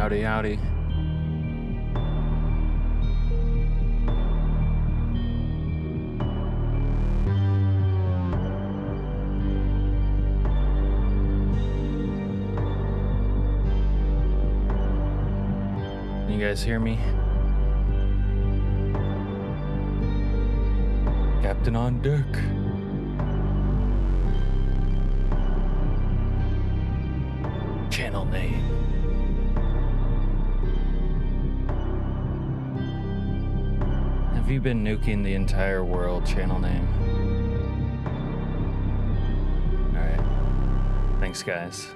Howdy, howdy. Can you guys hear me? Captain on deck. Channel name. Have you been nuking the entire world? Channel name. Alright. Thanks, guys.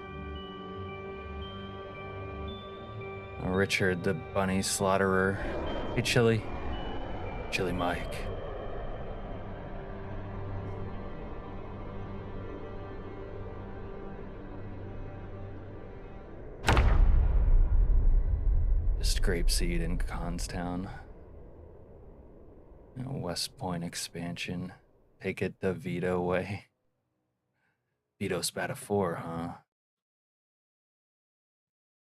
Richard the Bunny Slaughterer. Hey, Chili. Chili Mike. Just Grapeseed in Constown. West Point expansion. Take it the Vito way. Vito spat a 4, huh?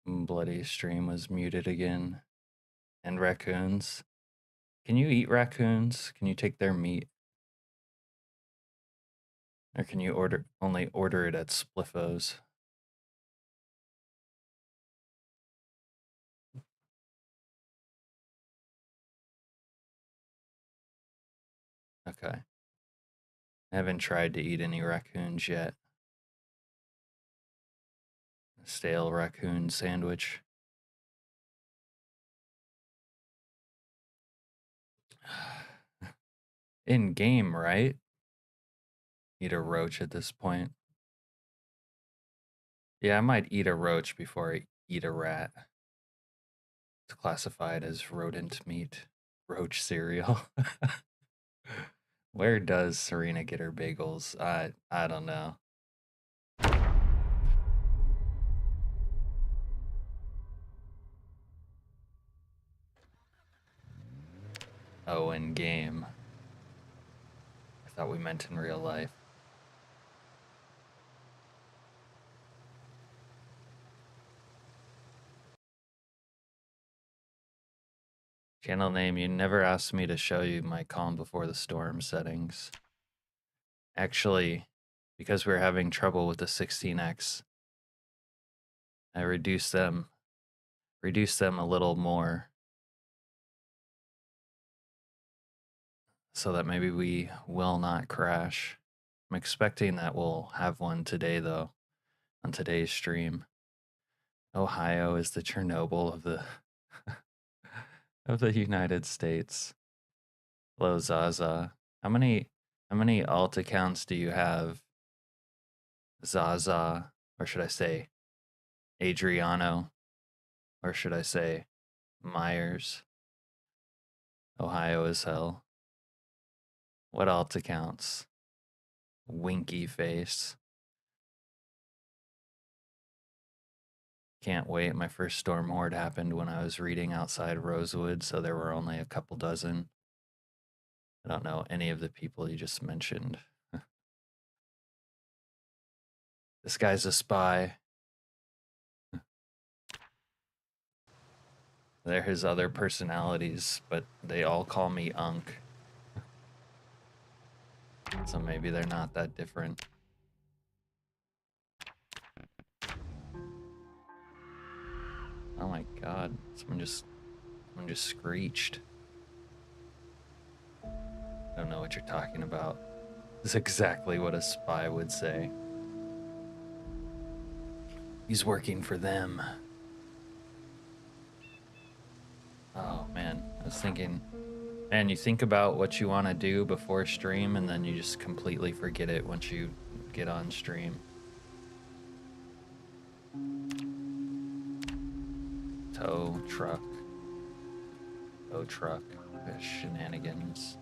Bloody stream was muted again. And raccoons. Can you eat raccoons? Can you take their meat? Or can you only order it at Spliffos? Okay. I haven't tried to eat any raccoons yet. A stale raccoon sandwich. In game, right? Eat a roach at this point. Yeah, I might eat a roach before I eat a rat. It's classified as rodent meat. Roach cereal. Where does Serena get her bagels? I don't know. Oh, in game. I thought we meant in real life. Channel name, you never asked me to show you my Calm Before the Storm settings. Actually, because we're having trouble with the 16x, I reduced them a little more so that maybe we will not crash. I'm expecting that we'll have one today, though, on today's stream. Ohio is the Chernobyl of the of the United States. Hello, Zaza. How many alt accounts do you have? Zaza, or should I say Adriano, or should I say Myers? Ohio is hell. What alt accounts? Winky face. Can't wait. My first storm horde happened when I was reading outside Rosewood, so there were only a couple dozen. I don't know any of the people you just mentioned. This guy's a spy. They're his other personalities, but they all call me Unk. So maybe they're not that different. Oh my god, someone just screeched. I don't know what you're talking about. This is exactly what a spy would say. He's working for them. Oh man, I was thinking, man, you think about what you want to do before stream and then you just completely forget it once you get on stream. Tow truck. Shenanigans.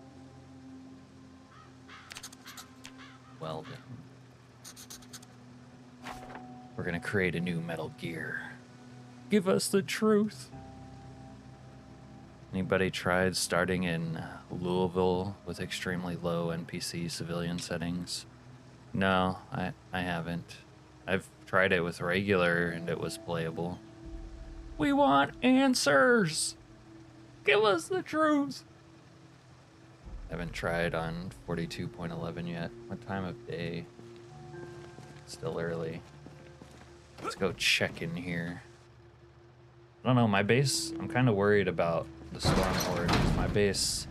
Welding. We're gonna create a new Metal Gear. Give us the truth. Anybody tried starting in Louisville with extremely low NPC civilian settings? No, I haven't. I've tried it with regular and it was playable. We want answers. Give us the truth. Haven't tried on 42.11 yet. What time of day? Still early. Let's go check in here. I don't know, my base, I'm kind of worried about the storm horde. My base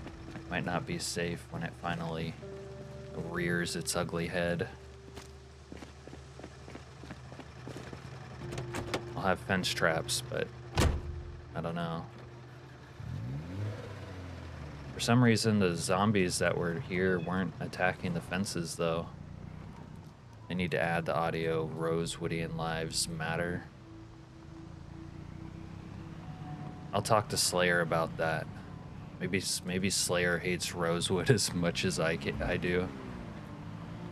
might not be safe when it finally rears its ugly head. I'll have fence traps, but I don't know. For some reason, the zombies that were here weren't attacking the fences, though. They need to add the audio Rosewoodian Lives Matter. I'll talk to Slayer about that. Maybe Slayer hates Rosewood as much as I do.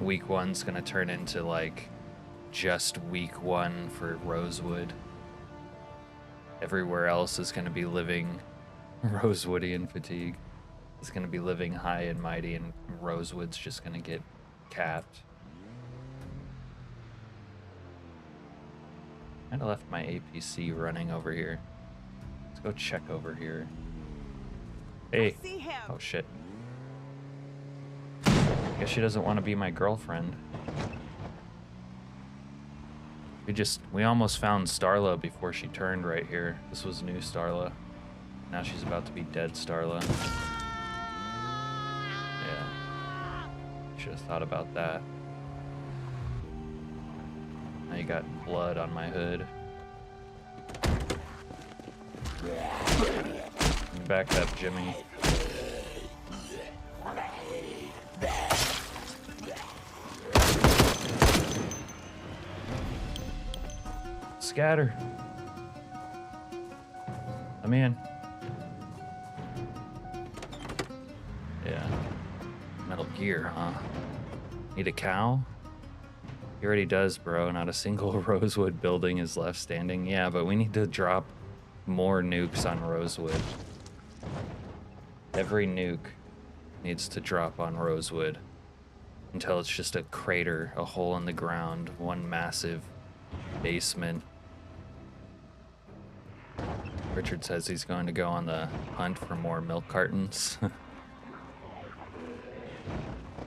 Week 1's gonna turn into like just week 1 for Rosewood. Everywhere else is gonna be living Rosewoodian fatigue. It's gonna be living high and mighty, and Rosewood's just gonna get capped. Kinda left my APC running over here. Let's go check over here. Hey. Oh shit. Guess she doesn't want to be my girlfriend. We almost found Starla before she turned right here. This was new Starla. Now she's about to be dead Starla. Yeah. Should have thought about that. Now you got blood on my hood. Back up, Jimmy. Scatter. I'm in. Yeah. Metal Gear, huh? Need a cow? He already does, bro. Not a single Rosewood building is left standing. Yeah, but we need to drop more nukes on Rosewood. Every nuke needs to drop on Rosewood until it's just a crater, a hole in the ground, one massive basement. Richard says he's going to go on the hunt for more milk cartons.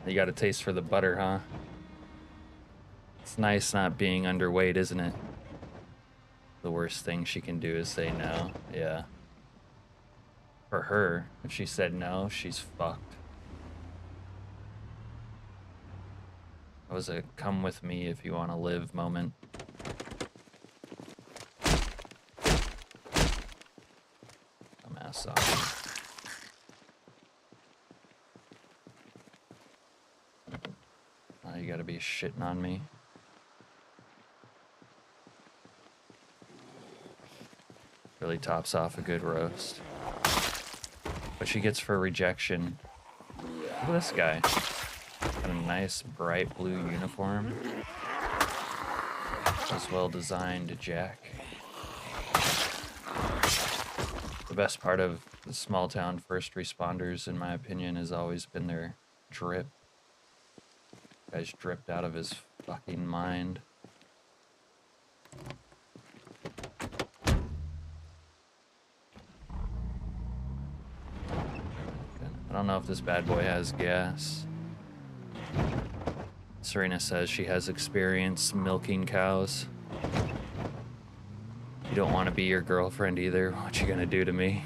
You got a taste for the butter, huh? It's nice not being underweight, isn't it? The worst thing she can do is say no. Yeah. For her, if she said no, she's fucked. That was a come with me if you want to live moment. Dumbass off. Oh, you gotta be shitting on me. Really tops off a good roast. What she gets for rejection. Look at this guy. Got a nice bright blue uniform. As well designed jack. The best part of the small town first responders, in my opinion, has always been their drip. Guy's dripped out of his fucking mind. I don't know if this bad boy has gas. Serena says she has experience milking cows. You don't want to be your girlfriend either. What you gonna do to me?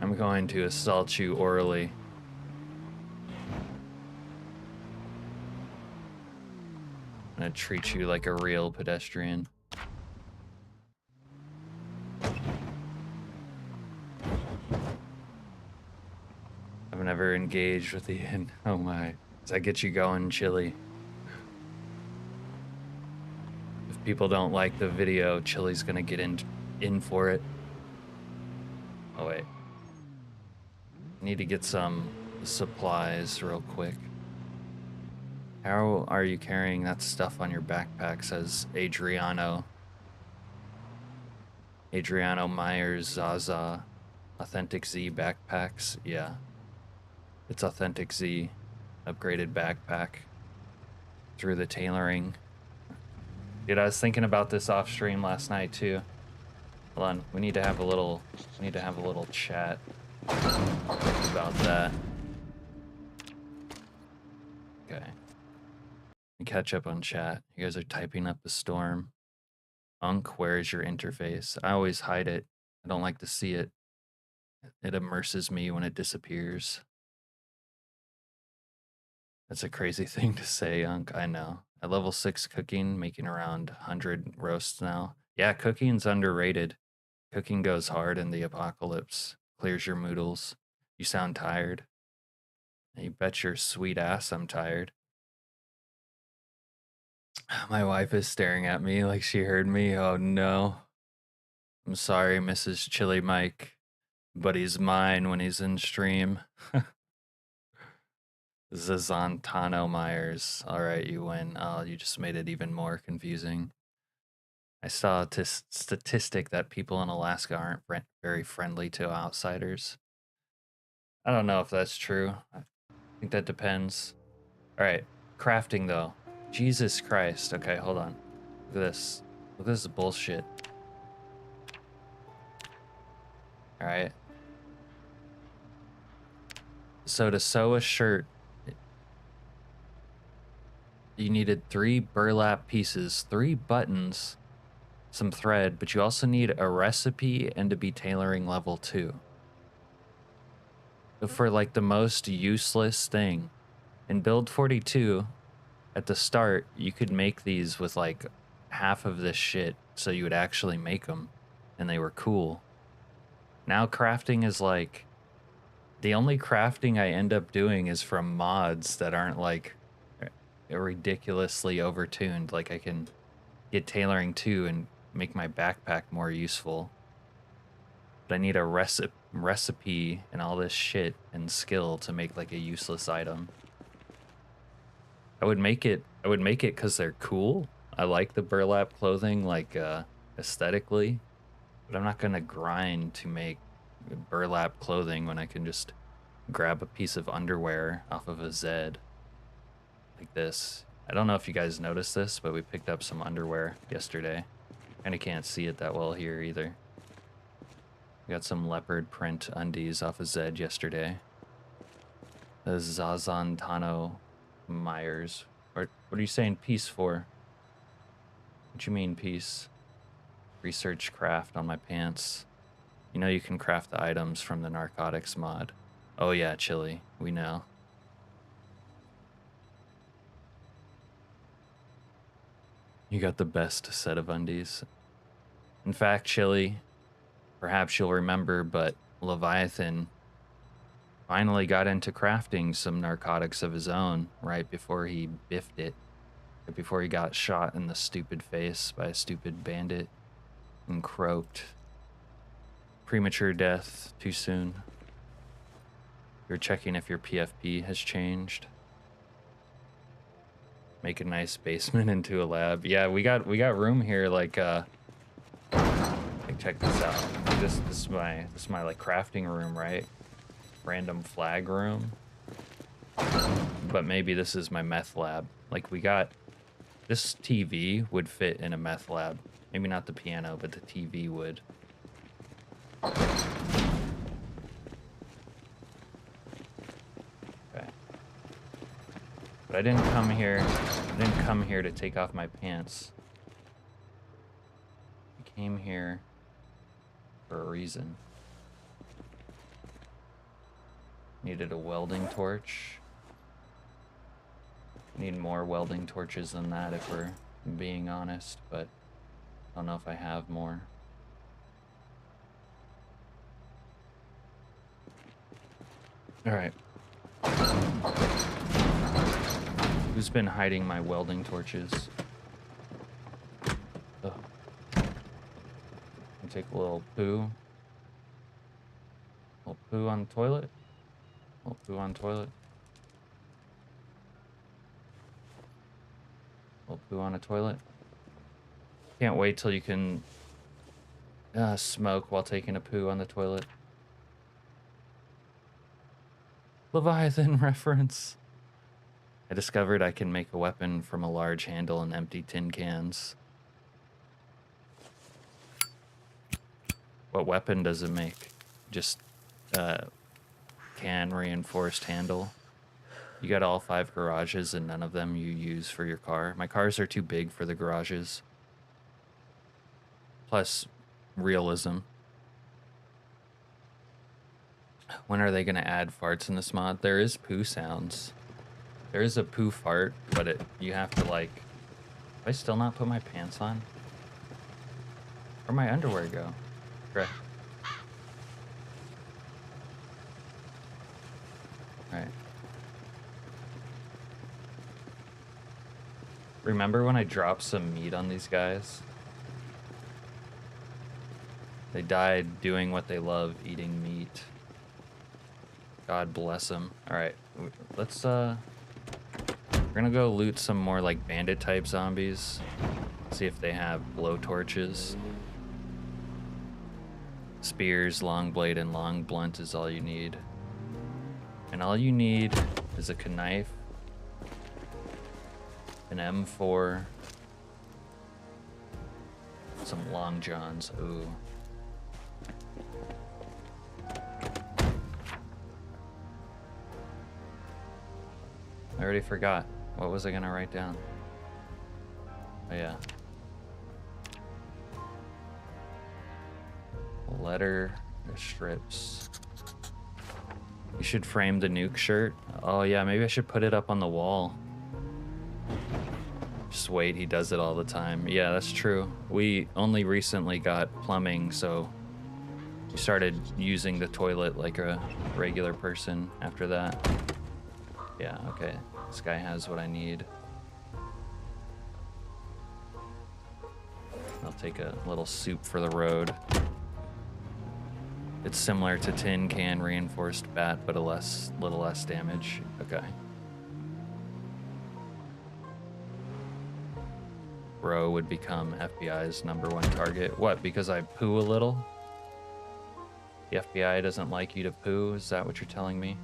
I'm going to assault you orally. I'm gonna treat you like a real pedestrian. I've never engaged with Ian. Oh my. Does that get you going, Chili? If people don't like the video, Chili's gonna get in for it. Oh wait. I need to get some supplies real quick. How are you carrying that stuff on your backpack, says Adriano. Adriano Myers Zaza. Authentic Z backpacks, yeah. It's Authentic Z, upgraded backpack through the tailoring. Dude, I was thinking about this off stream last night too. Hold on, we need to have a little chat about that. Okay. Catch up on chat. You guys are typing up the storm. Unk, where is your interface? I always hide it. I don't like to see it. It immerses me when it disappears. That's a crazy thing to say, Unk. I know. At level 6 cooking, making around 100 roasts now. Yeah, cooking's underrated. Cooking goes hard in the apocalypse. Clears your moodles. You sound tired. You bet your sweet ass I'm tired. My wife is staring at me like she heard me. Oh no. I'm sorry, Mrs. Chili Mike, but he's mine when he's in stream. Zazantano Myers. All right, you win. Oh, you just made it even more confusing. I saw a statistic that people in Alaska aren't very friendly to outsiders. I don't know if that's true. I think that depends. All right, crafting though. Jesus Christ. Okay, hold on. Look at this. Look at this bullshit. All right. So to sew a shirt, you needed 3 burlap pieces, 3 buttons, some thread, but you also need a recipe and to be tailoring level 2. So for like the most useless thing, in build 42, at the start, you could make these with like half of this shit, so you would actually make them, and they were cool. Now crafting is like, the only crafting I end up doing is from mods that aren't like ridiculously overtuned. Like I can get tailoring 2 and make my backpack more useful. But I need a recipe and all this shit and skill to make like a useless item. I would make it because they're cool. I like the burlap clothing, like aesthetically, but I'm not gonna grind to make burlap clothing when I can just grab a piece of underwear off of a Zed like this. I don't know if you guys noticed this, but we picked up some underwear yesterday. Kinda can't see it that well here either. We got some leopard print undies off of Zed yesterday. The Zazantano Myers. Or what are you saying peace for? What you mean peace? Research craft on my pants. You know you can craft the items from the narcotics mod. Oh yeah, Chili, we know. You got the best set of undies. In fact, Chili, perhaps you'll remember, but Leviathan finally got into crafting some narcotics of his own right before he biffed it. Right before he got shot in the stupid face by a stupid bandit and croaked. Premature death too soon. You're checking if your PFP has changed. Make a nice basement into a lab. Yeah, we got room here. Like check this out. This is my like crafting room, right? Random flag room. But maybe this is my meth lab. Like we got this TV would fit in a meth lab. Maybe not the piano, but the TV would. Okay. But I didn't come here to take off my pants. I came here for a reason. Needed a welding torch. Need more welding torches than that if we're being honest, but I don't know if I have more. All right. Who's been hiding my welding torches? Ugh. Take a little poo. A little poo on the toilet. A little poo on the toilet. A little poo on a toilet. Can't wait till you can smoke while taking a poo on the toilet. Leviathan reference. I discovered I can make a weapon from a large handle and empty tin cans. What weapon does it make? Just can reinforced handle. You got all 5 garages and none of them you use for your car. My cars are too big for the garages. Plus realism. When are they gonna add farts in this mod? There is poo sounds. There is a poo fart, but you have to like... Do I still not put my pants on? Where'd my underwear go? Right. Alright. Remember when I dropped some meat on these guys? They died doing what they love, eating meat. God bless them. Alright, let's, we're gonna go loot some more, like, bandit-type zombies. See if they have blowtorches. Spears, long blade, and long blunt is all you need. And all you need is a knife, an M4, some long johns. Ooh. I already forgot. What was I gonna write down? Oh yeah. Letter strips. You should frame the nuke shirt. Oh yeah, maybe I should put it up on the wall. Just wait, he does it all the time. Yeah, that's true. We only recently got plumbing, so we started using the toilet like a regular person after that. Yeah, okay. This guy has what I need. I'll take a little soup for the road. It's similar to tin can reinforced bat, but little less damage. Okay. Bro would become FBI's #1 target. What, because I poo a little? The FBI doesn't like you to poo? Is that what you're telling me?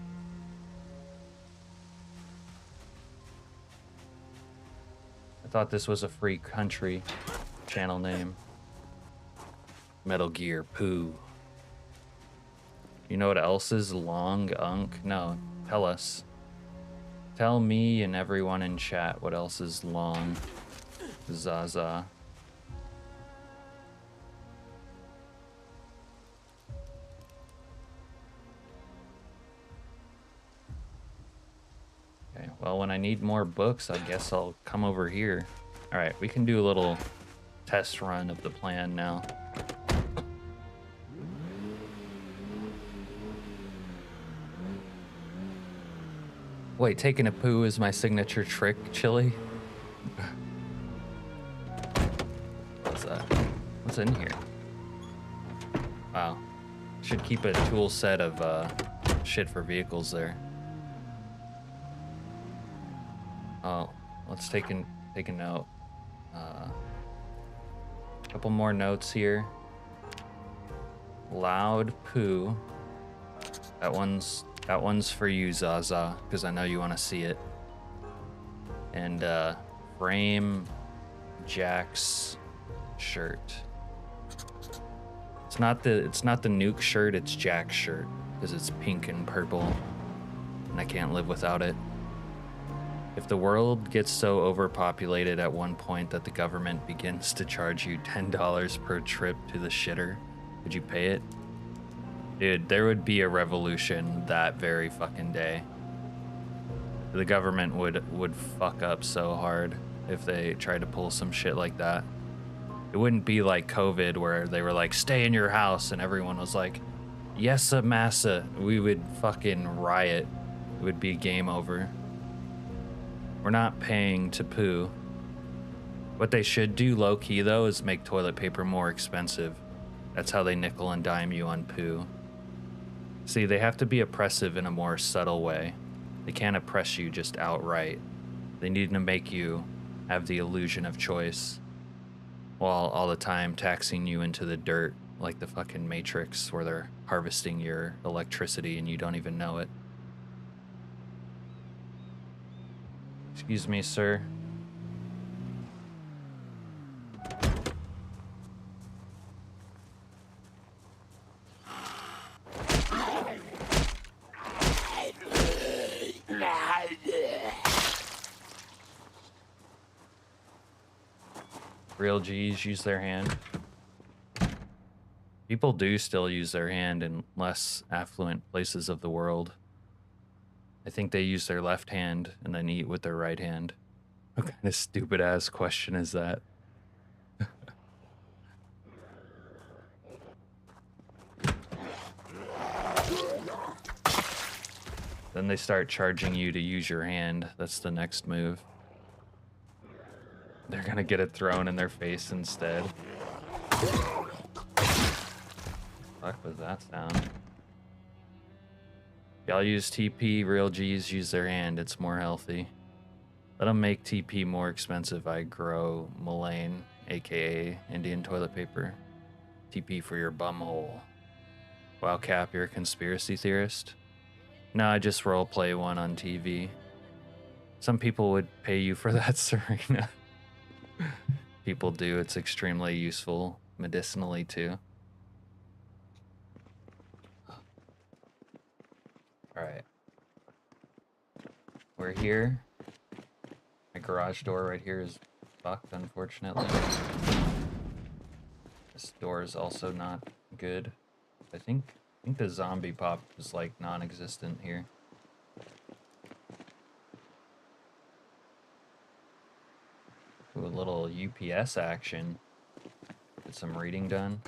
I thought this was a free country channel name. Metal Gear Poo. You know what else is long unk? No, tell us. Tell me and everyone in chat what else is long. Zaza. Okay, well, when I need more books, I guess I'll come over here. All right, we can do a little test run of the plan now. Wait, taking a poo is my signature trick, Chili? What's that? What's in here? Wow. Should keep a tool set of shit for vehicles there. Oh, let's take a note. Couple more notes here. Loud poo. That one's for you, Zaza, because I know you want to see it. And frame Jack's shirt. It's not the nuke shirt, it's Jack's shirt, because it's pink and purple, and I can't live without it. If the world gets so overpopulated at one point that the government begins to charge you $10 per trip to the shitter, would you pay it? Dude, there would be a revolution that very fucking day. The government would fuck up so hard if they tried to pull some shit like that. It wouldn't be like COVID where they were like, stay in your house, and everyone was like, yes, massa. We would fucking riot. It would be game over. We're not paying to poo. What they should do low-key, though, is make toilet paper more expensive. That's how they nickel and dime you on poo. See, they have to be oppressive in a more subtle way. They can't oppress you just outright. They need to make you have the illusion of choice, while all the time taxing you into the dirt like the fucking Matrix, where they're harvesting your electricity and you don't even know it. Excuse me, sir. Real G's use their hand. People do still use their hand in less affluent places of the world. I think they use their left hand and then eat with their right hand. What kind of stupid ass question is that? Then they start charging you to use your hand. That's the next move. They're gonna get it thrown in their face instead. Fuck was that sound? Y'all use TP, real G's use their hand. It's more healthy. Let them make TP more expensive. I grow Mullane, aka Indian toilet paper. TP for your bumhole. Wow, Cap, you're a conspiracy theorist? No, I just roleplay one on TV. Some people would pay you for that, Serena. People do. It's extremely useful medicinally, too. Alright. We're here. My garage door right here is fucked, unfortunately. This door is also not good. I think the zombie pop is like non-existent here. Ooh, a little UPS action. Get some reading done.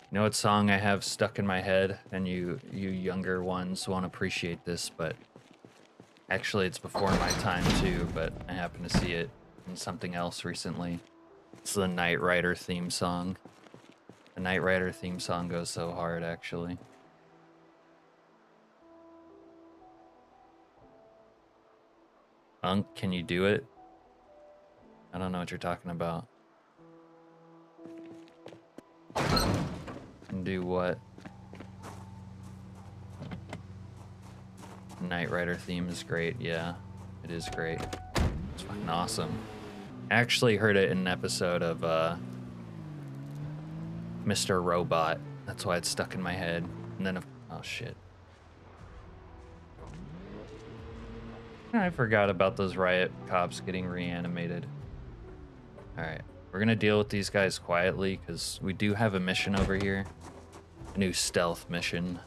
You know what song I have stuck in my head, and you younger ones won't appreciate this, but actually it's before my time too, but I happened to see it in something else recently. It's the Knight Rider theme song. The Knight Rider theme song goes so hard, actually. Unk, can you do it? I don't know what you're talking about. And do what? Knight Rider theme is great. Yeah, it is great. It's fucking awesome. I actually heard it in an episode of Mr. Robot. That's why it's stuck in my head. And then, oh shit. I forgot about those riot cops getting reanimated. Alright, we're gonna deal with these guys quietly because we do have a mission over here. A new stealth mission.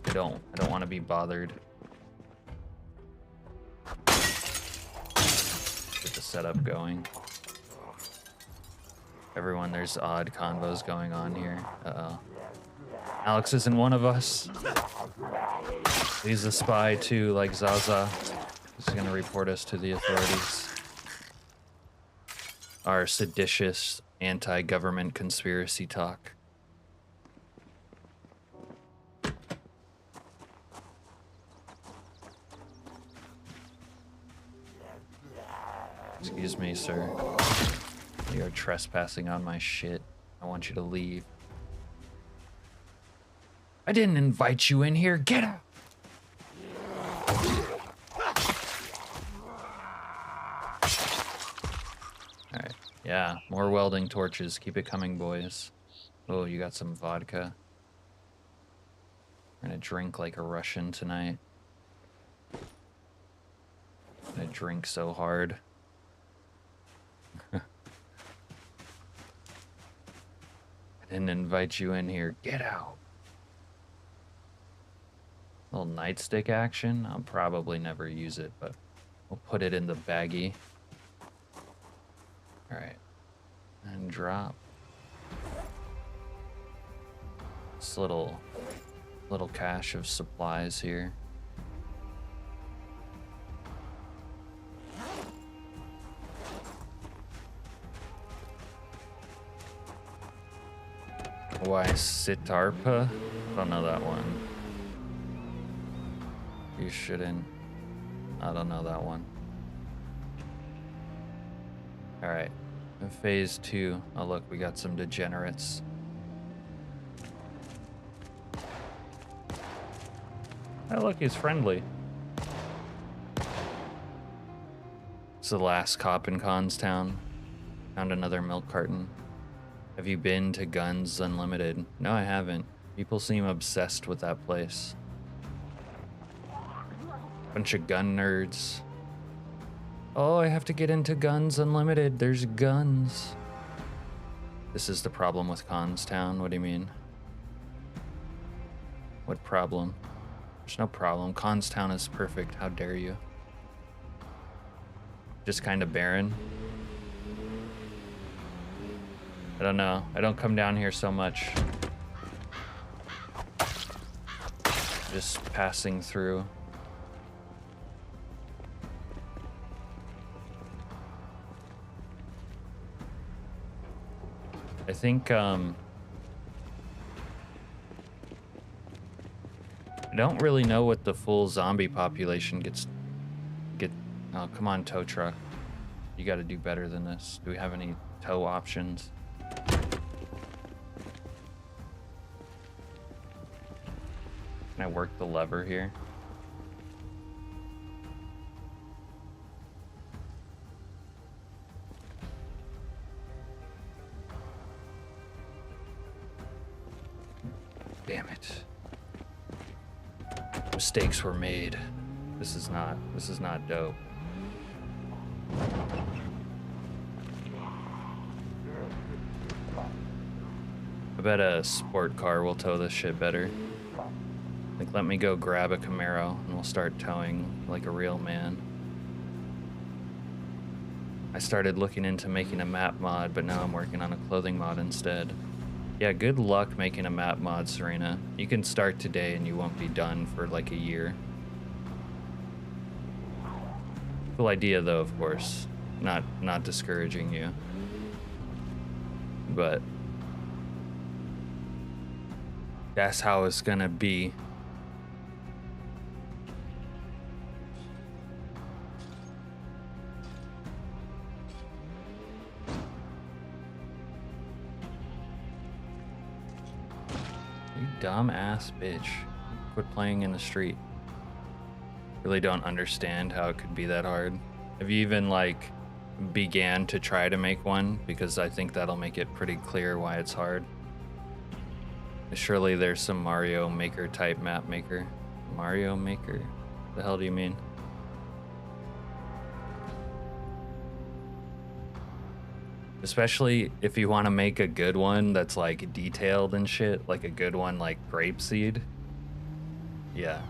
I don't want to be bothered. Get the setup going. Everyone, there's odd convos going on here. Uh-oh. Alex isn't one of us. He's a spy too, like Zaza. He's gonna report us to the authorities. Our seditious anti-government conspiracy talk. Excuse me, sir. You are trespassing on my shit. I want you to leave. I didn't invite you in here. Get out! Alright. Yeah, more welding torches. Keep it coming, boys. Oh, you got some vodka. We're gonna drink like a Russian tonight. I'm gonna drink so hard. I didn't invite you in here. Get out. Little nightstick action. I'll probably never use it, but we'll put it in the baggie. Alright. And drop. This little cache of supplies here. Why Sitarpa? Don't know that one. You shouldn't. I don't know that one. Alright. In phase 2. Oh look, we got some degenerates. Oh look, he's friendly. It's the last cop in Constown. Found another milk carton. Have you been to Guns Unlimited? No, I haven't. People seem obsessed with that place. Bunch of gun nerds. Oh, I have to get into Guns Unlimited. There's guns. This is the problem with Constown. What do you mean? What problem? There's no problem. Constown is perfect. How dare you? Just kind of barren. I don't know. I don't come down here so much. Just passing through. I think, I don't really know what the full zombie population oh, come on, tow truck. You gotta do better than this. Do we have any tow options? Can I work the lever here? Damn it. Mistakes were made. This is not dope. I bet a sport car will tow this shit better. Like, let me go grab a Camaro and we'll start towing like a real man. I started looking into making a map mod, but now I'm working on a clothing mod instead. Yeah, good luck making a map mod, Serena. You can start today and you won't be done for like a year. Cool idea though, of course. Not discouraging you. But that's how it's gonna be. You dumb ass bitch. Quit playing in the street. Really don't understand how it could be that hard. Have you even like began to try to make one? Because I think that'll make it pretty clear why it's hard. Surely there's some Mario Maker type map maker. Mario Maker? The hell do you mean? Especially if you want to make a good one that's like detailed and shit, like a good one like Grapeseed. Yeah.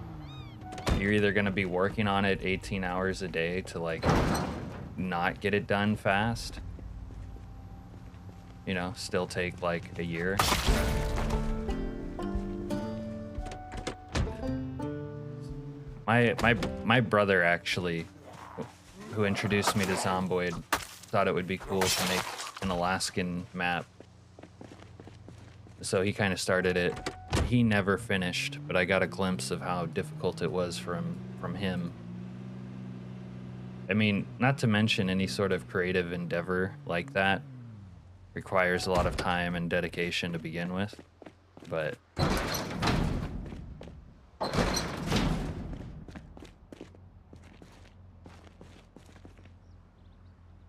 You're either gonna be working on it 18 hours a day to like not get it done fast. You know, still take like a year. My brother actually, who introduced me to Zomboid, thought it would be cool to make an Alaskan map. So he kind of started it. He never finished, but I got a glimpse of how difficult it was from him. I mean, not to mention any sort of creative endeavor like that requires a lot of time and dedication to begin with, but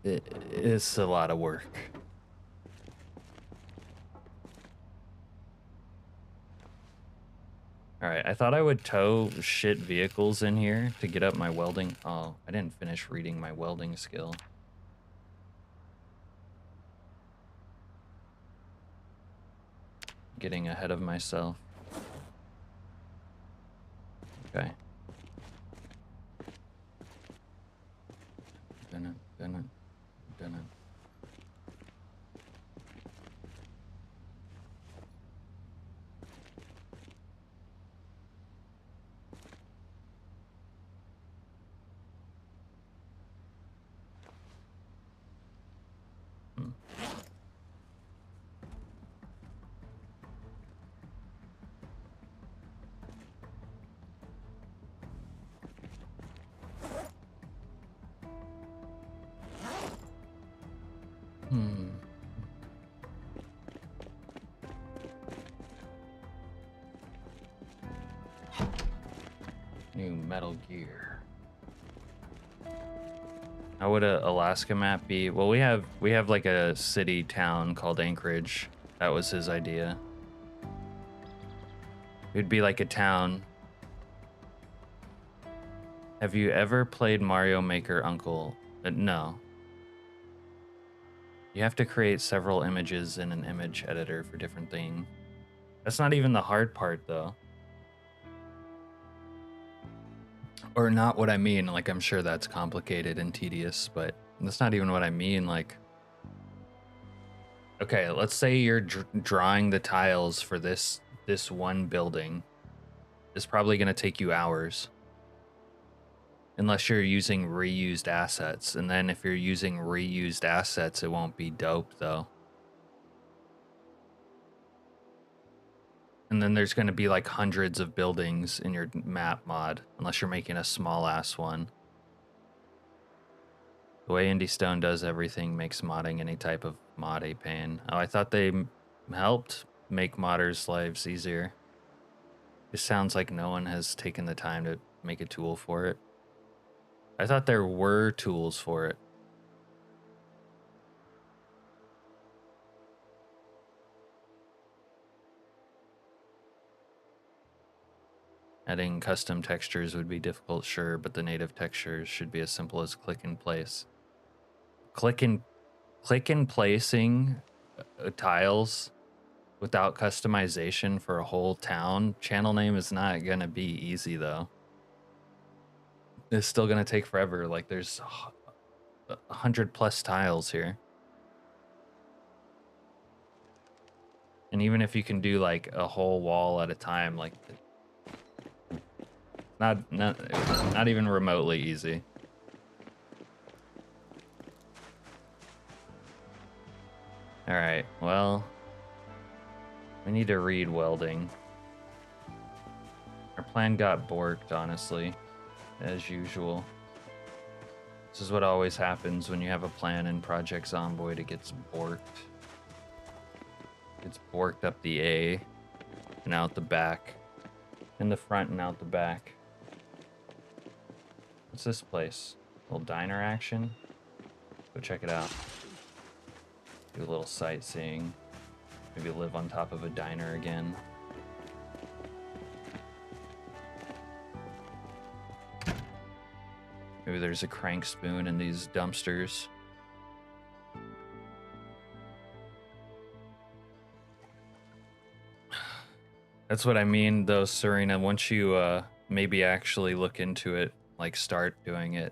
it's a lot of work. All right, I thought I would tow shit vehicles in here to get up my welding. Oh, I didn't finish reading my welding skill. Getting ahead of myself. Okay. Dun -dun. New Metal Gear. How would a Alaska map be? Well, we have like a city town called Anchorage. That was his idea. It'd be like a town. Have you ever played Mario Maker Uncle? No. You have to create several images in an image editor for different things. That's not even the hard part, though. Or not what I mean. Like, I'm sure that's complicated and tedious, but that's not even what I mean. Like, okay, let's say you're drawing the tiles for this one building. It's probably going to take you hours. Unless you're using reused assets. And then if you're using reused assets, it won't be dope, though. And then there's going to be like hundreds of buildings in your map mod, unless you're making a small ass one. The way Indie Stone does everything makes modding any type of mod a pain. Oh, I thought they helped make modders' lives easier. It sounds like no one has taken the time to make a tool for it. I thought there were tools for it. Adding custom textures would be difficult, sure, but the native textures should be as simple as click and place. Click and placing tiles without customization for a whole town channel name is not gonna be easy, though. It's still gonna take forever. Like, there's 100+ tiles here. And even if you can do like a whole wall at a time, like not even remotely easy. All right, well, we need to read welding. Our plan got borked, honestly, as usual. This is what always happens when you have a plan in Project Zomboid. It gets borked. It's borked up the A and out the back. In the front and out the back. What's this place? A little diner action? Go check it out. Do a little sightseeing. Maybe live on top of a diner again. Maybe there's a crank spoon in these dumpsters. That's what I mean, though, Serena. Once you maybe actually look into it, like start doing it,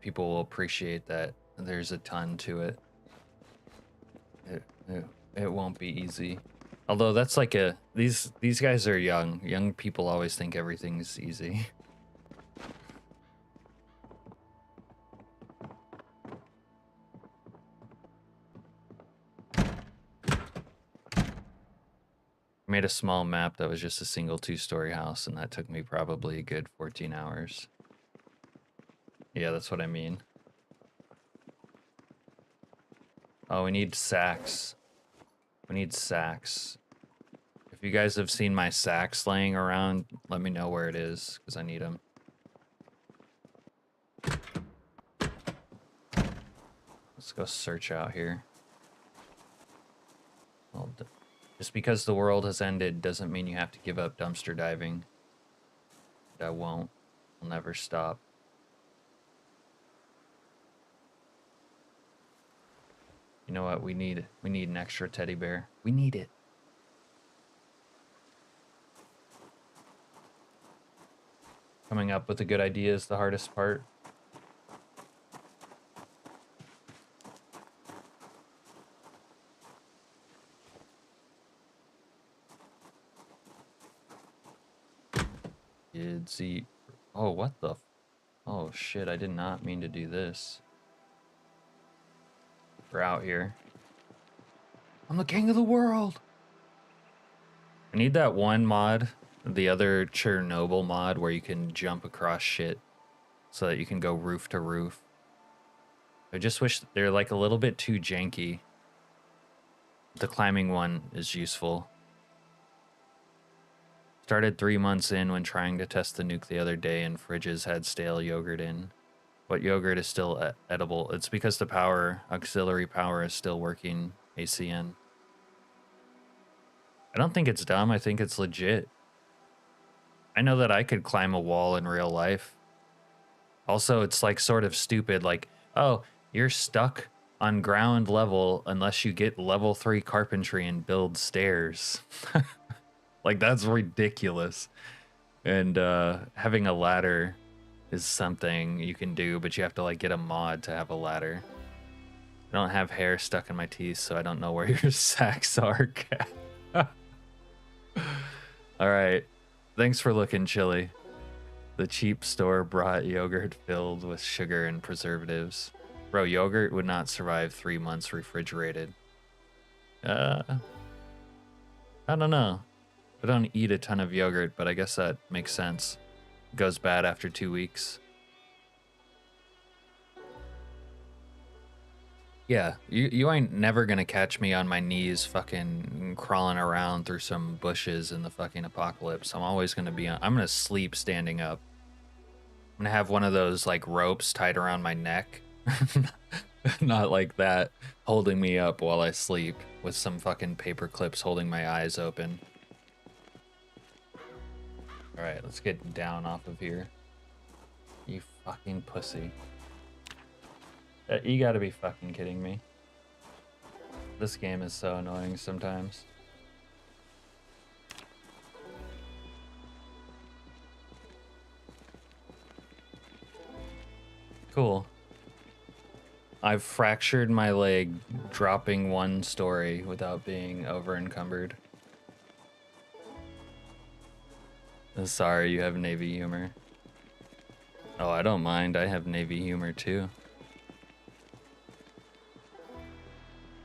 people will appreciate that there's a ton to it. It won't be easy. Although that's like these guys are young. Young people always think everything's easy. I made a small map that was just a single 2-story house, and that took me probably a good 14 hours. Yeah, that's what I mean. Oh, we need sacks. We need sacks. If you guys have seen my sacks laying around, let me know where it is, because I need them. Let's go search out here. Well, just because the world has ended doesn't mean you have to give up dumpster diving. I won't. I'll never stop. You know what? We need an extra teddy bear. We need it. Coming up with a good idea is the hardest part. Kids eat. Oh, what the? Oh shit! I did not mean to do this. We're out here. I'm the king of the world. I need that one mod, the other Chernobyl mod, where you can jump across shit so that you can go roof to roof. I just wish they're like a little bit too janky. The climbing one is useful. Started 3 months in when trying to test the nuke the other day, and fridges had stale yogurt in. But yogurt is still edible. It's because the power, auxiliary power, is still working. ACN. I don't think it's dumb. I think it's legit. I know that I could climb a wall in real life. Also, it's like sort of stupid, like, oh, you're stuck on ground level unless you get level 3 carpentry and build stairs. Like, that's ridiculous. And having a ladder is something you can do, but you have to like get a mod to have a ladder. I don't have hair stuck in my teeth, so I don't know where your sacks are, Cat. All right. Thanks for looking, Chili. The cheap store brought yogurt filled with sugar and preservatives. Bro, yogurt would not survive 3 months refrigerated. I don't know. I don't eat a ton of yogurt, but I guess that makes sense. It goes bad after 2 weeks. Yeah, you ain't never gonna catch me on my knees fucking crawling around through some bushes in the fucking apocalypse. I'm always gonna be on, I'm gonna sleep standing up. I'm gonna have one of those like ropes tied around my neck. Not like that, holding me up while I sleep with some fucking paper clips holding my eyes open. All right, let's get down off of here. You fucking pussy. You gotta be fucking kidding me. This game is so annoying sometimes. Cool. I've fractured my leg dropping 1 story without being over encumbered. Sorry, you have Navy humor. Oh, I don't mind. I have Navy humor too.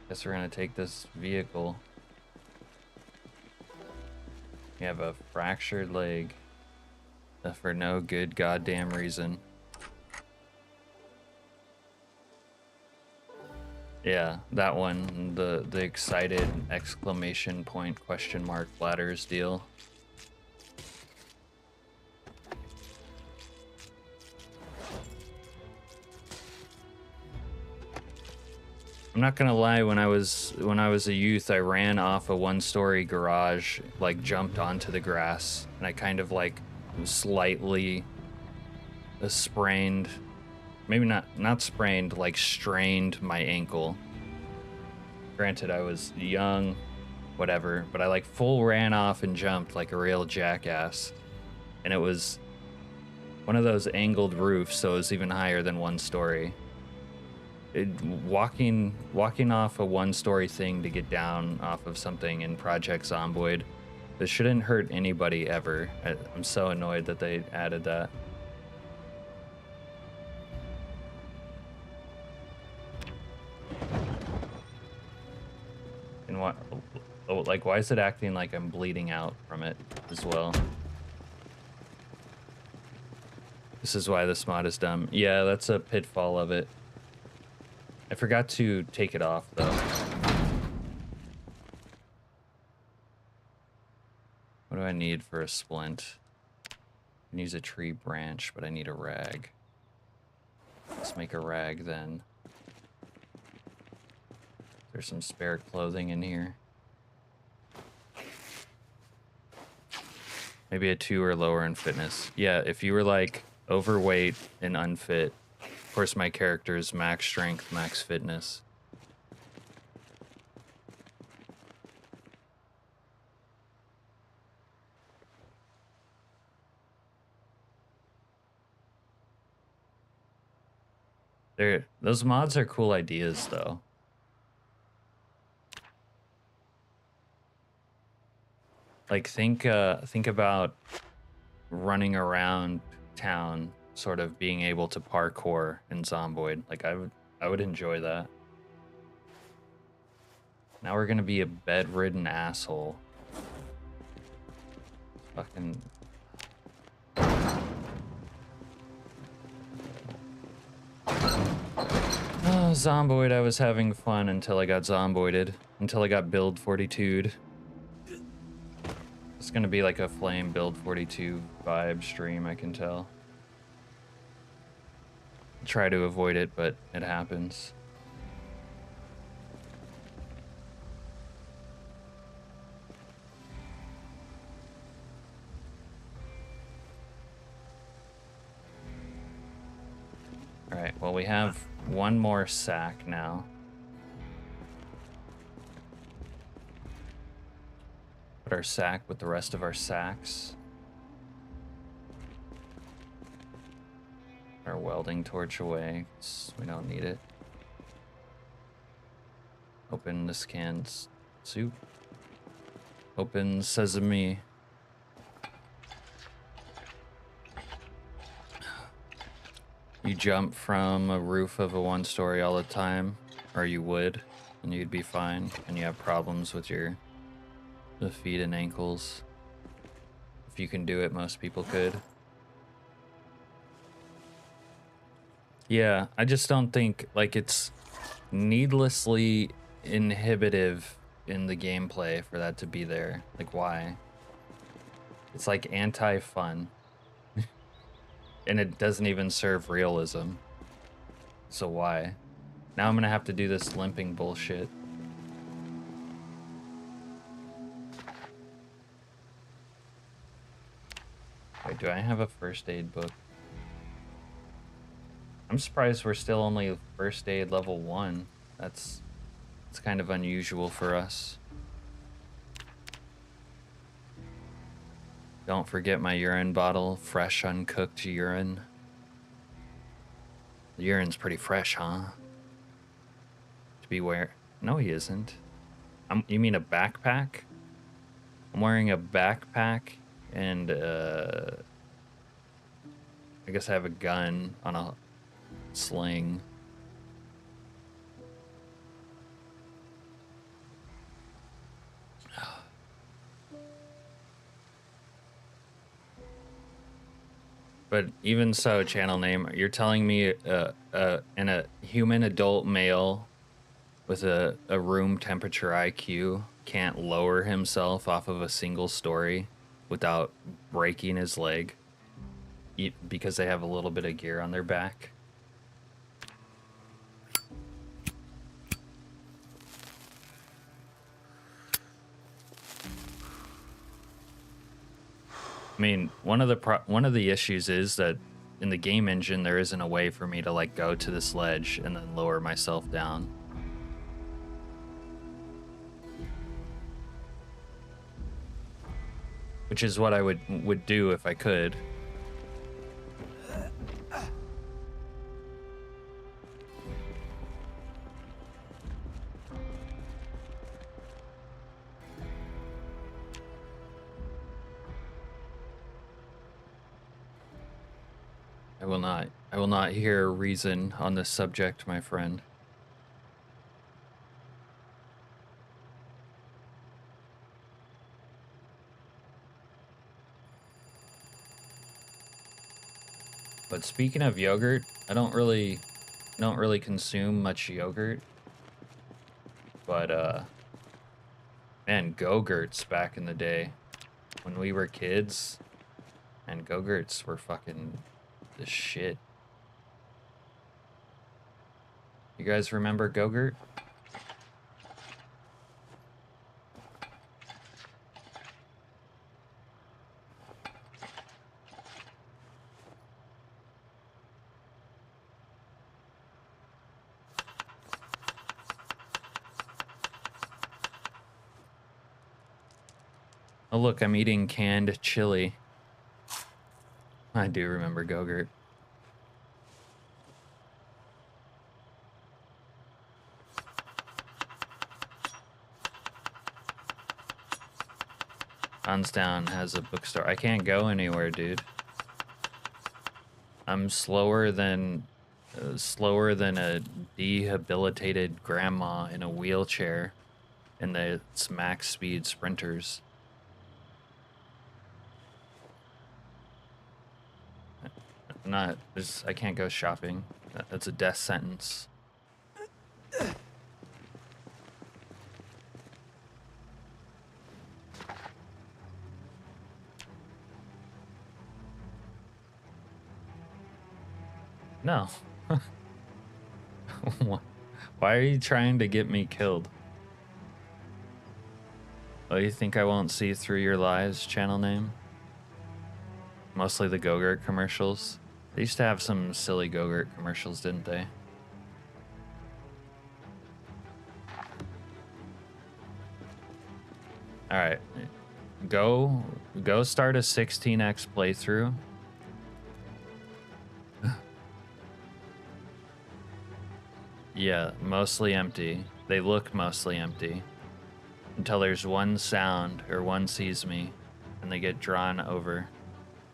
Guess we're gonna take this vehicle. We have a fractured leg for no good goddamn reason. Yeah, that one, the excited exclamation point question mark bladders deal. I'm not gonna lie, when I was a youth, I ran off a 1-story garage, like jumped onto the grass, and I kind of like slightly sprained, maybe not sprained, like strained my ankle. Granted, I was young, whatever, but I like full ran off and jumped like a real jackass. And it was one of those angled roofs, so it was even higher than 1 story. Walking off a 1-story thing to get down off of something in Project Zomboid, this shouldn't hurt anybody ever. I'm so annoyed that they added that. And what, like, why is it acting like I'm bleeding out from it as well? This is why this mod is dumb. Yeah, that's a pitfall of it. I forgot to take it off, though. What do I need for a splint? I can use a tree branch, but I need a rag. Let's make a rag, then. There's some spare clothing in here. Maybe a 2 or lower in fitness. Yeah, if you were, like, overweight and unfit, of course my character is max strength, max fitness. Those mods are cool ideas, though. Like, think about running around town, sort of being able to parkour in Zomboid. Like, I would enjoy that. Now we're gonna be a bedridden asshole. Fucking. Oh, Zomboid, I was having fun until I got Zomboided. Until I got build 42'd. It's gonna be like a flame build 42 vibe stream, I can tell. Try to avoid it, but it happens. Well, we have one more sack now. Put our sack with the rest of our sacks. Our welding torch away, 'cause we don't need it. Open this can's soup. Open sesame. You jump from a roof of a one-story all the time, or you would, and you'd be fine, and you have problems with the feet and ankles. If you can do it, most people could. Yeah, I just don't think, like, it's needlessly inhibitive in the gameplay for that to be there. Like, why? It's like anti-fun. And it doesn't even serve realism. So why? Now I'm gonna have to do this limping bullshit. Wait, do I have a first aid book? I'm surprised we're still only first aid level 1. It's kind of unusual for us. Don't forget my urine bottle, fresh uncooked urine. The urine's pretty fresh, huh? To be wearing. No, he isn't. You mean a backpack? I'm wearing a backpack and I guess I have a gun on a sling. But even so, channel name, you're telling me a human adult male with a room temperature IQ can't lower himself off of a single story without breaking his leg because they have a little bit of gear on their back? I mean, one of the issues is that in the game engine there isn't a way for me to like go to this ledge and then lower myself down. Which is what I would do if I could. I will not hear reason on this subject, my friend. But speaking of yogurt, I don't really consume much yogurt. But man, Go-Gurts back in the day when we were kids, and Go-Gurts were fucking the shit. You guys remember Go-Gurt? Oh look, I'm eating canned chili. I do remember Go-Gurt. Lansdowne has a bookstore. I can't go anywhere, dude. I'm slower than a debilitated grandma in a wheelchair in the max speed sprinters. I can't go shopping. That's a death sentence. No. Why are you trying to get me killed? Oh, you think I won't see through your lies, channel name? Mostly the Go-Gurt commercials. They used to have some silly Go-Gurt commercials, didn't they? All right, go start a 16x playthrough. Yeah, mostly empty. They look mostly empty until there's one sound or one sees me, and they get drawn over,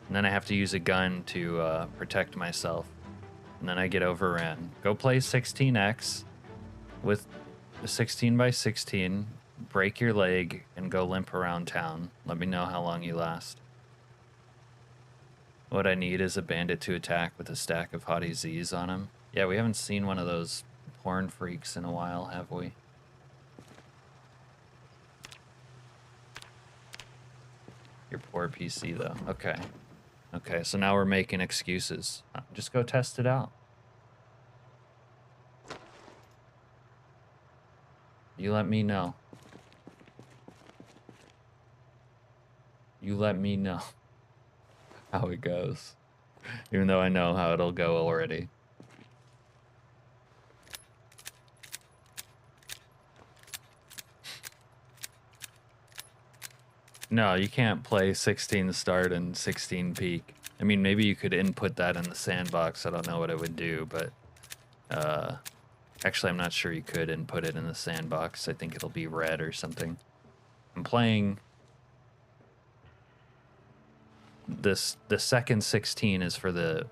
and then I have to use a gun to protect myself, and then I get overran. Go play 16x with 16 by 16. Break your leg and go limp around town. Let me know how long you last. What I need is a bandit to attack with a stack of haughty Zees on him. Yeah, we haven't seen one of those porn freaks in a while, have we? Your poor PC, though. Okay. Okay, so now we're making excuses. Just go test it out. You let me know. You let me know how it goes. Even though I know how it'll go already. No, you can't play 16 start and 16 peak. I mean, maybe you could input that in the sandbox. I don't know what it would do, but actually, I'm not sure you could input it in the sandbox. I think it'll be red or something. I'm playing this. The second 16 is for the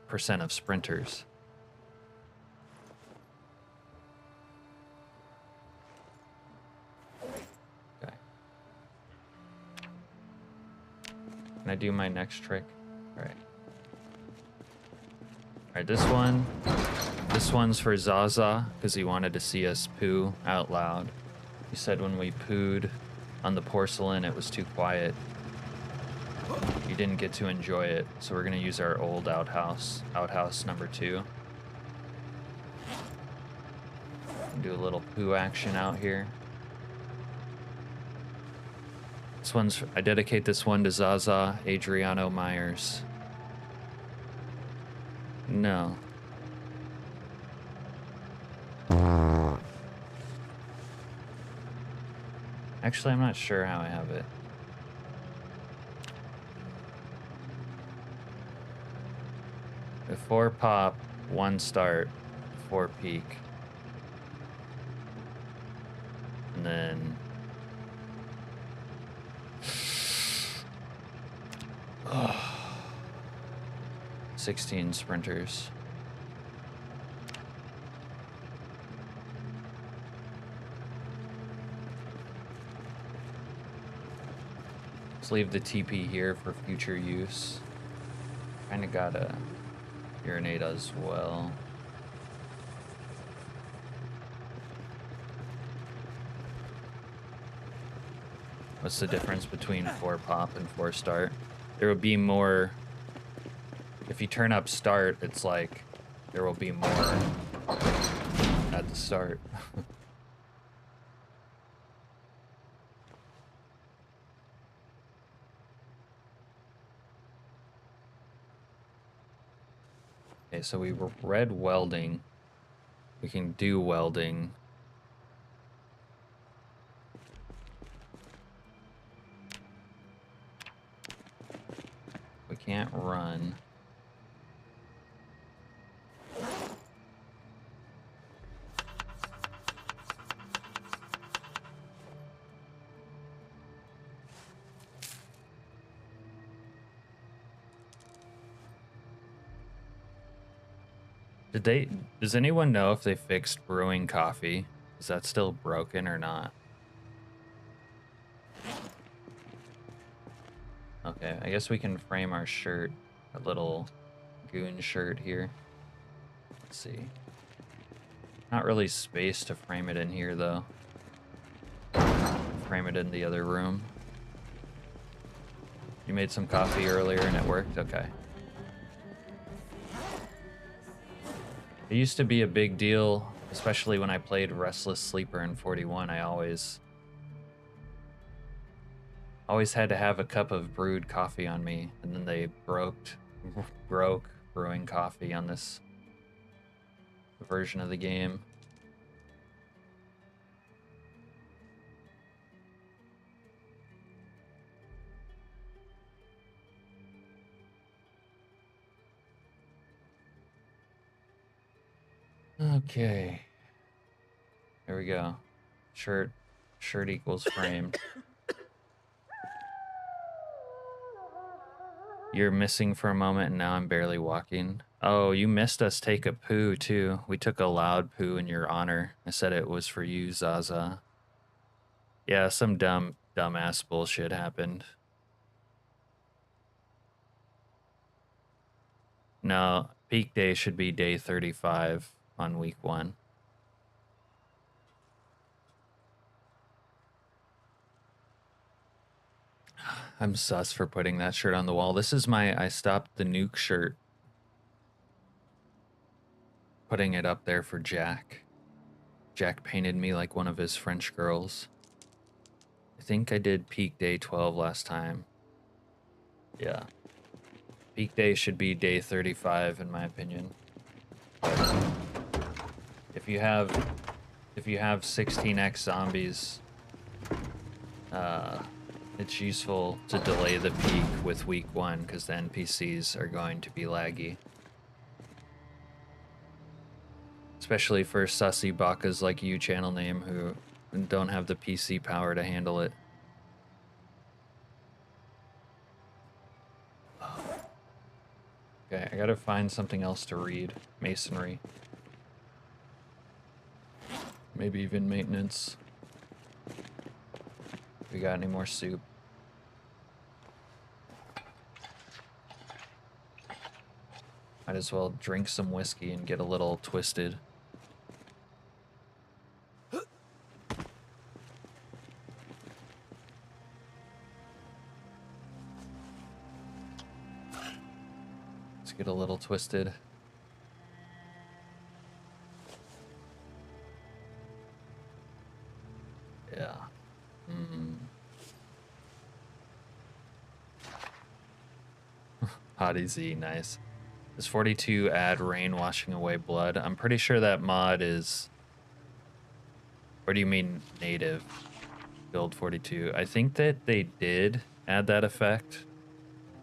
percent of sprinters. Okay. Can I do my next trick? All right. All right, this one's for Zaza, because he wanted to see us poo out loud. He said when we pooed on the porcelain, it was too quiet. You didn't get to enjoy it, so we're gonna use our old outhouse number 2. Do a little poo action out here. This one's, I dedicate this one to Zaza Adriano Myers. No. Actually, I'm not sure how I have it. Before pop, 1 start, 4 peak. And then... 16 sprinters. Let's leave the TP here for future use. Kinda gotta urinate as well. What's the difference between 4 pop and 4 start? There will be more... If you turn up start, it's like there will be more at the start. Okay, so we read welding. We can do welding. We can't run. Does anyone know if they fixed brewing coffee? Is that still broken or not? Okay, I guess we can frame our shirt, a little goon shirt here. Let's see. Not really space to frame it in here though. Frame it in the other room. You made some coffee earlier and it worked? Okay. It used to be a big deal, especially when I played Restless Sleeper in 41. I always had to have a cup of brewed coffee on me, and then they broke brewing coffee on this version of the game. Okay. There we go. Shirt equals framed. You're missing for a moment and now I'm barely walking. Oh, you missed us take a poo too. We took a loud poo in your honor. I said it was for you, Zaza. Yeah, some dumbass bullshit happened. No, peak day should be day 35 on week 1. I'm sus for putting that shirt on the wall. This is my I stopped the nuke shirt. Putting it up there for Jack. Jack painted me like one of his French girls. I think I did peak day 12 last time. Yeah. Peak day should be day 35 in my opinion. But if you have 16x zombies, it's useful to delay the peak with week 1 because the NPCs are going to be laggy. Especially for sussy bakas like you, channel name, who don't have the PC power to handle it. Okay, I gotta find something else to read. Masonry. Maybe even maintenance. We got any more soup? Might as well drink some whiskey and get a little twisted. Let's get a little twisted. Yeah. Hottie Z, nice. Does 42 add rain washing away blood? I'm pretty sure that mod is... Or do you mean native? Build 42. I think that they did add that effect,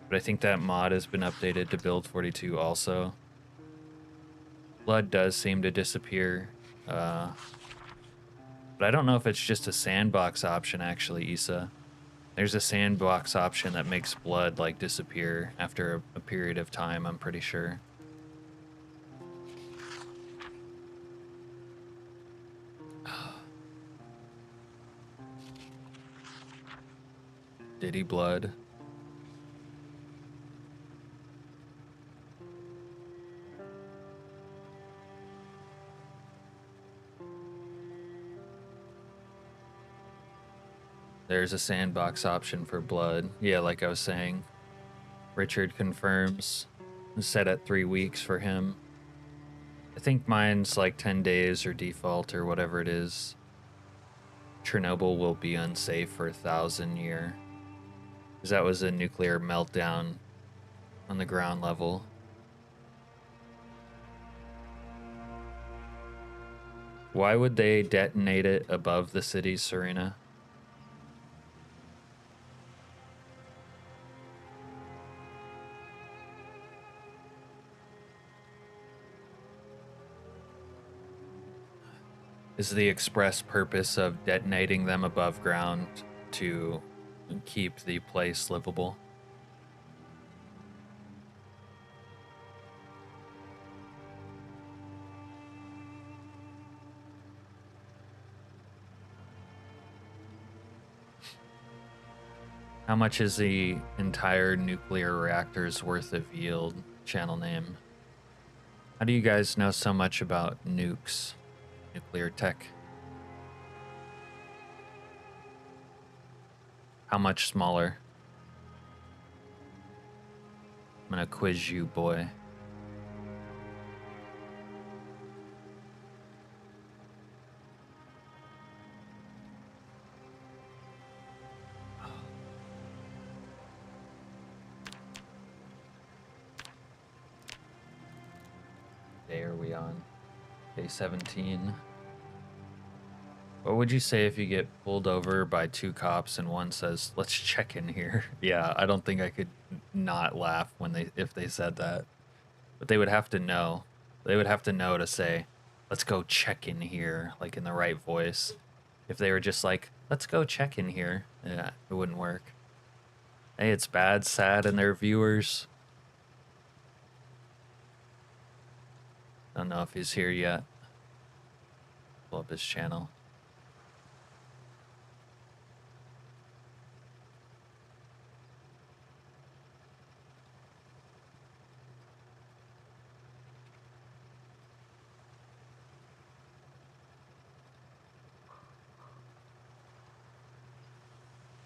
but I think that mod has been updated to build 42 also. Blood does seem to disappear, but I don't know if it's just a sandbox option actually, Issa. There's a sandbox option that makes blood like disappear after a period of time, I'm pretty sure. Diddy blood. There's a sandbox option for blood. Yeah, like I was saying. Richard confirms. Set at 3 weeks for him. I think mine's like 10 days or default or whatever it is. Chernobyl will be unsafe for 1,000 year. Because that was a nuclear meltdown on the ground level. Why would they detonate it above the city, Serena? Is the express purpose of detonating them above ground to keep the place livable? How much is the entire nuclear reactor's worth of yield? Channel name. How do you guys know so much about nukes? Nuclear tech. How much smaller? I'm gonna quiz you, boy. are we on? Day 17. What would you say if you get pulled over by 2 cops and one says, "Let's check in here"? Yeah, I don't think I could not laugh if they said that. But they would have to know. They would have to know to say, "Let's go check in here," like in the right voice. If they were just like, "Let's go check in here," yeah, it wouldn't work. Hey, it's Bad Sad and their viewers. Don't know if he's here yet. Pull up his channel.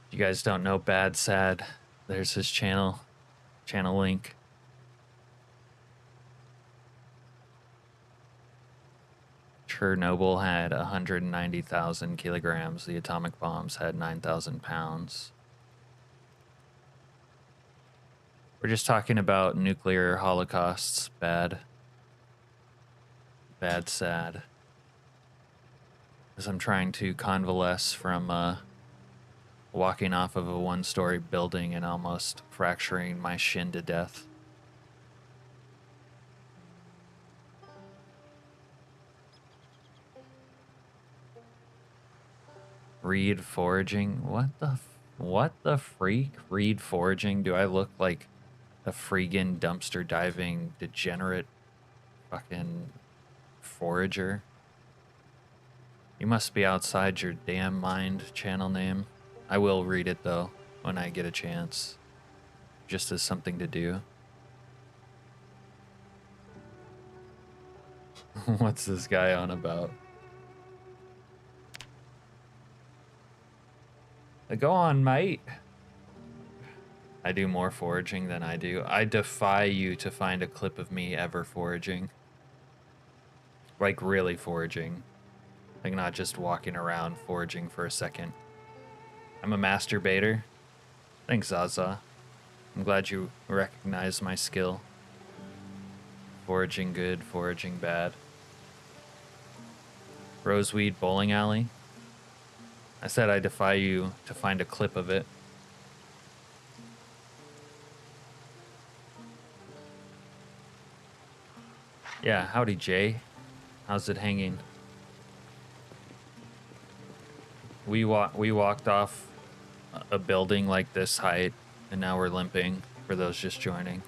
If you guys don't know Bad Sad, there's his channel link. Chernobyl had 190,000 kilograms. The atomic bombs had 9,000 pounds. We're just talking about nuclear holocausts. Bad, sad. As I'm trying to convalesce from walking off of a 1-story building and almost fracturing my shin to death. Reed foraging? What the freak? Reed foraging? Do I look like a freaking dumpster diving degenerate fucking forager? You must be outside your damn mind, channel name. I will read it though when I get a chance. Just as something to do. What's this guy on about? Go on, mate. I do more foraging than I do. I defy you to find a clip of me ever foraging. Like really foraging. Like not just walking around foraging for a second. I'm a masturbator. Thanks, Zaza. I'm glad you recognize my skill. Foraging good, foraging bad. Roseweed bowling alley. I said I defy you to find a clip of it. Yeah, howdy, Jay. How's it hanging? We walked off a building like this height, and now we're limping, for those just joining.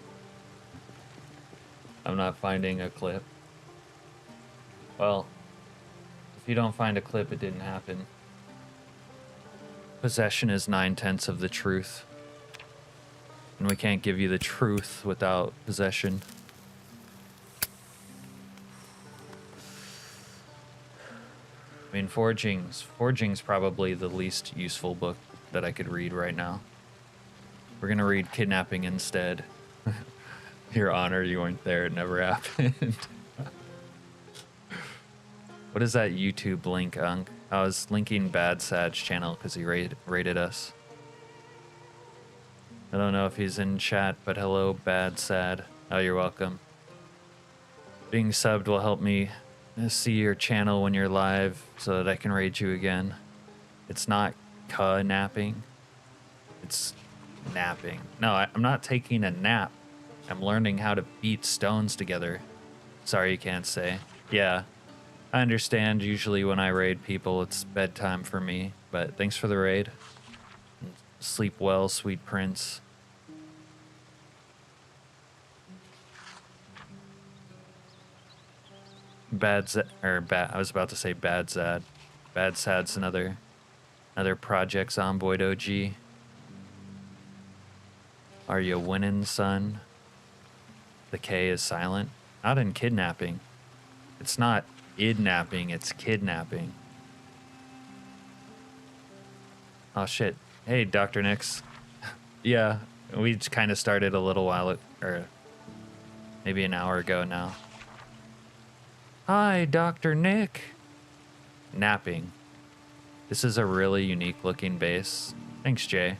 I'm not finding a clip. Well, if you don't find a clip, it didn't happen. Possession is 9/10 of the truth. And we can't give you the truth without possession. I mean, foraging's probably the least useful book that I could read right now. We're gonna read kidnapping instead. Your Honor, you weren't there, it never happened. What is that YouTube link, Unk? I was linking Bad Sad's channel because he rated us. I don't know if he's in chat, but hello, Bad Sad. Oh, you're welcome. Being subbed will help me see your channel when you're live so that I can raid you again. It's not napping. It's napping. No, I'm not taking a nap. I'm learning how to beat stones together. Sorry you can't say. Yeah, I understand. Usually when I raid people, it's bedtime for me. But thanks for the raid. Sleep well, sweet prince. I was about to say Bad Sad. Bad Sad's another project, Zomboid OG. Are you winning, son? The K is silent. Not in kidnapping. It's not idnapping, it's kidnapping. Oh shit. Hey, Dr. Nix. Yeah, we kind of started a little while, or maybe an hour ago now. Hi, Dr. Nick. Napping. This is a really unique looking base. Thanks, Jay.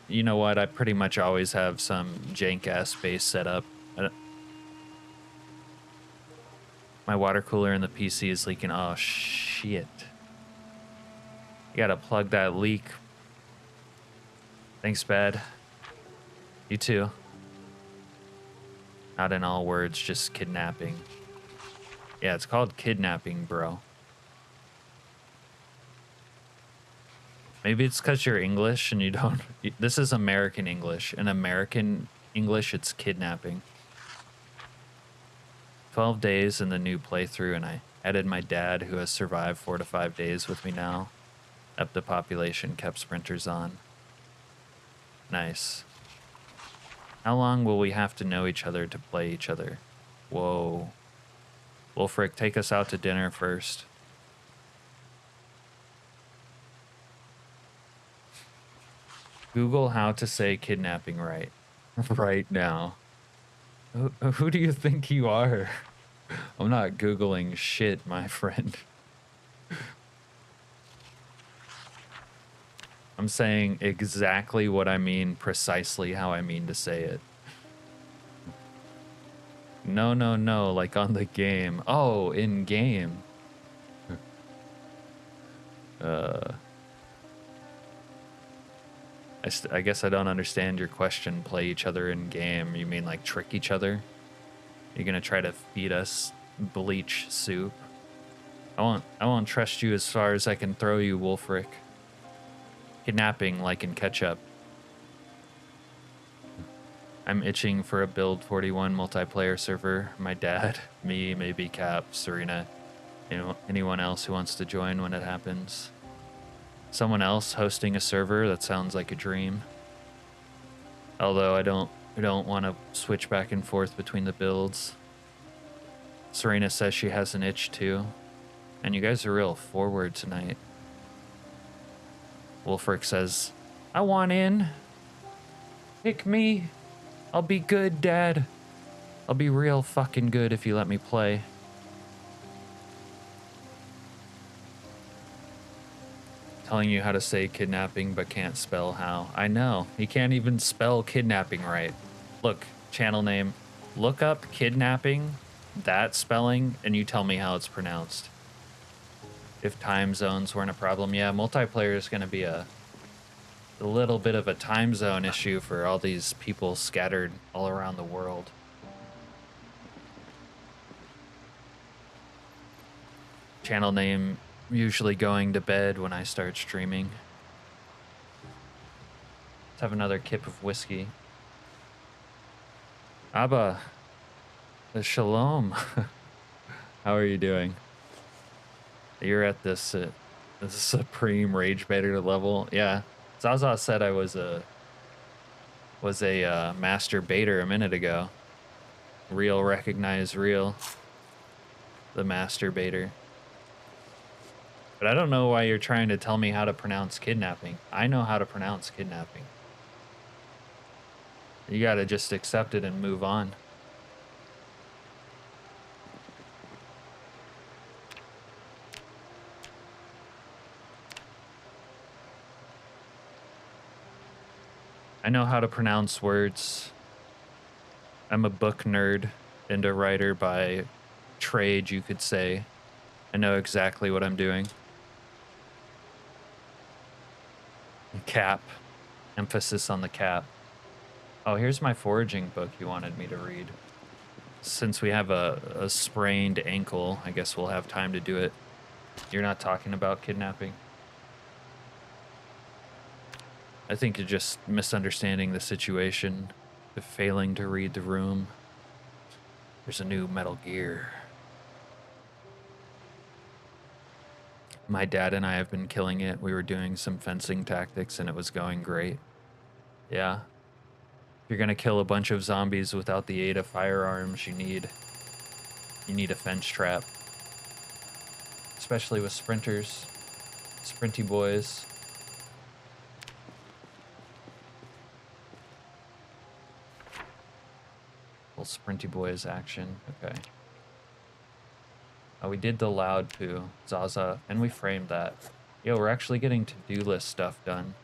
You know what? I pretty much always have some jank ass base set up. My water cooler in the PC is leaking. Oh, shit. You gotta plug that leak. Thanks, Bad. You too. Not in all words, just kidnapping. Yeah, it's called kidnapping, bro. Maybe it's because you're English and you don't... This is American English. In American English, it's kidnapping. 12 days in the new playthrough, and I added my dad, who has survived 4 to 5 days with me now. Up the population, kept sprinters on. Nice. How long will we have to know each other to play each other? Whoa. Wolfric, take us out to dinner first. Google how to say kidnapping right. Right now. Who do you think you are? I'm not Googling shit, my friend. I'm saying exactly what I mean, precisely how I mean to say it. No, no, no, like on the game. Oh, in game. I guess I don't understand your question. Play each other in game. You mean like trick each other? You're gonna try to feed us bleach soup? I won't trust you as far as I can throw you, Wolfric. Kidnapping like in ketchup. I'm itching for a Build 41 multiplayer server. My dad, me, maybe Cap, Serena, anyone else who wants to join when it happens. Someone else hosting a server, that sounds like a dream. Although I don't want to switch back and forth between the builds. Serena says she has an itch too. And you guys are real forward tonight. Wolfric says, I want in. Pick me. I'll be good, Dad. I'll be real fucking good if you let me play. Telling you how to say kidnapping but can't spell how. I know. He can't even spell kidnapping right. Look, channel name. Look up kidnapping, that spelling, and you tell me how it's pronounced. If time zones weren't a problem. Yeah, multiplayer is going to be a little bit of a time zone issue for all these people scattered all around the world. Channel name usually going to bed when I start streaming. Let's have another kip of whiskey. Abba, the shalom. How are you doing? You're at this supreme rage baiter level. Yeah, Zaza said I was a master baiter a minute ago. Real, recognize real. The master baiter. But I don't know why you're trying to tell me how to pronounce kidnapping. I know how to pronounce kidnapping. You gotta just accept it and move on. I know how to pronounce words. I'm a book nerd and a writer by trade, you could say. I know exactly what I'm doing. Cap. Emphasis on the cap. Oh, here's my foraging book you wanted me to read. Since we have a sprained ankle, I guess we'll have time to do it. You're not talking about kidnapping? I think you're just misunderstanding the situation, failing to read the room. There's a new Metal Gear. My dad and I have been killing it. We were doing some fencing tactics and it was going great. Yeah. If you're gonna kill a bunch of zombies without the aid of firearms, you need a fence trap. Especially with sprinters. Sprinty boys. Little sprinty boys action. Okay. Oh, we did the loud poo, Zaza, and we framed that. Yo, we're actually getting to-do list stuff done.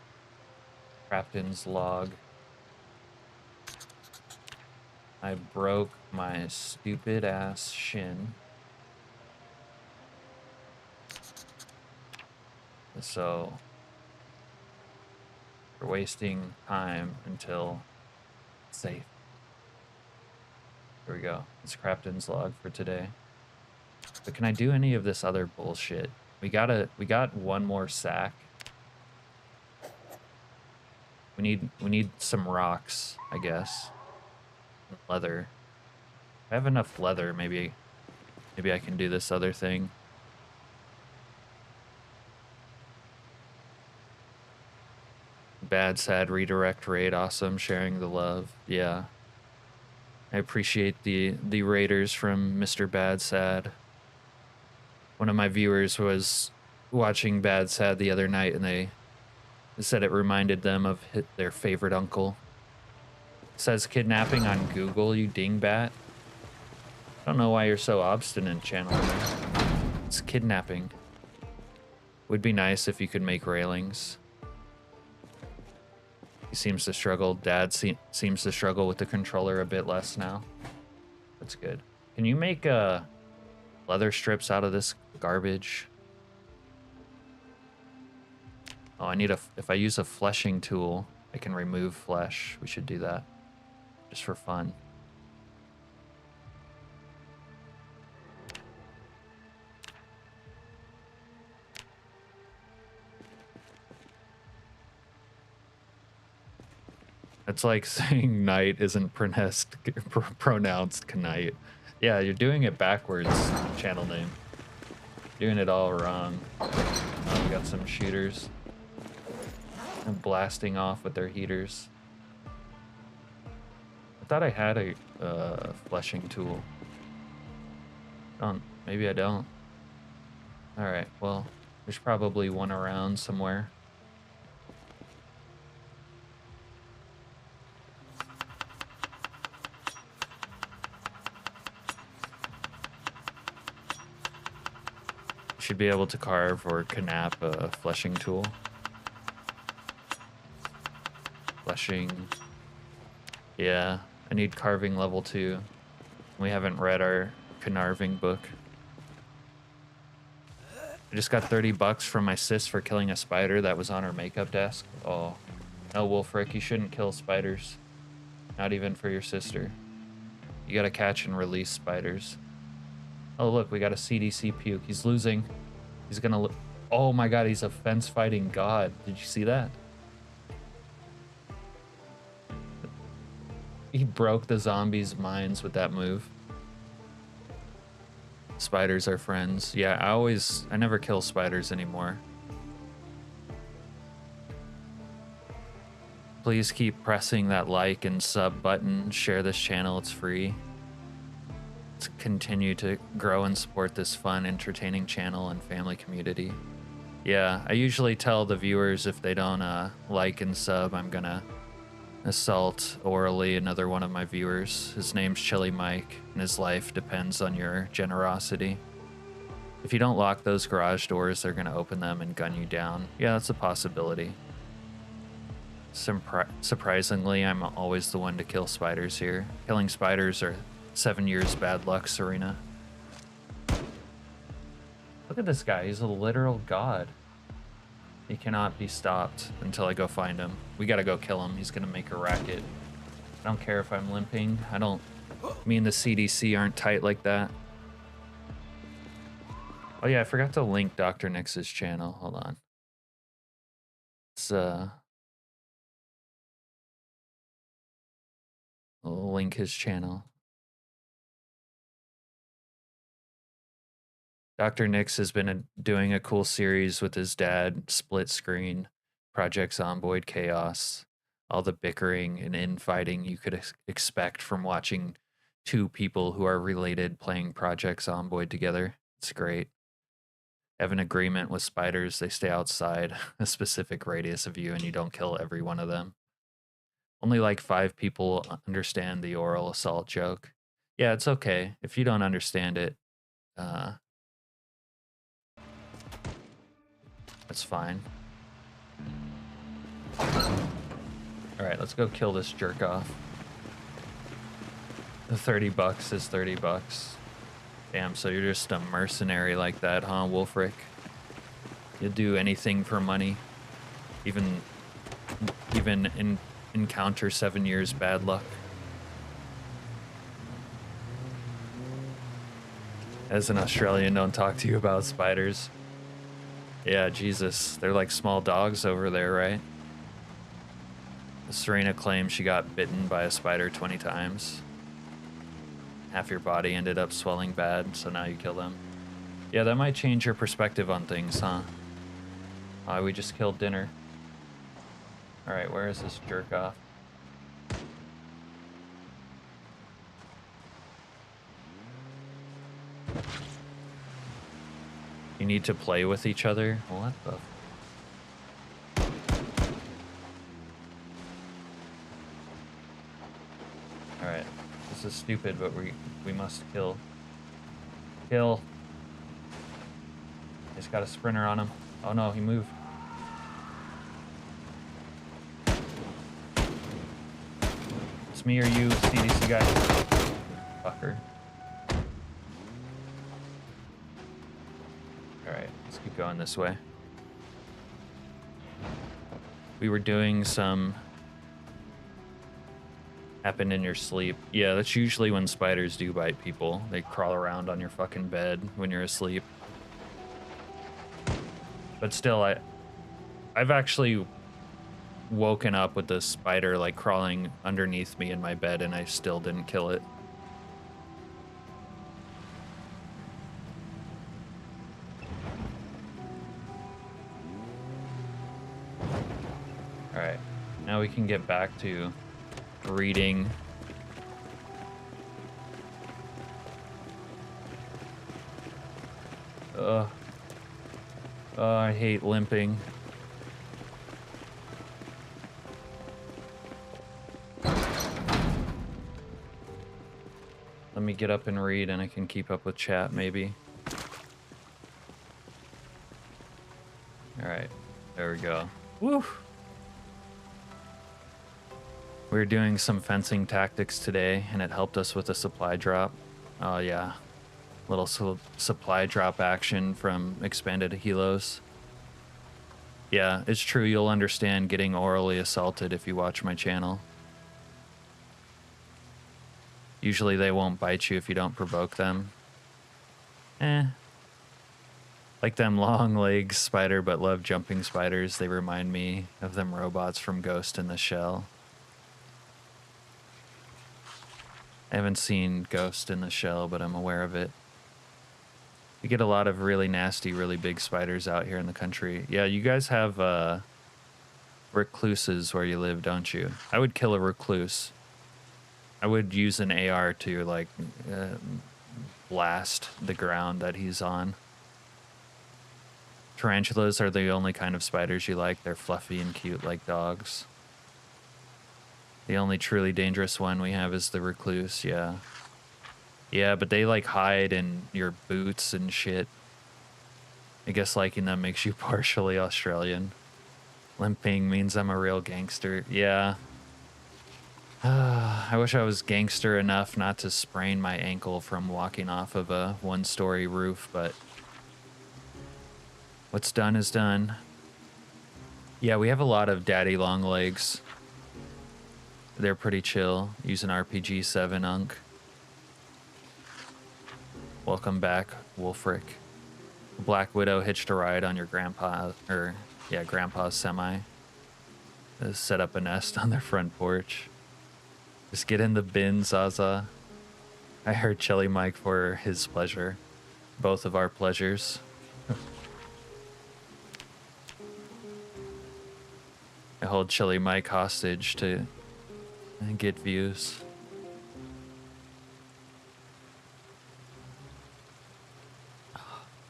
Captain's log. I broke my stupid ass shin. So we're wasting time until it's safe. Here we go. It's Crafton's log for today. But can I do any of this other bullshit? We got one more sack. We need some rocks, I guess. And leather. If I have enough leather, maybe I can do this other thing. Bad Sad redirect raid, awesome, sharing the love. Yeah. I appreciate the raiders from Mr. Bad Sad. One of my viewers was watching Bad Sad the other night and they said it reminded them of their favorite uncle. It says kidnapping on Google, you dingbat. I don't know why you're so obstinate, channel. It's kidnapping. Would be nice if you could make railings. He seems to struggle. Dad seems to struggle with the controller a bit less now. That's good. Can you make leather strips out of this garbage? Oh, I need if I use a fleshing tool, I can remove flesh. We should do that just for fun. It's like saying night isn't pronounced knight. Yeah, you're doing it backwards, channel name. Doing it all wrong. Oh, we got some shooters. And blasting off with their heaters. I thought I had a fleshing tool. Maybe I don't. Alright, well, there's probably one around somewhere. Should be able to carve or knap a fleshing tool. Fleshing. Yeah, I need carving level 2. We haven't read our Knarving book. I just got 30 bucks from my sis for killing a spider that was on her makeup desk. Oh, no, Wolfric, you shouldn't kill spiders. Not even for your sister. You gotta catch and release spiders. Oh, look, we got a CDC puke. He's losing. He's gonna... Oh my god, he's a fence-fighting god. Did you see that? He broke the zombies' minds with that move. Spiders are friends. Yeah, I never kill spiders anymore. Please keep pressing that like and sub button. Share this channel, it's free. Let's continue to grow and support this fun, entertaining channel and family community. Yeah, I usually tell the viewers if they don't like and sub, I'm gonna assault orally another one of my viewers. His name's Chili Mike, and his life depends on your generosity. If you don't lock those garage doors, they're gonna open them and gun you down. Yeah, that's a possibility. Surprisingly, I'm always the one to kill spiders here. Killing spiders are 7 years bad luck, Serena. Look at this guy, he's a literal god. He cannot be stopped until I go find him. We gotta go kill him, he's gonna make a racket. I don't care if I'm limping. Me and the CDC aren't tight like that. Oh yeah, I forgot to link Dr. Nix's channel, hold on. I'll link his channel. Dr. Nix has been doing a cool series with his dad, Split Screen, Project Zomboid Chaos, all the bickering and infighting you could expect from watching two people who are related playing Project Zomboid together. It's great. Have an agreement with spiders, they stay outside a specific radius of you and you don't kill every one of them. Only like 5 people understand the oral assault joke. Yeah, it's okay. If you don't understand it, that's fine. Alright, let's go kill this jerk off. The 30 bucks is 30 bucks. Damn, so you're just a mercenary like that, huh, Wolfric? You'll do anything for money. Even encounter 7 years bad luck. As an Australian, don't talk to you about spiders. Yeah, Jesus. They're like small dogs over there, right? Serena claims she got bitten by a spider 20 times. Half your body ended up swelling bad, so now you kill them. Yeah, that might change your perspective on things, huh? We just killed dinner. Alright, where is this jerk off? You need to play with each other? What the... Alright, this is stupid, but we must kill. Kill. He's got a sprinter on him. Oh no, he moved. It's me or you, CDC guy. Fucker. Alright, let's keep going this way. We were doing some... Happen in your sleep. Yeah, that's usually when spiders do bite people. They crawl around on your fucking bed when you're asleep. But still, I've actually woken up with this spider like crawling underneath me in my bed and I still didn't kill it. Alright, now we can get back to reading. Oh, I hate limping. Let me get up and read and I can keep up with chat maybe. Alright, there we go. Woo! We're doing some fencing tactics today, and it helped us with a supply drop. Oh yeah, little supply drop action from expanded helos. Yeah, it's true, you'll understand getting orally assaulted if you watch my channel. Usually they won't bite you if you don't provoke them. Like them long legs spider, but love jumping spiders. They remind me of them robots from Ghost in the Shell. I haven't seen Ghost in the Shell, but I'm aware of it. You get a lot of really nasty, really big spiders out here in the country. Yeah, you guys have recluses where you live, don't you? I would kill a recluse. I would use an AR to, like, blast the ground that he's on. Tarantulas are the only kind of spiders you like. They're fluffy and cute like dogs. The only truly dangerous one we have is the recluse, yeah. Yeah, but they like hide in your boots and shit. I guess liking them makes you partially Australian. Limping means I'm a real gangster, yeah. I wish I was gangster enough not to sprain my ankle from walking off of a one-story roof, but what's done is done. Yeah, we have a lot of daddy long legs. They're pretty chill. Use an RPG 7 Unk. Welcome back, Wolfric. Black Widow hitched a ride on your grandpa's semi. Set up a nest on their front porch. Just get in the bin, Zaza. I heard Chili Mike for his pleasure. Both of our pleasures. I hold Chili Mike hostage to get views.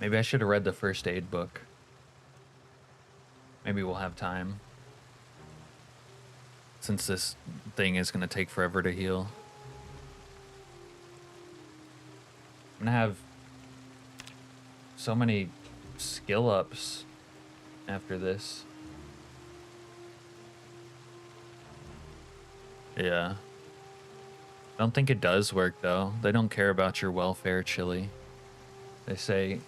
Maybe I should have read the first aid book. Maybe we'll have time. Since this thing is going to take forever to heal. I'm going to have so many skill ups after this. Yeah. I don't think it does work, though. They don't care about your welfare, Chili. They say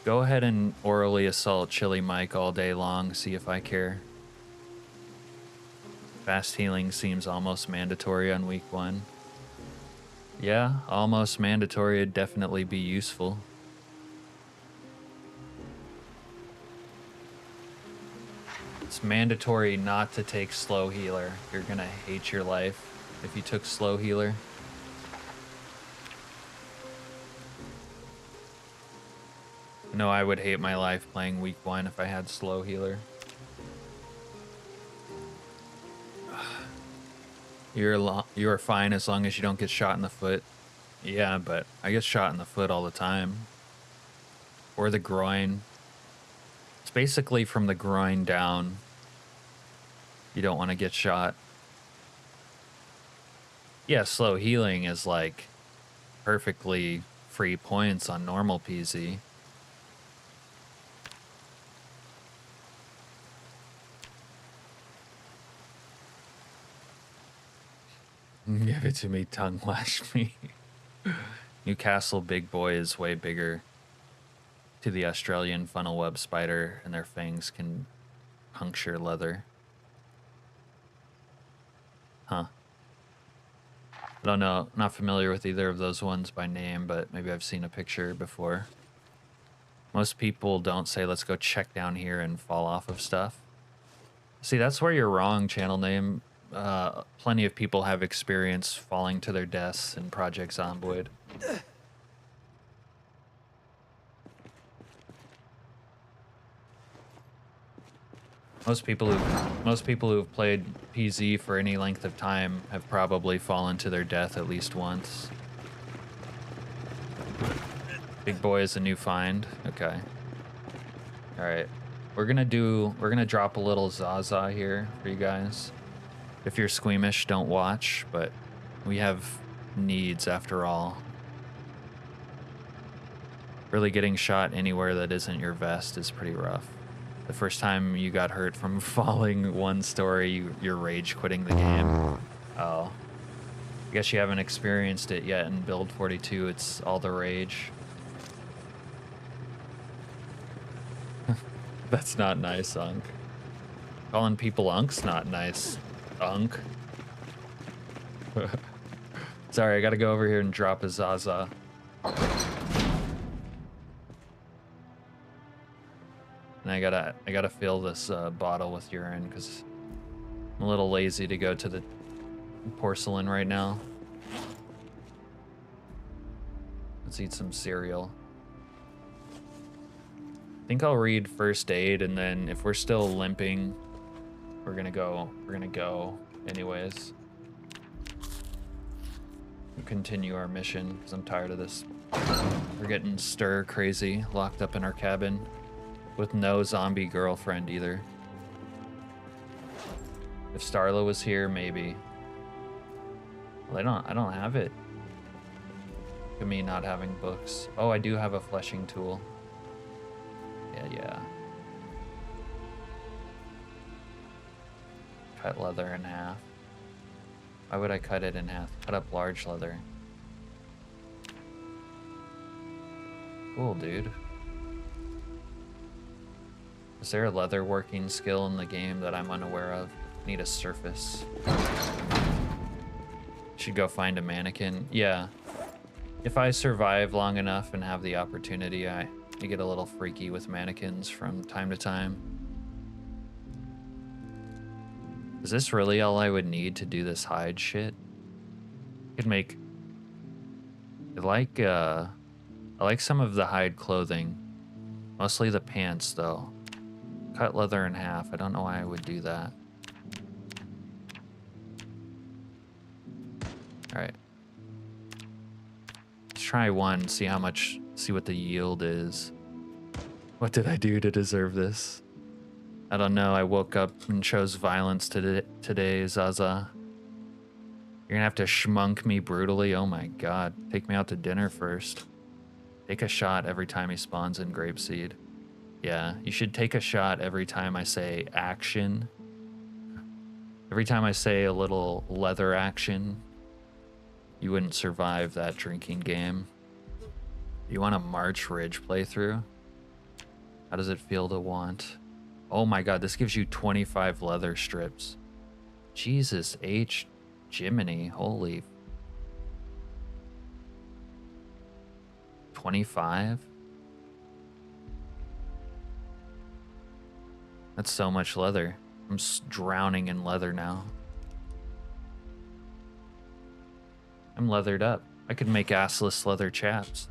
Go ahead and orally assault Chili Mike all day long, see if I care. Fast healing seems almost mandatory on week 1. Yeah, almost mandatory. It'd definitely be useful. It's mandatory not to take slow healer. You're gonna hate your life if you took slow healer. No, I would hate my life playing week 1 if I had slow healer. You're fine as long as you don't get shot in the foot. Yeah, but I get shot in the foot all the time. Or the groin. It's basically from the groin down. You don't want to get shot. Yeah, slow healing is like perfectly free points on normal PZ. Give it to me, tongue lash me. Newcastle big boy is way bigger to the Australian funnel web spider, and their fangs can puncture leather. Huh. I don't know, not familiar with either of those ones by name, but maybe I've seen a picture before. Most people don't say, let's go check down here and fall off of stuff. See, that's where you're wrong, channel name. Plenty of people have experience falling to their deaths in Project Zomboid. Most people who've played PZ for any length of time have probably fallen to their death at least once. Big boy is a new find. Okay. All right. We're gonna drop a little Zaza here for you guys. If you're squeamish, don't watch, but we have needs after all. Really getting shot anywhere that isn't your vest is pretty rough. The first time you got hurt from falling one story, you're rage quitting the game. Oh. I guess you haven't experienced it yet in Build 42. It's all the rage. That's not nice, Unk. Calling people Unk's not nice, Unk. Sorry, I gotta go over here and drop a Zaza. And I gotta fill this bottle with urine because I'm a little lazy to go to the porcelain right now. Let's eat some cereal. I think I'll read first aid, and then if we're still limping, we're gonna go anyways. We'll continue our mission because I'm tired of this. We're getting stir crazy, locked up in our cabin with no zombie girlfriend either. If Starla was here, maybe. Well, I don't have it. Look at me not having books. Oh, I do have a fleshing tool. Yeah. Cut leather in half. Why would I cut it in half? Cut up large leather. Cool, dude. Is there a leather working skill in the game that I'm unaware of? Need a surface. Should go find a mannequin. Yeah. If I survive long enough and have the opportunity, I get a little freaky with mannequins from time to time. Is this really all I would need to do this hide shit? Could make... I like some of the hide clothing. Mostly the pants, though. Cut leather in half. I don't know why I would do that. Alright. Let's try one, see what the yield is. What did I do to deserve this? I don't know, I woke up and chose violence today, Zaza. You're gonna have to schmunk me brutally? Oh my god. Take me out to dinner first. Take a shot every time he spawns in Grapeseed. Yeah, you should take a shot every time I say action. Every time I say a little leather action, you wouldn't survive that drinking game. You want a March Ridge playthrough? How does it feel to want? Oh my god, this gives you 25 leather strips. Jesus H. Jiminy, holy. 25? That's so much leather. I'm drowning in leather now. I'm leathered up. I could make assless leather chaps.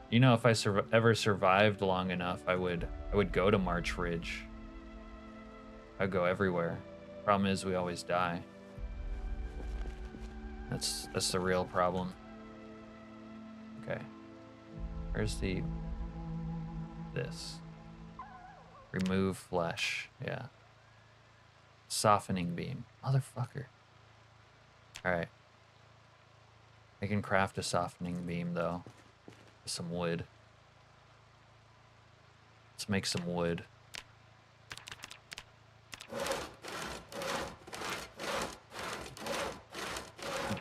You know, if I ever survived long enough, I would go to March Ridge. I'd go everywhere. Problem is, we always die. That's the real problem. Okay. Where's this? Remove flesh. Yeah. Softening beam. Motherfucker. Alright. I can craft a softening beam, though. With some wood. Let's make some wood.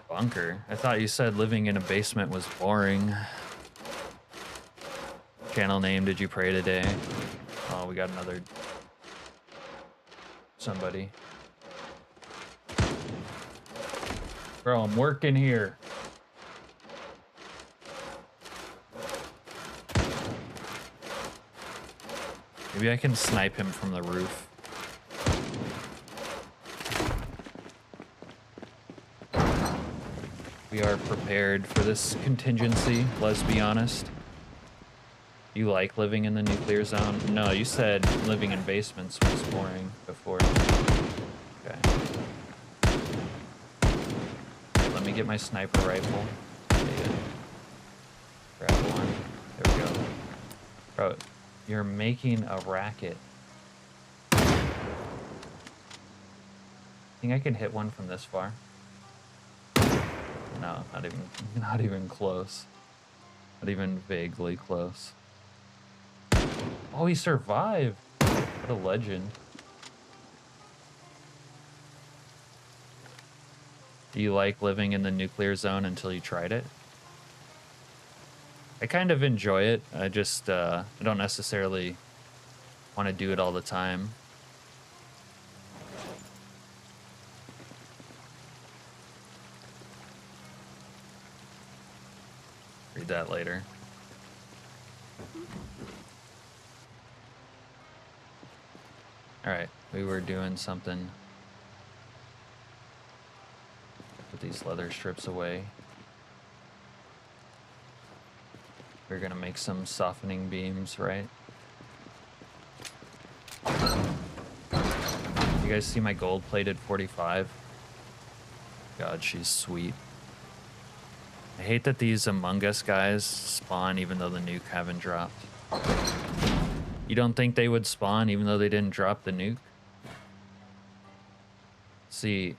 Bunker? I thought you said living in a basement was boring. Channel name, did you pray today? Oh, we got another... somebody. Bro, I'm working here. Maybe I can snipe him from the roof. We are prepared for this contingency, let's be honest. You like living in the nuclear zone? No, you said living in basements was boring before. Okay. Let me get my sniper rifle. Yeah. Grab one. There we go. Bro, you're making a racket. Think I can hit one from this far? No, not even close. Not even vaguely close. Oh, he survived. What a legend. Do you like living in the nuclear zone until you tried it? I kind of enjoy it. I just, I don't necessarily want to do it all the time. Read that later. Alright, we were doing something. Put these leather strips away. We're gonna make some softening beams, right? You guys see my gold-plated 45? God, she's sweet. I hate that these Among Us guys spawn even though the nuke haven't dropped. You don't think they would spawn even though they didn't drop the nuke? See,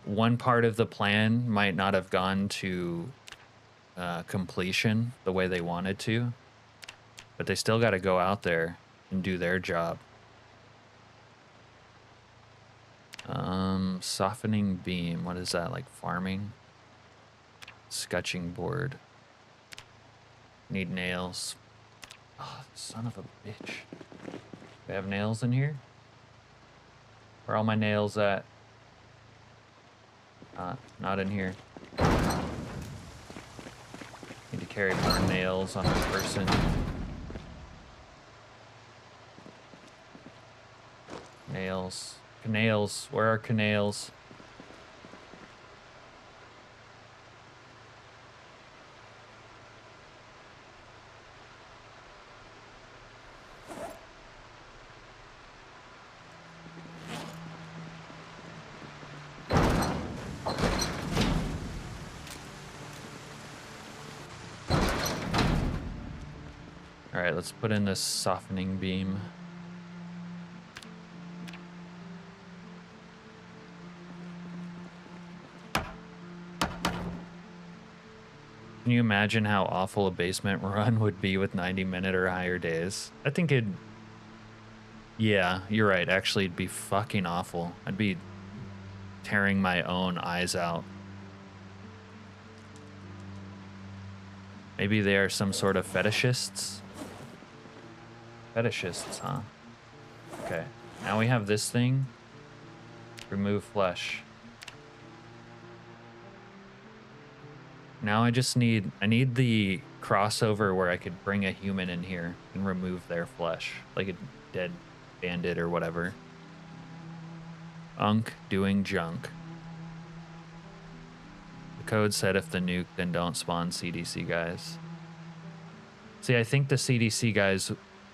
one part of the plan might not have gone to completion the way they wanted to, but they still got to go out there and do their job. Softening beam, what is that, like farming? Sketching board. Need nails. Oh, son of a bitch. Do I have nails in here? Where are all my nails at? Not in here. Need to carry more nails on this person. Nails. Canals. Where are canals? Alright, let's put in this softening beam. Can you imagine how awful a basement run would be with 90-minute or higher days? I think it'd... Yeah, you're right. Actually, it'd be fucking awful. I'd be tearing my own eyes out. Maybe they are some sort of fetishists? Fetishists, huh? Okay, now we have this thing. Remove flesh. Now I need the crossover where I could bring a human in here and remove their flesh, like a dead bandit or whatever. Unk doing junk. The code said if the nuke, then don't spawn CDC guys. See, I think the CDC guys,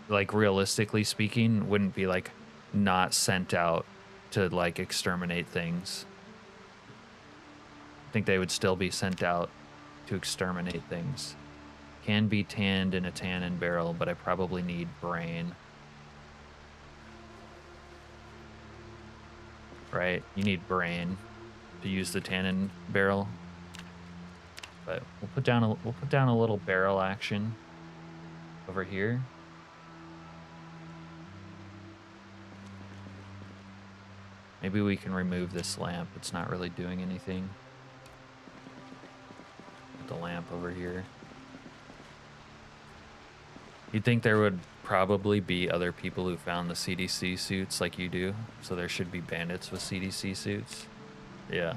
like realistically speaking, wouldn't be like not sent out to like exterminate things. I think they would still be sent out to exterminate things. Can be tanned in a tannin barrel, but I probably need brain. Right? You need brain to use the tannin barrel. But we'll put down a little barrel action over here. Maybe we can remove this lamp. It's not really doing anything. Put the lamp over here. You'd think there would probably be other people who found the CDC suits like you do, so there should be bandits with CDC suits. Yeah.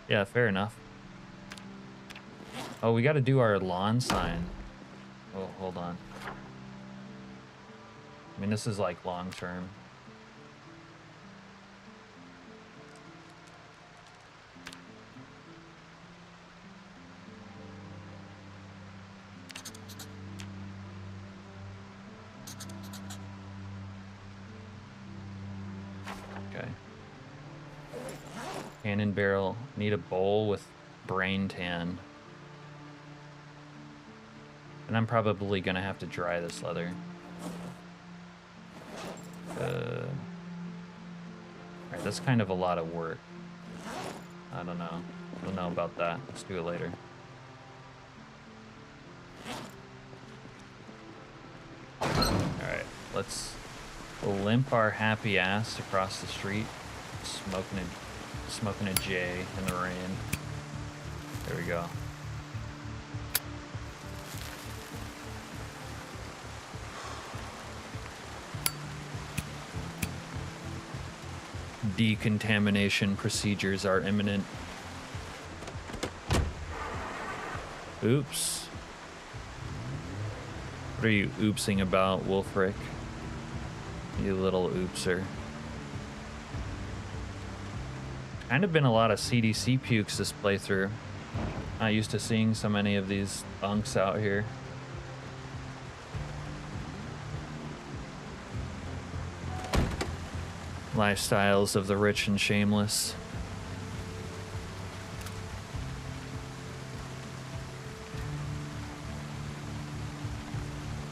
Yeah, fair enough. Oh, we got to do our lawn sign. Oh, hold on. I mean, this is like long term. Okay. Cannon barrel. Need a bowl with brain tan. And I'm probably gonna have to dry this leather. Alright, that's kind of a lot of work. I don't know. I don't know about that. Let's do it later. Alright, let's limp our happy ass across the street, smoking a J in the rain. There we go. Decontamination procedures are imminent. Oops. What are you oopsing about, Wolfric? You little oopser. Kind of been a lot of CDC pukes this playthrough. Not used to seeing so many of these unks out here. Lifestyles of the rich and shameless.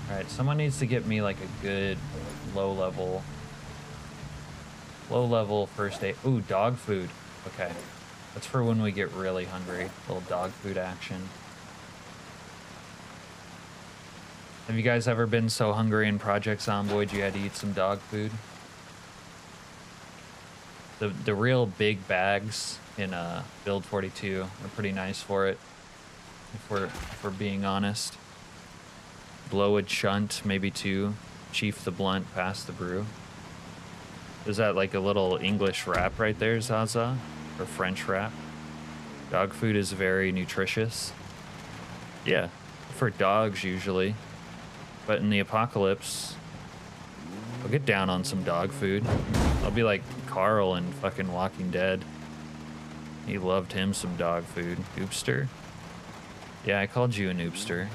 Alright, someone needs to get me like a good low level first aid. Ooh, dog food. Okay. That's for when we get really hungry. A little dog food action. Have you guys ever been so hungry in Project Zomboid you had to eat some dog food? The real big bags in Build 42 are pretty nice for it, if we're being honest. Blowood Shunt, maybe 2. Chief the Blunt, Pass the Brew. Is that like a little English rap right there, Zaza? Or French rap? Dog food is very nutritious. Yeah, for dogs usually. But in the apocalypse, I'll get down on some dog food. I'll be like Carl in fucking Walking Dead. He loved him some dog food. Oopster? Yeah, I called you an oopster.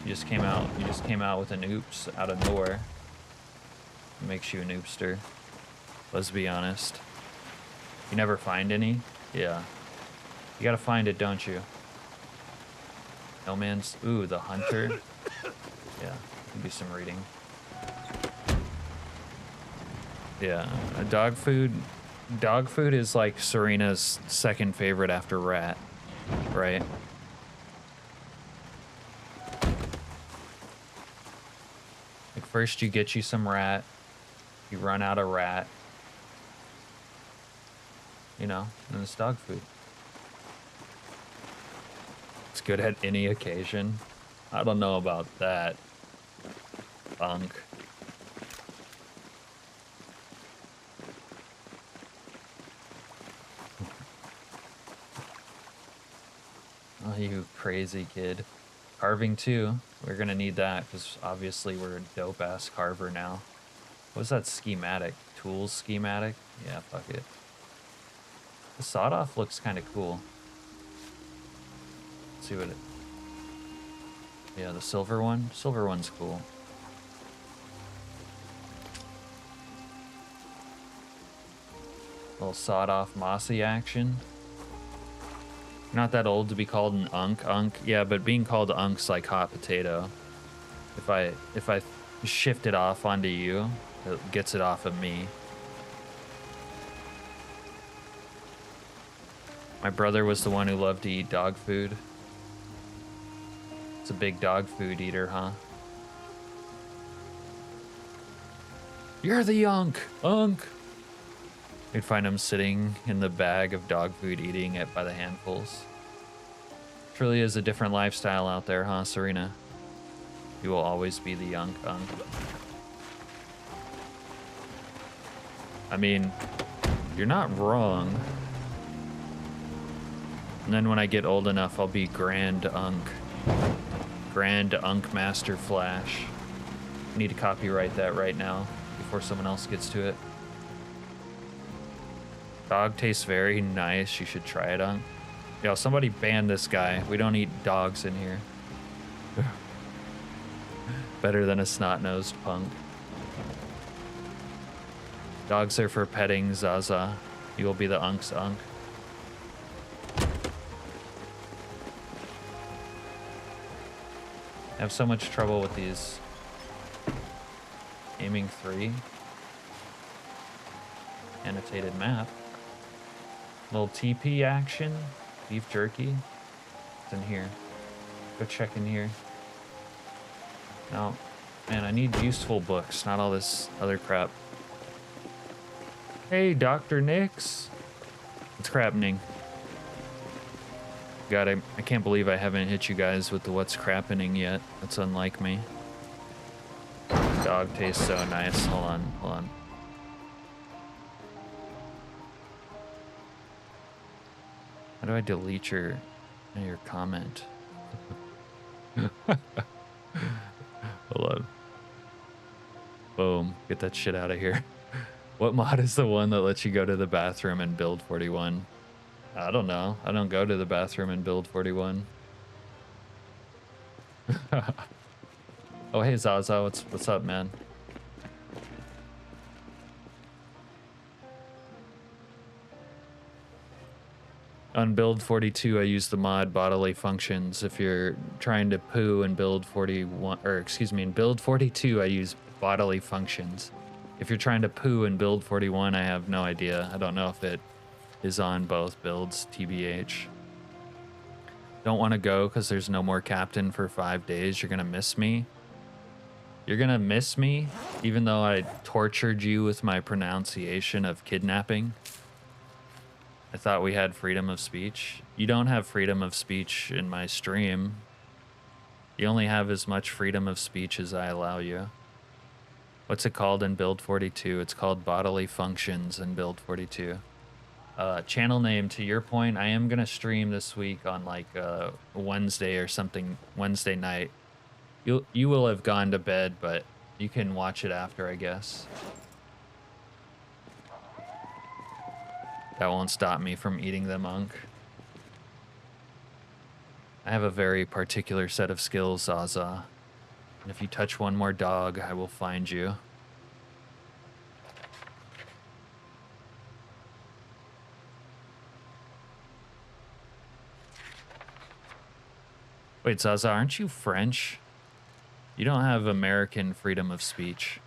You just came out with an oops out of nowhere. It makes you an oopster. Let's be honest. You never find any? Yeah. You gotta find it, don't you? No man's... Ooh, the hunter. Yeah, do some reading. Yeah, dog food is like Serena's second favorite after rat, right? Like first you get you some rat, you run out of rat, you know, and it's dog food. It's good at any occasion. I don't know about that. Unk. Oh, you crazy kid. Carving too. We're gonna need that because obviously we're a dope ass carver now. What's that schematic? Tools schematic? Yeah, fuck it. The sawed off looks kind of cool. Let's see what it. Yeah, the silver one. Silver one's cool. Little sawed off mossy action. Not that old to be called an unk. Yeah, but being called unk's like hot potato. If I shift it off onto you, it gets it off of me. My brother was the one who loved to eat dog food. It's a big dog food eater, huh? You're the unk! You'd find him sitting in the bag of dog food, eating it by the handfuls. Truly is a different lifestyle out there, huh, Serena? You will always be the unk. I mean, you're not wrong. And then when I get old enough, I'll be Grand Unk. Grand Unk Master Flash. I need to copyright that right now before someone else gets to it. Dog tastes very nice. You should try it, Unk. Yo, somebody ban this guy. We don't eat dogs in here. Better than a snot-nosed punk. Dogs are for petting, Zaza. You will be the Unk's Unk. I have so much trouble with these. Aiming 3. Annotated map. Little TP action. Beef jerky. It's in here. Go check in here. No. Man, I need useful books, not all this other crap. Hey, Dr. Nix. What's crappening? God, I can't believe I haven't hit you guys with the what's crappening yet. That's unlike me. Dog tastes so nice. Hold on. How do I delete your comment? Hold on. Boom. Get that shit out of here. What mod is the one that lets you go to the bathroom and build 41? I don't know. I don't go to the bathroom and build 41. Oh, hey, Zaza. What's up, man? On build 42, I use the mod bodily functions. If you're trying to poo and build 41, or excuse me, in build 42, I use bodily functions. If you're trying to poo and build 41, I have no idea. I don't know if it is on both builds, TBH. Don't want to go because there's no more captain for 5 days. You're going to miss me. You're going to miss me, even though I tortured you with my pronunciation of kidnapping. I thought we had freedom of speech. You don't have freedom of speech in my stream. You only have as much freedom of speech as I allow you. What's it called in build 42? It's called bodily functions in build 42. Channel name, to your point, I am going to stream this week on like Wednesday or something, Wednesday night. You will have gone to bed, but you can watch it after, I guess. That won't stop me from eating them, Unk. I have a very particular set of skills, Zaza. And if you touch one more dog, I will find you. Wait, Zaza, aren't you French? You don't have American freedom of speech.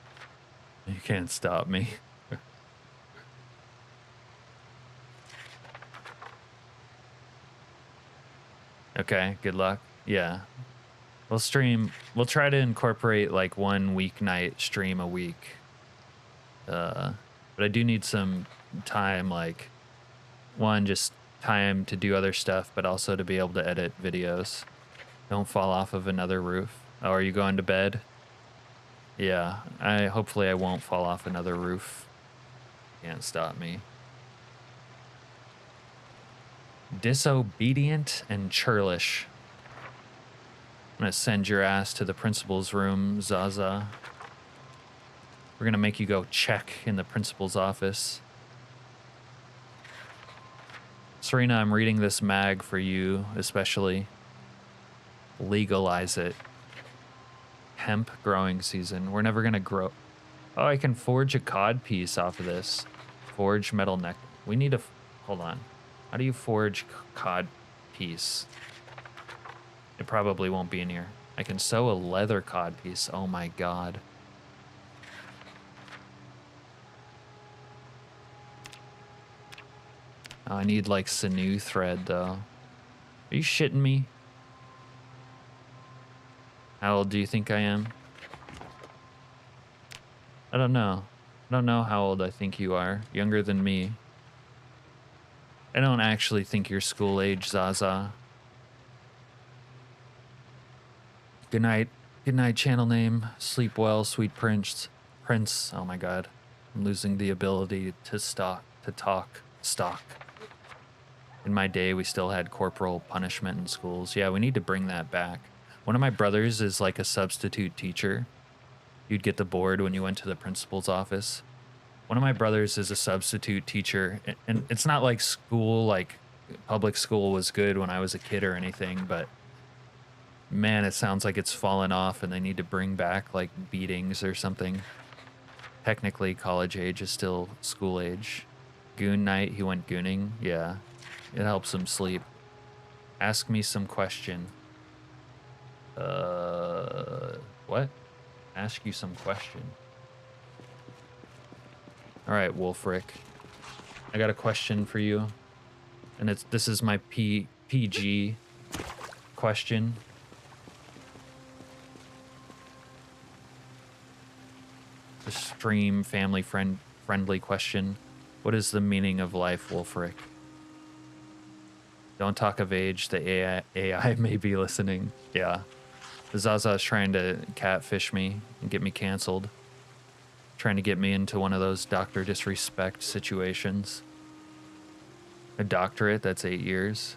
You can't stop me. Okay, good luck. Yeah. We'll try to incorporate like one weeknight stream a week. But I do need some time, like One, just time to do other stuff, but also to be able to edit videos. Don't fall off of another roof. Oh, are you going to bed? Yeah, hopefully I won't fall off another roof. Can't stop me. Disobedient and churlish. I'm gonna send your ass to the principal's room, Zaza. We're gonna make you go check in the principal's office. Serena, I'm reading this mag for you, especially. Legalize it. Hemp growing season. We're never gonna grow. Oh, I can forge a cod piece off of this. Forge metal neck. We need a. Hold on. How do you forge cod piece? It probably won't be in here. I can sew a leather cod piece. Oh my god. Oh, I need like sinew thread though. Are you shitting me? How old do you think I am? I don't know. I don't know how old I think you are. Younger than me. I don't actually think you're school age, Zaza. Good night. Good night, channel name. Sleep well, sweet prince. Prince. Oh my god. I'm losing the ability to talk. In my day, we still had corporal punishment in schools. Yeah, we need to bring that back. One of my brothers is like a substitute teacher. You'd get the board when you went to the principal's office. One of my brothers is a substitute teacher, and it's not like school, like public school was good when I was a kid or anything, but man, it sounds like it's fallen off and they need to bring back like beatings or something. Technically, college age is still school age. Goon night, he went gooning. Yeah, it helps him sleep. Ask me some question. What? Ask you some question. All right, Wolfric. I got a question for you. And this is my PG question. The stream family friendly question. What is the meaning of life, Wolfric? Don't talk of age. The AI may be listening. Yeah. Zaza's trying to catfish me and get me canceled. Trying to get me into one of those Dr. Disrespect situations. A doctorate, that's 8 years.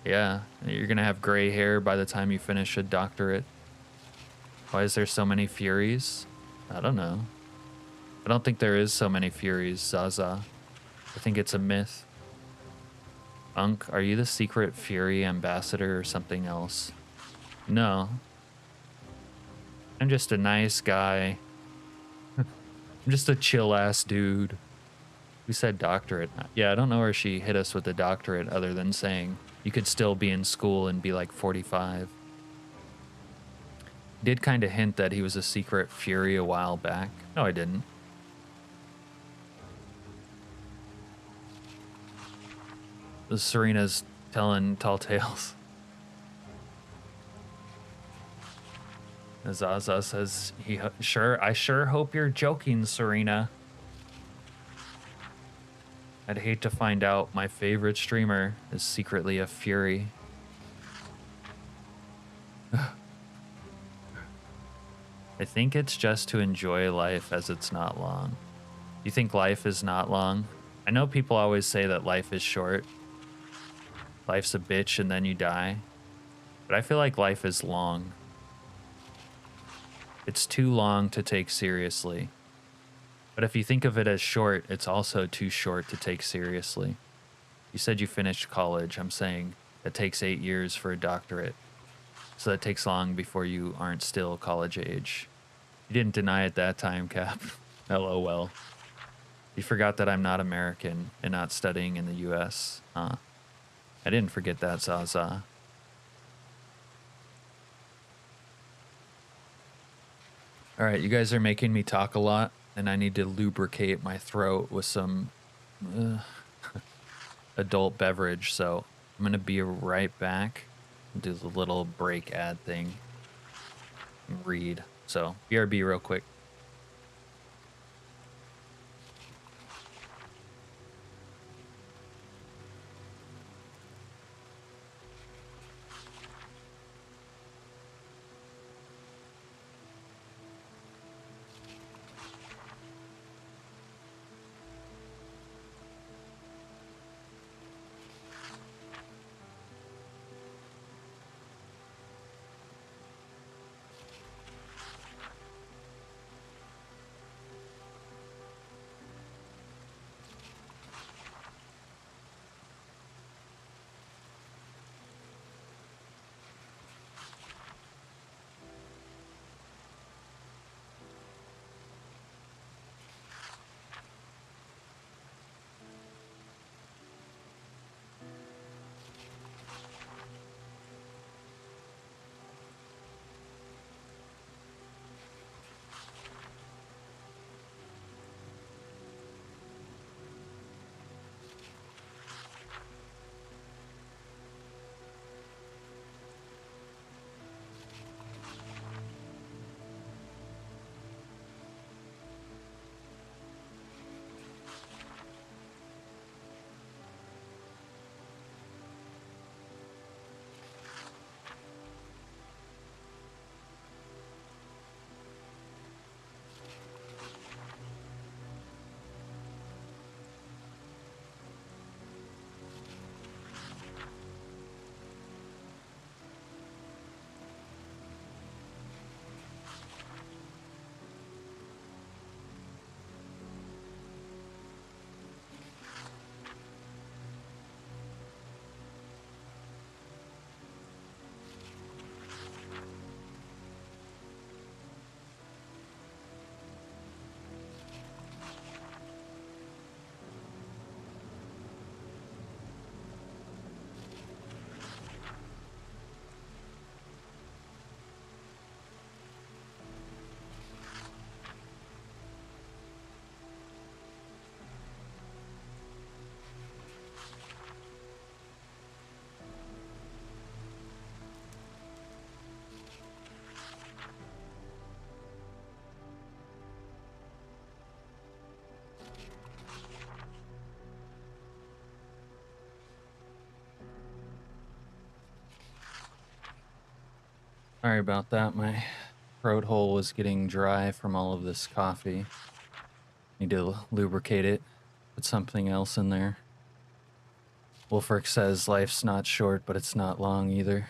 Yeah, you're gonna have gray hair by the time you finish a doctorate. Why is there so many Furies? I don't know. I don't think there is so many Furies, Zaza. I think it's a myth. Unk, are you the secret Fury ambassador or something else? No. I'm just a nice guy. I'm just a chill-ass dude. We said doctorate. Yeah, I don't know where she hit us with the doctorate other than saying you could still be in school and be like 45. Did kind of hint that he was a secret Fury a while back. No, I didn't. Serena's telling tall tales. Zaza says, I sure hope you're joking, Serena. I'd hate to find out my favorite streamer is secretly a Fury. I think it's just to enjoy life as it's not long. You think life is not long? I know people always say that life is short. Life's a bitch and then you die. But I feel like life is long. It's too long to take seriously. But if you think of it as short, it's also too short to take seriously. You said you finished college. I'm saying it takes 8 years for a doctorate. So that takes long before you aren't still college age. You didn't deny it that time, Cap. LOL. You forgot that I'm not American and not studying in the US, huh? I didn't forget that, Zaza. All right, you guys are making me talk a lot, and I need to lubricate my throat with some adult beverage, so I'm going to be right back. Do the little break ad thing. Read. So, BRB real quick. Sorry about that. My throat hole was getting dry from all of this coffee. Need to lubricate it. Put something else in there. Wolfric says life's not short, but it's not long either.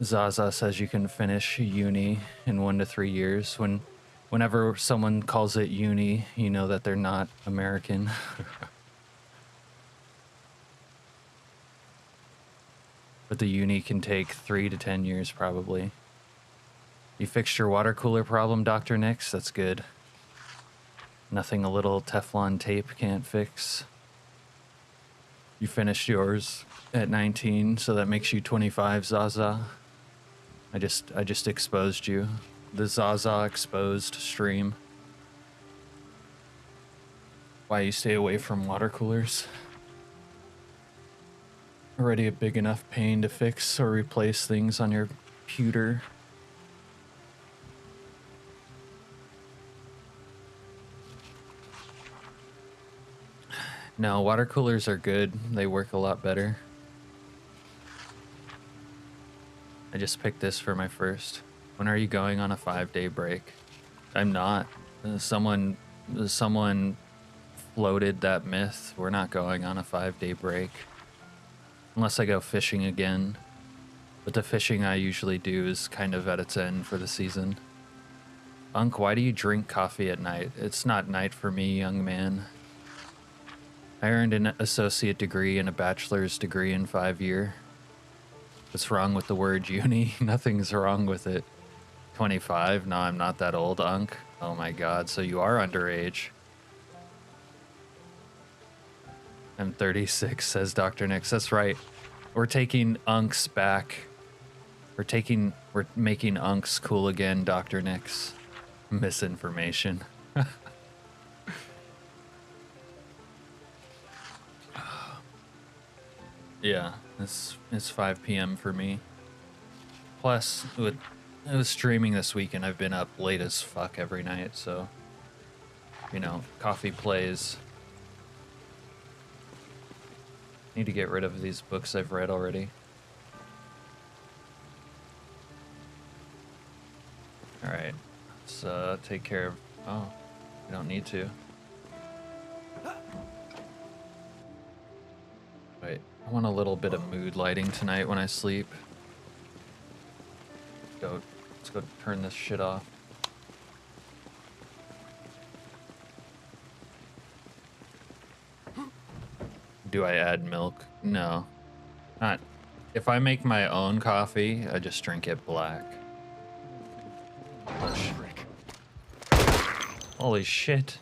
Zaza says you can finish uni in 1 to 3 years. Whenever someone calls it uni, you know that they're not American. But the uni can take 3 to 10 years probably. You fixed your water cooler problem, Dr. Nix? That's good. Nothing a little Teflon tape can't fix. You finished yours at 19, so that makes you 25, Zaza. I just exposed you. The Zaza exposed stream. Why you stay away from water coolers. Already a big enough pain to fix or replace things on your pewter. No, water coolers are good. They work a lot better. I just picked this for my first. When are you going on a 5-day break? I'm not. Someone floated that myth. We're not going on a 5-day break. Unless I go fishing again. But the fishing I usually do is kind of at its end for the season. Unc, why do you drink coffee at night? It's not night for me, young man. I earned an associate degree and a bachelor's degree in 5 years. What's wrong with the word uni? Nothing's wrong with it. 25? No, I'm not that old, Unc. Oh my god, so you are underage. I'm 36, says Dr. Nix. That's right. We're taking Unks back. We're making Unks cool again, Dr. Nix. Misinformation. Yeah, it's 5 p.m. for me. Plus, with streaming this weekend, I've been up late as fuck every night, so, you know, coffee plays. Need to get rid of these books I've read already. Alright, let's take care of... Oh, we don't need to. Wait, I want a little bit of mood lighting tonight when I sleep. Let's go turn this shit off. Do I add milk? No. Not. If I make my own coffee, I just drink it black. Oh, holy shit.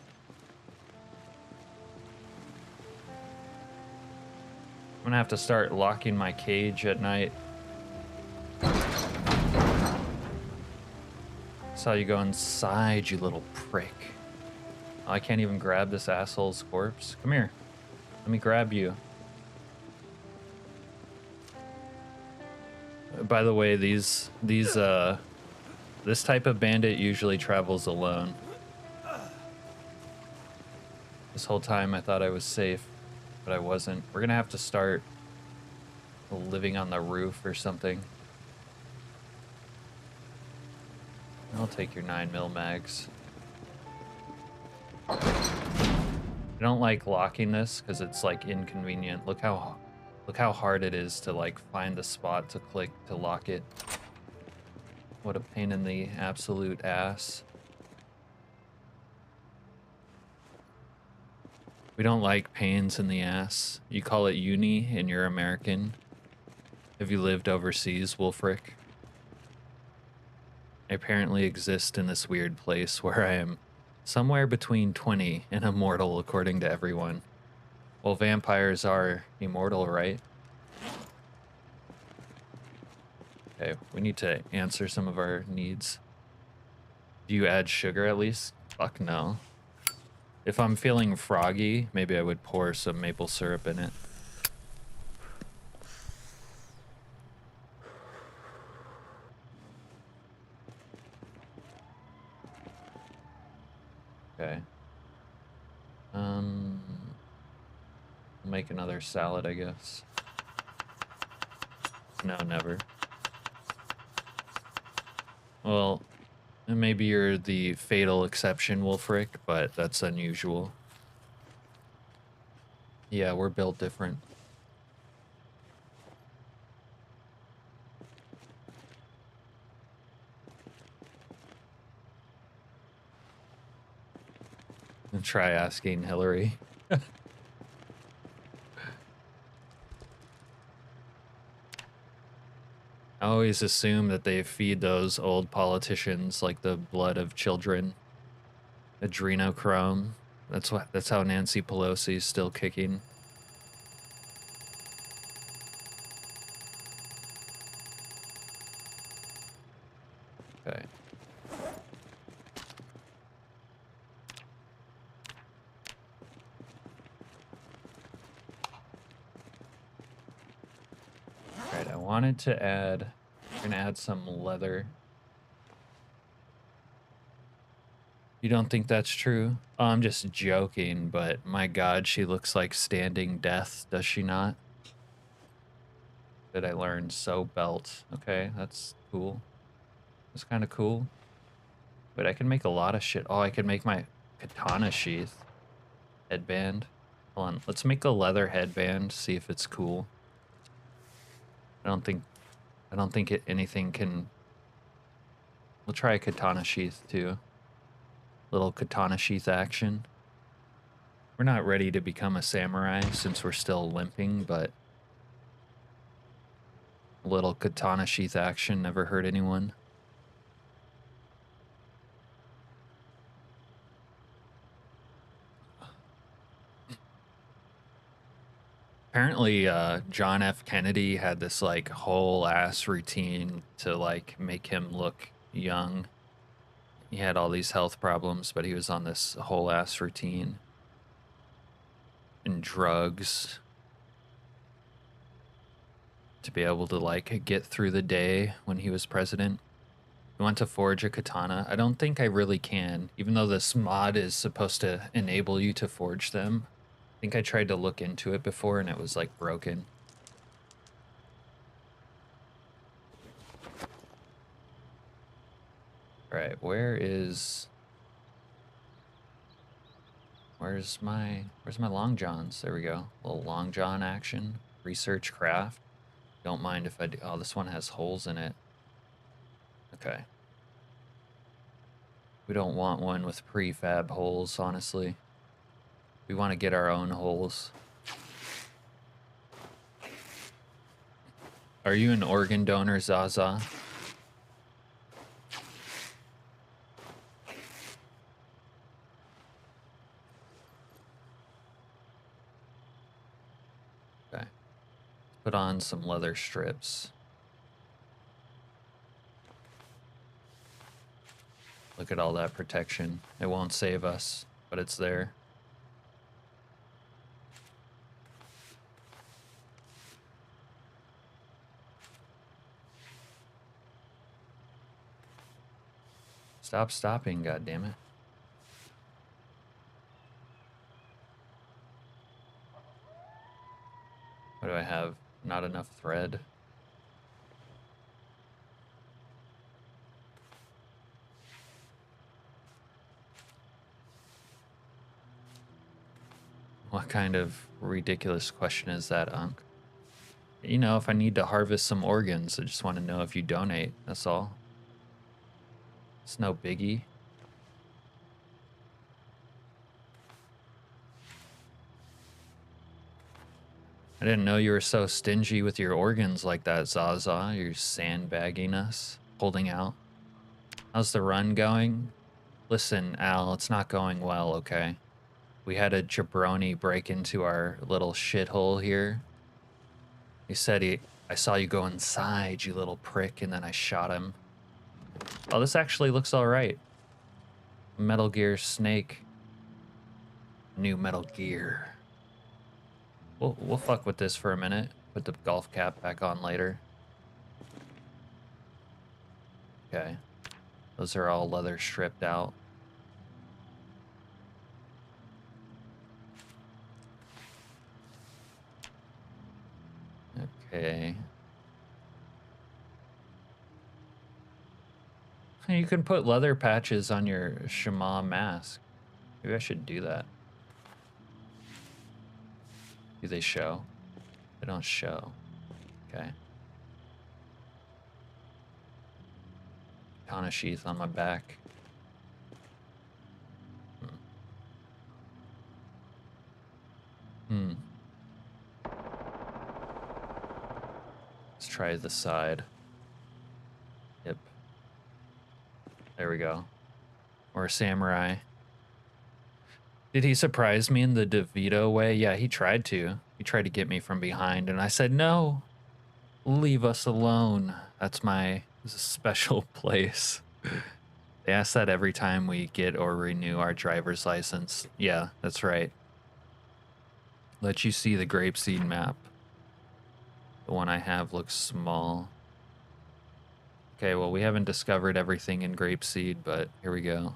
I'm gonna have to start locking my cage at night. Saw you go inside, you little prick. Oh, I can't even grab this asshole's corpse. Come here. Let me grab you. By the way, this type of bandit usually travels alone. This whole time I thought I was safe, but I wasn't. We're gonna have to start living on the roof or something. I'll take your 9mm mags. I don't like locking this because it's like inconvenient. Look how hard it is to like find the spot to click to lock it. What a pain in the absolute ass. We don't like pains in the ass. You call it uni and you're American. Have you lived overseas, Wolfric? I apparently exist in this weird place where I am somewhere between 20 and immortal according to everyone. Well, vampires are immortal, right? Okay, we need to answer some of our needs. Do you add sugar at least? Fuck no. If I'm feeling froggy, maybe I would pour some maple syrup in it. Okay. I'll make another salad, I guess. No, never. Well, maybe you're the fatal exception, Wolfric, but that's unusual. Yeah, we're built different. Try asking Hillary. I always assume that they feed those old politicians like the blood of children. Adrenochrome. That's how Nancy Pelosi's still kicking. Okay. Alright, I wanted to add, we're gonna add some leather. You don't think that's true? Oh, I'm just joking, but my god, she looks like standing death, does she not? That I learned sew belt. Okay, that's cool. That's kind of cool. But I can make a lot of shit. Oh, I can make my katana sheath headband. Hold on, let's make a leather headband, see if it's cool. I don't think anything can. We'll try a katana sheath too. Little katana sheath action. We're not ready to become a samurai since we're still limping, but a little katana sheath action never hurt anyone. Apparently, John F. Kennedy had this like whole ass routine to like make him look young. He had all these health problems, but he was on this whole ass routine and drugs to be able to like get through the day when he was president. You want to forge a katana? I don't think I really can, even though this mod is supposed to enable you to forge them. I think I tried to look into it before and it was like broken. All right, where's my long johns? There we go. A little long john action. Research craft. Don't mind if I do. Oh, this one has holes in it. Okay. We don't want one with prefab holes, honestly. We want to get our own holes. Are you an organ donor, Zaza? Okay. Put on some leather strips. Look at all that protection. It won't save us, but it's there. Stop stopping, goddammit. What do I have? Not enough thread. What kind of ridiculous question is that, Unc? You know, if I need to harvest some organs, I just want to know if you donate. That's all. It's no biggie. I didn't know you were so stingy with your organs like that, Zaza. You're sandbagging us, holding out. How's the run going? Listen, Al, it's not going well, okay? We had a jabroni break into our little shithole here. He said I saw you go inside, you little prick, and then I shot him. Oh, this actually looks all right. Metal Gear Snake. New Metal Gear. We'll fuck with this for a minute. Put the golf cap back on later. Okay. Those are all leather stripped out. Okay. You can put leather patches on your Shema mask. Maybe I should do that. Do they show? They don't show. Okay. Katana sheath on my back. Hmm. Let's try the side. Yep. There we go. Or a samurai. Did he surprise me in the DeVito way? Yeah, he tried to. He tried to get me from behind, and I said, no, leave us alone. That's my special place. They ask that every time we get or renew our driver's license. Yeah, that's right. Let you see the grapeseed map. The one I have looks small. Okay, well, we haven't discovered everything in grapeseed, but here we go.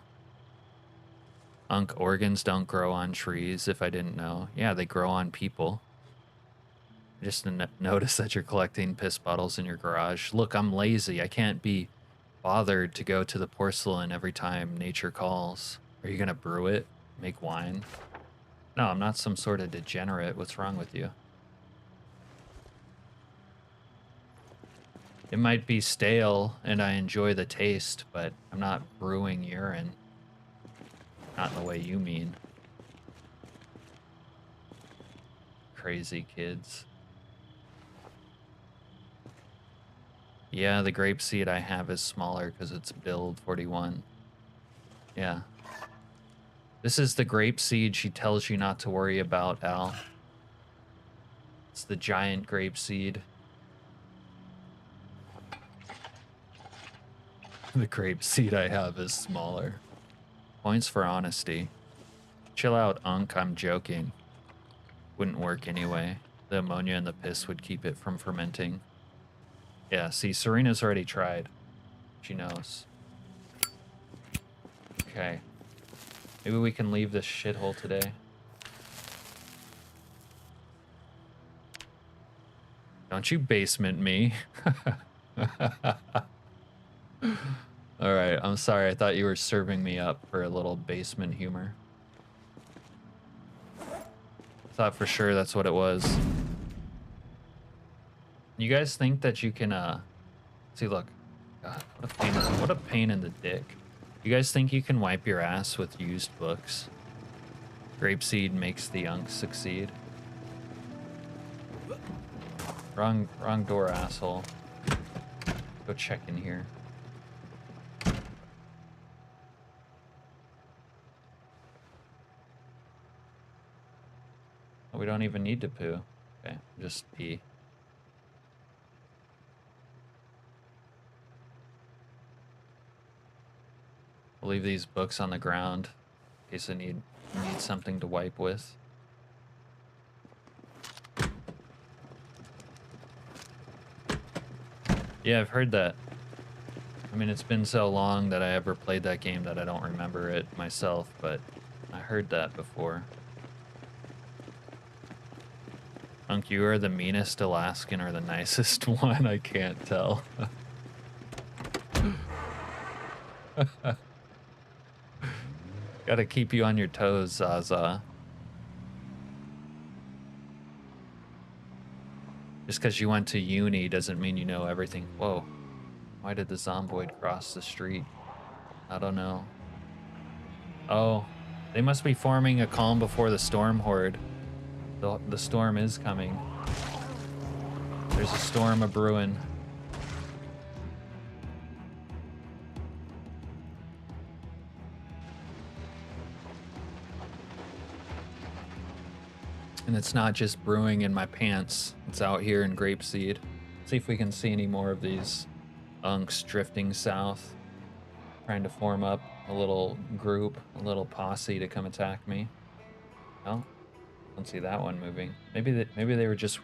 Organs don't grow on trees, if I didn't know. Yeah, they grow on people. Just notice that you're collecting piss bottles in your garage. Look, I'm lazy. I can't be bothered to go to the porcelain every time nature calls. Are you gonna brew it? Make wine? No, I'm not some sort of degenerate. What's wrong with you? It might be stale and I enjoy the taste, but I'm not brewing urine. Not in the way you mean. Crazy kids. Yeah, the grape seed I have is smaller because it's build 41. Yeah. This is the grape seed she tells you not to worry about, Al. It's the giant grape seed. The grape seed I have is smaller. Points for honesty. Chill out, Unk, I'm joking. Wouldn't work anyway. The ammonia in the piss would keep it from fermenting. Yeah, see, Serena's already tried. She knows. Okay. Maybe we can leave this shithole today. Don't you basement me. Alright, I'm sorry. I thought you were serving me up for a little basement humor. Thought for sure that's what it was. You guys think that you can, see, look. God, what a pain in the dick. You guys think you can wipe your ass with used books? Grapeseed makes the Unk succeed. Wrong door, asshole. Go check in here. We don't even need to poo. Okay, just pee. I'll leave these books on the ground in case I need something to wipe with. Yeah, I've heard that. I mean, it's been so long that I ever played that game that I don't remember it myself, but I heard that before. Unk, you are the meanest Alaskan or the nicest one? I can't tell. Gotta keep you on your toes, Zaza. Just because you went to uni doesn't mean you know everything. Whoa. Why did the Zomboid cross the street? I don't know. Oh, they must be forming a calm before the storm horde. The storm is coming. There's a storm a-brewing. And it's not just brewing in my pants. It's out here in Grapeseed. See if we can see any more of these Unks drifting south. Trying to form up a little group, a little posse to come attack me. No? Don't see that one moving. Maybe they were just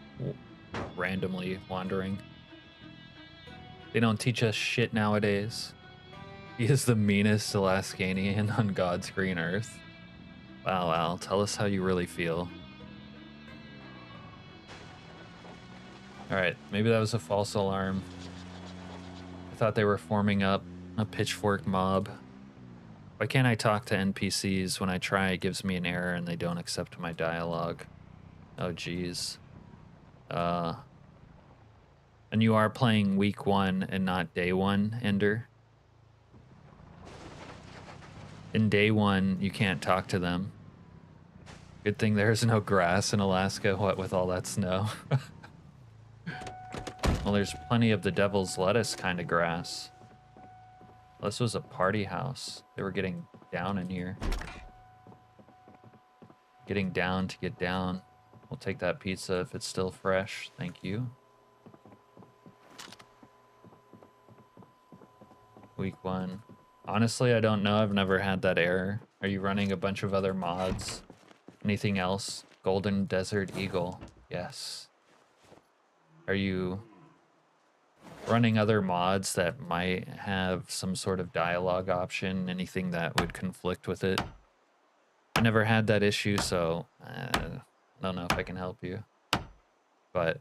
randomly wandering. They don't teach us shit nowadays. He is the meanest Alaskanian on God's green earth. Wow, Al, tell us how you really feel. Alright, maybe that was a false alarm. I thought they were forming up A pitchfork mob. Why can't I talk to NPCs? When I try, it gives me an error and they don't accept my dialogue. Oh, geez. And you are playing week 1 and not day 1, Ender? In day 1, you can't talk to them. Good thing there's no grass in Alaska, what with all that snow. Well, there's plenty of the devil's lettuce kind of grass. This was a party house. They were getting down in here. Getting down to get down. We'll take that pizza if it's still fresh. Thank you. Week 1. Honestly, I don't know. I've never had that error. Are you running a bunch of other mods? Anything else? Golden Desert Eagle. Yes. Are you running other mods that might have some sort of dialogue option? Anything that would conflict with it? I never had that issue, so I don't know if I can help you. But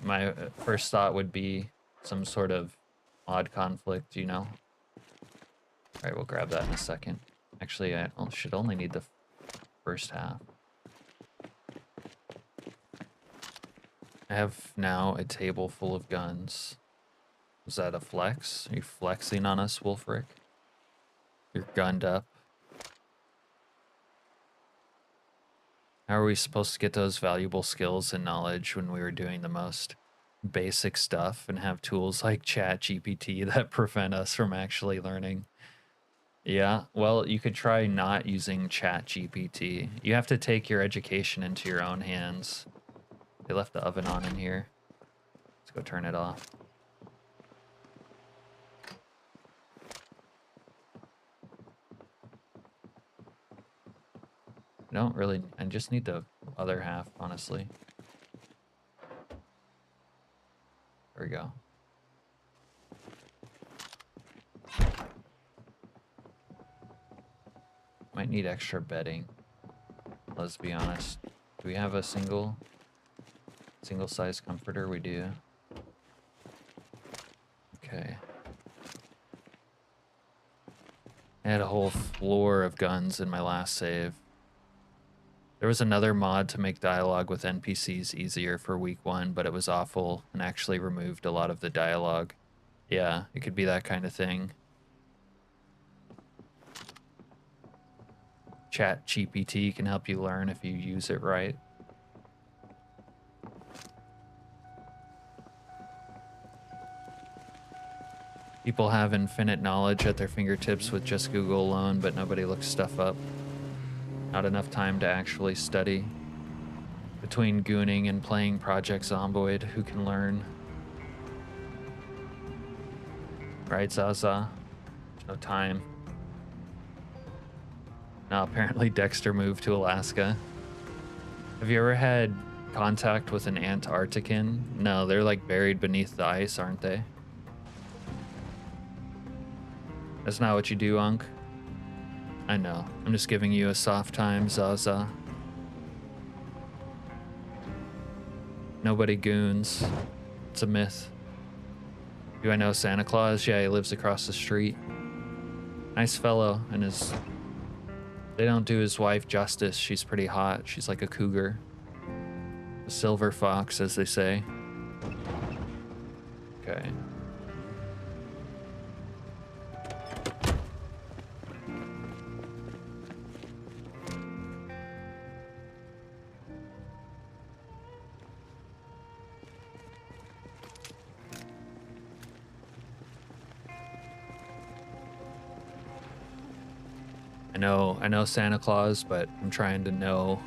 my first thought would be some sort of mod conflict, you know? All right, we'll grab that in a second. Actually, I should only need the first half. I have now a table full of guns. Was that a flex? Are you flexing on us, Wolfric? You're gunned up. How are we supposed to get those valuable skills and knowledge when we were doing the most basic stuff and have tools like ChatGPT that prevent us from actually learning? Yeah, well, you could try not using ChatGPT. You have to take your education into your own hands. They left the oven on in here. Let's go turn it off. I just need the other half, honestly. There we go. Might need extra bedding. Let's be honest. Do we have a single size comforter? We do. Okay. I had a whole floor of guns in my last save. There was another mod to make dialogue with NPCs easier for week 1, but it was awful and actually removed a lot of the dialogue. Yeah, it could be that kind of thing. ChatGPT can help you learn if you use it right. People have infinite knowledge at their fingertips with just Google alone, but nobody looks stuff up. Not enough time to actually study. Between gooning and playing Project Zomboid, who can learn? Right, Zaza? There's no time. Now, apparently Dexter moved to Alaska. Have you ever had contact with an Antarctican? No, they're like buried beneath the ice, aren't they? That's not what you do, Unc. I know. I'm just giving you a soft time, Zaza. Nobody goons. It's a myth. Do I know Santa Claus? Yeah, he lives across the street. Nice fellow, and they don't do his wife justice. She's pretty hot. She's like a cougar. A silver fox, as they say. Okay. I know Santa Claus, but I'm trying to know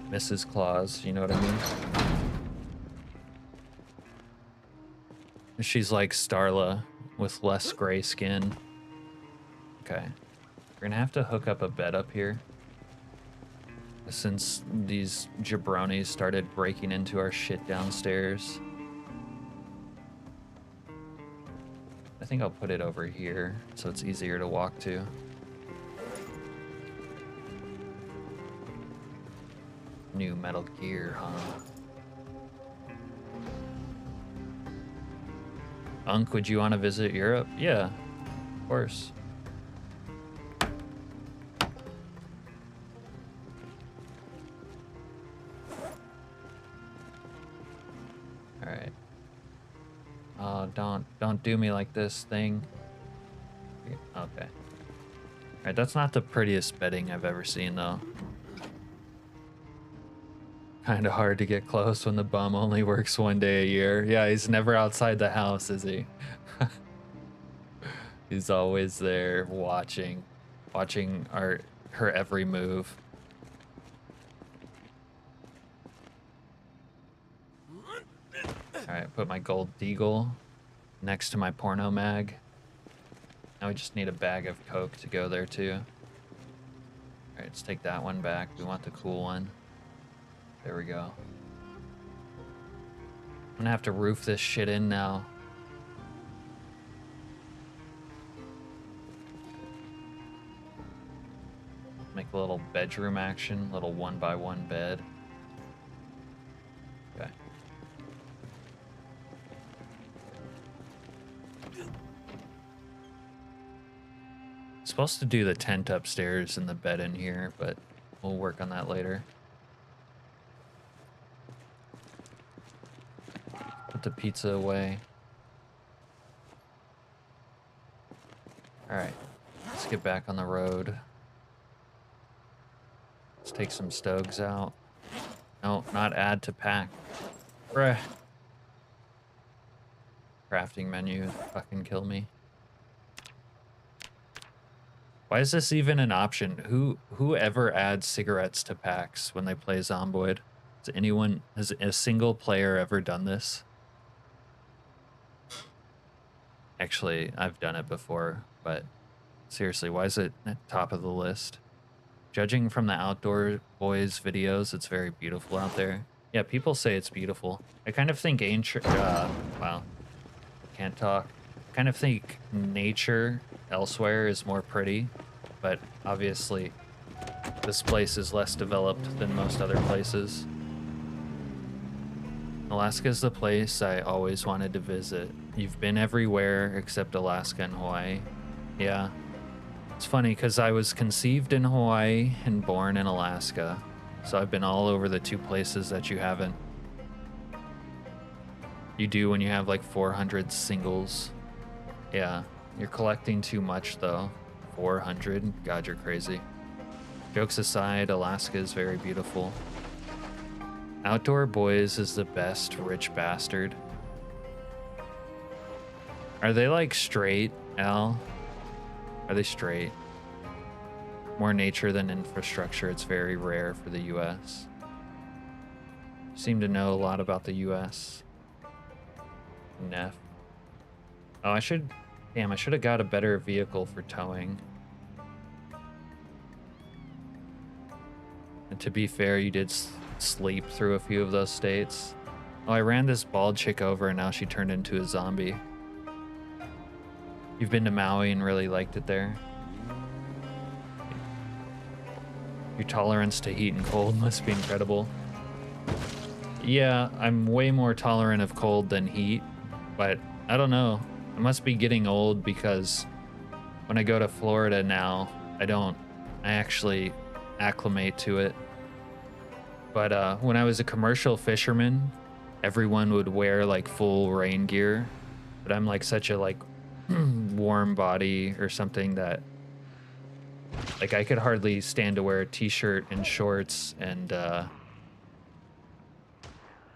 Mrs. Claus, you know what I mean? She's like Starla with less gray skin. Okay. We're gonna have to hook up a bed up here. Since these jabronis started breaking into our shit downstairs. I think I'll put it over here so it's easier to walk to. New Metal Gear, huh? Unc, would you want to visit Europe? Yeah, of course. All right. Oh, don't do me like this thing. Okay. All right, that's not the prettiest bedding I've ever seen though. Kind of hard to get close when the bum only works 1 day a year. Yeah, he's never outside the house, is he? He's always there watching her every move. All right, put my gold deagle next to my porno mag. Now we just need a bag of Coke to go there too. All right, let's take that one back. We want the cool one. There we go. I'm gonna have to roof this shit in now. Make a little bedroom action, little 1x1 bed. Okay. Supposed to do the tent upstairs and the bed in here, but we'll work on that later. Put the pizza away. All right, let's get back on the road. Let's take some stoves out. No, not add to pack. Bruh. Crafting menu, fucking kill me. Why is this even an option? Who ever adds cigarettes to packs when they play Zomboid? Has a single player ever done this? Actually, I've done it before, but seriously, why is it at top of the list? Judging from the Outdoor Boys videos, it's very beautiful out there. Yeah, people say it's beautiful. I kind of think wow, can't talk. I kind of think nature elsewhere is more pretty, but obviously this place is less developed than most other places. Alaska is the place I always wanted to visit. You've been everywhere except Alaska and Hawaii. Yeah. It's funny because I was conceived in Hawaii and born in Alaska, so I've been all over the two places that you haven't. You do when you have like 400 singles. Yeah, you're collecting too much though. 400? God, you're crazy. Jokes aside, Alaska is very beautiful. Outdoor Boys is the best rich bastard. Are they like straight, Al? Are they straight? More nature than infrastructure. It's very rare for the US. You seem to know a lot about the US. Neff. Oh, I should have got a better vehicle for towing. And to be fair, you did sleep through a few of those states. Oh, I ran this bald chick over and now she turned into a zombie. You've been to Maui and really liked it there? Your tolerance to heat and cold must be incredible. Yeah, I'm way more tolerant of cold than heat, but I don't know. I must be getting old because when I go to Florida now, I actually acclimate to it. But when I was a commercial fisherman, everyone would wear like full rain gear, but I'm like such a like warm body or something that like I could hardly stand to wear a t-shirt and shorts and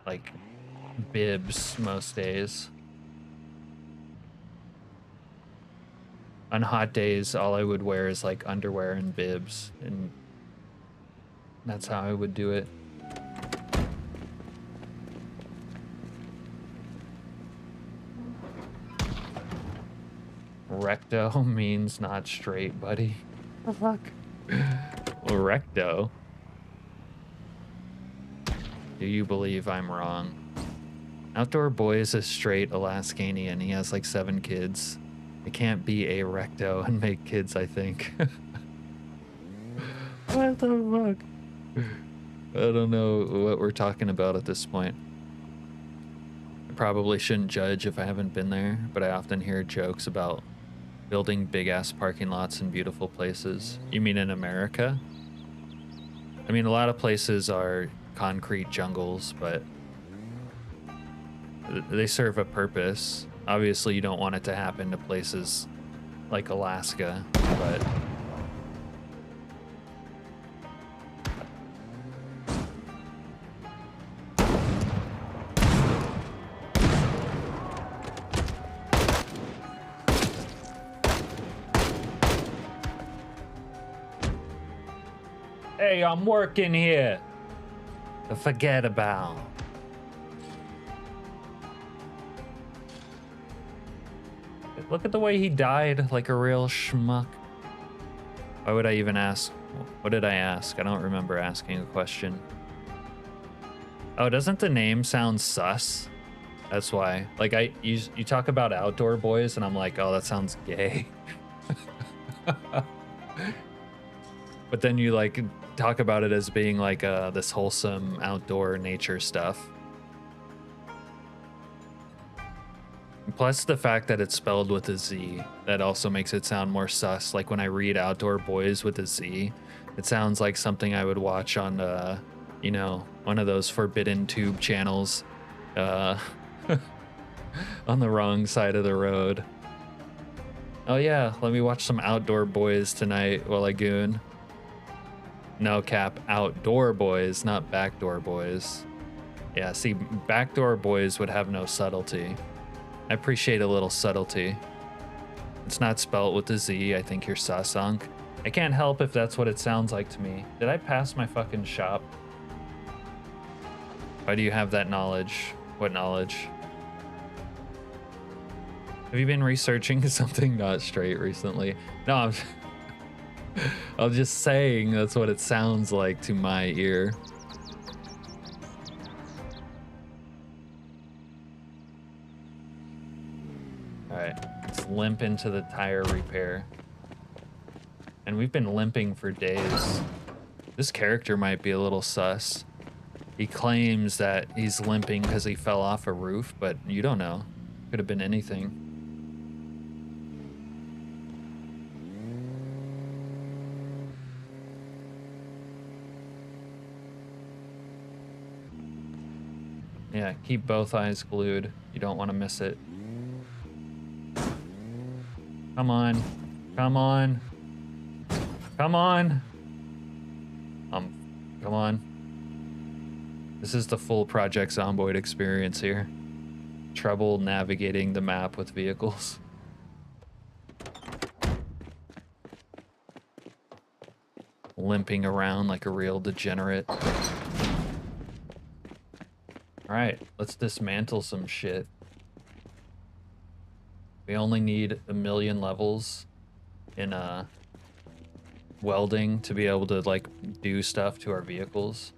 like bibs most days. On hot days, all I would wear is like underwear and bibs, and that's how I would do it. Recto means not straight, buddy. What the fuck? Well, recto. Do you believe I'm wrong? Outdoor Boy is a straight Alaskanian. He has like 7 kids. It can't be a recto and make kids, I think. What the fuck? I don't know what we're talking about at this point. probably shouldn't judge if I haven't been there, but I often hear jokes about building big-ass parking lots in beautiful places. You mean in America? I mean, a lot of places are concrete jungles, but they serve a purpose. Obviously, you don't want it to happen to places like Alaska, but... Hey, I'm working here. Forget about. Look at the way he died, like a real schmuck. Why would I even ask? What did I ask? I don't remember asking a question. Oh, doesn't the name sound sus? That's why. Like, you talk about outdoor boys, and I'm like, oh, that sounds gay. But then you like talk about it as being like this wholesome outdoor nature stuff. Plus the fact that it's spelled with a Z, that also makes it sound more sus. Like when I read outdoor boys with a Z, it sounds like something I would watch on, you know, one of those forbidden tube channels on the wrong side of the road. Oh yeah, let me watch some outdoor boys tonight while I goon. No cap, outdoor boys, not backdoor boys. Yeah, see, backdoor boys would have no subtlety. I appreciate a little subtlety. It's not spelt with a Z. I think you're sasunk. I can't help if that's what it sounds like to me. Did I pass my fucking shop? Why do you have that knowledge? What knowledge? Have you been researching something not straight recently? No, I'm just saying that's what it sounds like to my ear. All right, let's limp into the tire repair. And we've been limping for days. This character might be a little sus. He claims that he's limping because he fell off a roof, but you don't know. Could have been anything. Yeah, keep both eyes glued. You don't want to miss it. Come on. Come on. Come on. Come on. This is the full Project Zomboid experience here. Trouble navigating the map with vehicles. Limping around like a real degenerate. Alright, let's dismantle some shit. We only need 1 million levels in welding to be able to like do stuff to our vehicles.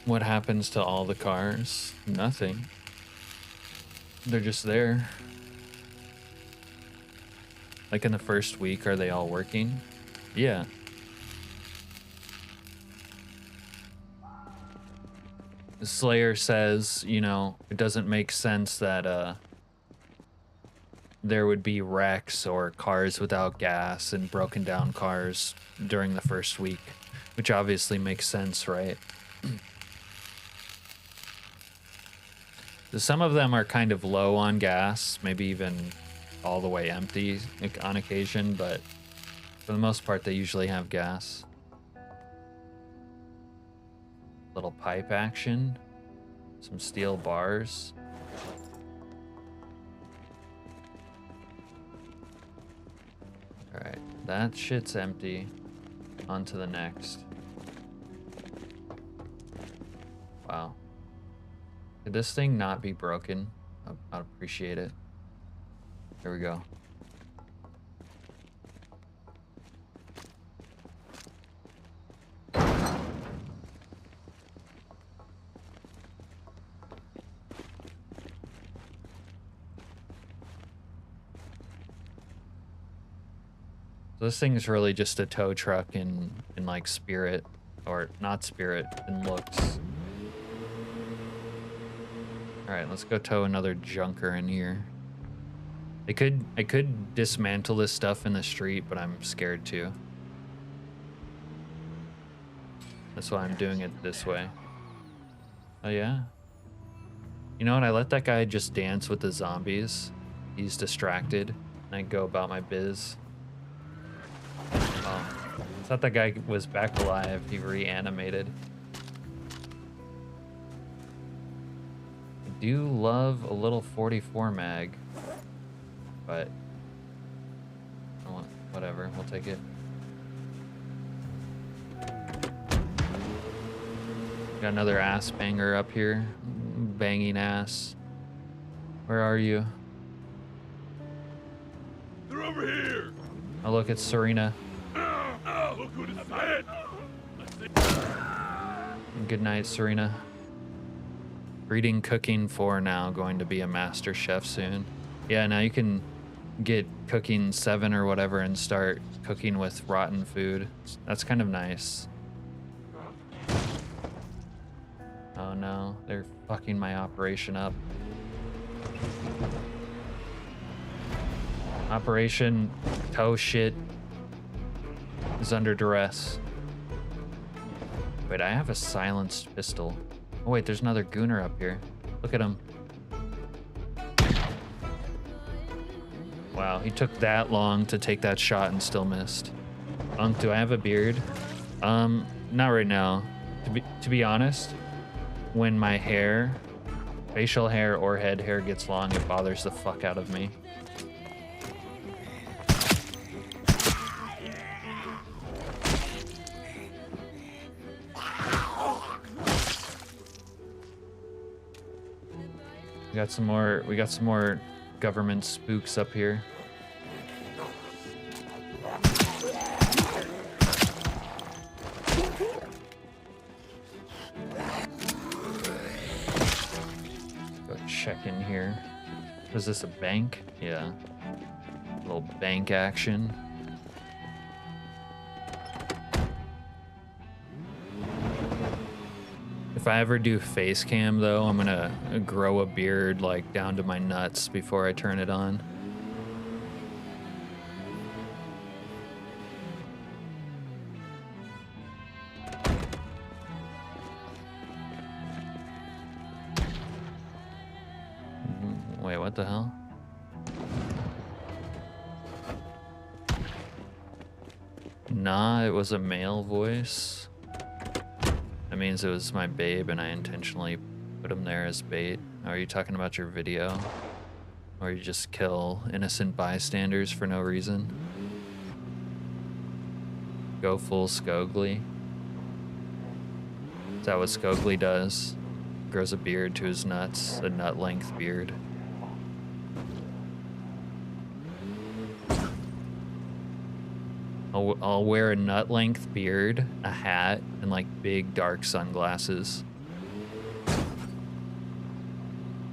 What happens to all the cars? Nothing. They're just there. Like in the first week, are they all working? Yeah. Slayer says, you know, it doesn't make sense that there would be wrecks or cars without gas and broken down cars during the first week, which obviously makes sense, right? Some of them are kind of low on gas, maybe even all the way empty on occasion, but for the most part, they usually have gas. Little pipe action, some steel bars. All right, that shit's empty. On to the next. Wow. Could this thing not be broken? I'd appreciate it. There we go. This thing's really just a tow truck in like spirit, or not spirit, in looks. All right, let's go tow another junker in here. I could dismantle this stuff in the street, but I'm scared to. That's why I'm doing it this way. Oh yeah? You know what, I let that guy just dance with the zombies. He's distracted, and I go about my biz. Oh, I thought that guy was back alive. He reanimated. I do love a little 44 mag, but whatever, we'll take it. Got another ass banger up here. Banging ass. Where are you? They're over here. Oh look, it's Serena. Look who decided. Good night, Serena. Reading Cooking 4 now, going to be a master chef soon. Yeah, now you can get Cooking 7 or whatever and start cooking with rotten food. That's kind of nice. Oh no, they're fucking my operation up. Operation Toe Shit is under duress. Wait, I have a silenced pistol. Oh wait, there's another gooner up here. Look at him. Wow, he took that long to take that shot and still missed. Do I have a beard? Not right now. To be honest, when my hair, facial hair or head hair gets long, it bothers the fuck out of me. We got some more government spooks up here. Go check in here. Is this a bank? Yeah. A little bank action. If I ever do face cam though, I'm gonna grow a beard like down to my nuts before I turn it on. Wait, what the hell? Nah, it was a male voice. That means it was my babe and I intentionally put him there as bait. Are you talking about your video? Or you just kill innocent bystanders for no reason? Go full Skogly. Is that what Skogly does? Grows a beard to his nuts, a nut-length beard. I'll wear a nut-length beard, a hat, and like big dark sunglasses.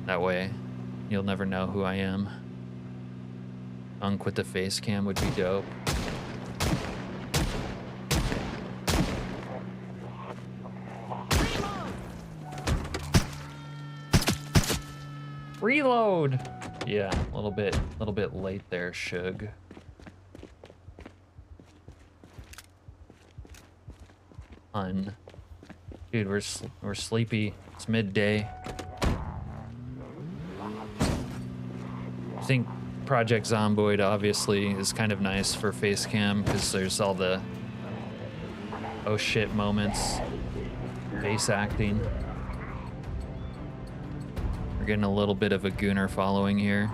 That way, you'll never know who I am. Unk with the face cam would be dope. Reload! Yeah, a little bit late there, Shug. Dude, we're sleepy. It's midday. I think Project Zomboid obviously is kind of nice for face cam because there's all the oh shit moments, face acting. We're getting a little bit of a gooner following here.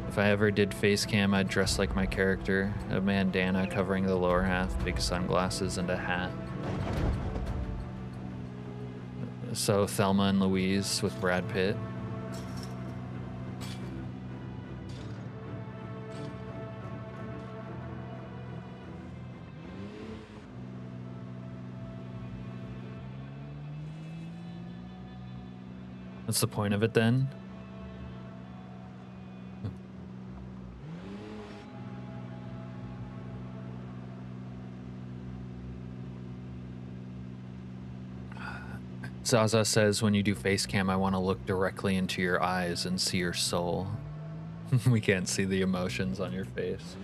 If I ever did face cam, I'd dress like my character, a bandana covering the lower half, big sunglasses, and a hat. So Thelma and Louise with Brad Pitt. What's the point of it then? Zaza says, when you do face cam, I want to look directly into your eyes and see your soul. We can't see the emotions on your face.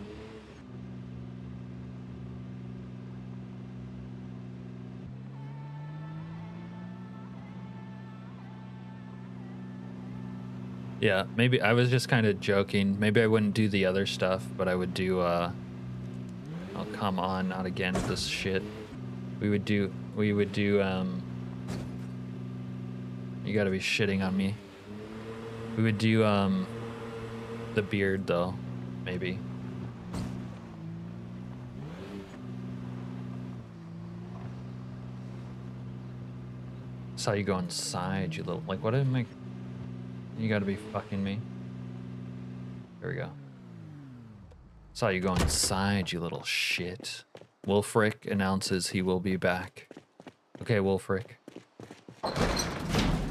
Yeah, maybe I was just kind of joking. Maybe I wouldn't do the other stuff, but I would do, oh, come on, not again with this shit. We would do, you gotta be shitting on me. We would do, the beard though, maybe. Saw you go inside, you little, like, what am I? You gotta be fucking me. There we go. Saw you go inside, you little shit. Wolfric announces he will be back. Okay, Wolfric.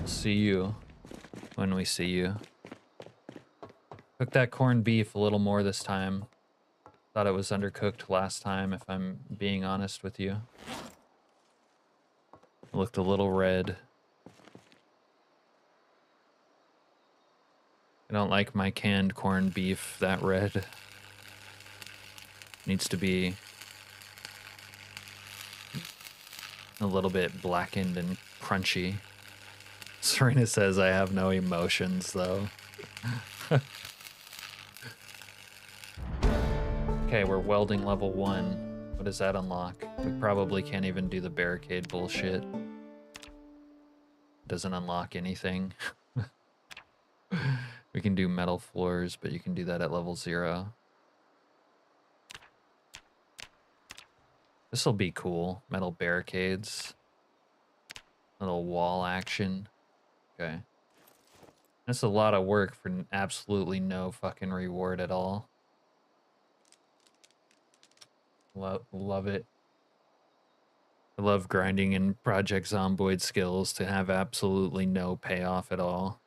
See you when we see you. Cook that corned beef a little more this time. Thought it was undercooked last time, if I'm being honest with you. It looked a little red. I don't like my canned corned beef that red. Needs to be a little bit blackened and crunchy. Serena says I have no emotions though. Okay, we're welding level 1. What does that unlock? We probably can't even do the barricade bullshit. Doesn't unlock anything. We can do metal floors, but you can do that at level 0. This'll be cool. Metal barricades. Little wall action. Okay. That's a lot of work for absolutely no fucking reward at all. Love it. I love grinding in Project Zomboid skills to have absolutely no payoff at all.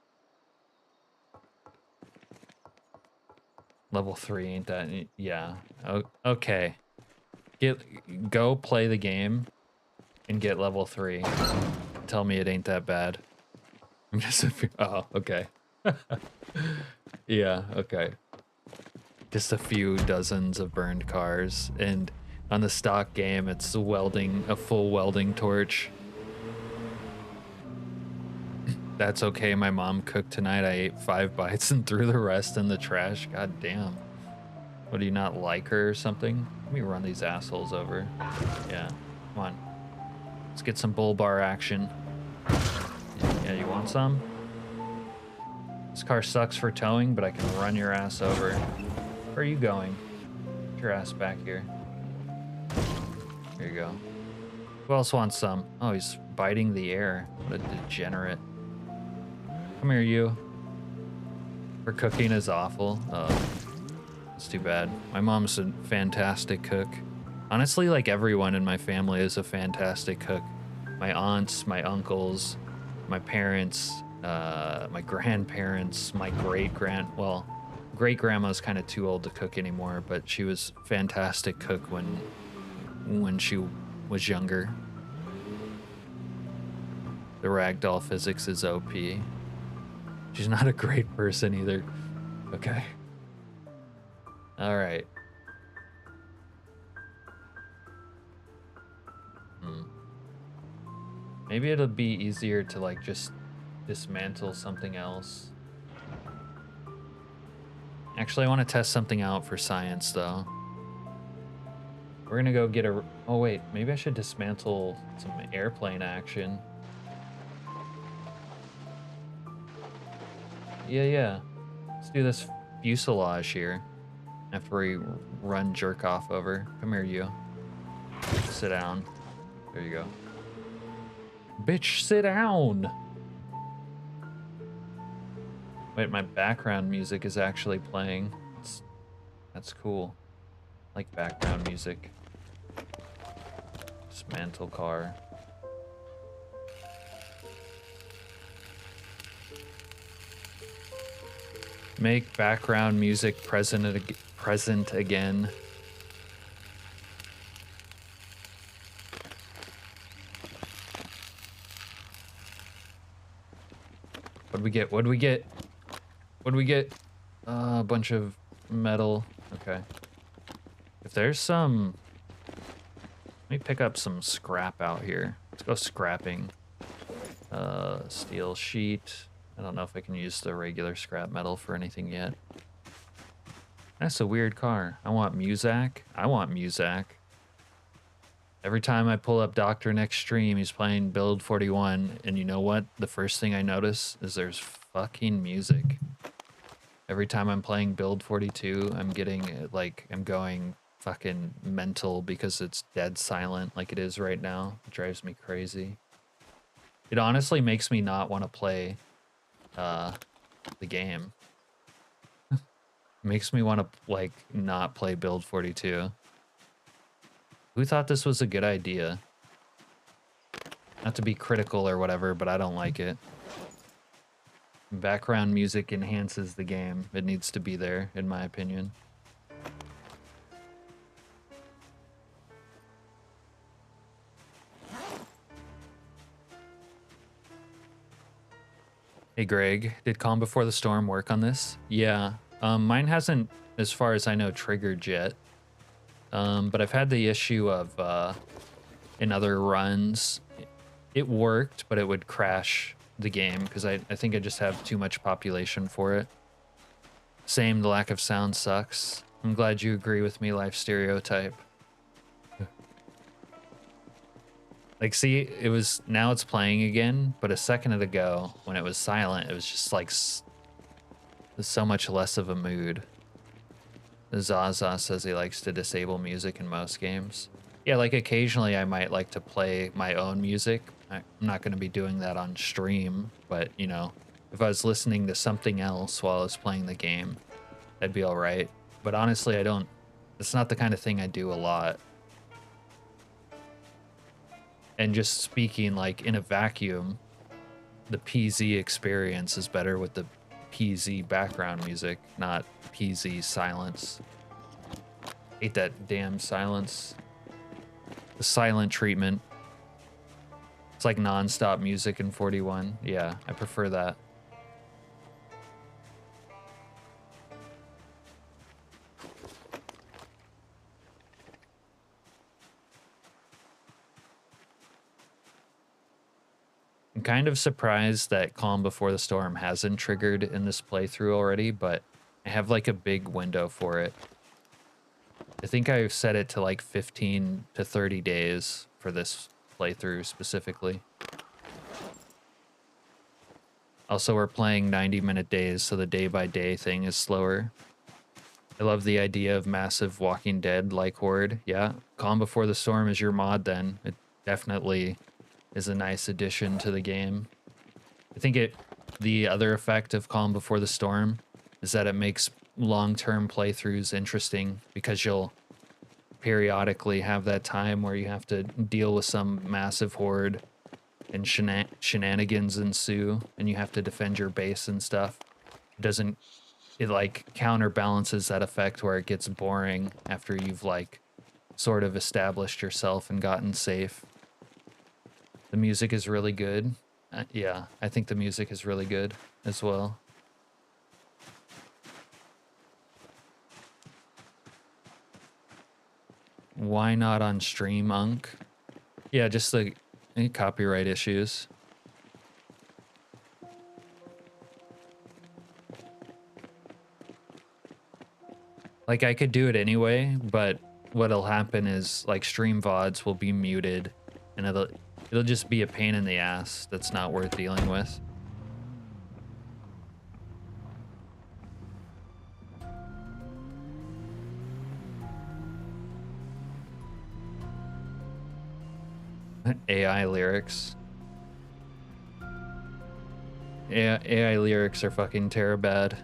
Level 3 ain't that... Yeah. Okay. Go play the game and get level 3. Tell me it ain't that bad. I'm just... Oh, okay. Yeah, okay. Just a few dozens of burned cars, and on the stock game, it's welding, a full welding torch. That's okay, my mom cooked tonight. I ate 5 bites and threw the rest in the trash. God damn. What, do you not like her or something? Let me run these assholes over. Yeah, come on. Let's get some bull bar action. Yeah, you want some? This car sucks for towing, but I can run your ass over. Where are you going? Get your ass back here. Here you go. Who else wants some? Oh, he's biting the air. What a degenerate. Come here, you. Her cooking is awful. Oh, that's too bad. My mom's a fantastic cook. Honestly, like everyone in my family is a fantastic cook. My aunts, my uncles, my parents, my grandparents, my well, great-grandma's kind of too old to cook anymore, but she was a fantastic cook when she was younger. The ragdoll physics is OP. She's not a great person either. Okay. All right. Maybe it'll be easier to like just dismantle something else. Actually, I want to test something out for science though. We're gonna go get a... Oh wait, maybe I should dismantle some airplane action. Yeah. Let's do this fuselage here. After we run jerk off over. Come here, you. Sit down. There you go. Bitch, sit down! Wait, my background music is actually playing. That's cool. I like background music. Dismantle car. Make background music present again. What'd we get? What'd we get? What'd we get? A bunch of metal. Okay. If there's some... Let me pick up some scrap out here. Let's go scrapping. Steel sheet. I don't know if I can use the regular scrap metal for anything yet. That's a weird car. I want Muzak. I want Muzak. Every time I pull up Doctor next stream, he's playing Build 41, and you know what? The first thing I notice is there's fucking music. Every time I'm playing Build 42, I'm getting, like, I'm going fucking mental because it's dead silent like it is right now. It drives me crazy. It honestly makes me not want to play the game. It makes me want to, like, not play Build 42. Who thought this was a good idea? Not to be critical or whatever, but I don't like it. Background music enhances the game. It needs to be there, in my opinion. Hey Greg, did Calm Before the Storm work on this? Yeah, mine hasn't, as far as I know, triggered yet. But I've had the issue of, in other runs, it worked, but it would crash the game because I think I just have too much population for it. Same, the lack of sound sucks. I'm glad you agree with me, Life Stereotype. Like, see, it was, now it's playing again, but a second ago, when it was silent, it was just like, so much less of a mood. Zaza says he likes to disable music in most games. Yeah, like occasionally I might like to play my own music. I'm not going to be doing that on stream, but you know, if I was listening to something else while I was playing the game, that'd be all right. But honestly, it's not the kind of thing I do a lot. And just speaking like in a vacuum, the PZ experience is better with the PZ background music, not PZ silence. Hate that damn silence. The silent treatment. It's like non-stop music in 41. Yeah, I prefer that. I'm kind of surprised that Calm Before the Storm hasn't triggered in this playthrough already, but I have like a big window for it. I think I've set it to like 15 to 30 days for this playthrough specifically. Also, we're playing 90-minute days, so the day-by-day thing is slower. I love the idea of massive Walking Dead-like horde. Yeah, Calm Before the Storm is your mod then. It definitely is a nice addition to the game. I think the other effect of Calm Before the Storm is that it makes long-term playthroughs interesting because you'll periodically have that time where you have to deal with some massive horde and shenanigans ensue and you have to defend your base and stuff. It like counterbalances that effect where it gets boring after you've like sort of established yourself and gotten safe. The music is really good. Yeah, I think the music is really good as well. Why not on stream, Unk? Yeah, just like any copyright issues. Like I could do it anyway, but what'll happen is like stream VODs will be muted and it'll just be a pain in the ass that's not worth dealing with. AI lyrics. AI lyrics are fucking bad.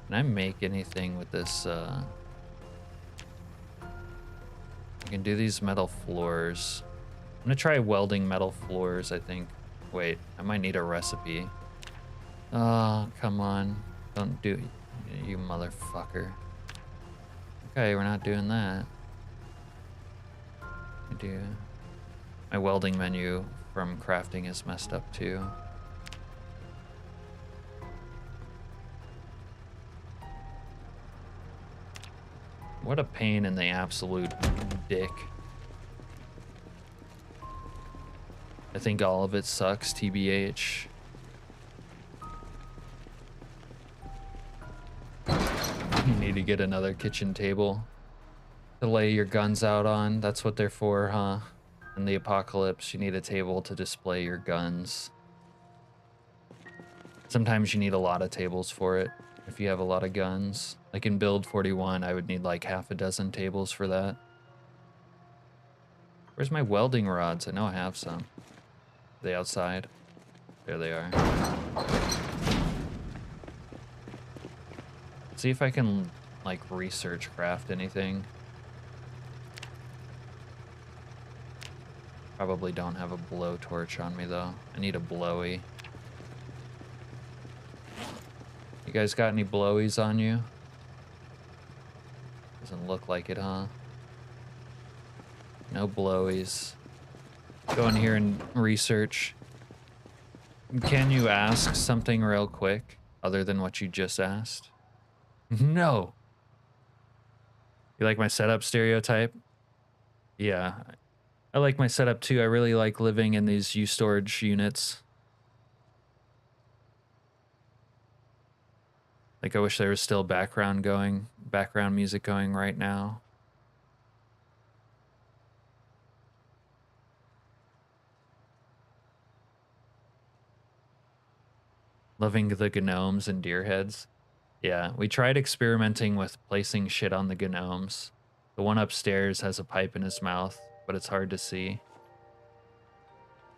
Can I make anything with this? I can do these metal floors. I'm gonna try welding metal floors, I think. Wait, I might need a recipe. Oh, come on. Don't do it, you motherfucker. Okay, we're not doing that. I do. My welding menu from crafting is messed up too. What a pain in the absolute dick. I think all of it sucks, TBH. You need to get another kitchen table to lay your guns out on. That's what they're for, huh? In the apocalypse, you need a table to display your guns. Sometimes you need a lot of tables for it if you have a lot of guns. Like in build 41, I would need like half a dozen tables for that. Where's my welding rods? I know I have some. Are they outside? There they are. See if I can like research craft anything. Probably don't have a blowtorch on me though. I need a blowy. You guys got any blowies on you? Doesn't look like it, huh? No blowies. Go in here and research. Can you ask something real quick other than what you just asked? No. You like my setup stereotype? Yeah. I like my setup too. I really like living in these U-storage units. Like, I wish there was still background music going right now. Loving the gnomes and deer heads. Yeah, we tried experimenting with placing shit on the gnomes. The one upstairs has a pipe in his mouth, but it's hard to see.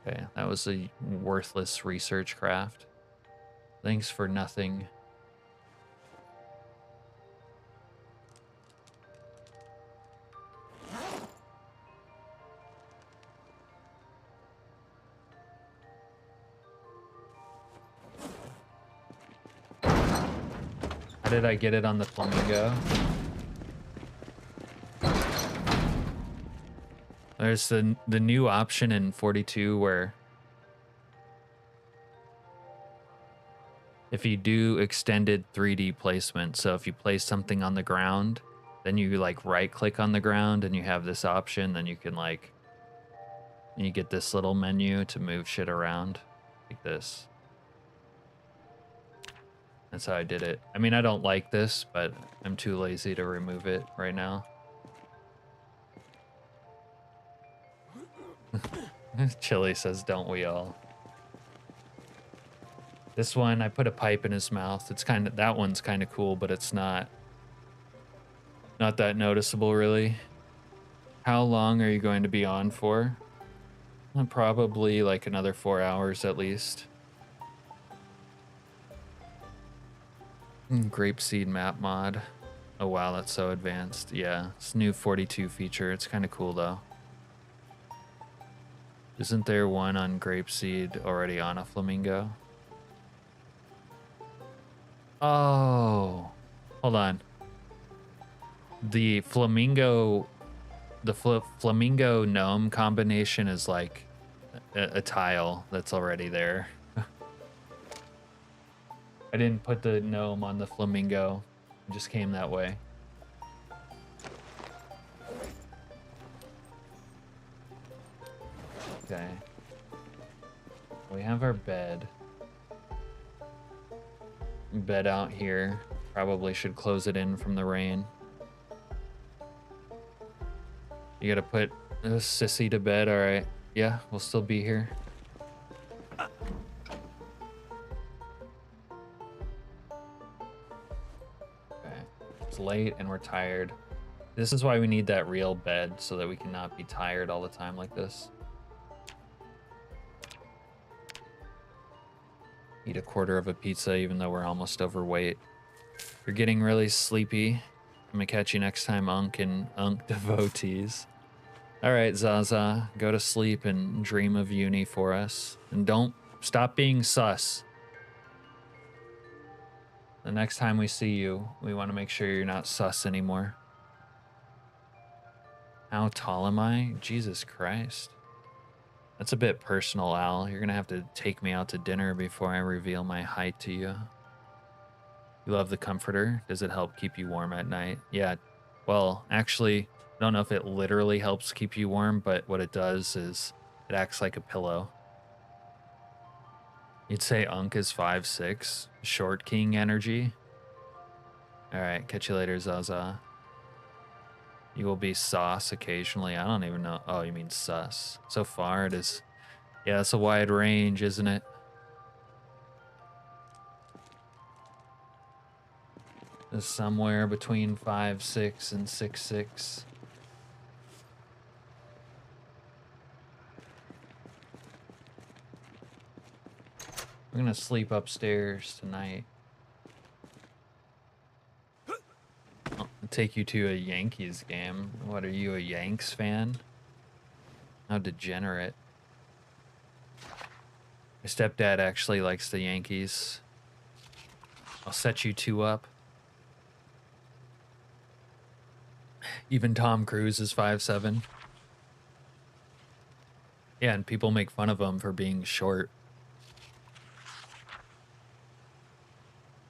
Okay, that was a worthless research craft. Thanks for nothing. How did I get it on the flamingo? There's the new option in 42 where if you do extended 3D placement, so if you place something on the ground, then you like right click on the ground and you have this option, then you can like, you get this little menu to move shit around like this. That's how I did it. I mean, I don't like this, but I'm too lazy to remove it right now. Chili says, don't we all? This one, I put a pipe in his mouth. It's kind of, that one's kind of cool, but it's not that noticeable really. How long are you going to be on for? Probably like another 4 hours at least. Grapeseed map mod. Oh wow, that's so advanced. Yeah, it's new 42 feature. It's kind of cool though. Isn't there one on Grapeseed already on a flamingo? Oh, hold on. The flamingo, flamingo gnome combination is like a tile that's already there. I didn't put the gnome on the flamingo. It just came that way. Okay. We have our bed. Bed out here. Probably should close it in from the rain. You gotta put Sissy to bed, alright. Yeah, we'll still be here. Okay. It's late and we're tired. This is why we need that real bed, so that we cannot be tired all the time like this. Eat a quarter of a pizza even though we're almost overweight. You're getting really sleepy. I'm gonna catch you next time, Unk and Unk devotees. All right, Zaza, go to sleep and dream of uni for us. And don't stop being sus. The next time we see you, we want to make sure you're not sus anymore. How tall am I? Jesus Christ. That's a bit personal, Al. You're gonna have to take me out to dinner before I reveal my height to you. You love the comforter? Does it help keep you warm at night? Yeah. Well, actually, I don't know if it literally helps keep you warm, but what it does is it acts like a pillow. You'd say Unk is 5'6", short king energy. All right, catch you later, Zaza. You will be sauce occasionally. I don't even know. Oh, you mean sus. So far it is. Yeah, it's a wide range, isn't it? It's somewhere between 5'6" and 6'6". We're gonna sleep upstairs tonight. I'll take you to a Yankees game. What, are you a Yanks fan? How degenerate. My stepdad actually likes the Yankees. I'll set you two up. Even Tom Cruise is 5'7". Yeah, and people make fun of him for being short.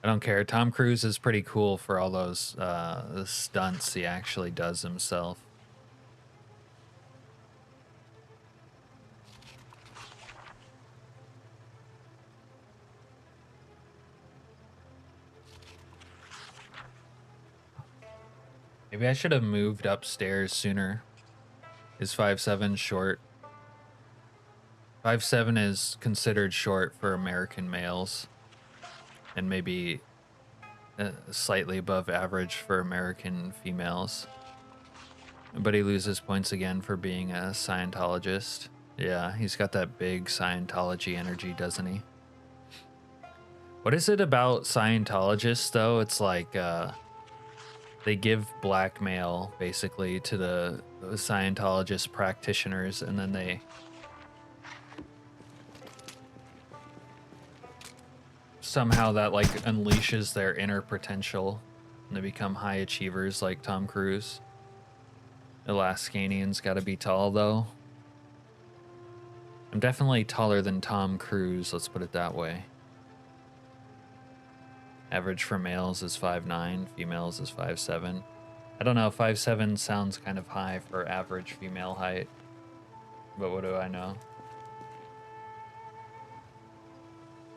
I don't care. Tom Cruise is pretty cool for all those stunts he actually does himself. Maybe I should have moved upstairs sooner. Is 5'7" short? 5'7" is considered short for American males, and maybe slightly above average for American females. But he loses points again for being a Scientologist. Yeah, he's got that big Scientology energy, doesn't he? What is it about Scientologists, though? It's like they give blackmail, basically, to the Scientologist practitioners, and then they somehow that like unleashes their inner potential and they become high achievers like Tom Cruise. Alaskanian's gotta be tall though. I'm definitely taller than Tom Cruise, let's put it that way. Average for males is 5'9", females is 5'7". I don't know, 5'7" sounds kind of high for average female height, but what do I know?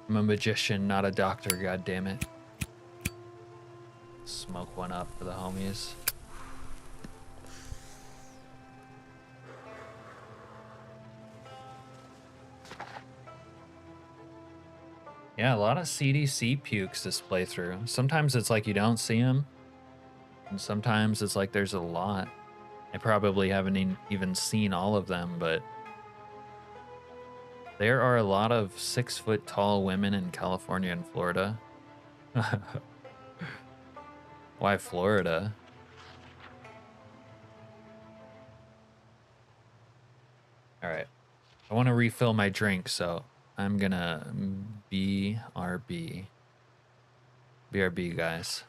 I'm a magician, not a doctor, goddammit. Smoke one up for the homies. Yeah, a lot of CDC pukes this playthrough. Sometimes it's like you don't see them, and sometimes it's like there's a lot. I probably haven't even seen all of them, but there are a lot of 6-foot tall women in California and Florida. Why Florida? All right. I want to refill my drink, so I'm gonna BRB. BRB, guys.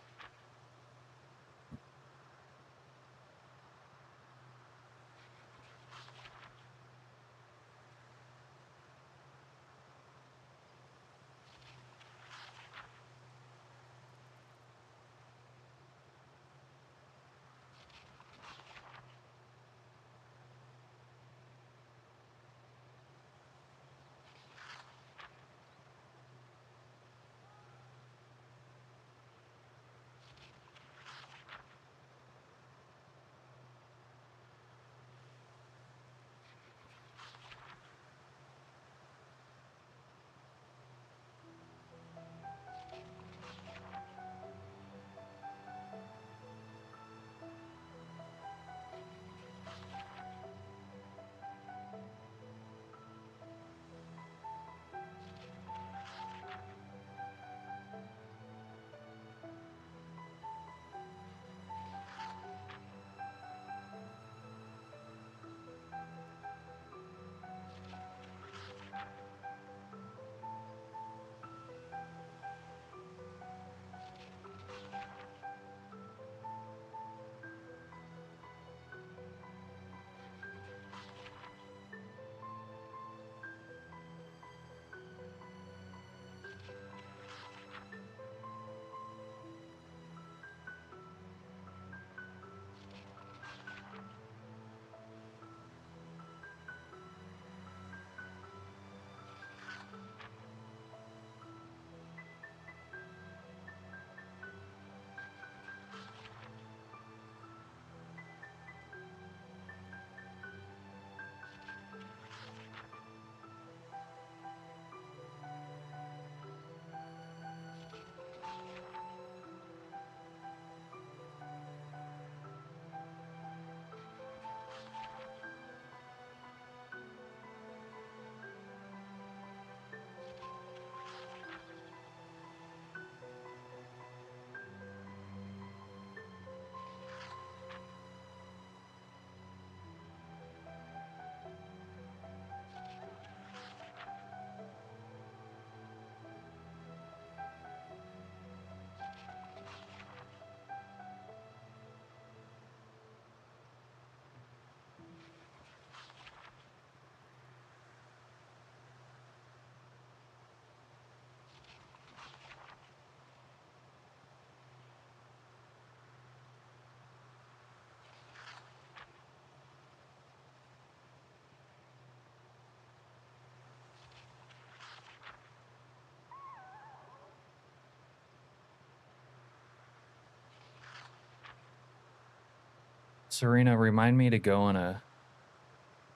Serena, remind me to go on a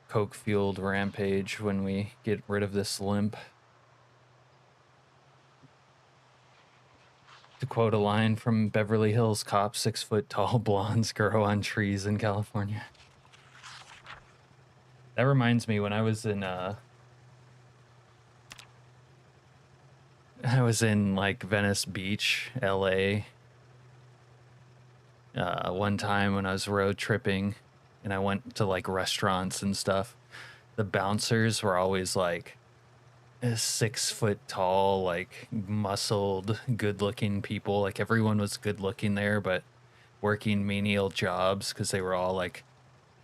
coke-fueled rampage when we get rid of this limp. To quote a line from Beverly Hills Cop, 6-foot-tall blondes grow on trees in California. That reminds me, when I was in like Venice Beach, LA, one time when I was road tripping and I went to like restaurants and stuff, the bouncers were always like 6 foot tall, like muscled, good looking people. Like everyone was good looking there, but working menial jobs because they were all like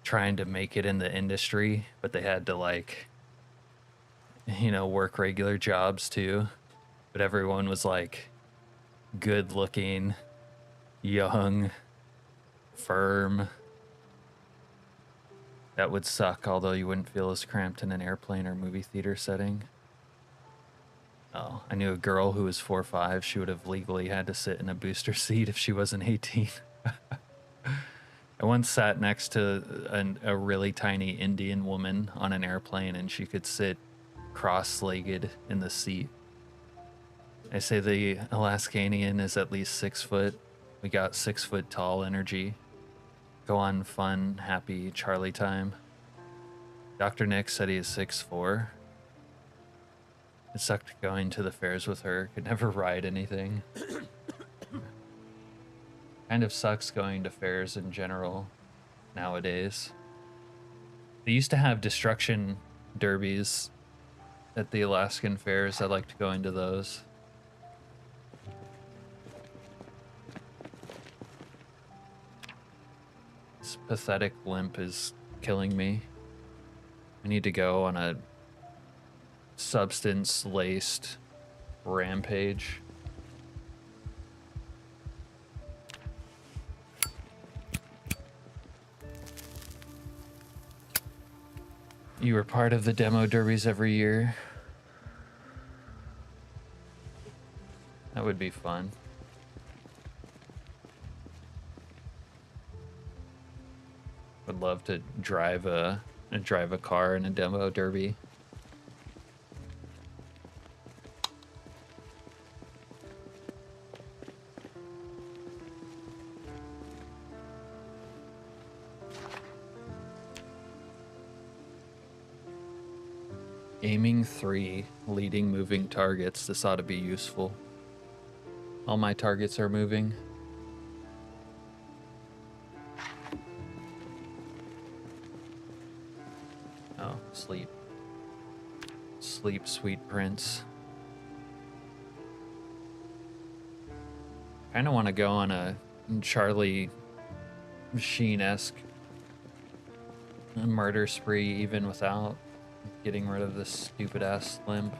trying to make it in the industry, but they had to like, you know, work regular jobs too. But everyone was like good looking, young, firm. That would suck, although you wouldn't feel as cramped in an airplane or movie theater setting. Oh, I knew a girl who was 4'5". She would have legally had to sit in a booster seat if she wasn't 18. I once sat next to a really tiny Indian woman on an airplane, and she could sit cross-legged in the seat. I say the Alaskanian is at least 6 foot. We got 6 foot tall energy. Go on fun, happy Charlie time. Dr. Nick said he is 6'4". It sucked going to the fairs with her. Could never ride anything. Kind of sucks going to fairs in general nowadays. They used to have destruction derbies at the Alaskan fairs. I liked going to those. This pathetic limp is killing me. I need to go on a substance-laced rampage. You were part of the demo derbies every year. That would be fun. Would love to drive a car in a demo derby. Aiming 3, leading moving targets. This ought to be useful. All my targets are moving. Oh, sleep. Sleep, sweet prince. Kinda wanna go on a Charlie Sheen-esque murder spree even without getting rid of this stupid ass limp.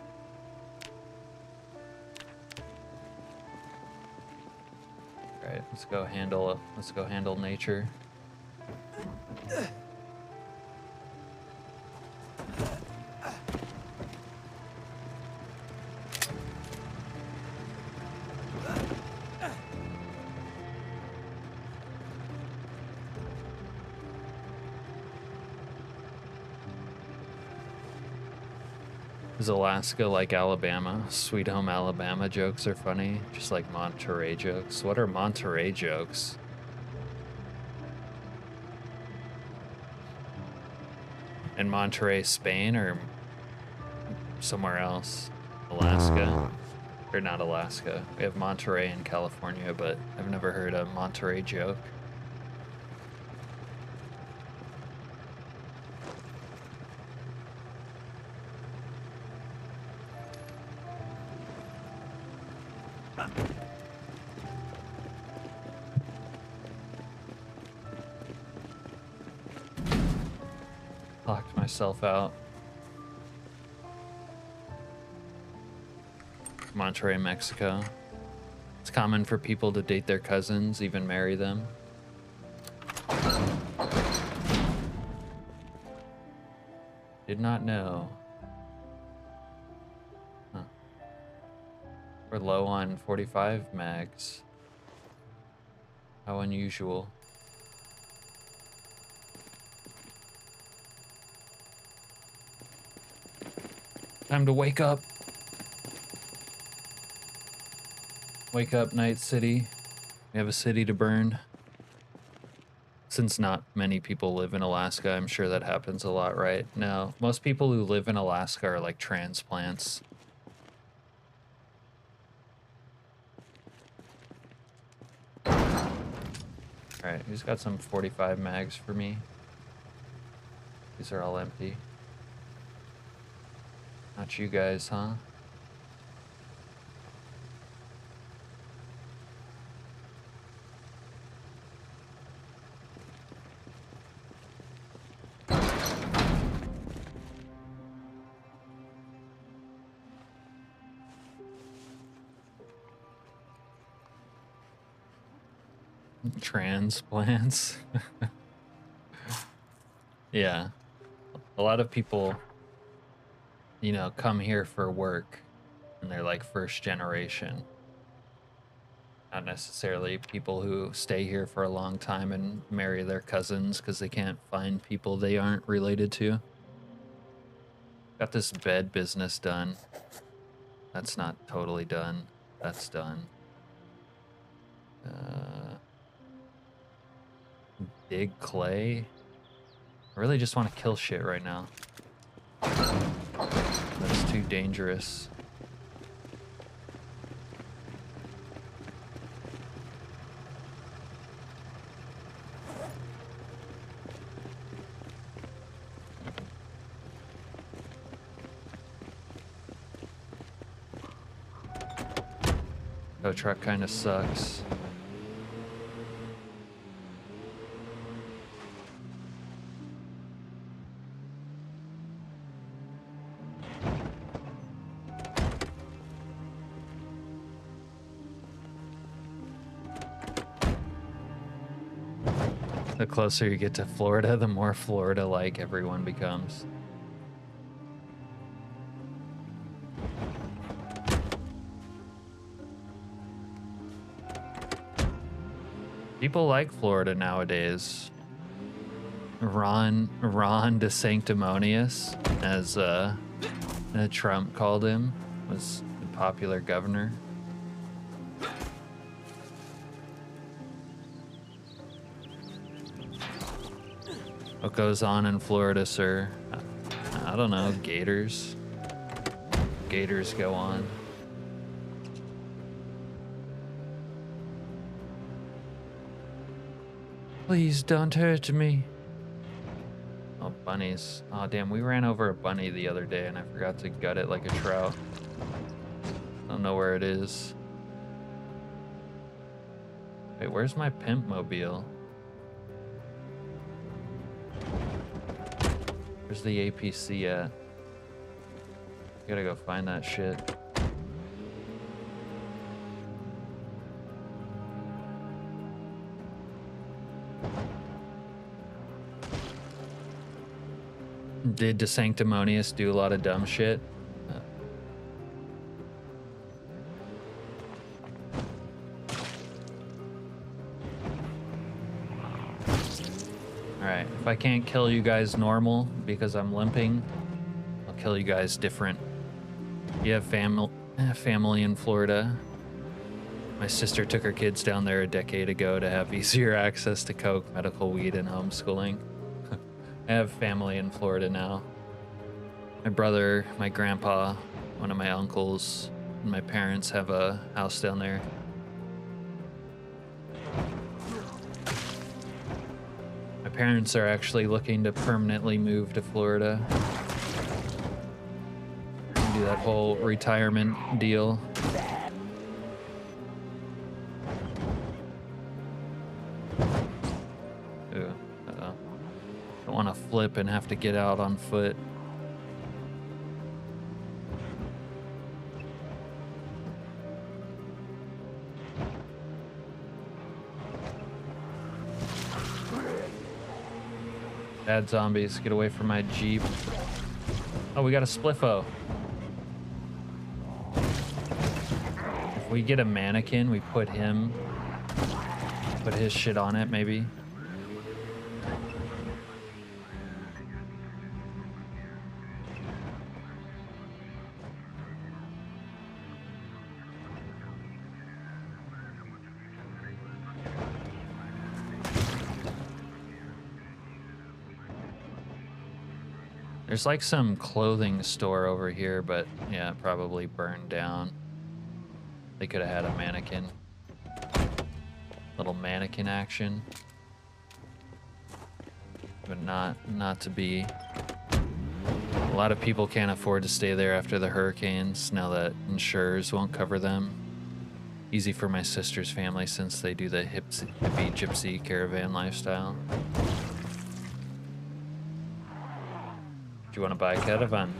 Alright, let's go handle nature. Is Alaska like Alabama? Sweet Home Alabama jokes are funny, just like Monterey jokes. What are Monterey jokes? In Monterey, Spain, or somewhere else? Alaska? Or not Alaska. We have Monterey in California, but I've never heard a Monterey joke. Locked myself out. Monterrey, Mexico. It's common for people to date their cousins, even marry them. Did not know. Huh. We're low on 45 mags. How unusual. Time to wake up. Wake up, Night City. We have a city to burn. Since not many people live in Alaska, I'm sure that happens a lot right now. Most people who live in Alaska are like transplants. Alright, who's got some 45 mags for me? These are all empty. Not you guys, huh? Transplants. Yeah. A lot of people, you know, come here for work and they're like first generation. Not necessarily people who stay here for a long time and marry their cousins because they can't find people they aren't related to. Got this bed business done. That's not totally done. That's done. Dig clay. I really just want to kill shit right now. That's too dangerous. Tow truck kind of sucks. The closer you get to Florida, the more Florida-like everyone becomes. People like Florida nowadays. Ron DeSanctimonious, as Trump called him, was the popular governor. What goes on in Florida, sir? I don't know, gators. Gators go on. Please don't hurt me. Oh, bunnies. Oh, damn, we ran over a bunny the other day and I forgot to gut it like a trout. I don't know where it is. Wait, where's my pimp mobile? Where's the APC at? Gotta go find that shit. Did DeSanctimonious do a lot of dumb shit? Alright, if I can't kill you guys normal because I'm limping, I'll kill you guys different. You have family in Florida. My sister took her kids down there a decade ago to have easier access to coke, medical weed, and homeschooling. I have family in Florida now. My brother, my grandpa, one of my uncles, and my parents have a house down there. My parents are actually looking to permanently move to Florida. Do that whole retirement deal. Want to flip and have to get out on foot. Bad zombies, get away from my Jeep. Oh, we got a spliffo. If we get a mannequin, we put his shit on it, maybe. There's like some clothing store over here, but yeah, probably burned down. They could have had a mannequin. Little mannequin action. But not to be. A lot of people can't afford to stay there after the hurricanes now that insurers won't cover them. Easy for my sister's family since they do the hippie gypsy caravan lifestyle. Do you want to buy a caravan?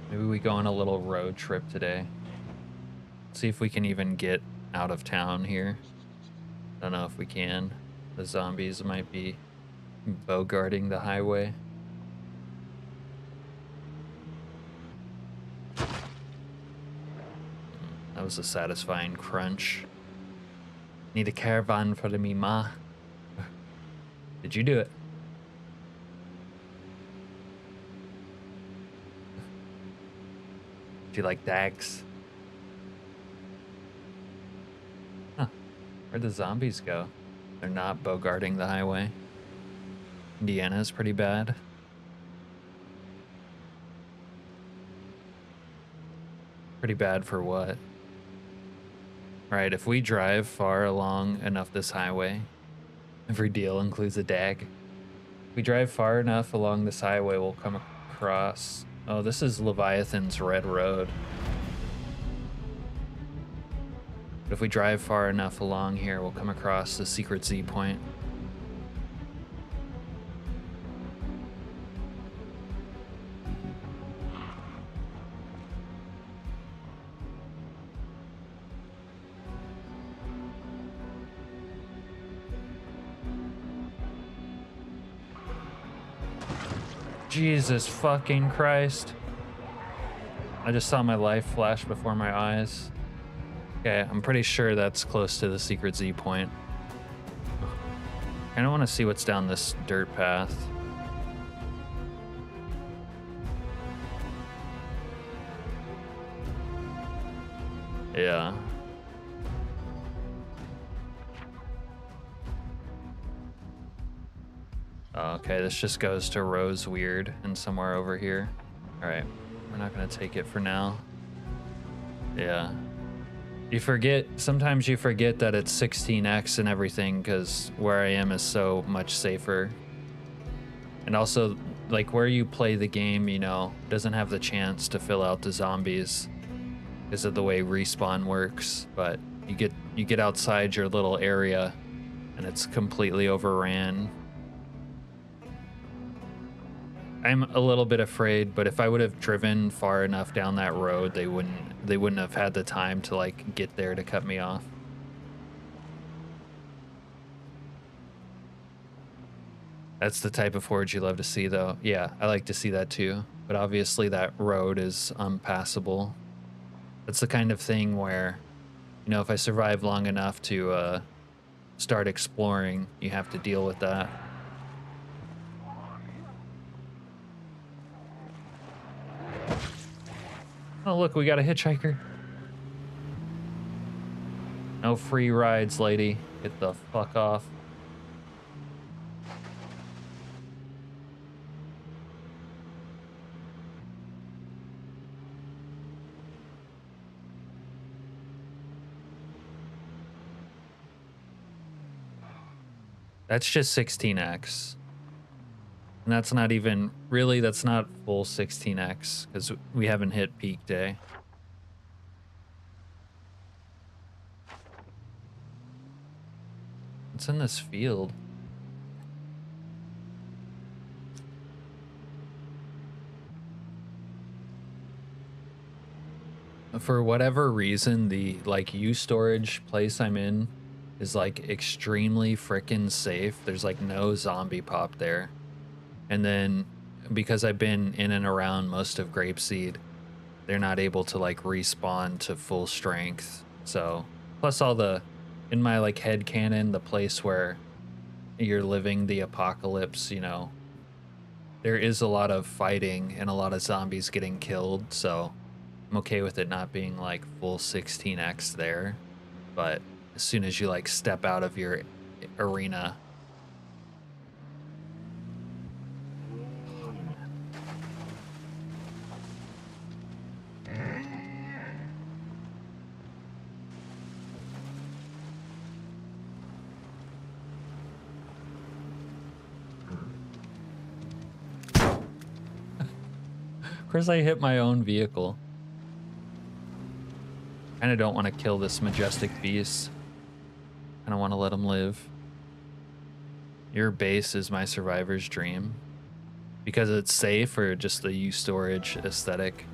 Maybe we go on a little road trip today. See if we can even get out of town here. Don't know if we can. The zombies might be bogarting the highway. That was a satisfying crunch. Need a caravan for me, ma. Did you do it? Do you like dags? Huh. Where'd the zombies go? They're not bogarting the highway. Indiana's pretty bad. Pretty bad for what? Right, if we drive far along enough this highway, every deal includes a dag. If we drive far enough along this highway, we'll come across... Oh, this is Leviathan's Red Road. But if we drive far enough along here, we'll come across the secret Z point. Jesus fucking Christ. I just saw my life flash before my eyes. Okay, I'm pretty sure that's close to the secret Z point. I kinda wanna see what's down this dirt path. Yeah. Okay, this just goes to Rose Weird and somewhere over here. Alright, we're not gonna take it for now. Yeah. You forget, sometimes you forget that it's 16x and everything because where I am is so much safer. And also, like where you play the game, you know, doesn't have the chance to fill out the zombies because of the way respawn works, but you get outside your little area and it's completely overran. I'm a little bit afraid, but if I would have driven far enough down that road, they wouldn't have had the time to like get there to cut me off. That's the type of horde you love to see though. Yeah, I like to see that too. But obviously that road is unpassable. That's the kind of thing where, you know, if I survive long enough to start exploring, you have to deal with that. Oh, look, we got a hitchhiker. No free rides, lady. Get the fuck off. That's just 16x. And that's not even, really, that's not full 16x, because we haven't hit peak day. What's in this field? For whatever reason, the, like, U-storage place I'm in is, like, extremely frickin' safe. There's, like, no zombie pop there. And then because I've been in and around most of Grapeseed, they're not able to like respawn to full strength. So plus all the, in my like head canon, the place where you're living the apocalypse, you know, there is a lot of fighting and a lot of zombies getting killed. So I'm okay with it not being like full 16x there, but as soon as you like step out of your arena. Of course, I hit my own vehicle. Kind of don't want to kill this majestic beast. I don't want to let him live. Your base is my survivor's dream. Because it's safe, or just the U-storage aesthetic?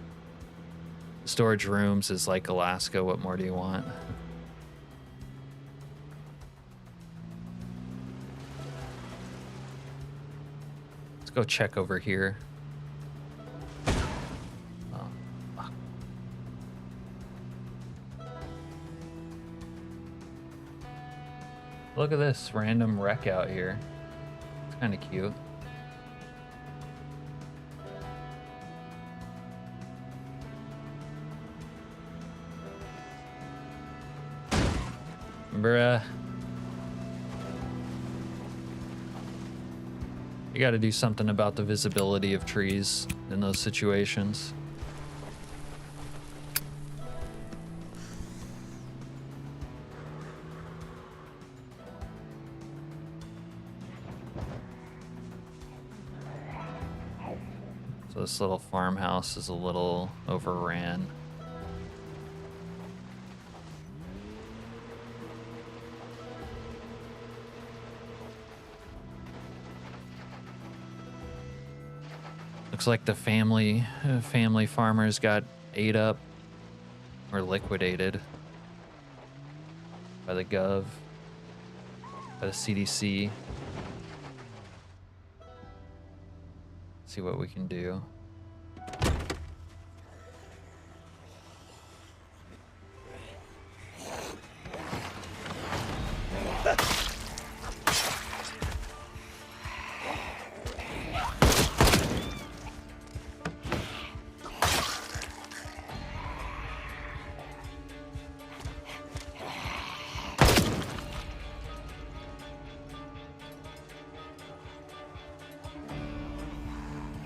Storage rooms is like Alaska. What more do you want? Let's go check over here. Oh, fuck. Look at this random wreck out here. It's kind of cute. Bruh. You gotta do something about the visibility of trees in those situations. So this little farmhouse is a little overran. Looks like the family farmers got ate up or liquidated by the Gov, by the CDC. See what we can do.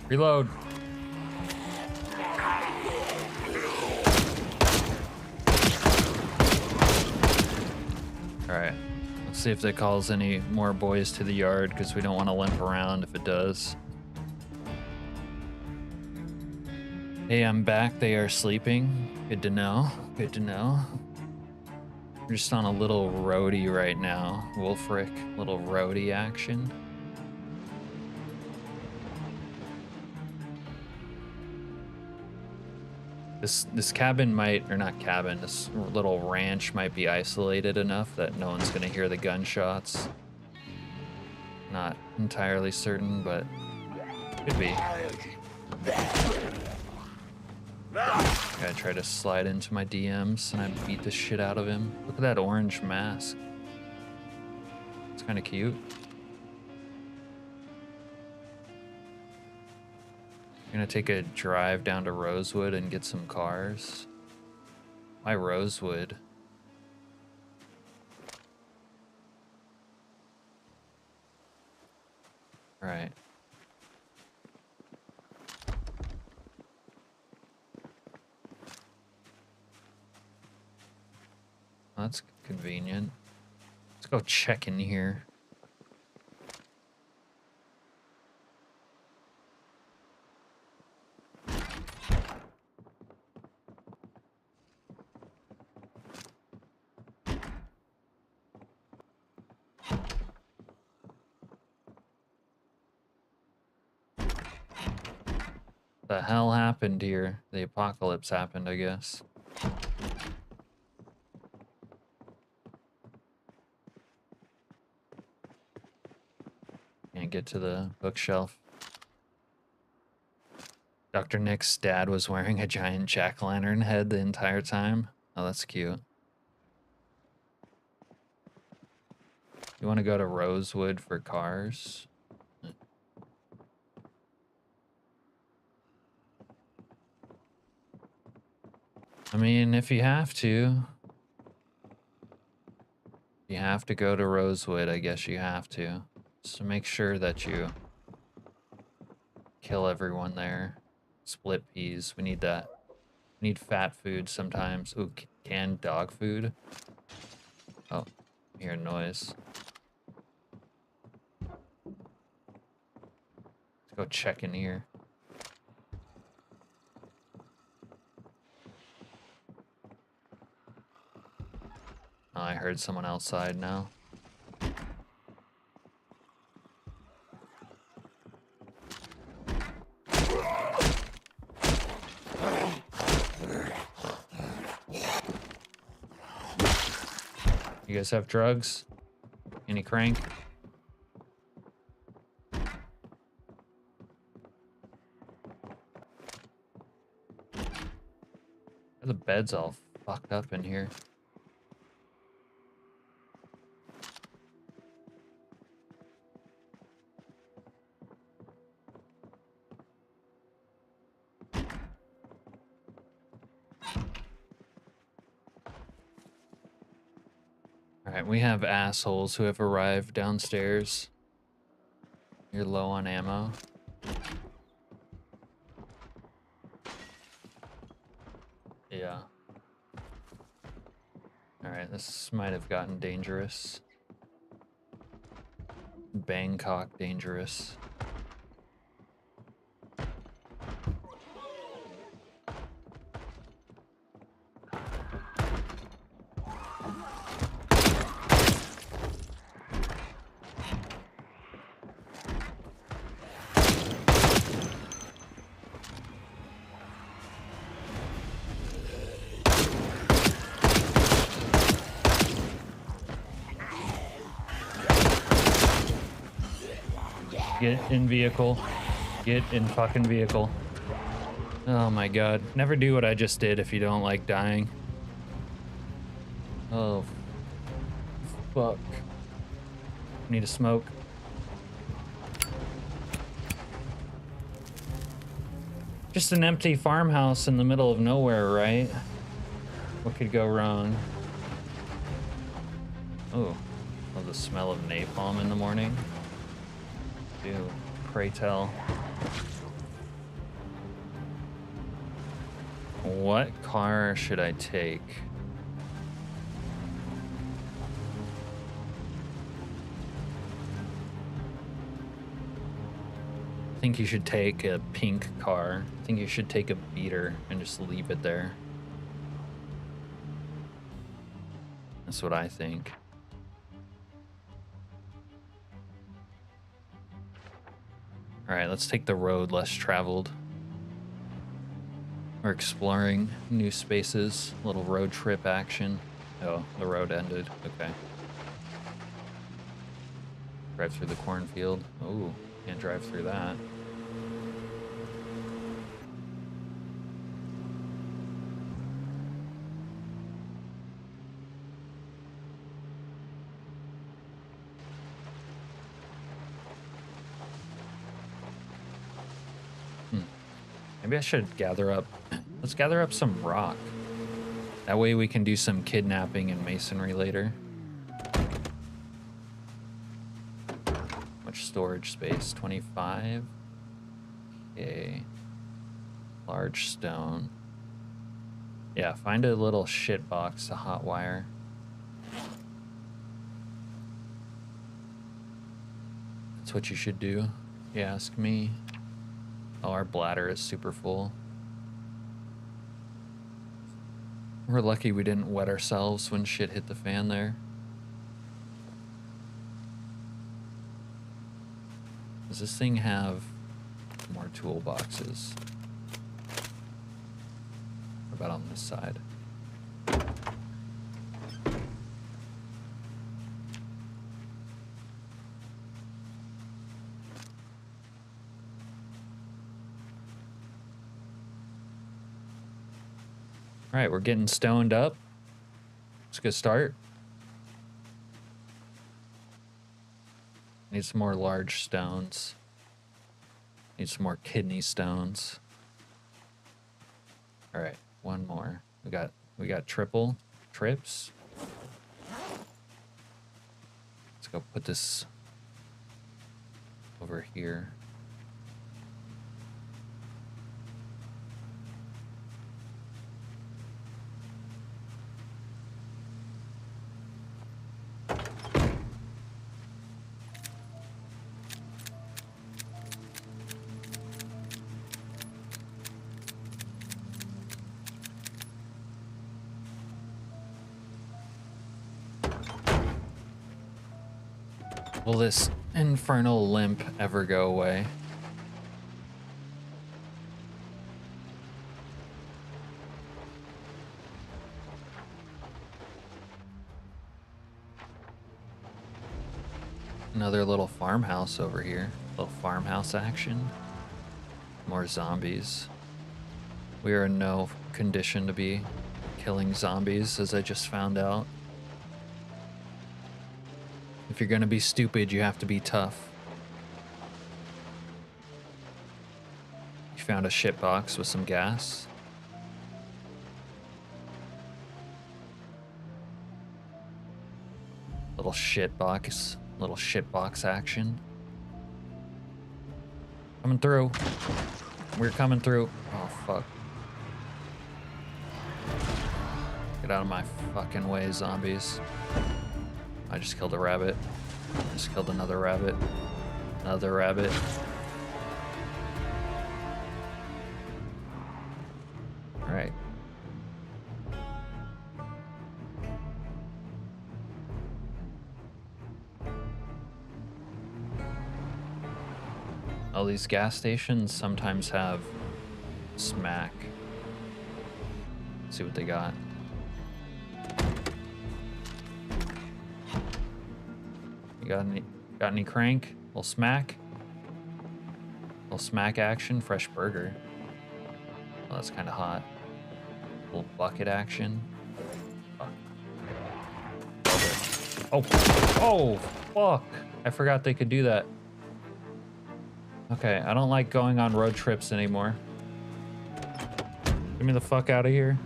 Reload. All right, let's see if that calls any more boys to the yard, because we don't want to limp around if it does. Hey, I'm back. They are sleeping. Good to know. Good to know. We're just on a little roadie right now. Wolfric, little roadie action. This cabin might, or not cabin, this little ranch might be isolated enough that no one's gonna hear the gunshots. Not entirely certain, but could be. Gotta try to slide into my DMs and I beat the shit out of him. Look at that orange mask. It's kind of cute. I'm gonna take a drive down to Rosewood and get some cars. Why Rosewood? All right. Well, that's convenient. Let's go check in here. The hell happened here? The apocalypse happened, I guess. Can't get to the bookshelf. Dr. Nick's dad was wearing a giant jack-o'-lantern head the entire time. Oh, that's cute. You want to go to Rosewood for cars? I mean, if you have to. You have to go to Rosewood, I guess you have to. So make sure that you kill everyone there. Split peas, we need that. We need fat food sometimes. Ooh, canned dog food. Oh, I hear a noise. Let's go check in here. Oh, I heard someone outside now. You guys have drugs? Any crank? The bed's all fucked up in here. Alright, we have assholes who have arrived downstairs. You're low on ammo. Yeah. Alright, this might have gotten dangerous. Bangkok dangerous. Get in vehicle. Get in fucking vehicle. Oh my god. Never do what I just did if you don't like dying. Oh. Fuck. Need a smoke. Just an empty farmhouse in the middle of nowhere, right? What could go wrong? Oh. Oh, the smell of napalm in the morning. Ew, pray tell. What car should I take? I think you should take a pink car. I think you should take a beater and just leave it there. That's what I think. All right, let's take the road less traveled. We're exploring new spaces, a little road trip action. Oh, the road ended, okay. Drive through the cornfield. Oh, can't drive through that. Maybe I should gather up, let's gather up some rock. That way we can do some kidnapping and masonry later. Much storage space, 25. Okay. Large stone. Yeah, find a little shit box to hot wire. That's what you should do, if you ask me. Oh, our bladder is super full. We're lucky we didn't wet ourselves when shit hit the fan there. Does this thing have more toolboxes? What about on this side? All right, we're getting stoned up. It's a good start. Need some more large stones. Need some more kidney stones. All right, one more. We got triple trips. Let's go put this over here. Will this infernal limp ever go away? Another little farmhouse over here. Little farmhouse action. More zombies. We are in no condition to be killing zombies, as I just found out. If you're gonna be stupid, you have to be tough. You found a shit box with some gas. Little shit box action. Coming through. We're coming through. Oh, fuck. Get out of my fucking way, zombies. I just killed a rabbit. Just killed another rabbit. Another rabbit. All right. Oh, these gas stations sometimes have smack. Let's see what they got. You got any crank? Little smack? Little smack action, fresh burger. Oh, that's kind of hot. Little bucket action. Oh, oh, fuck. I forgot they could do that. Okay, I don't like going on road trips anymore. Get me the fuck out of here.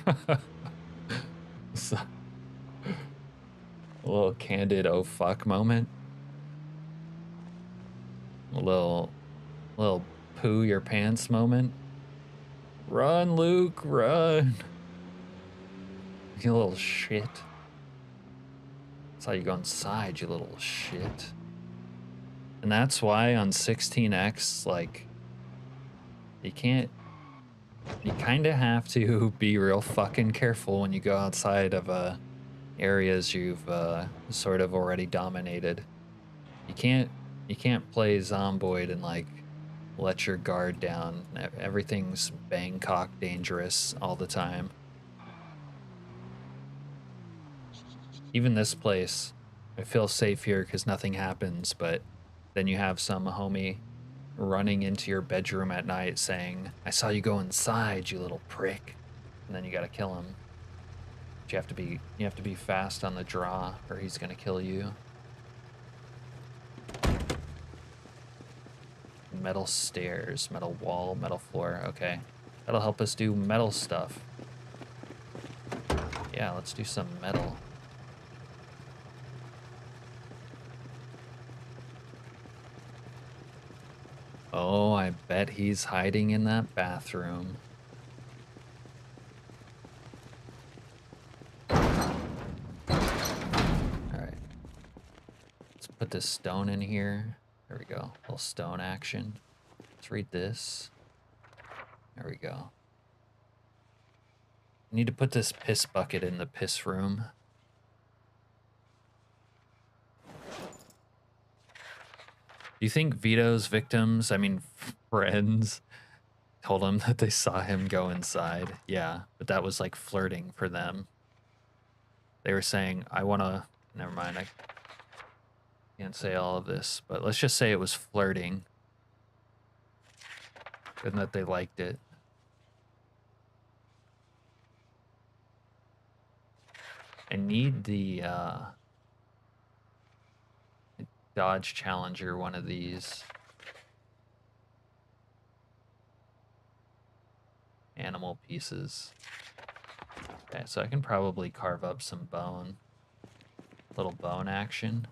A little candid oh fuck moment. A little poo your pants moment. Run, Luke, run. You little shit. That's how you go inside, you little shit. And that's why on 16X, like, you kind of have to be real fucking careful when you go outside of areas you've sort of already dominated. You can't play Zomboid and like let your guard down. Everything's Bangkok dangerous all the time. Even this place, I feel safe here because nothing happens, but then you have some homie running into your bedroom at night saying, "I saw you go inside, you little prick," and then you gotta kill him. But you have to be fast on the draw, or he's gonna kill you. Metal stairs, metal wall, metal floor. Okay, that'll help us do metal stuff. Yeah, let's do some metal. Oh, I bet he's hiding in that bathroom. Alright. Let's put this stone in here. There we go. A little stone action. Let's read this. There we go. I need to put this piss bucket in the piss room. Do you think Vito's victims, I mean friends, told him that they saw him go inside? Yeah, but that was like flirting for them. They were saying, I wanna, never mind, I can't say all of this, but let's just say it was flirting. And that they liked it. I need the, Dodge Challenger one of these. Animal pieces. Okay, so I can probably carve up some bone. Little bone action.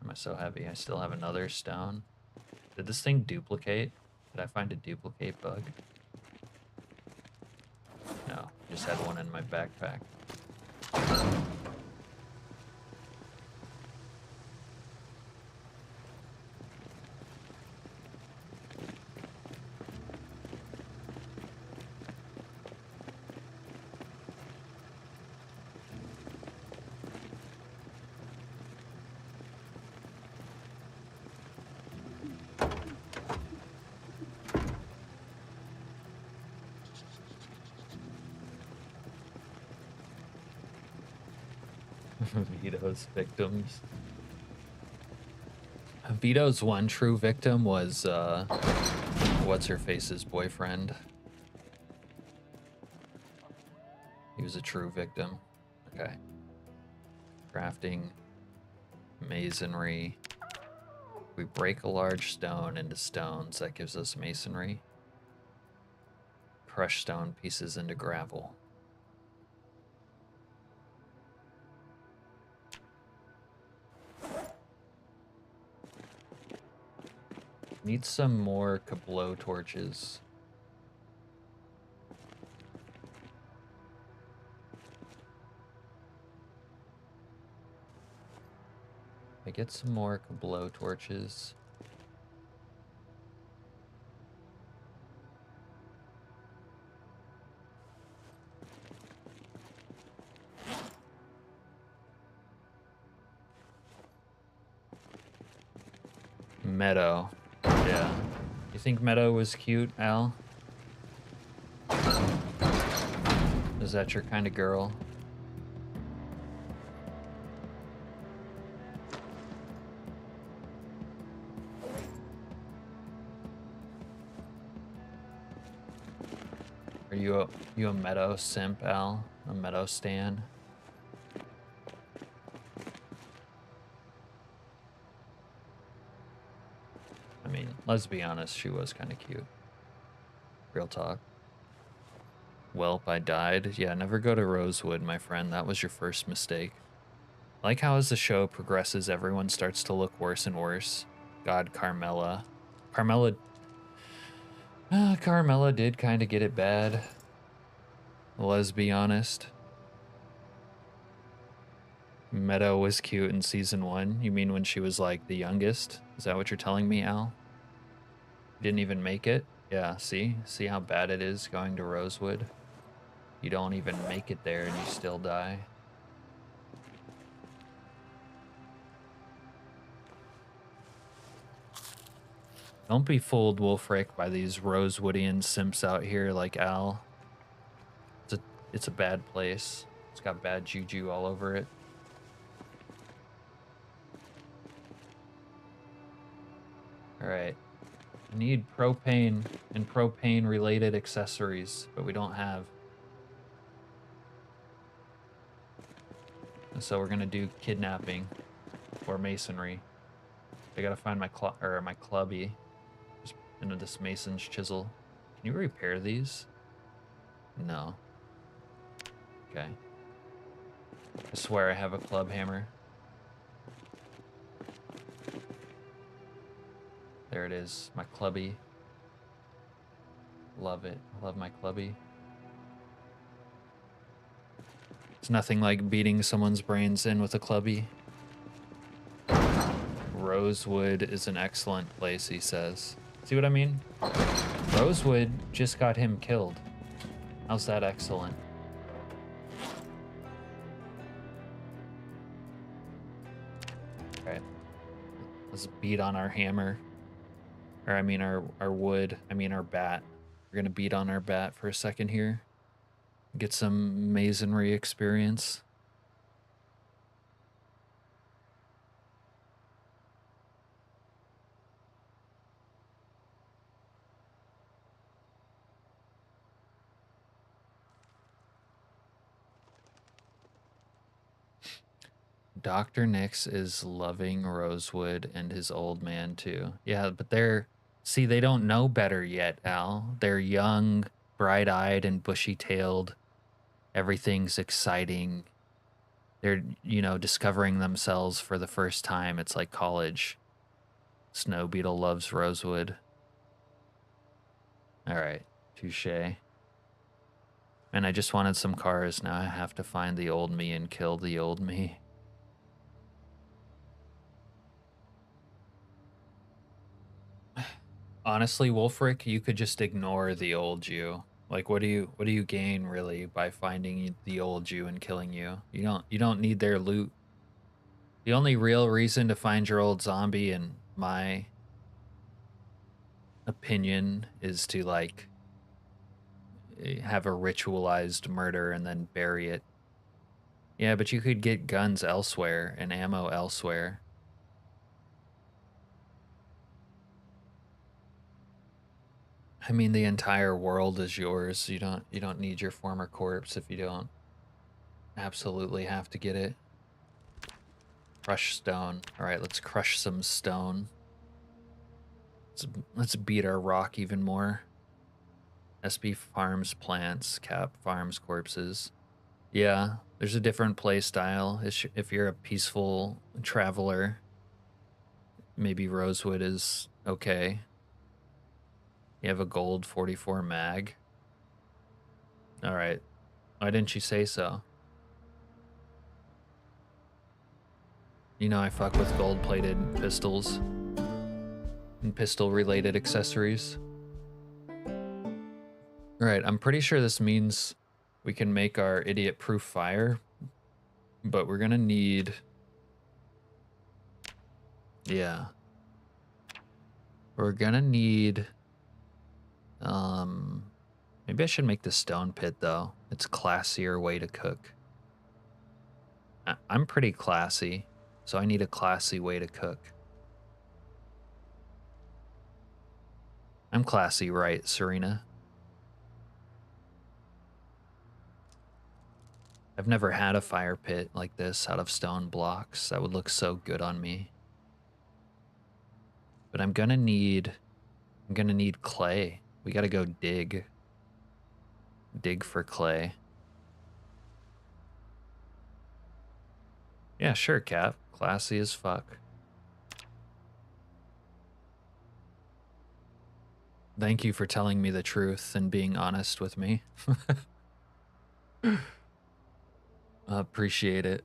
Am I so heavy? I still have another stone. Did this thing duplicate? Did I find a duplicate bug? No, just had one in my backpack. Vito's victims. Vito's one true victim was, what's-her-face's boyfriend. He was a true victim. Okay. Crafting. Masonry. We break a large stone into stones. That gives us masonry. Crush stone pieces into gravel. Need some more Kablo torches. I get some more Kablo torches. Meadow. Yeah. You think Meadow was cute, Al? Is that your kind of girl? Are you a Meadow simp, Al? A Meadow stan? I mean, let's be honest, she was kind of cute. Real talk. Welp, I died. Yeah, never go to Rosewood, my friend. That was your first mistake. I like how as the show progresses, everyone starts to look worse and worse. God, Carmela. Carmela did kind of get it bad. Let's be honest. Meadow was cute in season 1. You mean when she was like the youngest? Is that what you're telling me, Al? Didn't even make it? Yeah, see? See how bad it is going to Rosewood? You don't even make it there and you still die. Don't be fooled, Wolfric, by these Rosewoodian simps out here like Al. It's a bad place. It's got bad juju all over it. Alright. I need propane and propane-related accessories, but we don't have. And so we're gonna do kidnapping or masonry. I gotta find my clubby. Just into this mason's chisel. Can you repair these? No. Okay. I swear I have a club hammer. There it is, my clubby. Love it. Love my clubby. It's nothing like beating someone's brains in with a clubby. Rosewood is an excellent place, he says. See what I mean? Rosewood just got him killed. How's that excellent? Alright. Let's beat on our hammer. Or I mean our wood. I mean our bat. We're gonna beat on our bat for a second here. Get some masonry experience. Dr. Nix is loving Rosewood and his old man too. Yeah, but see, they don't know better yet, Al. They're young, bright-eyed and bushy-tailed. Everything's exciting. They're, discovering themselves for the first time. It's like college. Snow Beetle loves Rosewood. All right, touche. And I just wanted some cars. Now I have to find the old me and kill the old me. Honestly, Wolfric, you could just ignore the old you. Like, what do you gain really by finding the old you and killing you? You don't need their loot. The only real reason to find your old zombie, in my opinion, is to like have a ritualized murder and then bury it. Yeah, but you could get guns elsewhere and ammo elsewhere. I mean, the entire world is yours. You don't need your former corpse if you don't absolutely have to get it. Crush stone. All right, let's crush some stone. Let's beat our rock even more. SB farms plants, Cap farms corpses. Yeah, there's a different play style. If you're a peaceful traveler, maybe Rosewood is okay. You have a gold 44 mag. All right. Why didn't you say so? You know I fuck with gold-plated pistols and pistol-related accessories. All right, I'm pretty sure this means we can make our idiot-proof fire, but we're gonna need... Yeah. We're gonna need... Maybe I should make the stone pit, though. It's a classier way to cook. I'm pretty classy, so I need a classy way to cook. I'm classy, right, Serena? I've never had a fire pit like this out of stone blocks. That would look so good on me. But I'm gonna need clay. We gotta go dig. Dig for clay. Yeah, sure, Cap. Classy as fuck. Thank you for telling me the truth and being honest with me. Appreciate it.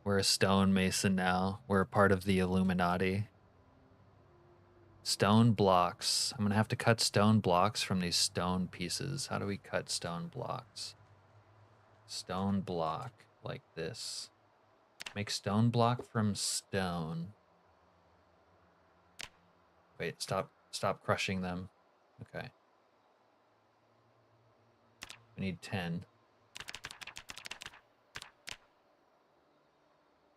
We're a stonemason now. We're a part of the Illuminati. Stone blocks. I'm gonna have to cut stone blocks from these stone pieces. How do we cut stone blocks? Stone block, like this. Make stone block from stone. Wait, stop crushing them. Okay. We need 10.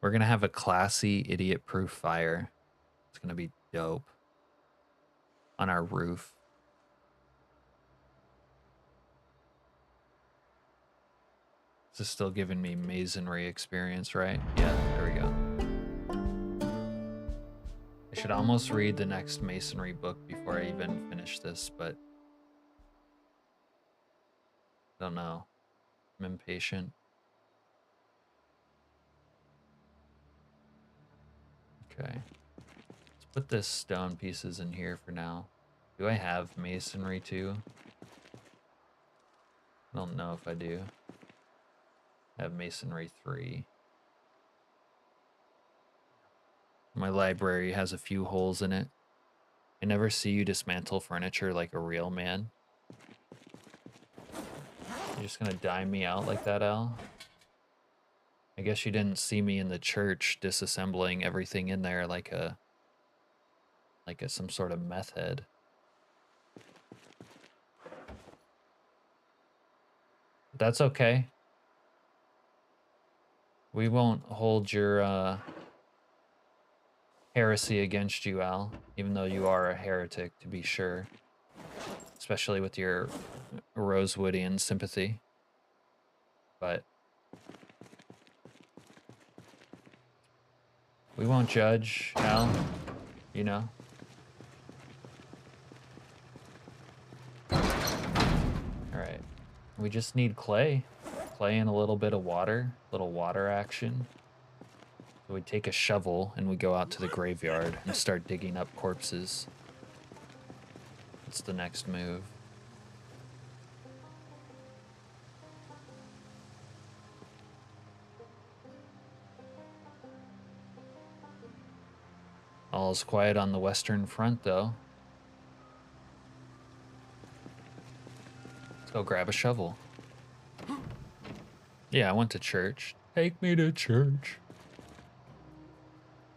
We're gonna have a classy, idiot-proof fire. It's gonna be dope. On our roof. This is still giving me masonry experience, right? Yeah, there we go. I should almost read the next masonry book before I even finish this, but I don't know. I'm impatient. Okay. Let's put this stone pieces in here for now. Do I have masonry too? I don't know if I do. I have masonry 3. My library has a few holes in it. I never see you dismantle furniture like a real man. You're just gonna dime me out like that, Al? I guess you didn't see me in the church disassembling everything in there like some sort of meth head. That's okay. We won't hold your heresy against you, Al, even though you are a heretic, to be sure. Especially with your Rosewoodian sympathy. But we won't judge, Al, you know? Alright. We just need clay. Clay and a little bit of water. Little water action. So we take a shovel and we go out to the graveyard and start digging up corpses. That's the next move. All's quiet on the Western Front, though. Let's go grab a shovel. Yeah, I went to church. Take me to church.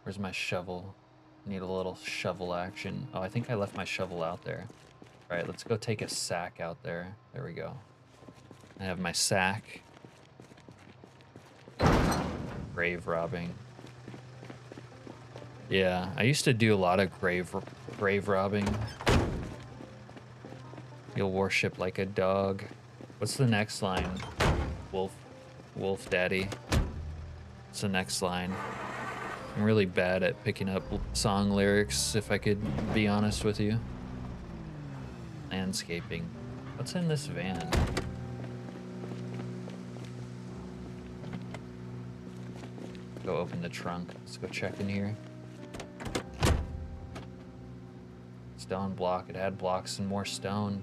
Where's my shovel? Need a little shovel action. Oh, I think I left my shovel out there. All right, let's go take a sack out there. There we go. I have my sack. Grave robbing. Yeah, I used to do a lot of grave robbing. You'll worship like a dog. What's the next line? Wolf daddy. What's the next line? I'm really bad at picking up song lyrics, if I could be honest with you. Landscaping. What's in this van? Go open the trunk. Let's go check in here. Stone block. It had blocks and more stone.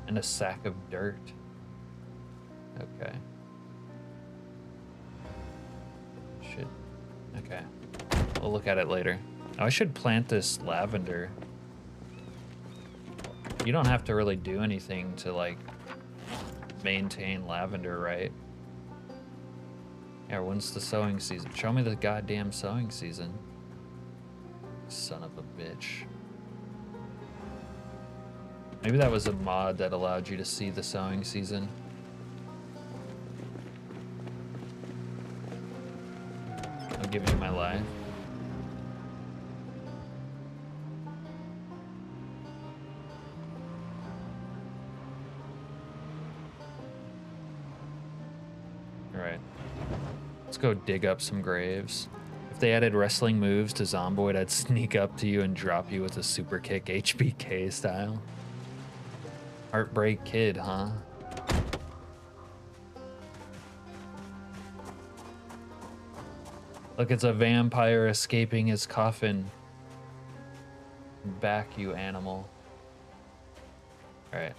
And a sack of dirt. Okay. Okay. We'll look at it later. Oh, I should plant this lavender. You don't have to really do anything to, like, maintain lavender, right? Yeah, when's the sowing season? Show me the goddamn sowing season. Son of a bitch. Maybe that was a mod that allowed you to see the sowing season. I'll give you my life. Alright. Let's go dig up some graves. If they added wrestling moves to Zomboid, I'd sneak up to you and drop you with a super kick HBK style. Heartbreak Kid, huh? Look, it's a vampire escaping his coffin. Back, you animal. Alright.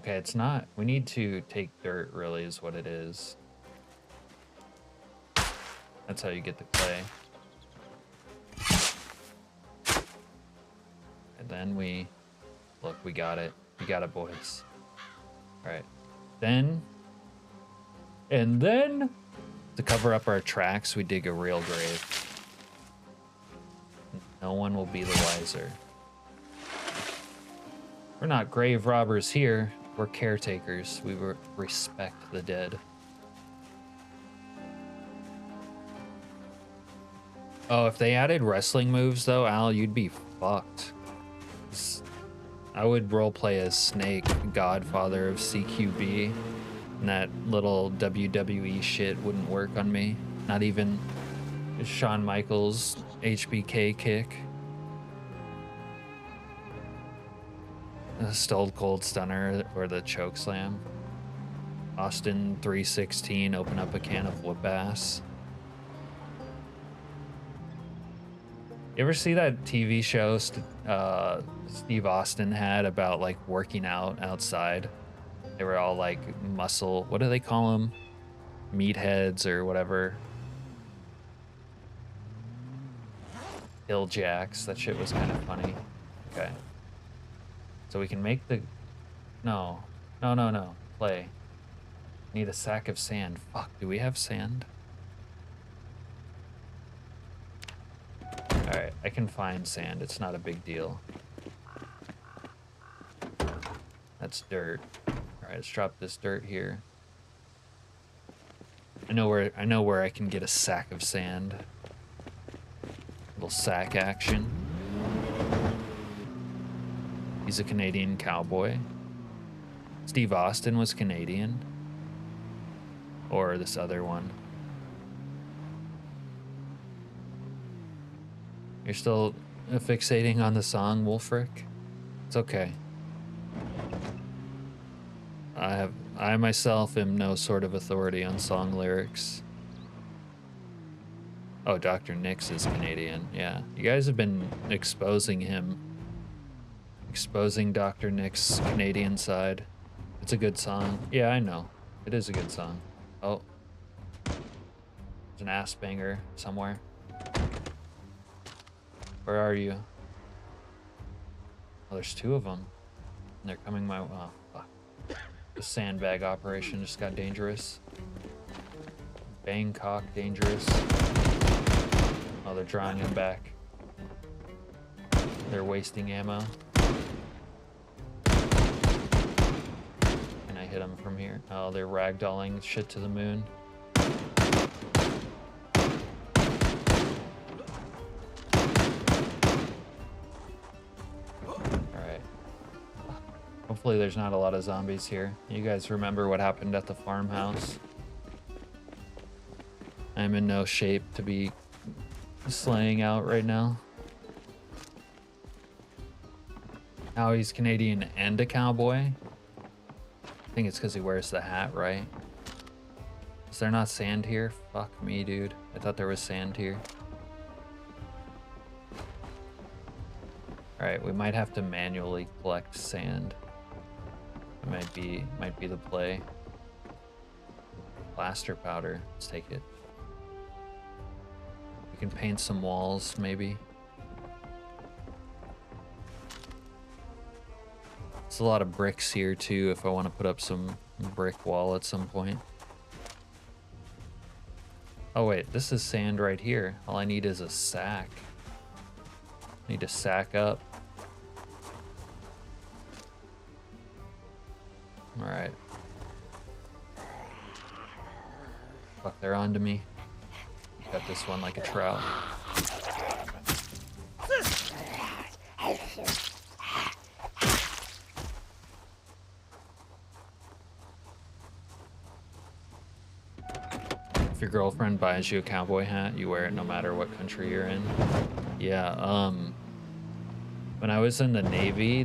Okay, it's not. We need to take dirt, really, is what it is. That's how you get the clay. And then we... Look, we got it. We got it, boys. Alright. Then, and then, to cover up our tracks, we dig a real grave. No one will be the wiser. We're not grave robbers here. We're caretakers. We respect the dead. Oh, if they added wrestling moves, though, Al, you'd be fucked. I would roleplay as Snake, godfather of CQB, and that little WWE shit wouldn't work on me. Not even Shawn Michaels' HBK kick. The Stone Cold Stunner or the choke slam. Austin 316, open up a can of whoop ass. You ever see that TV show Steve Austin had about, like, working out outside? They were all, like, muscle, what do they call them? Meatheads or whatever. Hill jacks. That shit was kind of funny. Okay. So we can make the... No. Play. Need a sack of sand. Fuck, do we have sand? Alright, I can find sand. It's not a big deal. That's dirt. Alright, let's drop this dirt here. I know where I can get a sack of sand. Little sack action. He's a Canadian cowboy. Steve Austin was Canadian. Or this other one. You're still fixating on the song, Wolfric? It's okay. I myself am no sort of authority on song lyrics. Oh, Dr. Nix is Canadian. Yeah, you guys have been exposing him. Exposing Dr. Nick's Canadian side. It's a good song. Yeah, I know. It is a good song. Oh. There's an ass banger somewhere. Where are you? Oh, there's two of them. And they're coming my way. Oh, fuck. The sandbag operation just got dangerous. Bangkok dangerous. Oh, they're drawing him back. They're wasting ammo. Can I hit them from here? Oh, they're ragdolling shit to the moon. Alright. Hopefully there's not a lot of zombies here. You guys remember what happened at the farmhouse? I'm in no shape to be slaying out right now. Now he's Canadian and a cowboy. I think it's because he wears the hat, right? Is there not sand here? Fuck me, dude. I thought there was sand here. Alright, we might have to manually collect sand. It might be the play. Plaster powder. Let's take it. We can paint some walls, maybe. It's a lot of bricks here too if I want to put up some brick wall at some point. Oh wait, this is sand right here. All I need is a sack. I need to sack up. Alright. Fuck, they're onto me. Got this one like a trout. If your girlfriend buys you a cowboy hat, you wear it no matter what country you're in. Yeah, when I was in the Navy,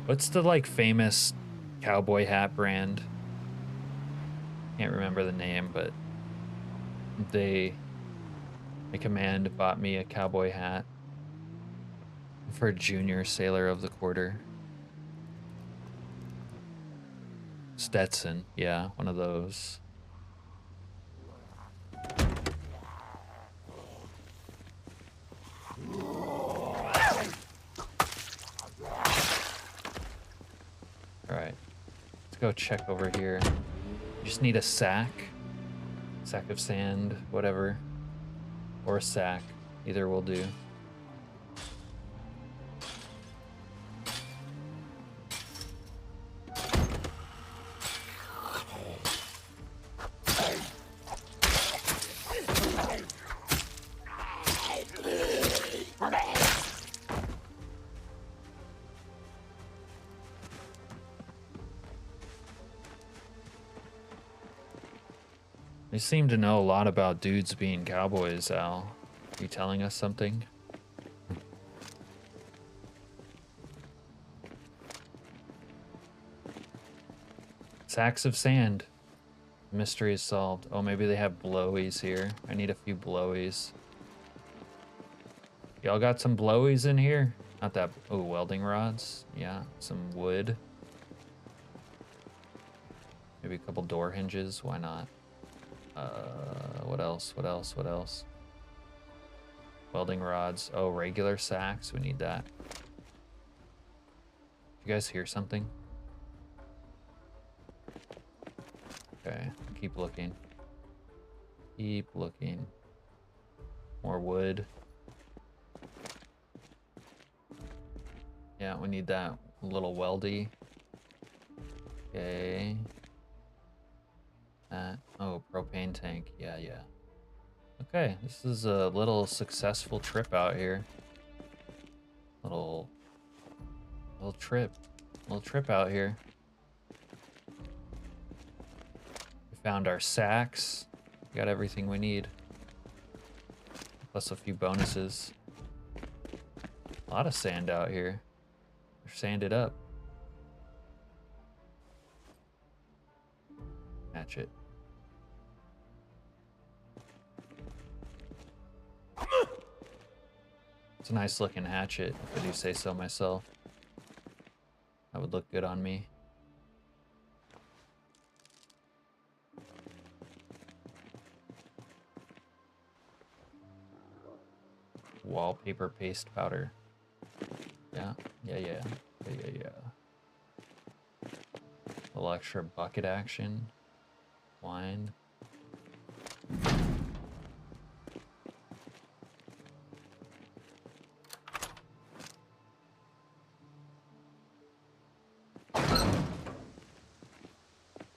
what's the like famous cowboy hat brand? Can't remember the name, but my command bought me a cowboy hat for junior sailor of the quarter. Stetson, yeah, one of those. Alright, let's go check over here. You just need a sack of sand, whatever, or a sack, either will do. They seem to know a lot about dudes being cowboys, Al. Are you telling us something? Sacks of sand. Mystery is solved. Oh, maybe they have blowies here. I need a few blowies. Y'all got some blowies in here? Not that... Oh, welding rods. Yeah, some wood. Maybe a couple door hinges. Why not? What else? What else? What else? Welding rods. Oh, regular sacks. We need that. You guys hear something? Okay, keep looking. Keep looking. More wood. Yeah, we need that little weldy. Okay. Oh, propane tank. Yeah, yeah. Okay, this is a little successful trip out here. Little little trip out here. We found our sacks. We got everything we need. Plus a few bonuses. A lot of sand out here. They're sanded up. Hatchet. It's a nice looking hatchet, if I do say so myself. That would look good on me. Wallpaper paste powder. Yeah. A little extra bucket action. Wine.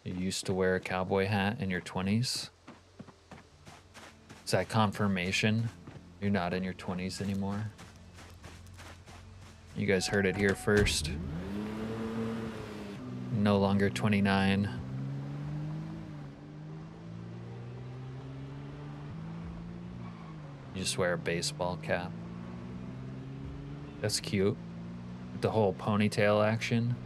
You used to wear a cowboy hat in your 20s? Is that confirmation you're not in your 20s anymore? You guys heard it here first. No longer 29. You just wear a baseball cap. That's cute. With the whole ponytail action.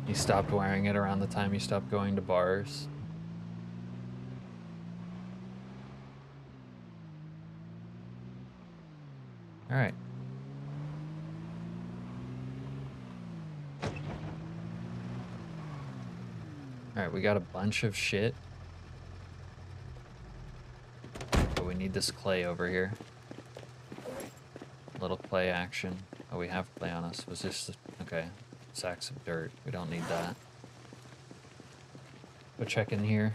You stopped wearing it around the time you stopped going to bars. All right. All right, we got a bunch of shit. But we need this clay over here. Little clay action. Oh, we have clay on us. Was this... Okay. Sacks of dirt. We don't need that. Go check in here.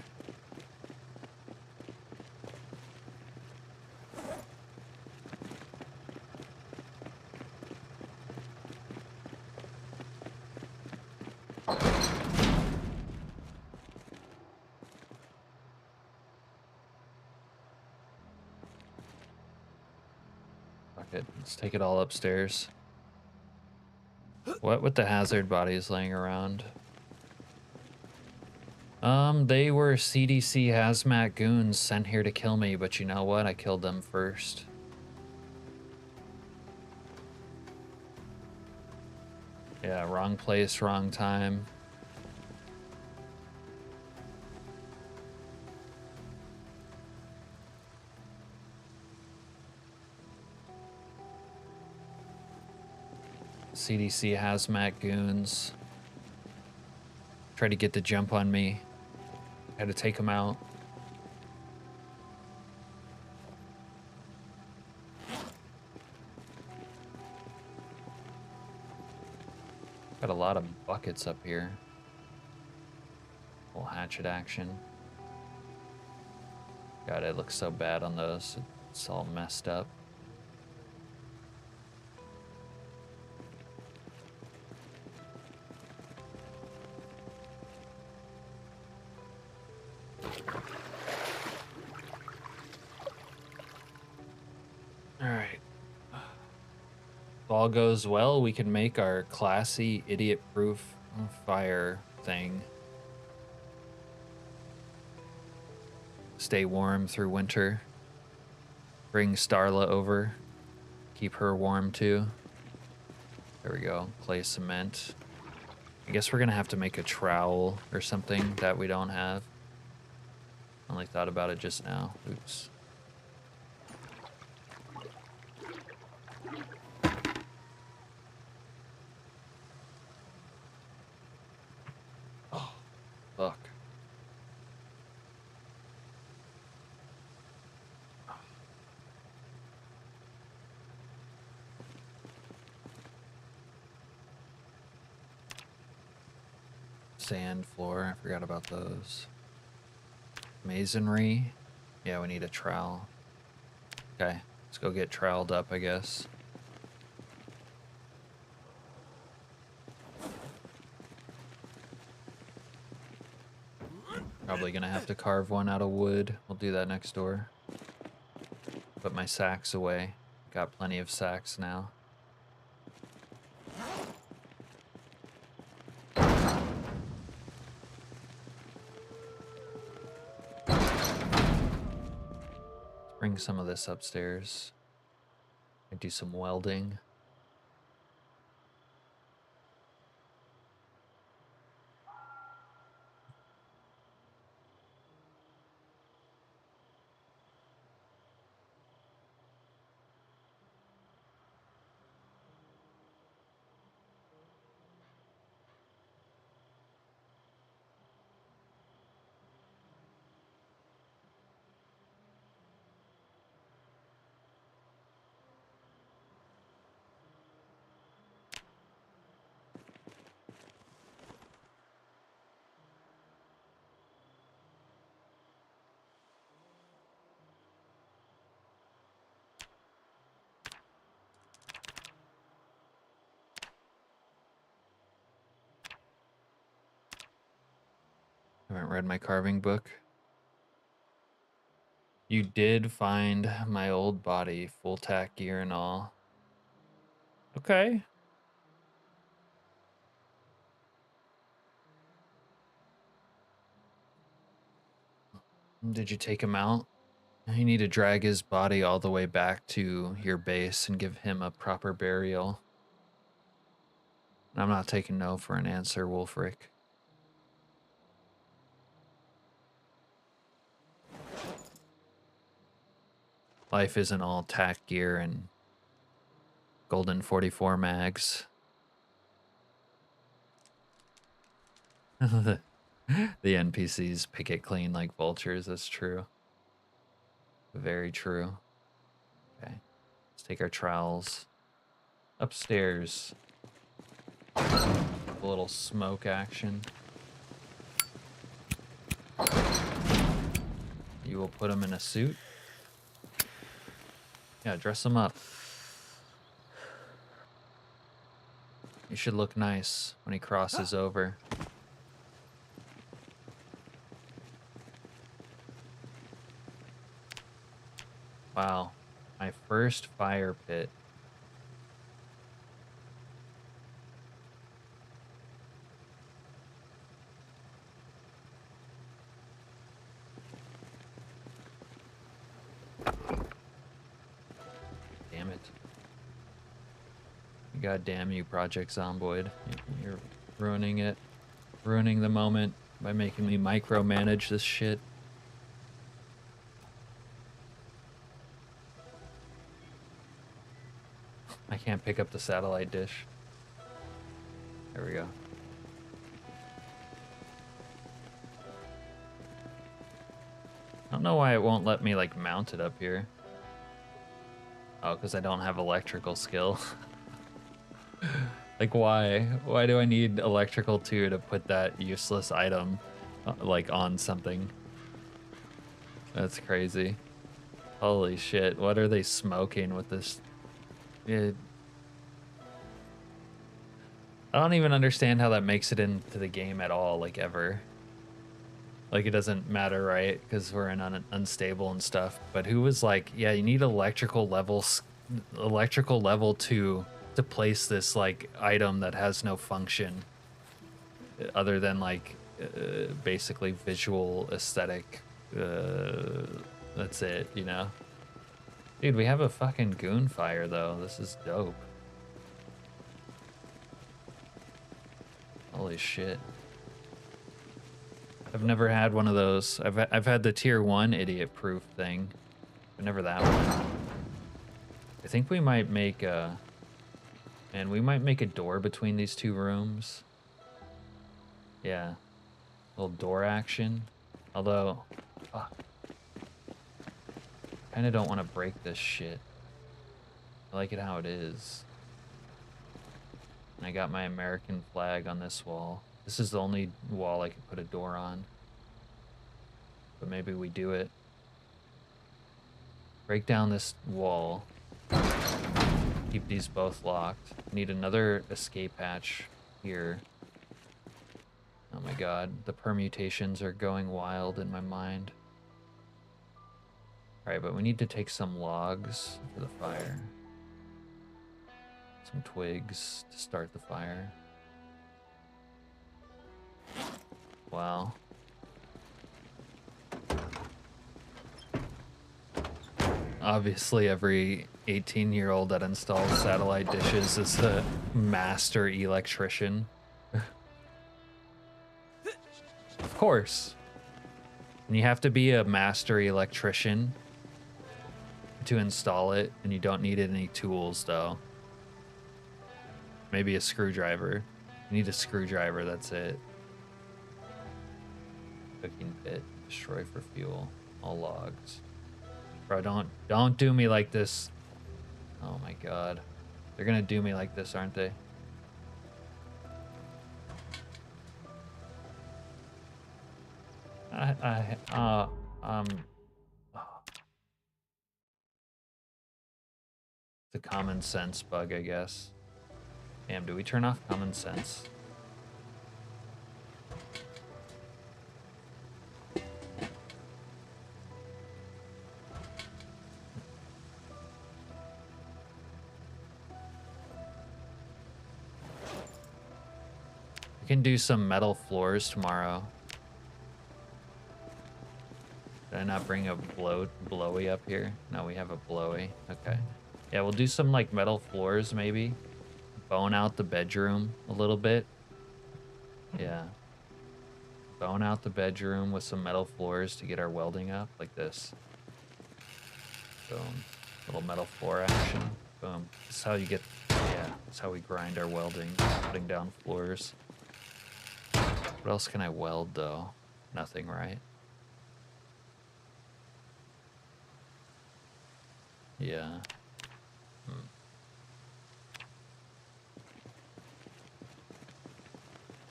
Let's take it all upstairs. What with the hazard bodies laying around? They were CDC hazmat goons sent here to kill me, but you know what? I killed them first. Yeah, wrong place, wrong time. CDC hazmat goons tried to get the jump on me. Had to take them out. Got a lot of buckets up here. Little hatchet action. God, it looks so bad on those. It's all messed up. All goes well, we can make our classy idiot-proof fire thing. Stay warm through winter. Bring Starla over. Keep her warm too. There we go. Clay cement. I guess we're gonna have to make a trowel or something that we don't have. Only thought about it just now. Oops. Fuck. Sand floor, I forgot about those. Masonry. Yeah, we need a trowel. Okay, let's go get troweled up, I guess. Probably gonna have to carve one out of wood. We'll do that next door. Put my sacks away. Got plenty of sacks now. Bring some of this upstairs. I do some welding. Haven't read my carving book. You did find my old body, full tack gear and all. Okay. Did you take him out? You need to drag his body all the way back to your base and give him a proper burial. I'm not taking no for an answer, Wolfric. Life isn't all tack gear and golden 44 mags. The NPCs pick it clean like vultures, that's true. Very true. Okay, let's take our trowels upstairs. A little smoke action. You will put him in a suit. Yeah, dress him up. He should look nice when he crosses over. Wow, my first fire pit. Damn it. God damn you, Project Zomboid. You're ruining it. Ruining the moment by making me micromanage this shit. I can't pick up the satellite dish. There we go. I don't know why it won't let me like mount it up here. Oh, because I don't have electrical skill. Like why? Why do I need electrical 2 to put that useless item like on something? That's crazy. Holy shit, what are they smoking with this? I don't even understand how that makes it into the game at all, like ever. Like it doesn't matter, right? Because we're in unstable and stuff. But who was like, yeah, you need electrical level 2 to place this like item that has no function other than like basically visual aesthetic. That's it, you know? Dude, we have a fucking goon fire though. This is dope. Holy shit. I've never had one of those. I've had the tier 1 idiot proof thing, but never that one. I think we might make a... Man, we might make a door between these two rooms. Yeah. Little door action. Although, fuck. Kinda don't want to break this shit. I like it how it is. And I got my American flag on this wall. This is the only wall I could put a door on. But maybe we do it. Break down this wall. Keep these both locked. Need another escape hatch here. Oh my god, the permutations are going wild in my mind. Alright, but we need to take some logs for the fire. Some twigs to start the fire. Wow. Obviously, every 18-year-old that installs satellite dishes is a master electrician. Of course. And you have to be a master electrician to install it, and you don't need any tools, though. Maybe a screwdriver. You need a screwdriver, that's it. Cooking pit, destroy for fuel, all logs. Bro, don't do me like this. Oh my god. They're gonna do me like this, aren't they? The common sense bug, I guess. Damn, do we turn off common sense? We can do some metal floors tomorrow. Did I not bring a blowy up here? No, we have a blowy. Okay. Yeah, we'll do some like metal floors maybe. Bone out the bedroom a little bit. Yeah. Bone out the bedroom with some metal floors to get our welding up like this. Boom. Little metal floor action. Boom. This is how you get, yeah, that's how we grind our welding, putting down floors. What else can I weld though? Nothing, right? Yeah.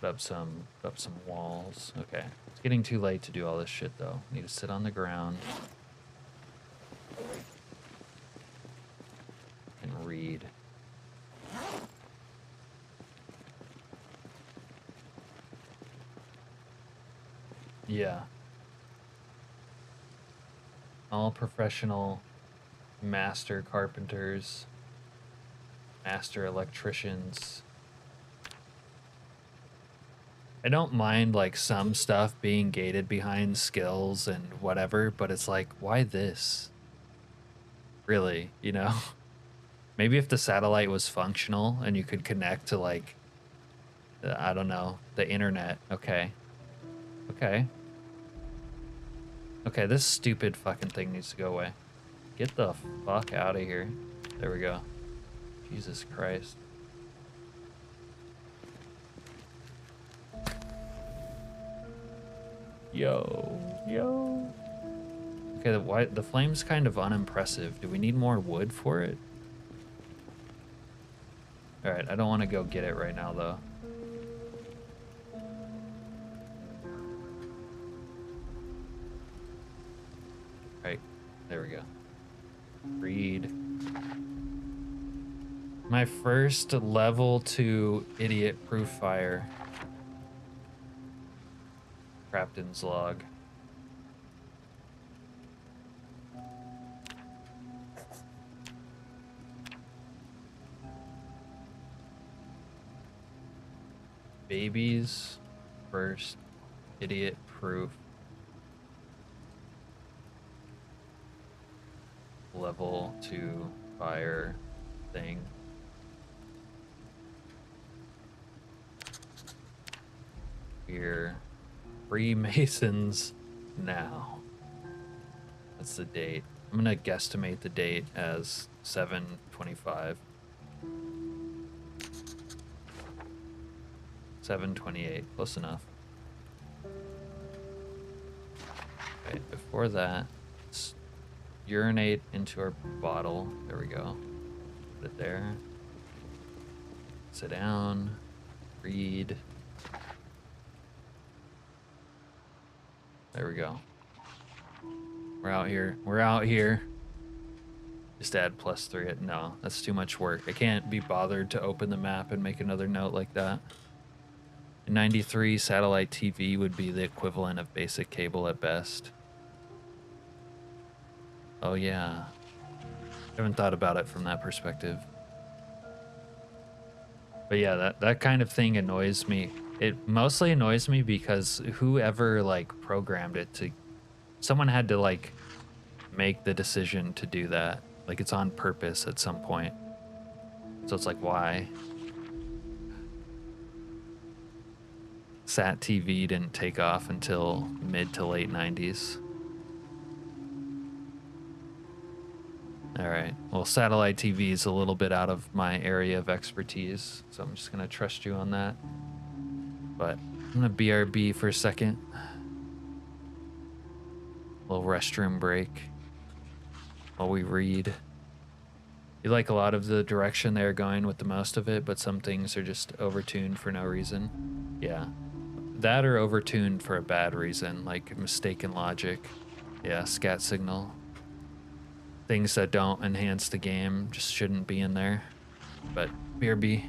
Put up some walls. Okay. It's getting too late to do all this shit though. Need to sit on the ground and read. Yeah. All professional master carpenters, master electricians. I don't mind like some stuff being gated behind skills and whatever, but it's like, why this? Really, you know? Maybe if the satellite was functional and you could connect to like, I don't know, the internet. Okay. Okay. Okay, this stupid fucking thing needs to go away. Get the fuck out of here. There we go. Jesus Christ. Yo. Okay, the flame's kind of unimpressive. Do we need more wood for it? Alright, I don't want to go get it right now, though. Alright, there we go. Read. My first level 2 idiot-proof fire. Captain's log. Baby's first idiot-proof level 2 fire thing. We're Freemasons now. That's the date. I'm gonna guesstimate the date as 7/25. 7/28, close enough. Okay, before that, let's urinate into our bottle. There we go. Put it there. Sit down. Read. There we go. We're out here. We're out here. Just add +3. No, that's too much work. I can't be bothered to open the map and make another note like that. In 93, satellite TV would be the equivalent of basic cable at best. Oh yeah. I haven't thought about it from that perspective. But yeah, that kind of thing annoys me. It mostly annoys me because whoever like programmed it to, someone had to like make the decision to do that. Like it's on purpose at some point. So it's like, why? Sat TV didn't take off until mid to late 90s. All right. Well, satellite TV is a little bit out of my area of expertise, so I'm just going to trust you on that. But I'm going to BRB for a second. Little restroom break while we read. You like a lot of the direction they're going with the most of it, but some things are just overtuned for no reason. Yeah. That or overtuned for a bad reason, like mistaken logic. Yeah, scat signal. Things that don't enhance the game just shouldn't be in there. But BRB.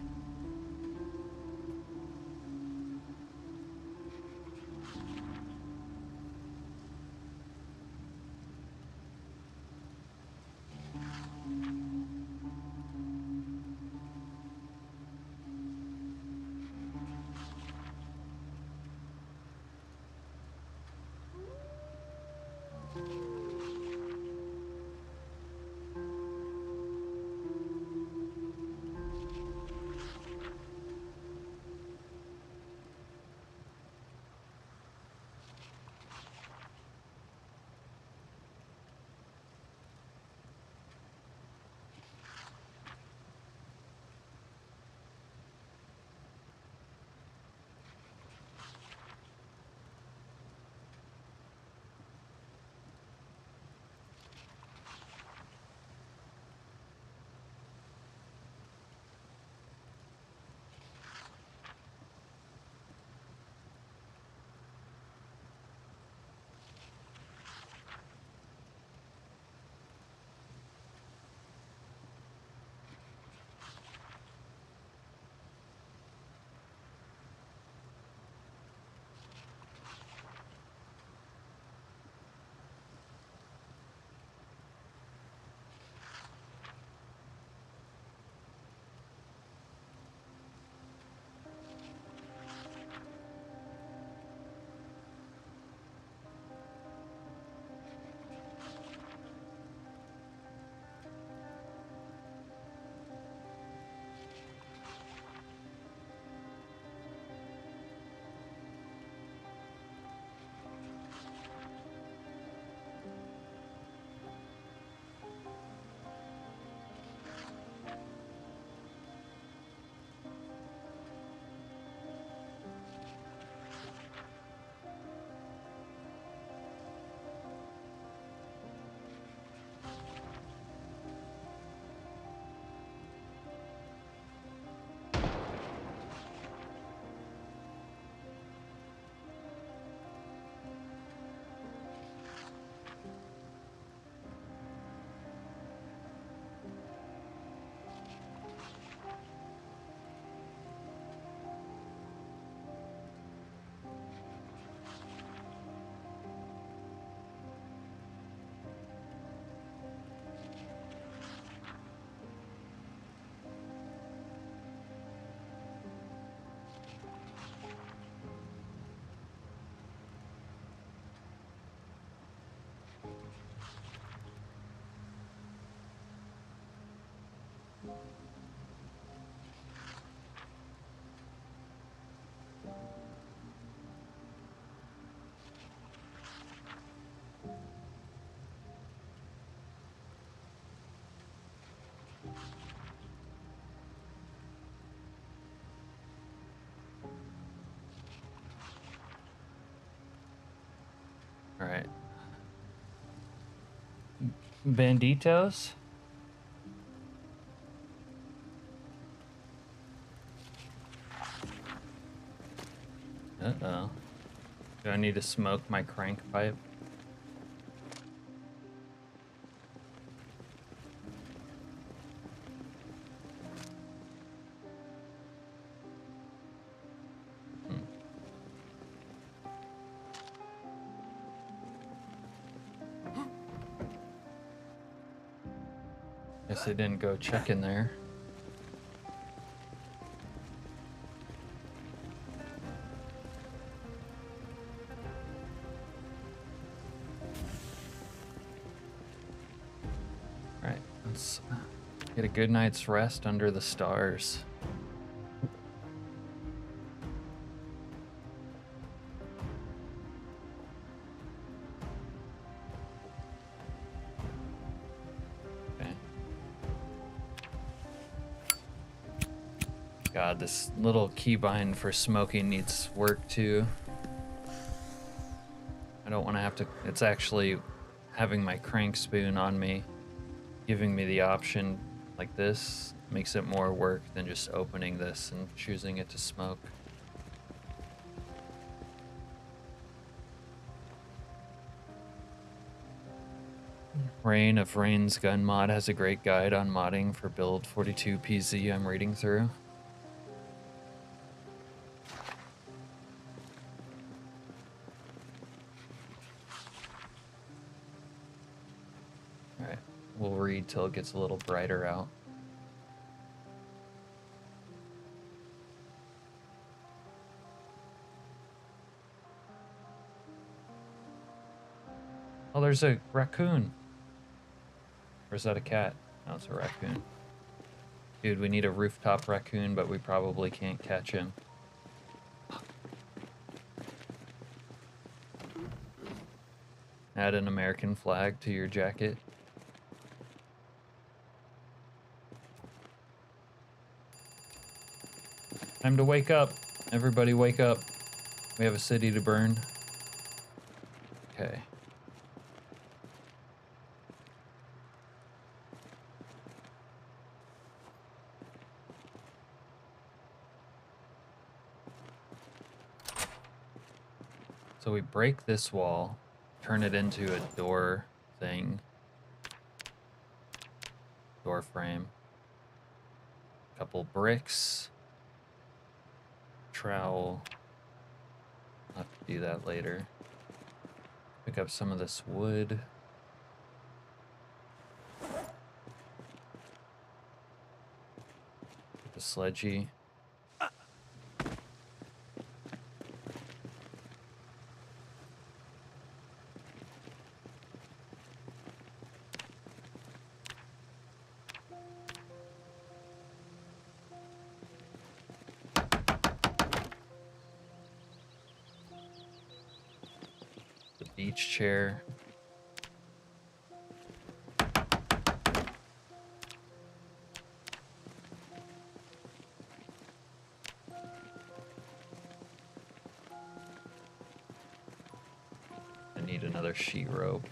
All right. Banditos? Uh-oh. Do I need to smoke my crank pipe? Guess I didn't go check in there. Alright, let's get a good night's rest under the stars. God, this little keybind for smoking needs work too. I don't want to have to, it's actually having my crank spoon on me, giving me the option like this, makes it more work than just opening this and choosing it to smoke. Rain of Rain's gun mod has a great guide on modding for build 42PZ I'm reading through. Alright, we'll read till it gets a little brighter out. Oh, there's a raccoon. Or is that a cat? No, it's a raccoon. Dude, we need a rooftop raccoon, but we probably can't catch him. Add an American flag to your jacket. Time to wake up. Everybody wake up. We have a city to burn. Okay. So we break this wall, turn it into a door thing. Door frame. Couple bricks. Trowel. I'll have to do that later. Pick up some of this wood. The sledgy. The beach chair. I need another sheet rope.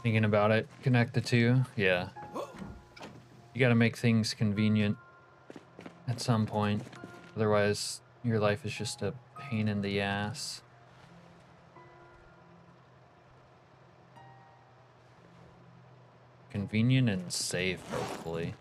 Thinking about it, connect the two, yeah. You gotta make things convenient at some point. Otherwise, your life is just a pain in the ass. Convenient and safe, hopefully.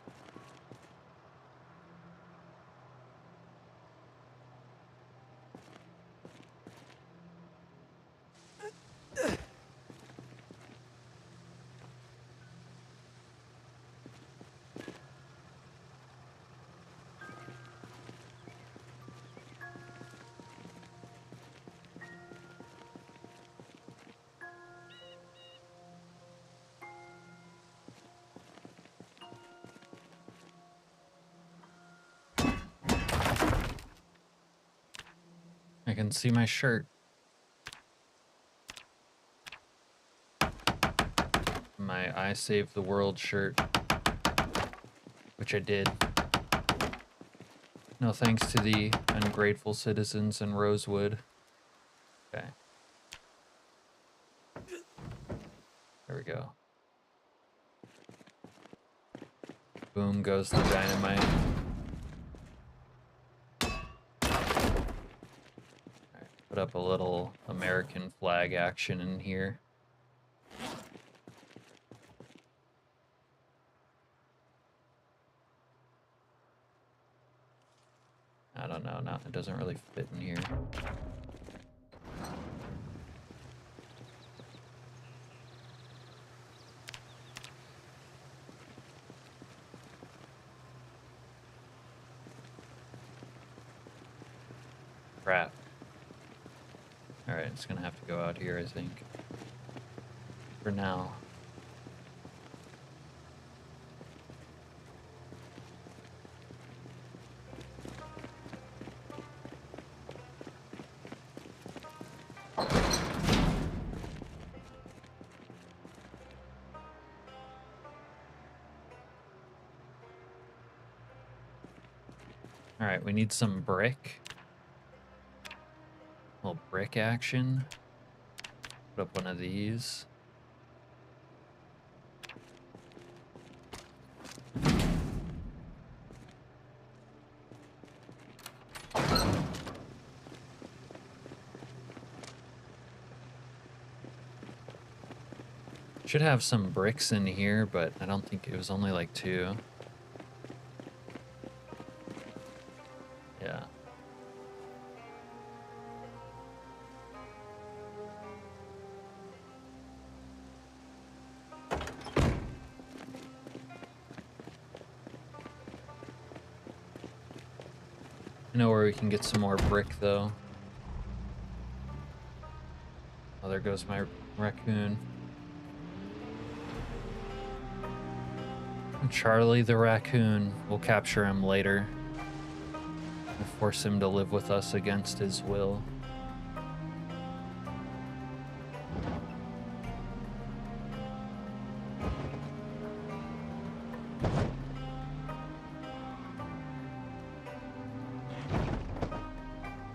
can see my shirt. My I Saved the World shirt, which I did. No thanks to the ungrateful citizens in Rosewood. Okay. There we go. Boom goes the dynamite. Alright, put up a little American flag action in here. I don't know, no, it doesn't really fit in here. Crap. Alright, it's gonna have to go out here, I think. For now. Alright, we need some brick. A little brick action. Put up one of these. Should have some bricks in here, but I don't think it was only like 2. Yeah. I know where we can get some more brick, though. Oh, there goes my raccoon. Charlie the raccoon. We'll capture him later. We'll force him to live with us against his will.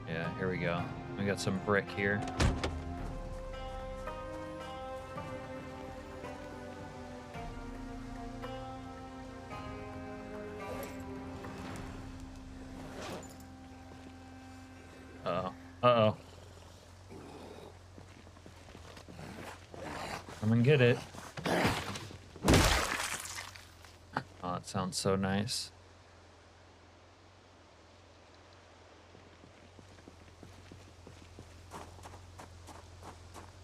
Yeah, here we go. We got some brick here. Uh-oh. Come and get it. Oh, it sounds so nice.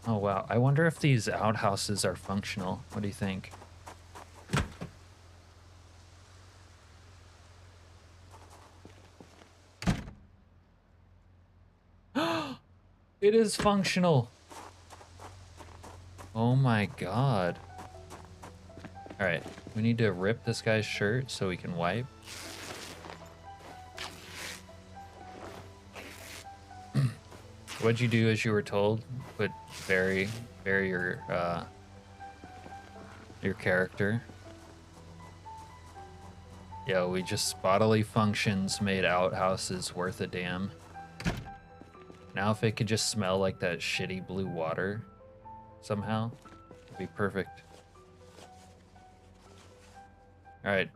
Oh, wow. I wonder if these outhouses are functional. What do you think? It is functional. Oh my god. Alright, we need to rip this guy's shirt so we can wipe. What'd you do as you were told? Put bury your character. Yo, we just bodily functions made outhouses worth a damn. Now if it could just smell like that shitty blue water somehow, it'd be perfect. All right.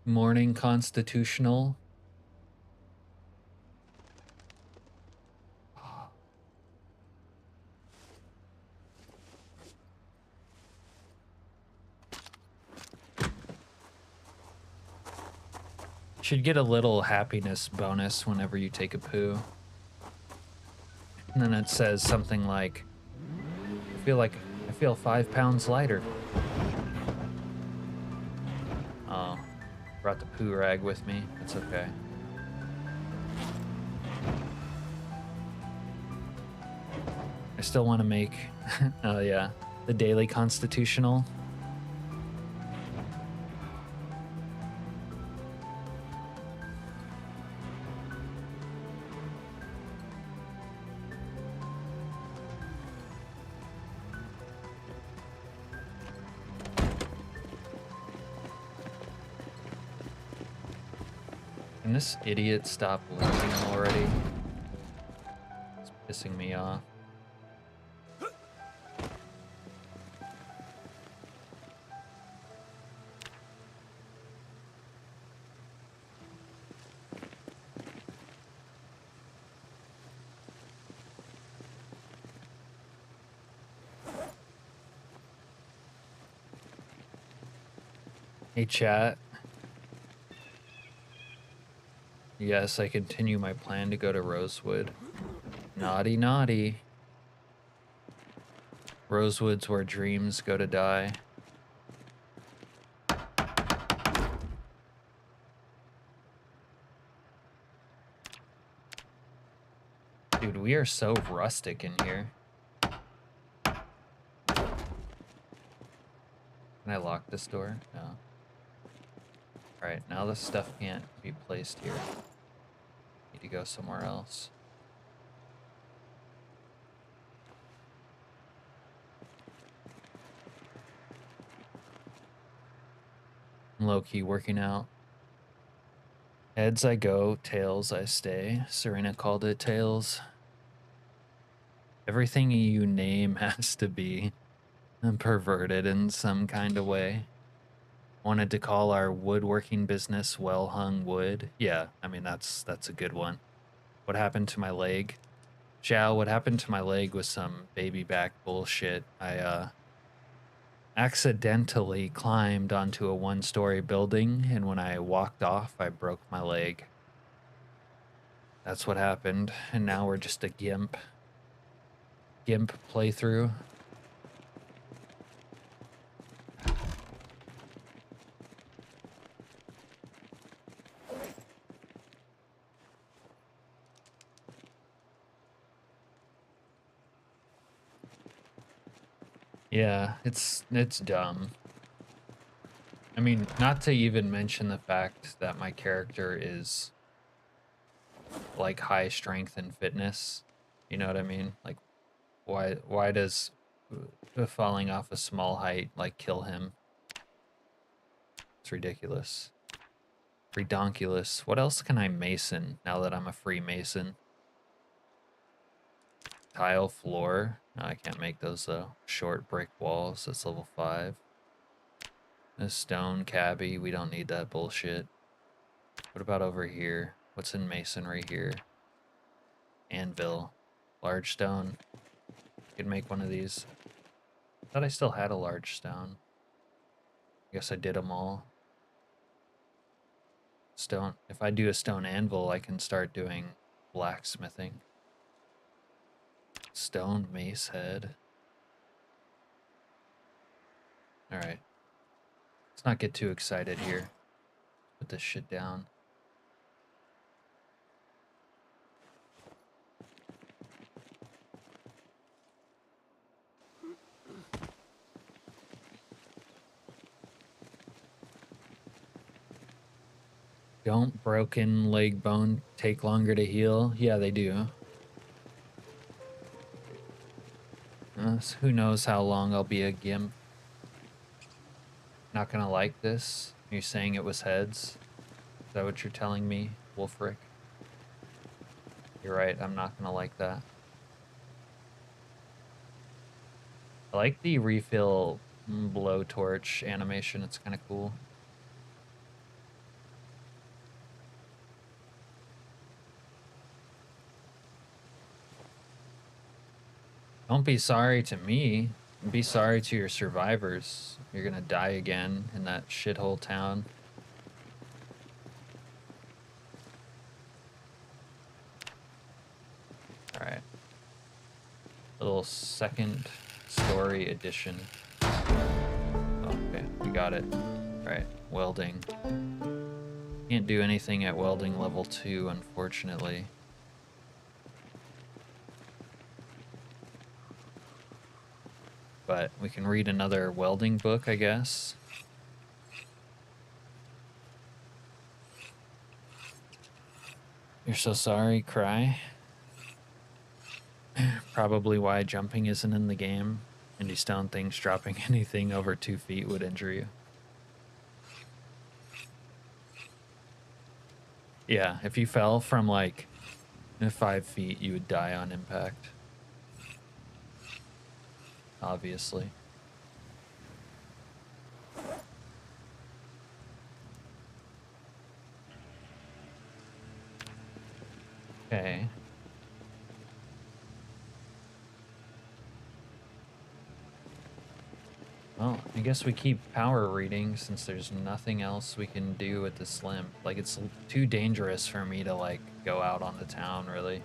Morning constitutional. Should get a little happiness bonus whenever you take a poo. And then it says something like, I feel 5 pounds lighter. Oh, brought the poo rag with me. That's okay. I still want to make, oh yeah, the daily constitutional. Can this idiot stop looting already? It's pissing me off. Hey chat. Yes, I continue my plan to go to Rosewood. Naughty, naughty. Rosewood's where dreams go to die. Dude, we are so rustic in here. Can I lock this door? No. Alright, now this stuff can't be placed here. Need to go somewhere else. I'm low-key working out. Heads I go, tails I stay. Serena called it tails. Everything you name has to be perverted in some kind of way. Wanted to call our woodworking business Well Hung Wood. Yeah, I mean, that's a good one. What happened to my leg? Zhao, what happened to my leg was some baby back bullshit. I accidentally climbed onto a one-story building, and when I walked off, I broke my leg. That's what happened, and now we're just a gimp playthrough. Yeah, it's dumb. I mean, not to even mention the fact that my character is like high strength and fitness. You know what I mean? Like why does falling off a small height like kill him? It's ridiculous. Redonkulous. What else can I mason now that I'm a free mason? Tile floor. No, I can't make those though. Short brick walls. That's level 5. A stone cabbie. We don't need that bullshit. What about over here? What's in masonry here? Anvil. Large stone. Could make one of these. I thought I still had a large stone. I guess I did them all. Stone. If I do a stone anvil, I can start doing blacksmithing. Stone mace head. Alright. Let's not get too excited here. Put this shit down. Don't broken leg bone take longer to heal? Yeah, they do. Who knows how long I'll be a gimp. Not gonna like this? You're saying it was heads? Is that what you're telling me, Wolfric? You're right, I'm not gonna like that. I like the refill blowtorch animation, it's kind of cool. Don't be sorry to me. Be sorry to your survivors. You're gonna die again in that shithole town. Alright. Little second story edition. Oh, okay, we got it. Alright, welding. Can't do anything at welding level 2, unfortunately. But we can read another welding book, I guess. You're so sorry, cry. Probably why jumping isn't in the game. Indie stone things dropping anything over 2 feet would injure you. Yeah, if you fell from like 5 feet, you would die on impact. Obviously. Okay. Well, I guess we keep power reading since there's nothing else we can do with the Slim. Like, it's too dangerous for me to, like, go out on the town, really.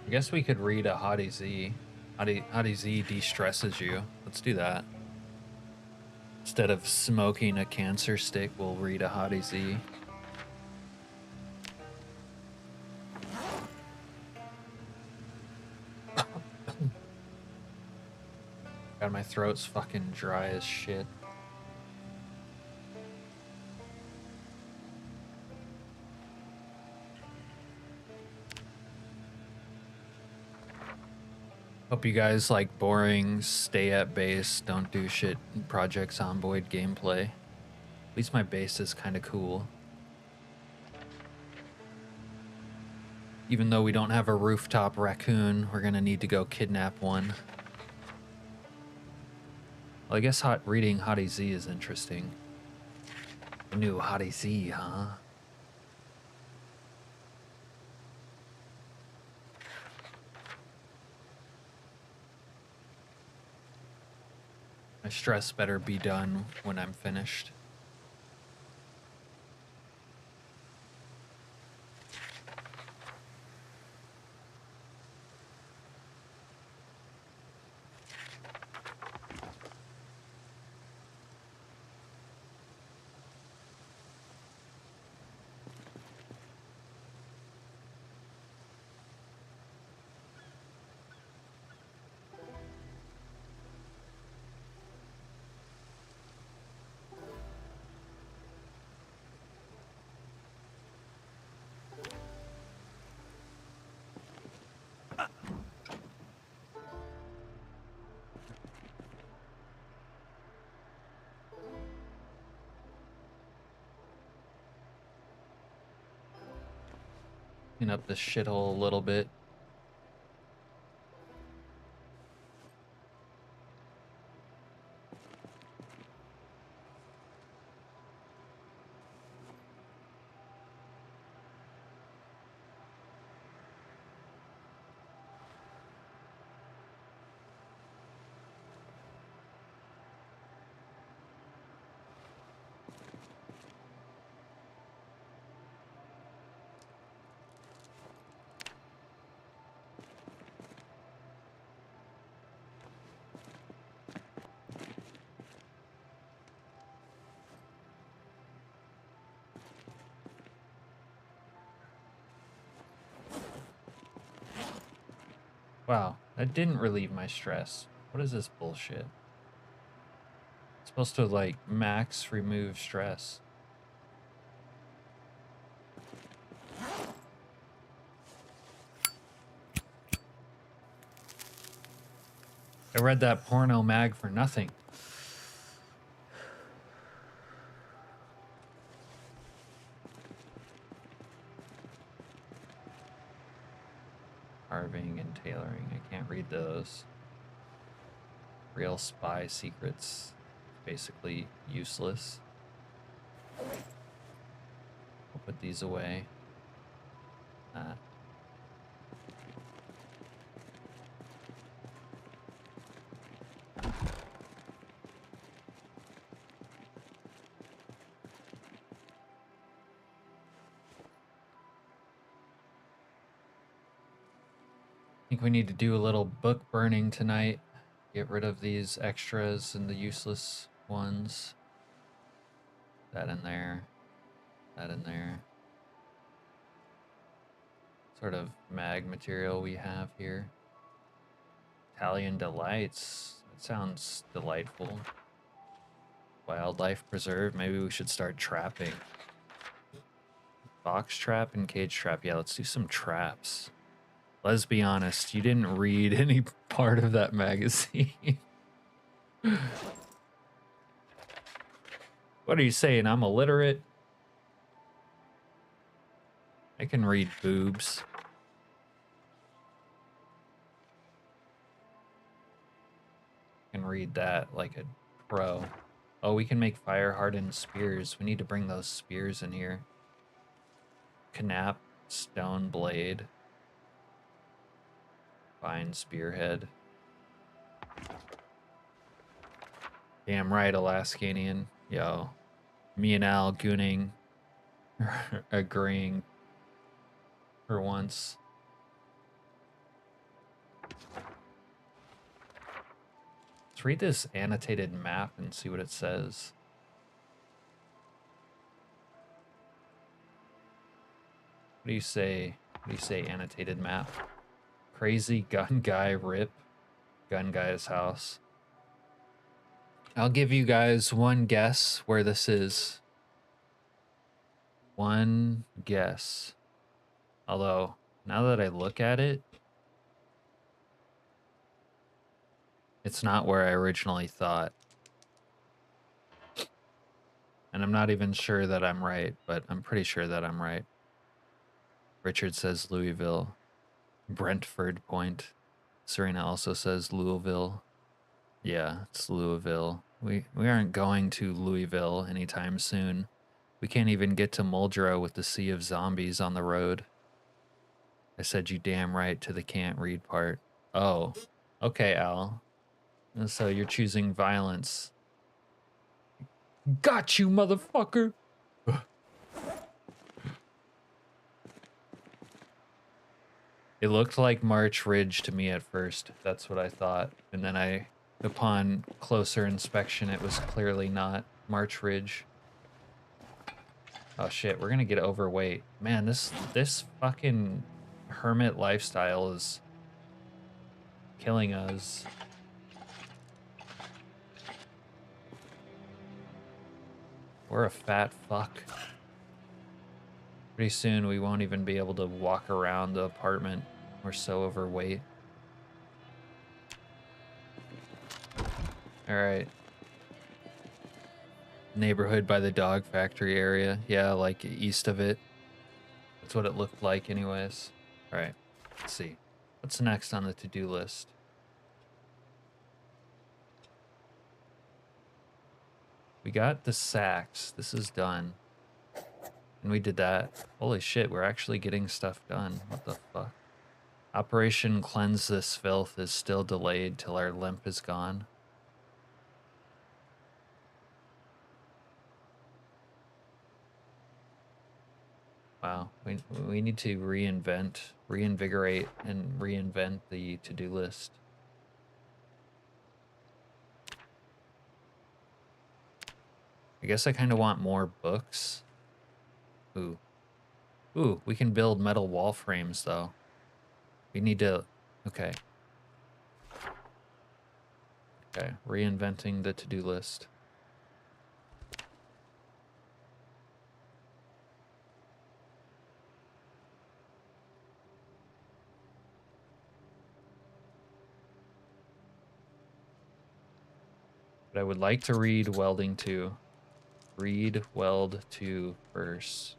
I guess we could read a Hottie Z. Hottie Z de-stresses you. Let's do that. Instead of smoking a cancer stick, we'll read a Hottie Z. God, my throat's fucking dry as shit. Hope you guys like boring, stay at base, don't do shit Project Zomboid gameplay. At least my base is kind of cool. Even though we don't have a rooftop raccoon, we're gonna need to go kidnap one. Well, I guess reading Hottie Z is interesting. A new Hottie Z, huh? My stress better be done when I'm finished. Clean up this shithole a little bit. Wow, that didn't relieve my stress. What is this bullshit? It's supposed to, like, max remove stress. I read that porno mag for nothing. Carving and tailoring. I can't read those. Real spy secrets. Basically useless. I'll put these away. I think we need to do a little book burning tonight. Get rid of these extras and the useless ones. That in there. That in there. Sort of mag material we have here. Italian Delights. Sounds delightful. Wildlife preserve. Maybe we should start trapping. Box trap and cage trap. Yeah, let's do some traps. Let's be honest, you didn't read any part of that magazine. What are you saying? I'm illiterate? I can read boobs. I can read that like a pro. Oh, we can make fire-hardened spears. We need to bring those spears in here. Knap, stone blade. Fine spearhead. Damn right, Alaskanian. Yo. Me and Al gooning. Agreeing. For once. Let's read this annotated map and see what it says. What do you say? What do you say, annotated map? Crazy gun guy rip. Gun guy's house. I'll give you guys one guess where this is. One guess. Although, now that I look at it, it's not where I originally thought. And I'm not even sure that I'm right, but I'm pretty sure that I'm right. Richard says Louisville. Brentford Point. Serena also says Louisville. Yeah, it's Louisville. We aren't going to Louisville anytime soon. We can't even get to Muldrow with the sea of zombies on the road. I said you damn right to the can't read part. Oh, okay, Al. And so you're choosing violence. Got you, motherfucker! It looked like March Ridge to me at first. That's what I thought. And then upon closer inspection, it was clearly not March Ridge. Oh shit, we're gonna get overweight. Man, this fucking hermit lifestyle is killing us. We're a fat fuck. Pretty soon we won't even be able to walk around the apartment. We're so overweight. All right. Neighborhood by the dog factory area. Yeah, like east of it. That's what it looked like anyways. All right, let's see. What's next on the to-do list? We got the sacks. This is done. And we did that. Holy shit, we're actually getting stuff done. What the fuck? Operation Cleanse This Filth is still delayed till our limp is gone. Wow, we need to reinvigorate and reinvent the to-do list. I guess I kind of want more books. Ooh. Ooh, we can build metal wall frames though. We need to, okay. Okay, reinventing the to-do list. But I would like to read welding 2. Read weld 2 first.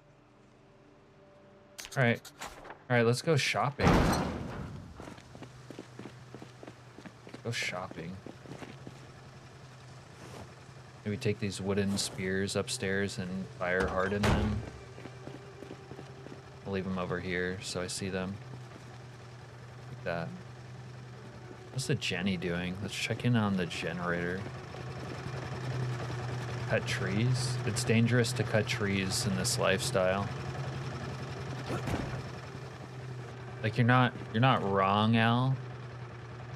All right, let's go shopping. Go shopping. Maybe take these wooden spears upstairs and fire harden them. I'll leave them over here so I see them. Like that. What's the Jenny doing? Let's check in on the generator. Cut trees? It's dangerous to cut trees in this lifestyle. Like you're not wrong, Al,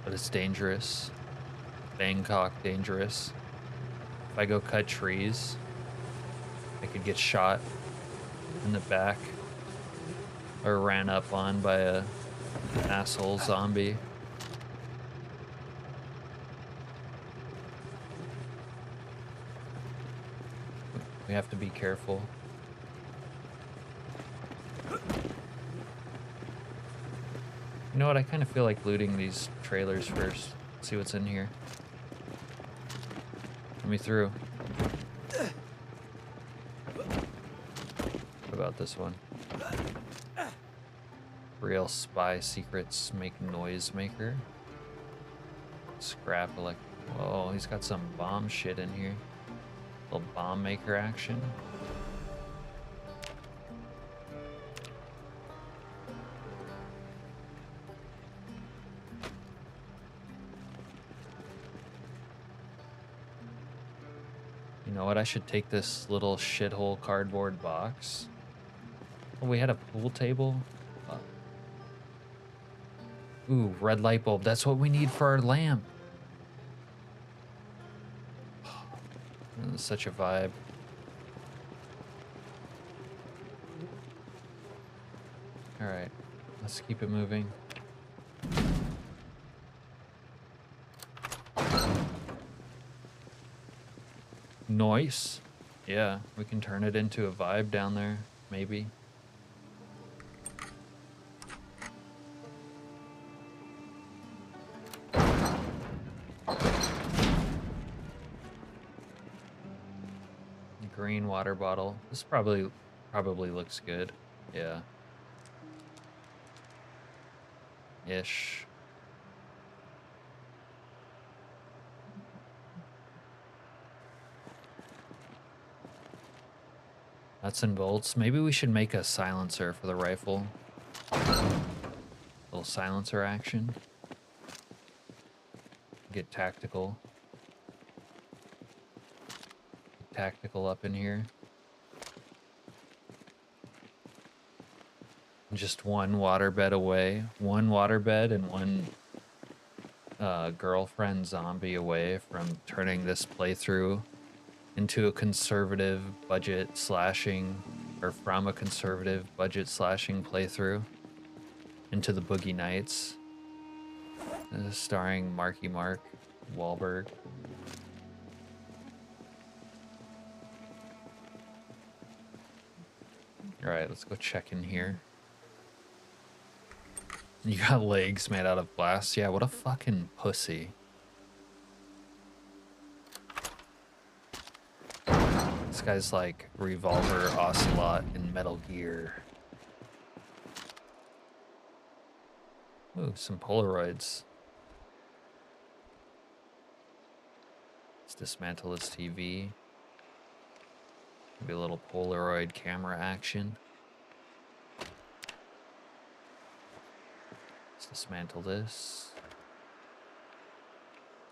but it's dangerous. Bangkok dangerous. If I go cut trees, I could get shot in the back or ran up on by an asshole zombie. We have to be careful. You know what? I kind of feel like looting these trailers first. See what's in here. Let me through. What about this one? Real spy secrets make noise maker. Scrap elect. Oh, he's got some bomb shit in here. Little bomb maker action. You know what? I should take this little shithole cardboard box. Oh, we had a pool table. Ooh, red light bulb. That's what we need for our lamp. Such a vibe. All right, let's keep it moving. Noise. Yeah, we can turn it into a vibe down there, maybe. Green water bottle. This probably looks good. Yeah. Ish. Nuts and bolts. Maybe we should make a silencer for the rifle. Little silencer action. Get tactical. Tactical up in here. Just one waterbed away. One waterbed and one girlfriend zombie away from turning this playthrough into a conservative budget slashing, or from a conservative budget slashing playthrough into the Boogie Nights, starring Marky Mark Wahlberg. All right, let's go check in here. You got legs made out of glass. Yeah, what a fucking pussy. This guy's like Revolver Ocelot in Metal Gear. Ooh, some Polaroids. Let's dismantle this TV. Maybe a little Polaroid camera action. Let's dismantle this.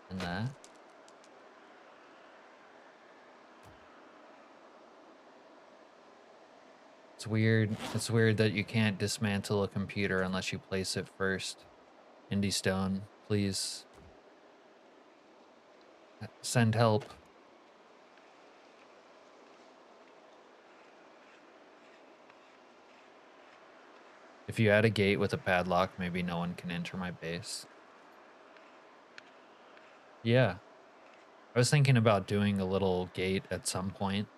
And that. It's weird that you can't dismantle a computer unless you place it first. Indie Stone, please. Send help. If you add a gate with a padlock, maybe no one can enter my base. Yeah. I was thinking about doing a little gate at some point.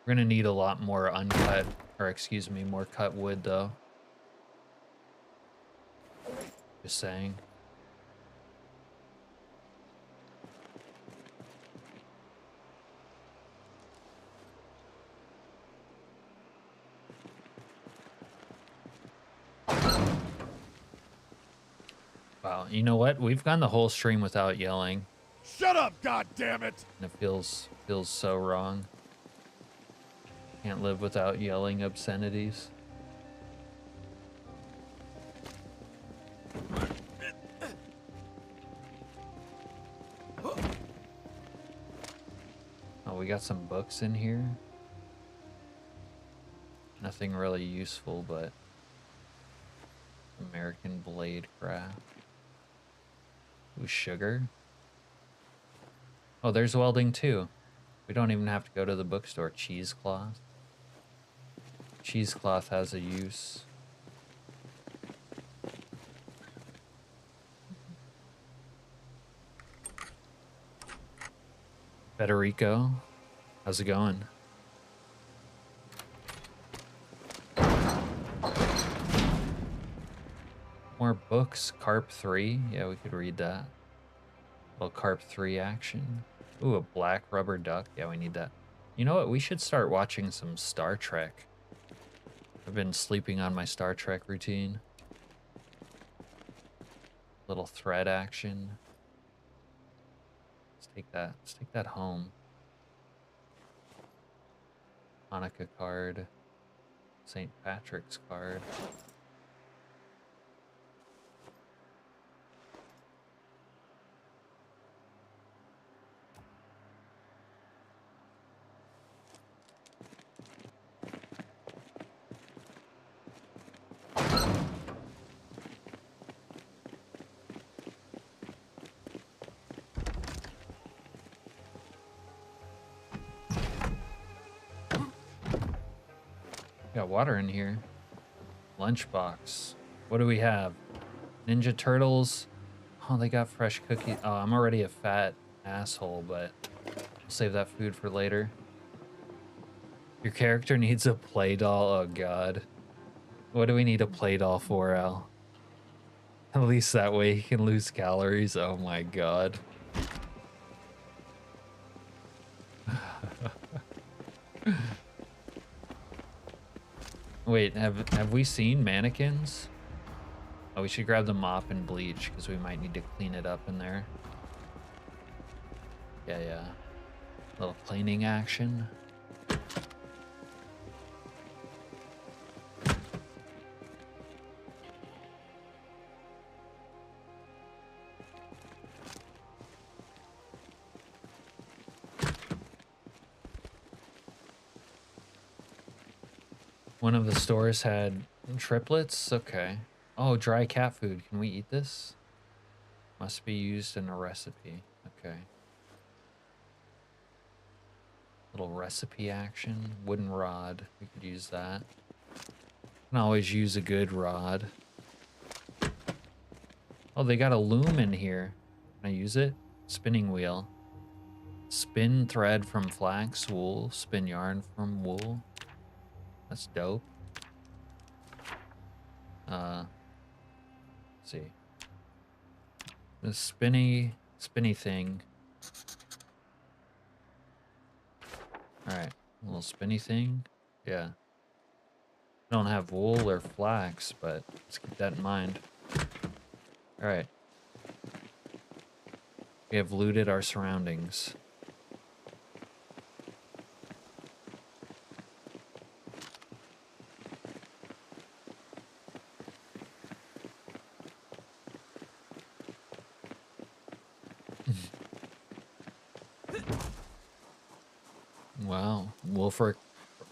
We're gonna need a lot more uncut, or excuse me, more cut wood though. Just saying. Wow, you know what? We've gone the whole stream without yelling. Shut up, goddammit! And it feels so wrong. Can't live without yelling obscenities. Oh, we got some books in here. Nothing really useful, but American blade craft. Ooh, sugar. Oh, there's welding too. We don't even have to go to the bookstore. Cheesecloth. Cheesecloth has a use. Federico. How's it going? More books. Carp 3. Yeah, we could read that. Little Carp 3 action. Ooh, a black rubber duck. Yeah, we need that. You know what? We should start watching some Star Trek. I've been sleeping on my Star Trek routine. Little thread action. Let's take that. Let's take that home. Hanukkah card. St. Patrick's card. Got water in here. Lunchbox. What do we have? Ninja Turtles. Oh, they got fresh cookies. Oh, I'm already a fat asshole, but I'll save that food for later. Your character needs a play doll. Oh, God. What do we need a play doll for, Al? At least that way he can lose calories. Oh, my God. Wait, have we seen mannequins? Oh, we should grab the mop and bleach because we might need to clean it up in there. Yeah. Little cleaning action. One of the stores had triplets? Okay. Oh, dry cat food. Can we eat this? Must be used in a recipe. Okay. Little recipe action. Wooden rod. We could use that. Can always use a good rod. Oh, they got a loom in here. Can I use it? Spinning wheel. Spin thread from flax, wool. Spin yarn from wool. That's dope. Let's see. The spinny thing. Alright, a little spinny thing. Yeah. Don't have wool or flax, but let's keep that in mind. Alright. We have looted our surroundings. Wow, Wolfric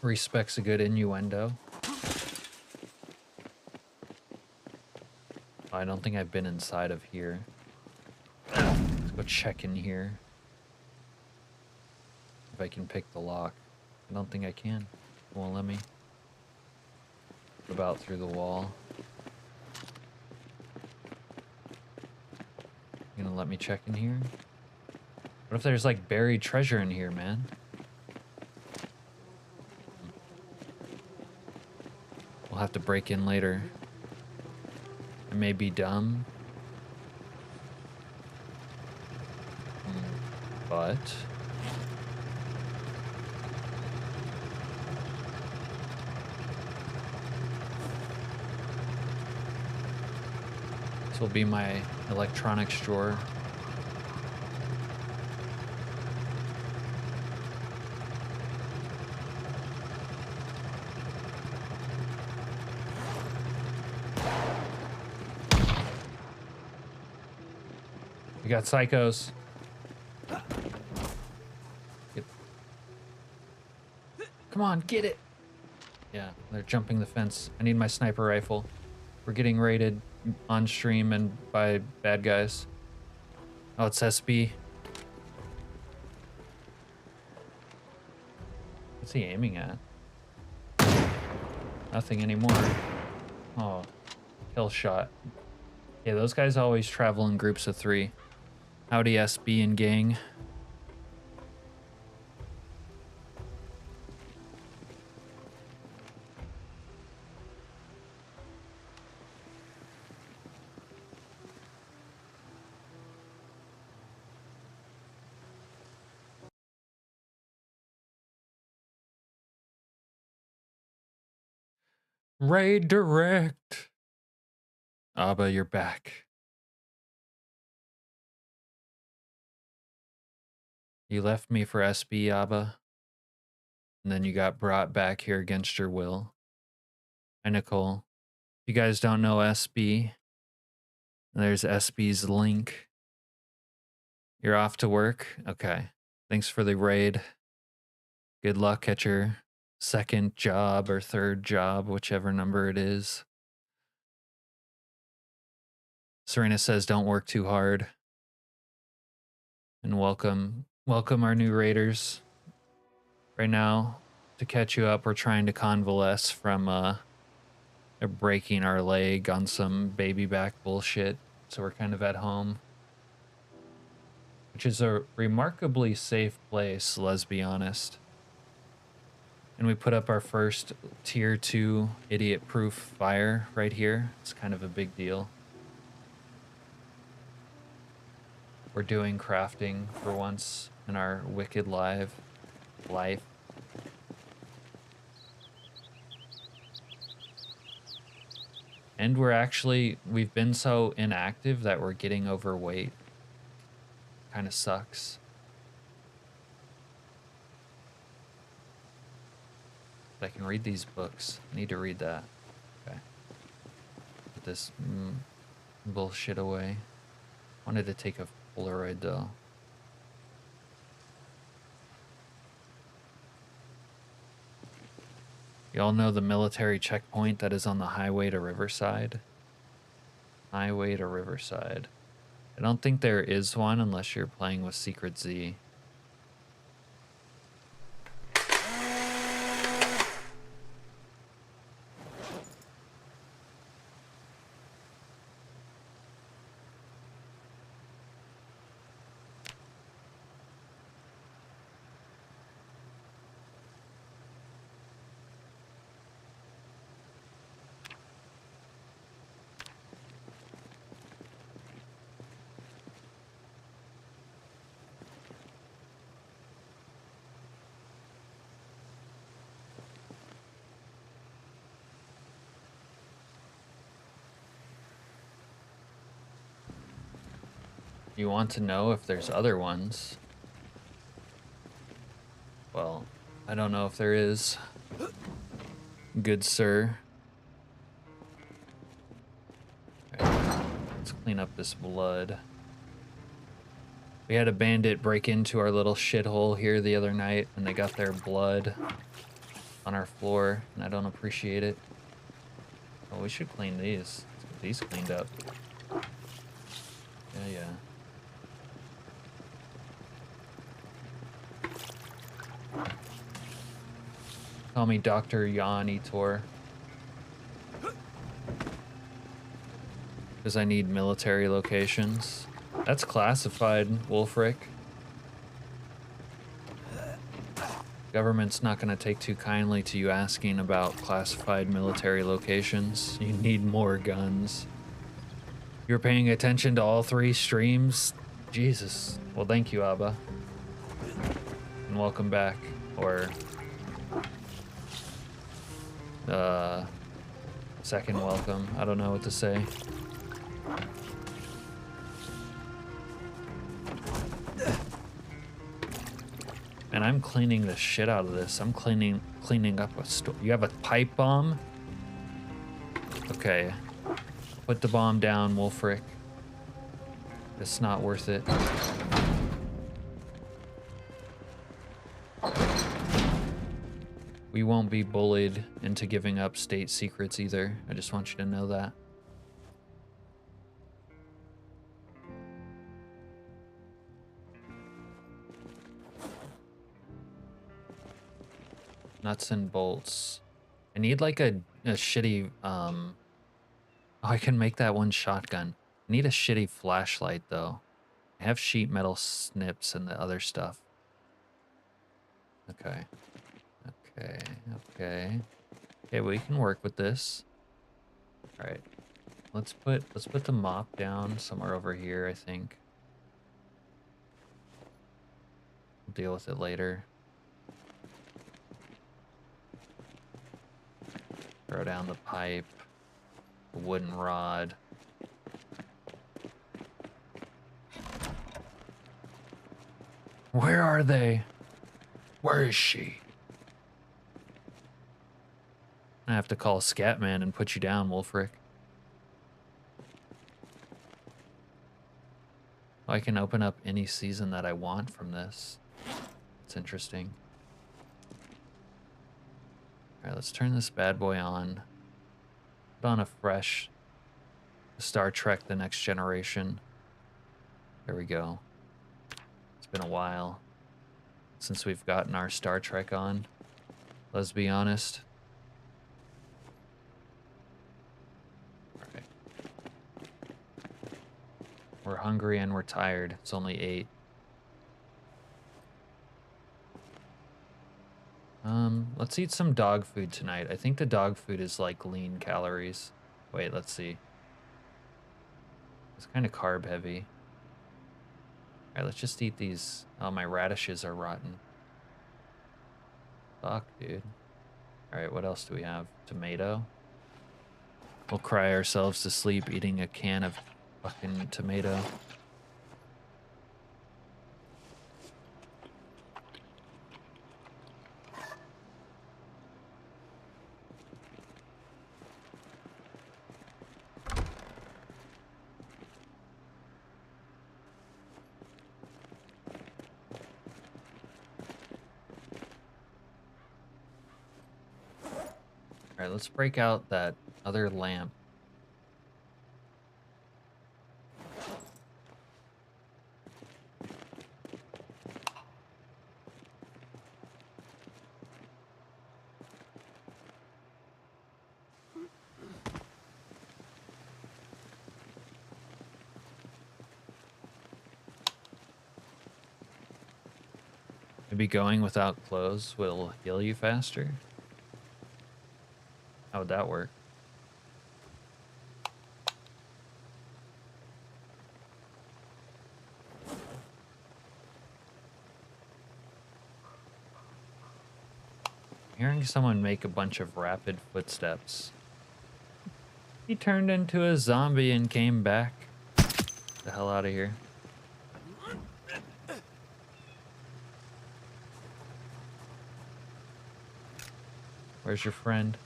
respects a good innuendo. I don't think I've been inside of here. Let's go check in here. If I can pick the lock. I don't think I can. It won't let me. What about through the wall? You gonna let me check in here? What if there's like buried treasure in here, man? We'll have to break in later. I may be dumb. But... this will be my electronics drawer. We got psychos. Come on, get it. Yeah, they're jumping the fence. I need my sniper rifle. We're getting raided on stream and by bad guys. Oh, it's SB. What's he aiming at? Nothing anymore. Oh, kill shot. Yeah, those guys always travel in groups of 3. Howdy, SB and gang. Raid direct. Abba, you're back. You left me for SB, Abba. And then you got brought back here against your will. And Nicole, if you guys don't know SB, there's SB's link. You're off to work? Okay. Thanks for the raid. Good luck at your second job or third job, whichever number it is. Serena says don't work too hard. And welcome our new raiders. Right now, to catch you up, we're trying to convalesce from breaking our leg on some baby back bullshit. So we're kind of at home, which is a remarkably safe place, let's be honest. And we put up our first tier 2 idiot-proof fire right here. It's kind of a big deal. We're doing crafting for once in our wicked life. And we've been so inactive that we're getting overweight. Kind of sucks. But I can read these books. I need to read that. Okay. Put this bullshit away. Wanted to take a Polaroid though. Y'all know the military checkpoint that is on the highway to Riverside? Highway to Riverside. I don't think there is one unless you're playing with Secret Z. You want to know if there's other ones? Well, I don't know if there is. Good sir. Okay, let's clean up this blood. We had a bandit break into our little shithole here the other night and they got their blood on our floor and I don't appreciate it. Oh, we should clean these. Let's get these cleaned up. Yeah. Call me Dr. Jan Etor. Because I need military locations. That's classified, Wolfric. Government's not going to take too kindly to you asking about classified military locations. You need more guns. You're paying attention to all 3 streams? Jesus. Well, thank you, Abba. And welcome back. Or... second welcome. I don't know what to say. And I'm cleaning the shit out of this. I'm cleaning up a store. You have a pipe bomb? Okay. Put the bomb down, Wolfric. It's not worth it. We won't be bullied into giving up state secrets either. I just want you to know that. Nuts and bolts. I need like a shitty, oh, I can make that one shotgun. I need a shitty flashlight though. I have sheet metal snips and the other stuff. Okay. Okay, we can work with this. All right. Let's put the mop down somewhere over here, I think. We'll deal with it later. Throw down the pipe, the wooden rod. Where are they? Where is she? I have to call Scatman and put you down, Wolfric. I can open up any season that I want from this. It's interesting. All right, let's turn this bad boy on. Put on a fresh Star Trek The Next Generation. There we go. It's been a while since we've gotten our Star Trek on. Let's be honest. All right. We're hungry and we're tired. It's only 8. Let's eat some dog food tonight. I think the dog food is like lean calories. Wait, let's see. It's kind of carb heavy. All right, let's just eat these. Oh, my radishes are rotten. Fuck, dude. All right, what else do we have? Tomato. We'll cry ourselves to sleep eating a can of fucking tomato. All right, let's break out that other lamp. Maybe going without clothes will heal you faster? How would that work? Hearing someone make a bunch of rapid footsteps. He turned into a zombie and came back. The hell out of here. Where's your friend?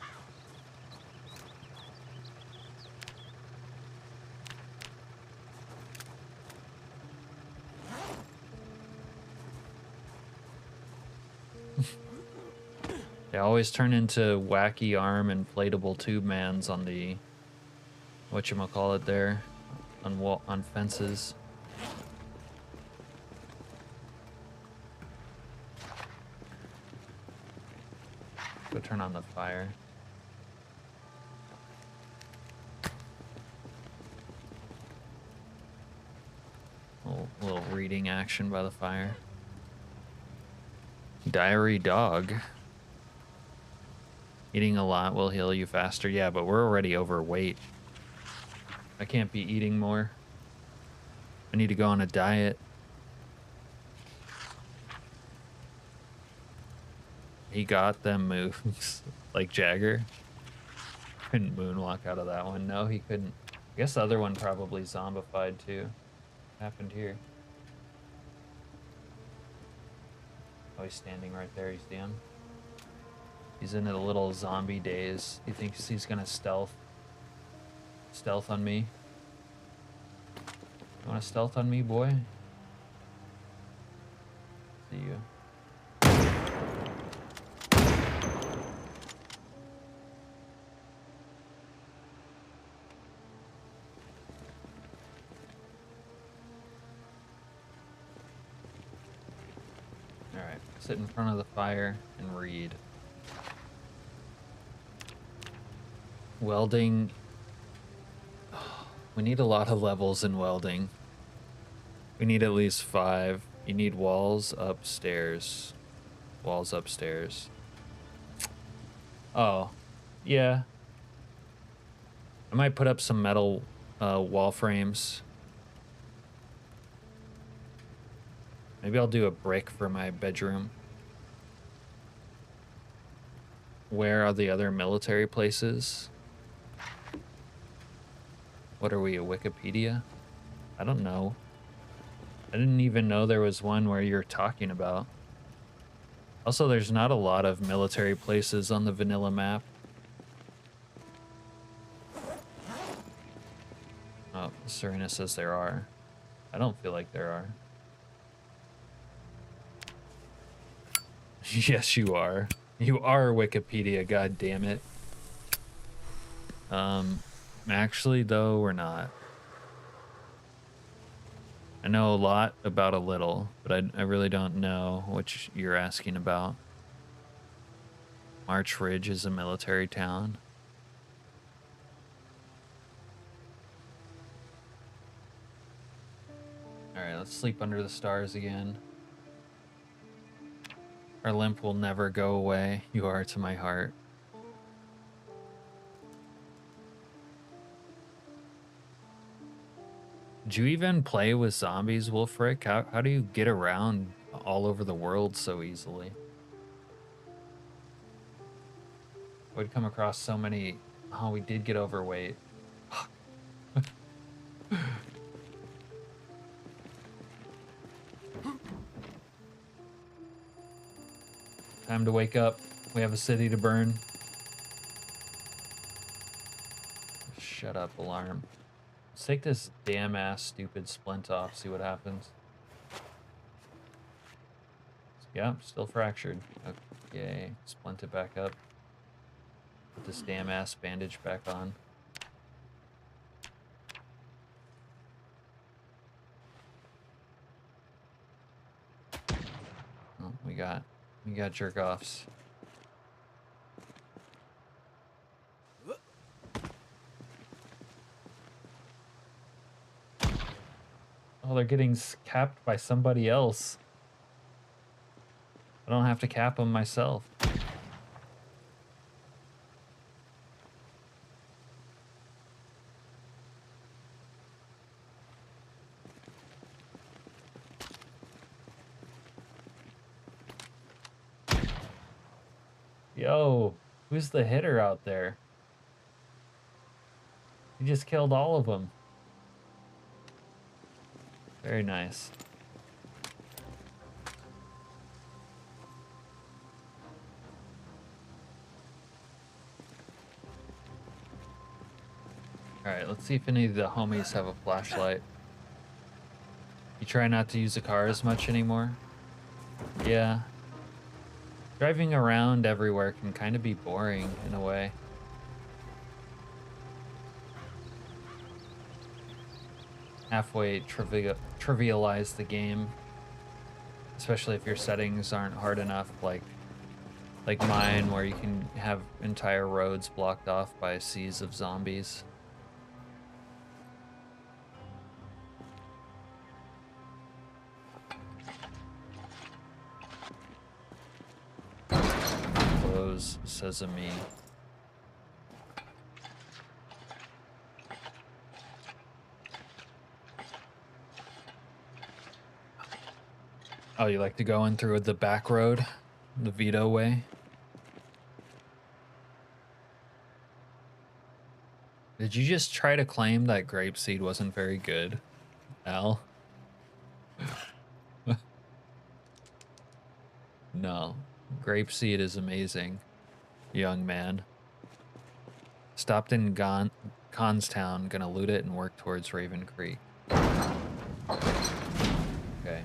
They always turn into wacky arm inflatable tube mans on the whatchamacallit there on fences. Go turn on the fire. Little reading action by the fire. Diary dog. Eating a lot will heal you faster. Yeah, but we're already overweight. I can't be eating more. I need to go on a diet. He got them moves. Like Jagger. Couldn't moonwalk out of that one. No, he couldn't. I guess the other one probably zombified too. Happened here. Oh, he's standing right there. You see him? He's in a little zombie daze. He thinks he's gonna stealth on me. You wanna stealth on me, boy? See you. Alright, sit in front of the fire and read. Welding. We need a lot of levels in welding. We need at least 5. You need walls upstairs. Walls upstairs. Oh, yeah. I might put up some metal wall frames. Maybe I'll do a brick for my bedroom. where are the other military places? What are we, a Wikipedia? I don't know. I didn't even know there was one where you're talking about. Also, there's not a lot of military places on the vanilla map. Oh, Serena says there are. I don't feel like there are. Yes, you are. You are Wikipedia, god damn it. Actually, though, we're not. I know a lot about a little, but I really don't know what you're asking about. March Ridge is a military town. Alright, let's sleep under the stars again. Our limp will never go away. You are to my heart. Did you even play with zombies, Wolfric? How do you get around all over the world so easily? We'd come across so many... Oh, we did get overweight. Time to wake up. We have a city to burn. Shut up, alarm. Let's take this damn ass stupid splint off, see what happens. Yeah, still fractured. Okay, splint it back up. Put this damn ass bandage back on. Oh, we got jerk offs. Oh, they're getting capped by somebody else. I don't have to cap them myself. Yo, who's the hitter out there? You just killed all of them. Very nice. Alright, let's see if any of the homies have a flashlight. You try not to use the car as much anymore? Yeah. Driving around everywhere can kind of be boring in a way. Halfway trivialize the game. Especially if your settings aren't hard enough, like mine, where you can have entire roads blocked off by seas of zombies. Close sesame. Oh, you like to go in through the back road? The Vito way? Did you just try to claim that grapeseed wasn't very good, Al? No. Grapeseed is amazing, young man. Stopped in Constown, gonna loot it and work towards Raven Creek. Okay.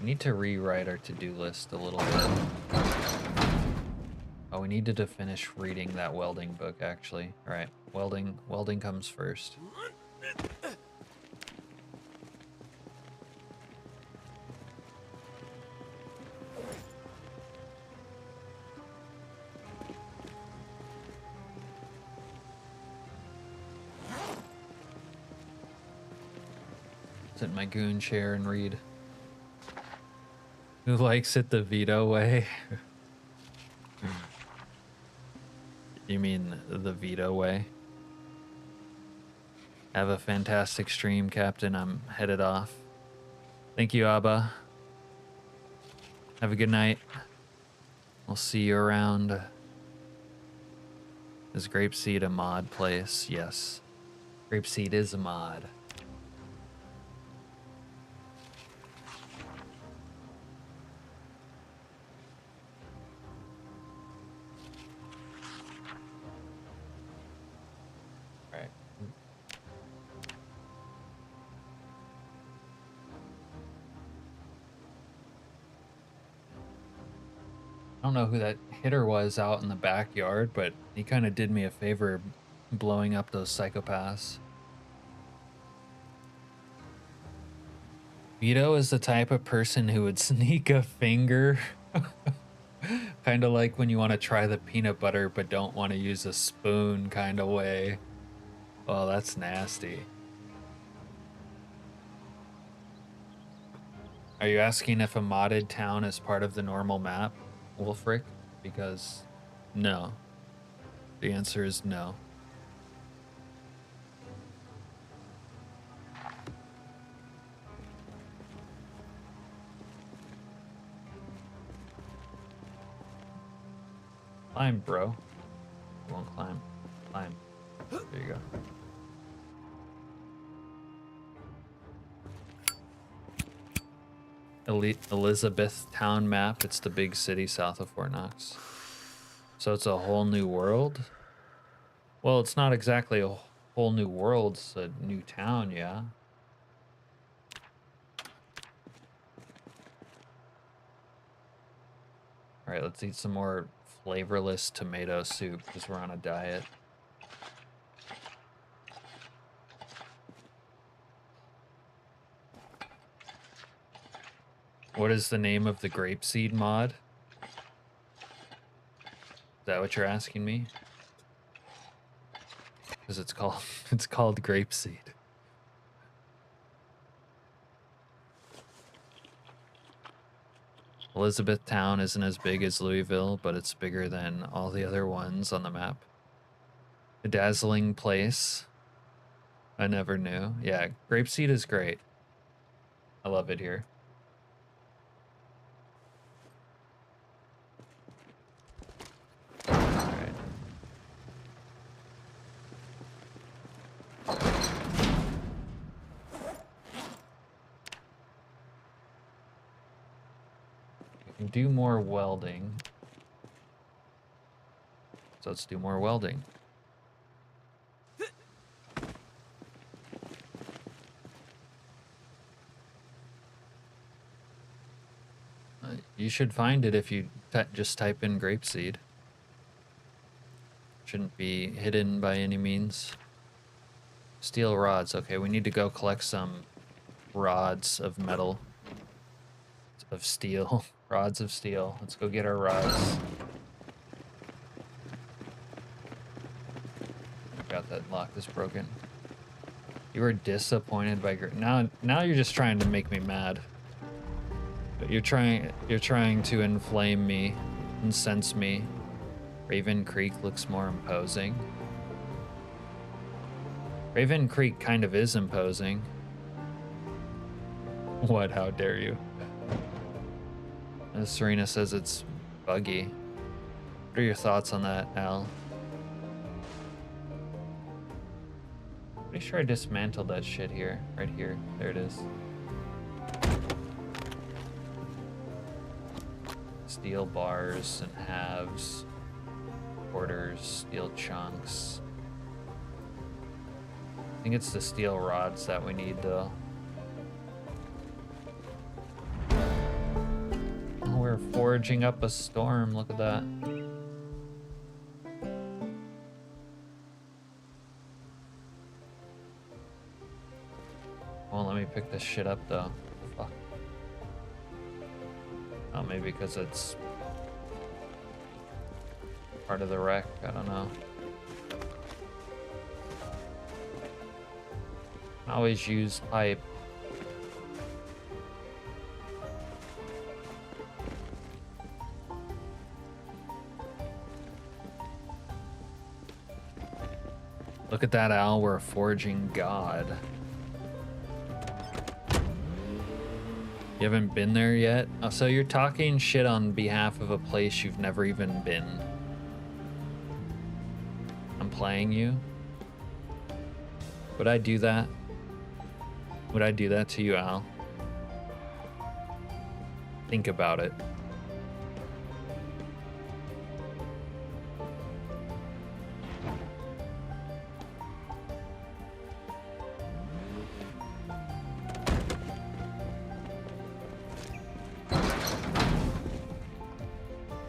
We need to rewrite our to-do list a little bit. Oh, we needed to finish reading that welding book, actually. All right, welding comes first. Sit in my goon chair and read. Who likes it the Vito way? You mean the Vito way? Have a fantastic stream, Captain. I'm headed off. Thank you, Abba. Have a good night. I'll see you around. Is Grapeseed a mod place? Yes. Grapeseed is a mod. Alright. I don't know who that hitter was out in the backyard, but he kind of did me a favor blowing up those psychopaths. Vito is the type of person who would sneak a finger. Kind of like when you want to try the peanut butter but don't want to use a spoon kind of way. Oh, that's nasty. Are you asking if a modded town is part of the normal map, Wolfric? Because no. The answer is no. Climb, bro. You won't climb. Climb. There you go. Elizabeth Town map. It's the big city south of Fort Knox. So it's a whole new world? Well, it's not exactly a whole new world. It's a new town, yeah. All right, let's eat some more flavorless tomato soup because we're on a diet. What is the name of the grapeseed mod? Is that what you're asking me? Because it's called grapeseed. Elizabethtown isn't as big as Louisville, but it's bigger than all the other ones on the map. A dazzling place. I never knew. Yeah, grapeseed is great. I love it here. Alright. We can do more welding. So let's do more welding. You should find it if you just type in grapeseed. Shouldn't be hidden by any means. Steel rods. Okay, we need to go collect some rods of metal. Of steel. Rods of steel. Let's go get our rods. I got that lock is broken. You were disappointed by now you're just trying to make me mad. You're trying to inflame me, incense me. Raven Creek looks more imposing. Raven Creek kind of is imposing. What? How dare you? Serena says it's buggy. What are your thoughts on that, Al? Pretty sure I dismantled that shit here. Right here. There it is. Steel bars and halves, quarters, steel chunks. I think it's the steel rods that we need though. Oh, we're forging up a storm, look at that. Won't let me pick this shit up though. Fuck. Oh, maybe because it's part of the wreck, I don't know. Always use pipe. Look at that, Al, we're a forging god. You haven't been there yet? Oh, so you're talking shit on behalf of a place you've never even been. playing you? Would I do that? Would I do that to you, Al? Think about it.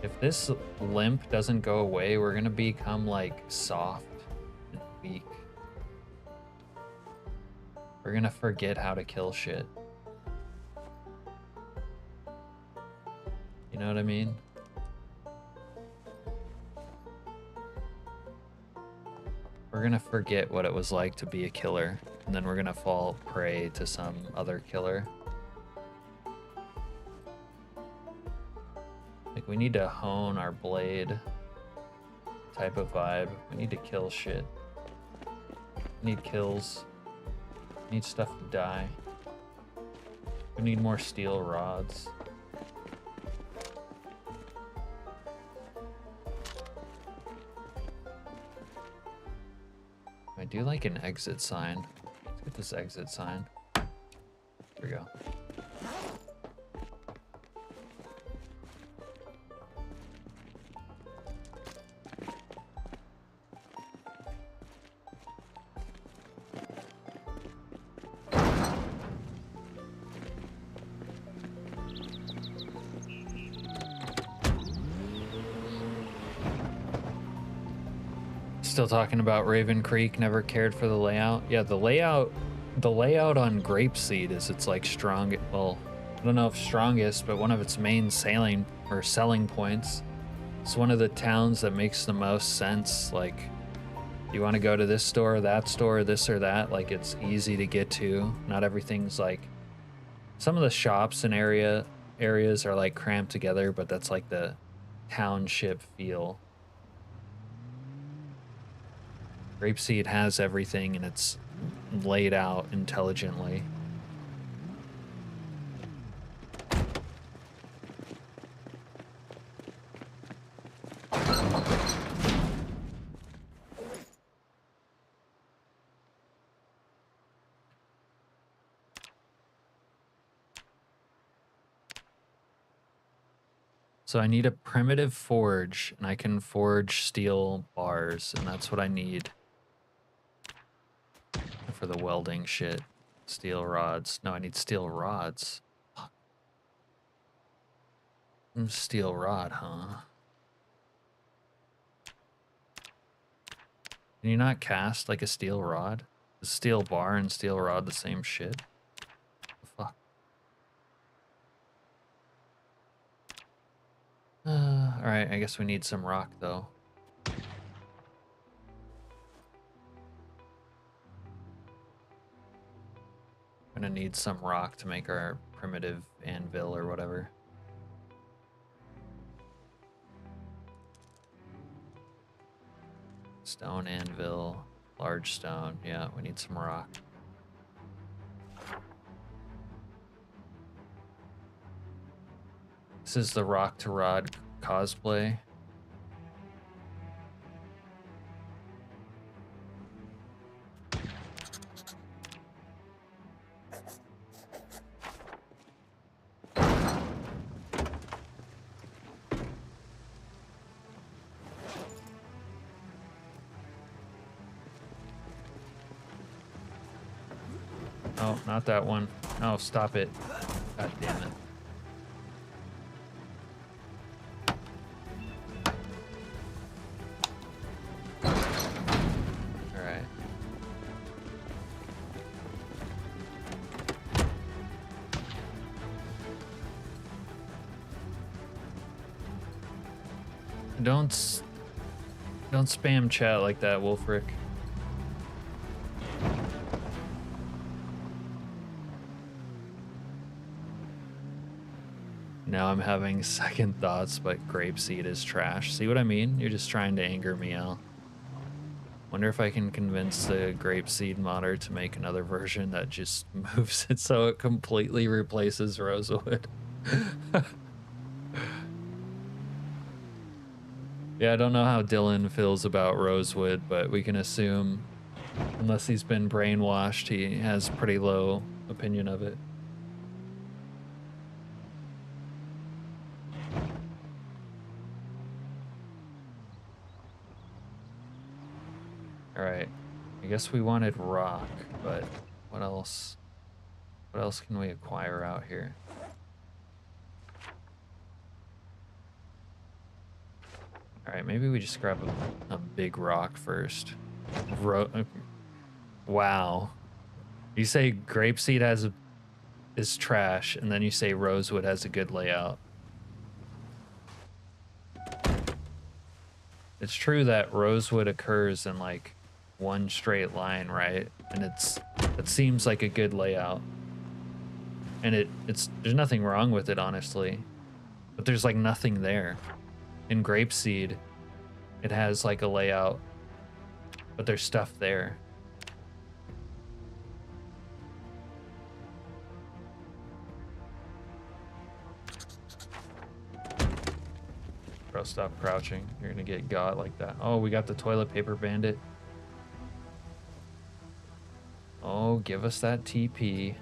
If this limp doesn't go away, we're gonna become like soft and weak. We're gonna forget how to kill shit. You know what I mean? We're gonna forget what it was like to be a killer, and then we're gonna fall prey to some other killer. Like, we need to hone our blade type of vibe. We need to kill shit. We need kills. We need stuff to die. We need more steel rods. I do like an exit sign. Let's get this exit sign. There we go. Still talking about Raven Creek, never cared for the layout. Yeah, the layout on Grapeseed is its like strong, well, I don't know if strongest, but one of its main selling points. It's one of the towns that makes the most sense. Like, you want to go to this store, that store, this or that, like it's easy to get to. Not everything's like, some of the shops and areas are like cramped together, but that's like the township feel. Grapeseed has everything and it's laid out intelligently. So I need a primitive forge, and I can forge steel bars, and that's what I need for the welding shit. Steel rods. No, I need steel rods. Steel rod, huh? Can you not cast like a steel rod? Is steel bar and steel rod the same shit? Fuck. Alright, I guess we need some rock though. I'm gonna need some rock to make our primitive anvil or whatever. Stone anvil, large stone. Yeah, we need some rock. This is the rock to rod cosplay. Oh, not that one. Oh, stop it. God damn it. Alright. Don't spam chat like that, Wolfric. Now I'm having second thoughts, but Grapeseed is trash. See what I mean? You're just trying to anger me, Al. Wonder if I can convince the Grapeseed modder to make another version that just moves it so it completely replaces Rosewood. Yeah, I don't know how Dylan feels about Rosewood, but we can assume, unless he's been brainwashed, he has pretty low opinion of it. All right, I guess we wanted rock, but what else? What else can we acquire out here? All right, maybe we just grab a big rock first. Wow. You say grapeseed is trash, and then you say rosewood has a good layout. It's true that rosewood occurs in like one straight line, right? And it seems like a good layout. And there's nothing wrong with it, honestly. But there's like nothing there. In grapeseed, it has like a layout, but there's stuff there. Bro, stop crouching. You're gonna get got like that. Oh, we got the toilet paper bandit. Oh, give us that TP.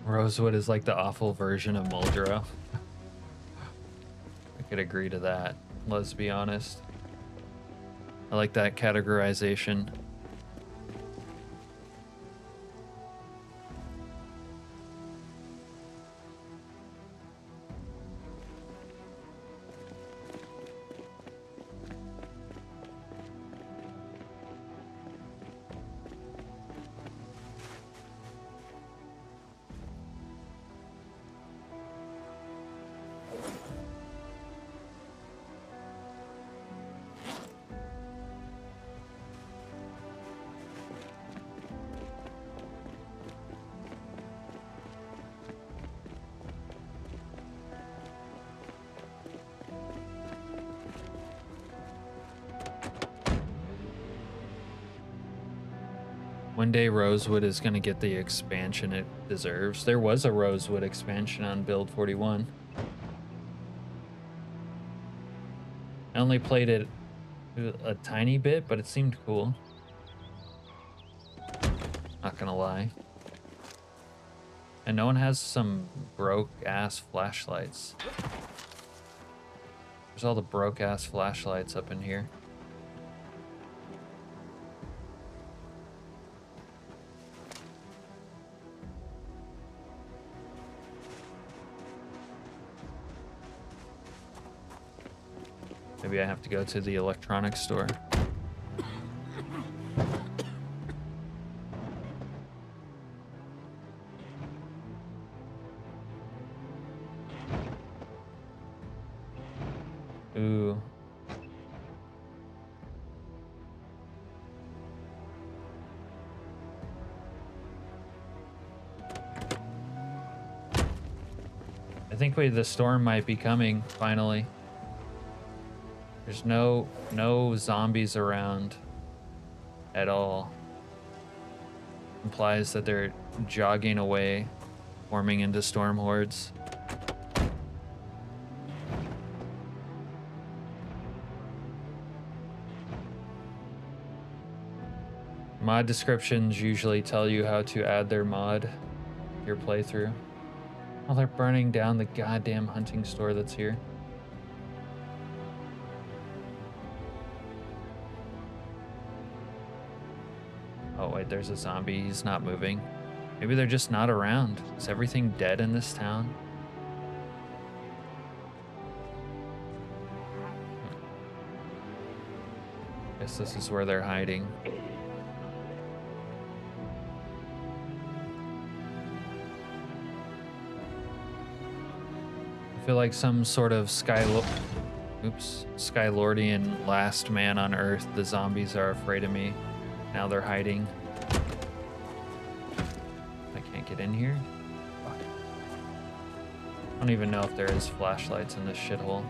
Rosewood is like the awful version of Muldrow. I could agree to that, let's be honest. I like that categorization. One day Rosewood is going to get the expansion it deserves. There was a Rosewood expansion on build 41. I only played it a tiny bit, but it seemed cool. Not gonna lie. And no one has some broke-ass flashlights. There's all the broke-ass flashlights up in here. Maybe I have to go to the electronics store. Ooh. I think the storm might be coming, finally. There's no zombies around at all. Implies that they're jogging away, forming into storm hordes. Mod descriptions usually tell you how to add their mod to your playthrough. Oh, they're burning down the goddamn hunting store that's here. Oh wait, there's a zombie. He's not moving. Maybe they're just not around. Is everything dead in this town? Guess this is where they're hiding. I feel like some sort of Skylordian last man on Earth. The zombies are afraid of me. Now they're hiding. I can't get in here? Fuck. I don't even know if there is flashlights in this shithole.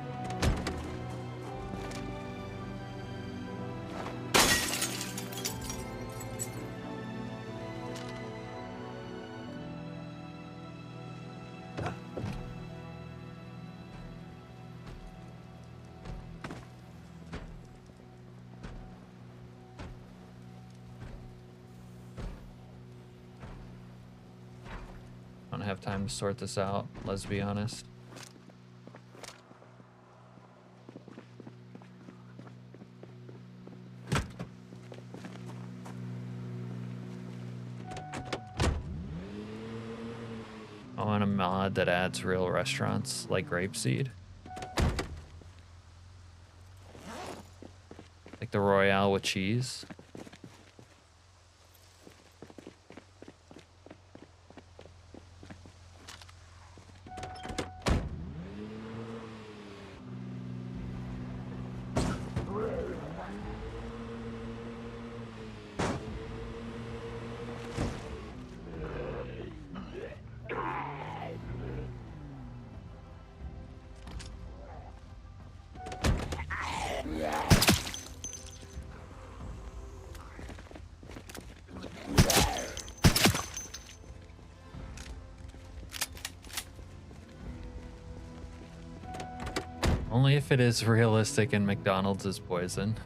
have time to sort this out, let's be honest. I want a mod that adds real restaurants like Grapeseed. Like the Royale with cheese. Only if it is realistic and McDonald's is poison.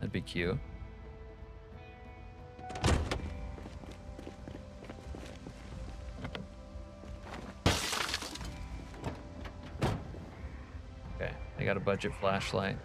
That'd be cute. Okay, I got a budget flashlight.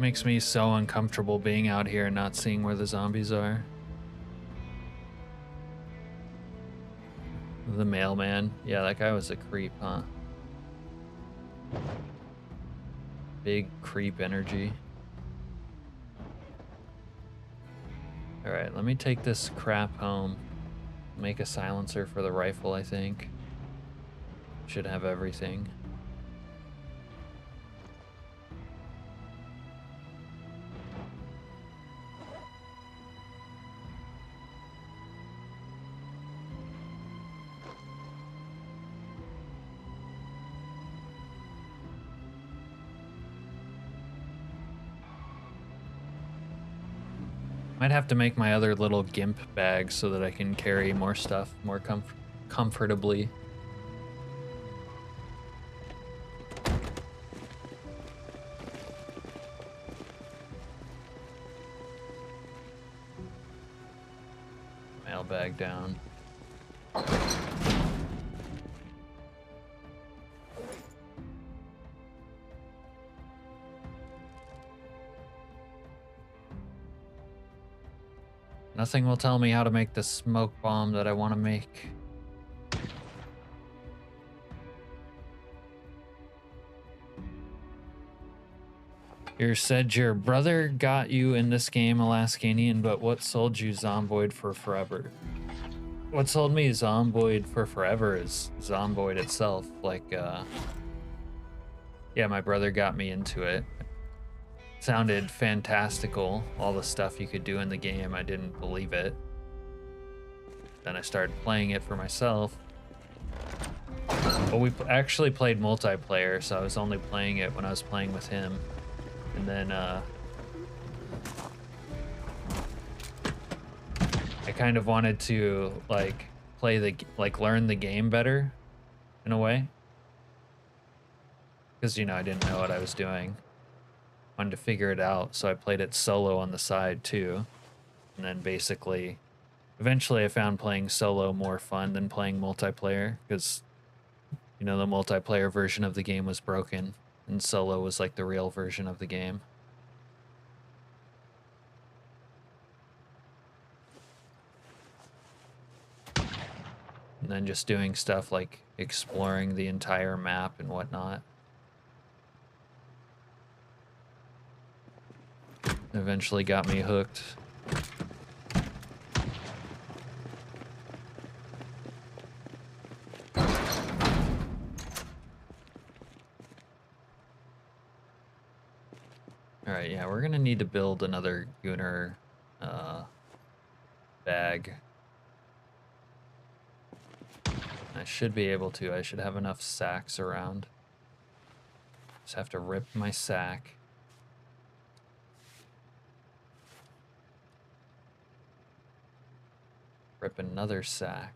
Makes me so uncomfortable being out here and not seeing where the zombies are. The mailman. Yeah, that guy was a creep, huh? Big creep energy. Alright, let me take this crap home. Make a silencer for the rifle, I think. Should have everything. Might have to make my other little gimp bag so that I can carry more stuff more comfortably. Mail bag down. Nothing will tell me how to make the smoke bomb that I want to make. Here said your brother got you in this game, Alaskanian, but what sold you Zomboid for forever? What sold me Zomboid for forever is Zomboid itself. Like, yeah, my brother got me into it. Sounded fantastical, all the stuff you could do in the game. I didn't believe it. Then I started playing it for myself. But we actually played multiplayer, so I was only playing it when I was playing with him. And then I kind of wanted to like learn the game better in a way. Because, you know, I didn't know what I was doing. Wanted to figure it out, so I played it solo on the side too. And then basically, eventually I found playing solo more fun than playing multiplayer, because, you know, the multiplayer version of the game was broken, and solo was like the real version of the game. and then just doing stuff like exploring the entire map and whatnot. Eventually got me hooked. Alright, yeah, we're gonna need to build another Gunner bag. I should be able to. I should have enough sacks around. Just have to rip my sack. Rip another sack.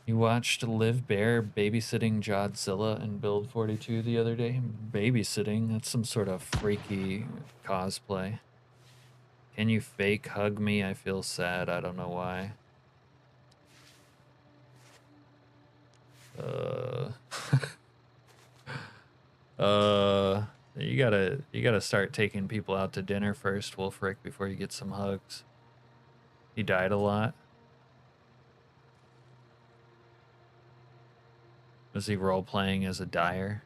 You watched Live Bear babysitting Jodzilla in Build 42 the other day? Babysitting? That's some sort of freaky cosplay. Can you fake hug me? I feel sad. I don't know why. You gotta start taking people out to dinner first, Wolfric, before you get some hugs. He died a lot. Was he role-playing as a dyer?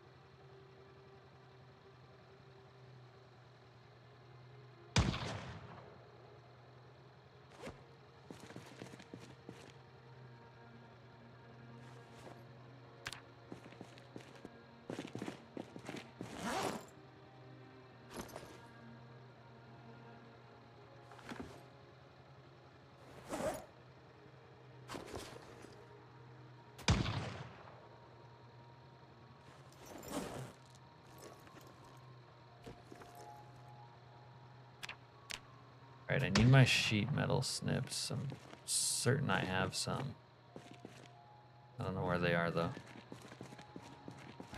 Alright, I need my sheet metal snips. I'm certain I have some. I don't know where they are, though.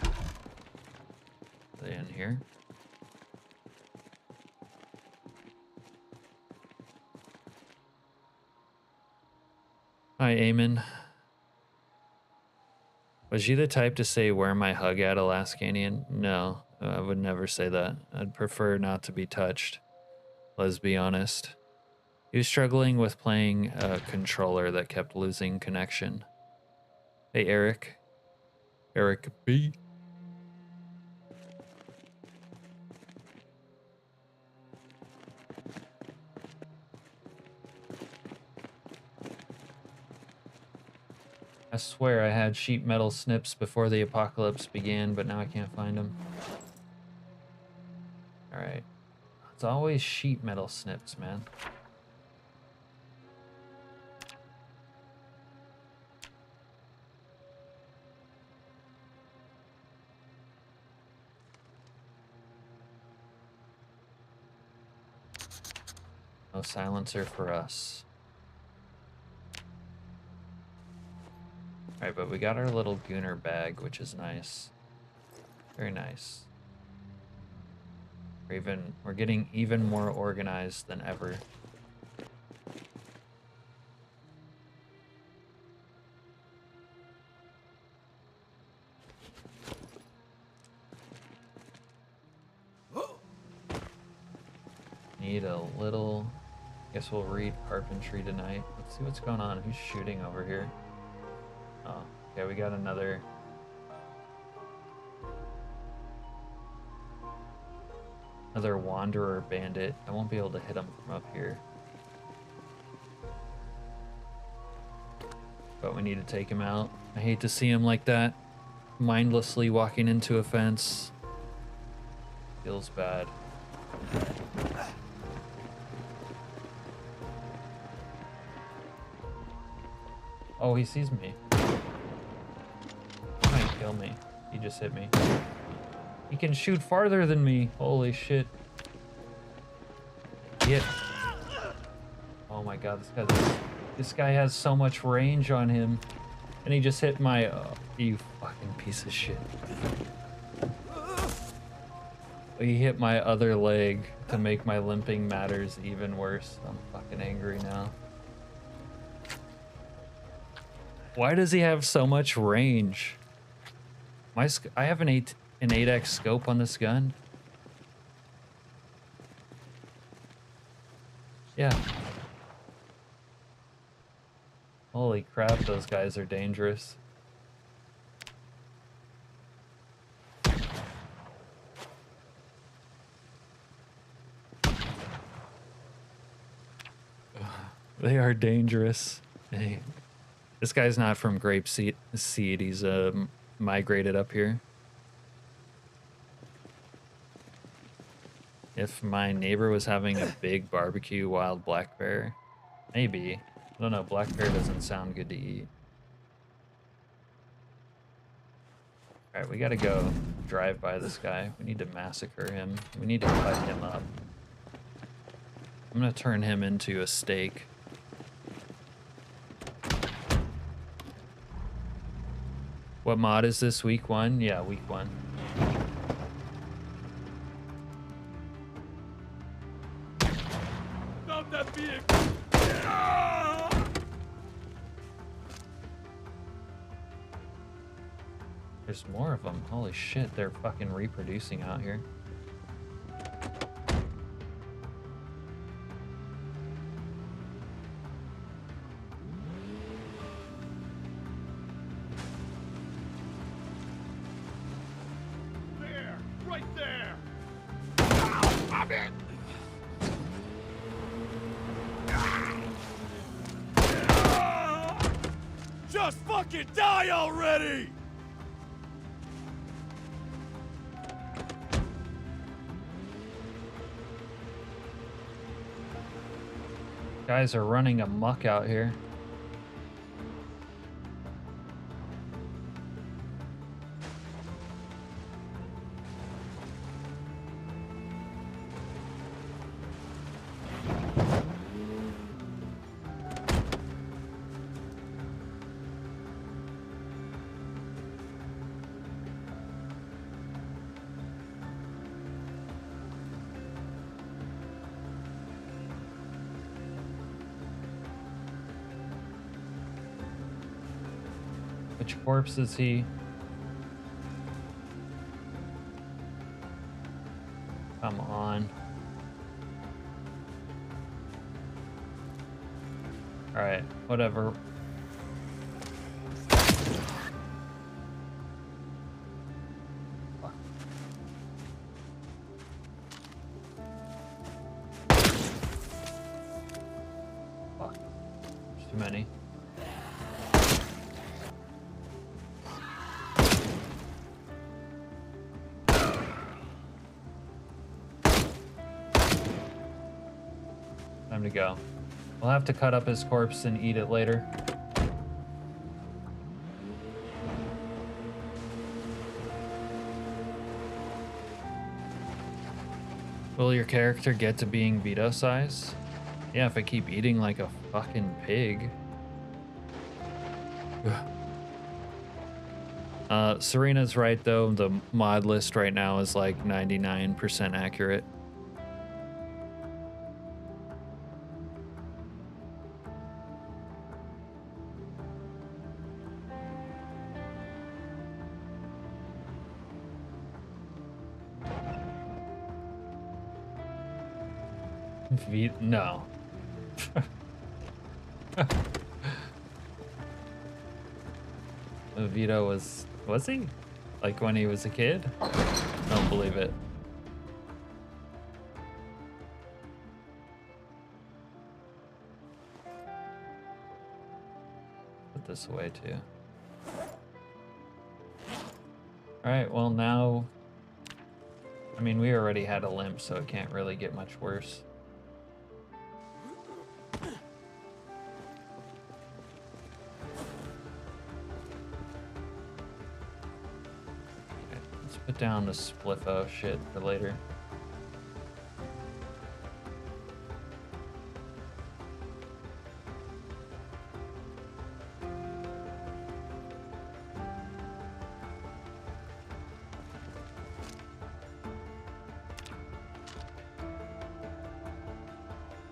Are they in here? Hi, Eamon. Was you the type to say, where my hug at, Alaskanian? No, I would never say that. I'd prefer not to be touched. Let's be honest. He was struggling with playing a controller that kept losing connection. Hey, Eric. Eric B. I swear I had sheet metal snips before the apocalypse began, but now I can't find them. Alright. It's always sheet metal snips, man. No silencer for us. Alright, but we got our little Gunner bag, which is nice. Very nice. We're getting even more organized than ever. Need a little... Guess we'll read carpentry tonight. Let's see what's going on. Who's shooting over here? Oh, okay, we got another wanderer bandit. I won't be able to hit him from up here. But we need to take him out. I hate to see him like that, mindlessly walking into a fence. Feels bad. Oh, he sees me. He might kill me. He just hit me. He can shoot farther than me. Holy shit. Hit. Oh my god, this guy has so much range on him. And he just hit my... Oh, you fucking piece of shit. He hit my other leg to make my limping matters even worse. I'm fucking angry now. Why does he have so much range? I have an 8x scope on this gun. Yeah. Holy crap, those guys are dangerous. They are dangerous. Hey. This guy's not from Grape Seed. He's migrated up here. If my neighbor was having a big barbecue wild black bear, maybe. I don't know, black bear doesn't sound good to eat. Alright, we gotta go drive by this guy. We need to massacre him. We need to cut him up. I'm gonna turn him into a steak. What mod is this? Week 1? Yeah, week 1. Stop that vehicle! Yeah! There's more of them. Holy shit, they're fucking reproducing out here. There! Right there! Ow! I'm in! Just fucking die already! Guys are running amok out here. Which corpse is he? Come on. Alright, whatever. Fuck. Fuck. There's too many. Time to go. We'll have to cut up his corpse and eat it later. Will your character get to being Vito size? Yeah, if I keep eating like a fucking pig. Serena's right though, the mod list right now is like 99% accurate. No. Vito was he? Like when he was a kid? Don't believe it. Put this away too. Alright, well now, I mean, we already had a limp, so it can't really get much worse. Put down the spliffo shit for later.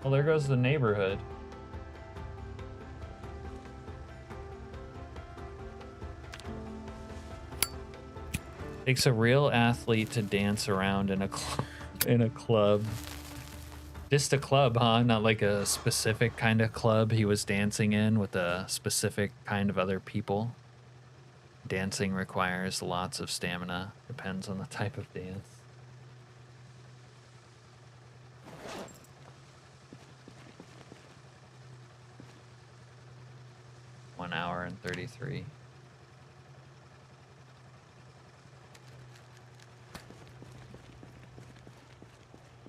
Well, there goes the neighborhood. Takes a real athlete to dance around in a in a club. Just a club, huh? Not like a specific kind of club he was dancing in with a specific kind of other people. Dancing requires lots of stamina. Depends on the type of dance. One hour and 33.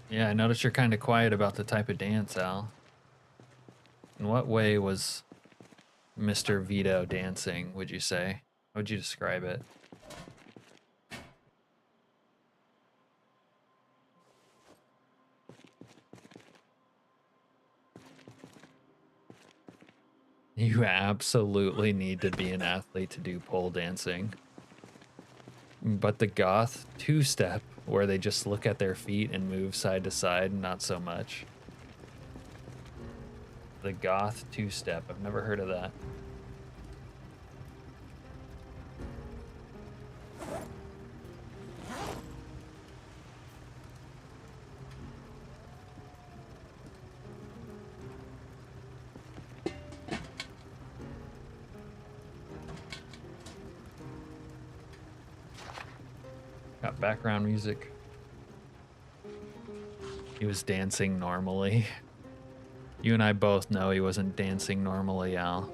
Yeah, I noticed you're kind of quiet about the type of dance, Al. In what way was Mr. Vito dancing, would you say? How would you describe it? You absolutely need to be an athlete to do pole dancing. But the goth two-step, where they just look at their feet and move side to side, not so much. The goth two-step, I've never heard of that. Got background music. He was dancing normally. You and I both know he wasn't dancing normally, Al.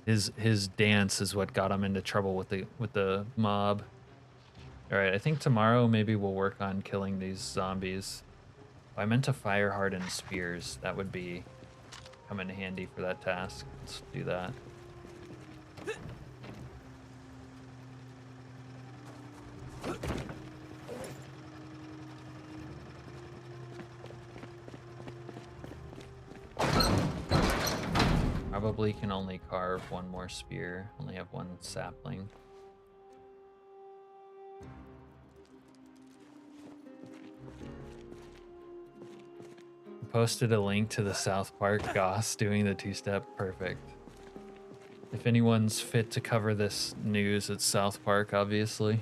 His dance is what got him into trouble with the mob. All right, I think tomorrow maybe we'll work on killing these zombies. I meant to fire hardened spears. That would be come in handy for that task. Let's do that. Probably can only carve one more spear. Only have one sapling. Posted a link to the South Park Goss doing the two-step. Perfect. If anyone's fit to cover this news, it's South Park, obviously.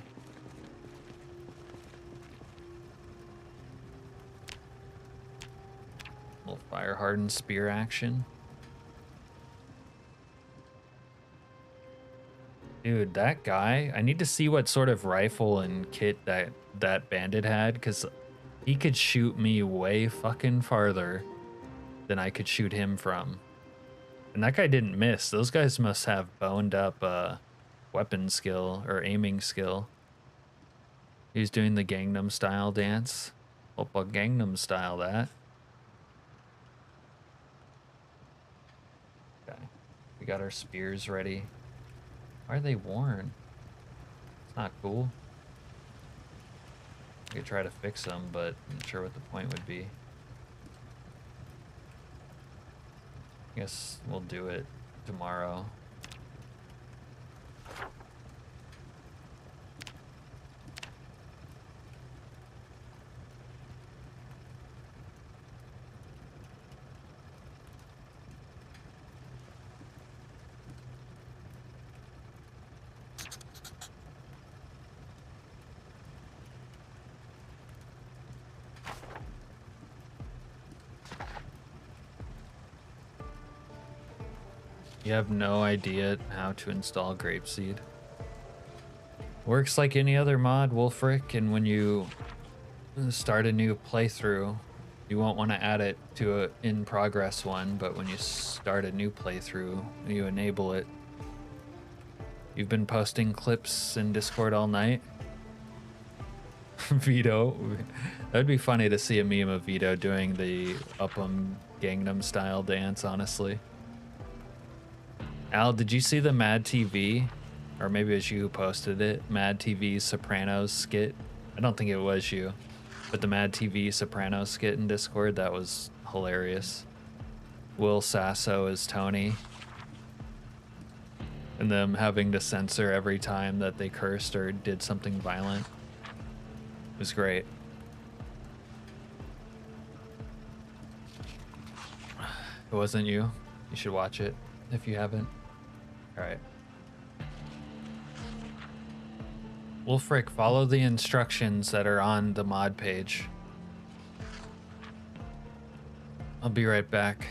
Little fire-hardened spear action. Dude, that guy, I need to see what sort of rifle and kit that bandit had, because he could shoot me way fucking farther than I could shoot him from. And that guy didn't miss. Those guys must have boned up weapon skill or aiming skill. He was doing the Gangnam Style dance. Oppa Gangnam Style that. Okay, we got our spears ready. Why are they worn? It's not cool. I could try to fix them, but I'm not sure what the point would be. I guess we'll do it tomorrow. You have no idea how to install Grapeseed. Works like any other mod, Wolfric, and when you start a new playthrough, you won't want to add it to an in-progress one, but when you start a new playthrough, you enable it. You've been posting clips in Discord all night? Vito. That'd be funny to see a meme of Vito doing the Upham Gangnam Style dance, honestly. Al, did you see the Mad TV? Or maybe it was you who posted it. Mad TV Sopranos skit. I don't think it was you. But the Mad TV Sopranos skit in Discord, that was hilarious. Will Sasso is Tony. And them having to censor every time that they cursed or did something violent. It was great. If it wasn't you, you should watch it if you haven't. All right. Wolfric, follow the instructions that are on the mod page. I'll be right back.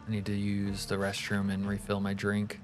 I need to use the restroom and refill my drink.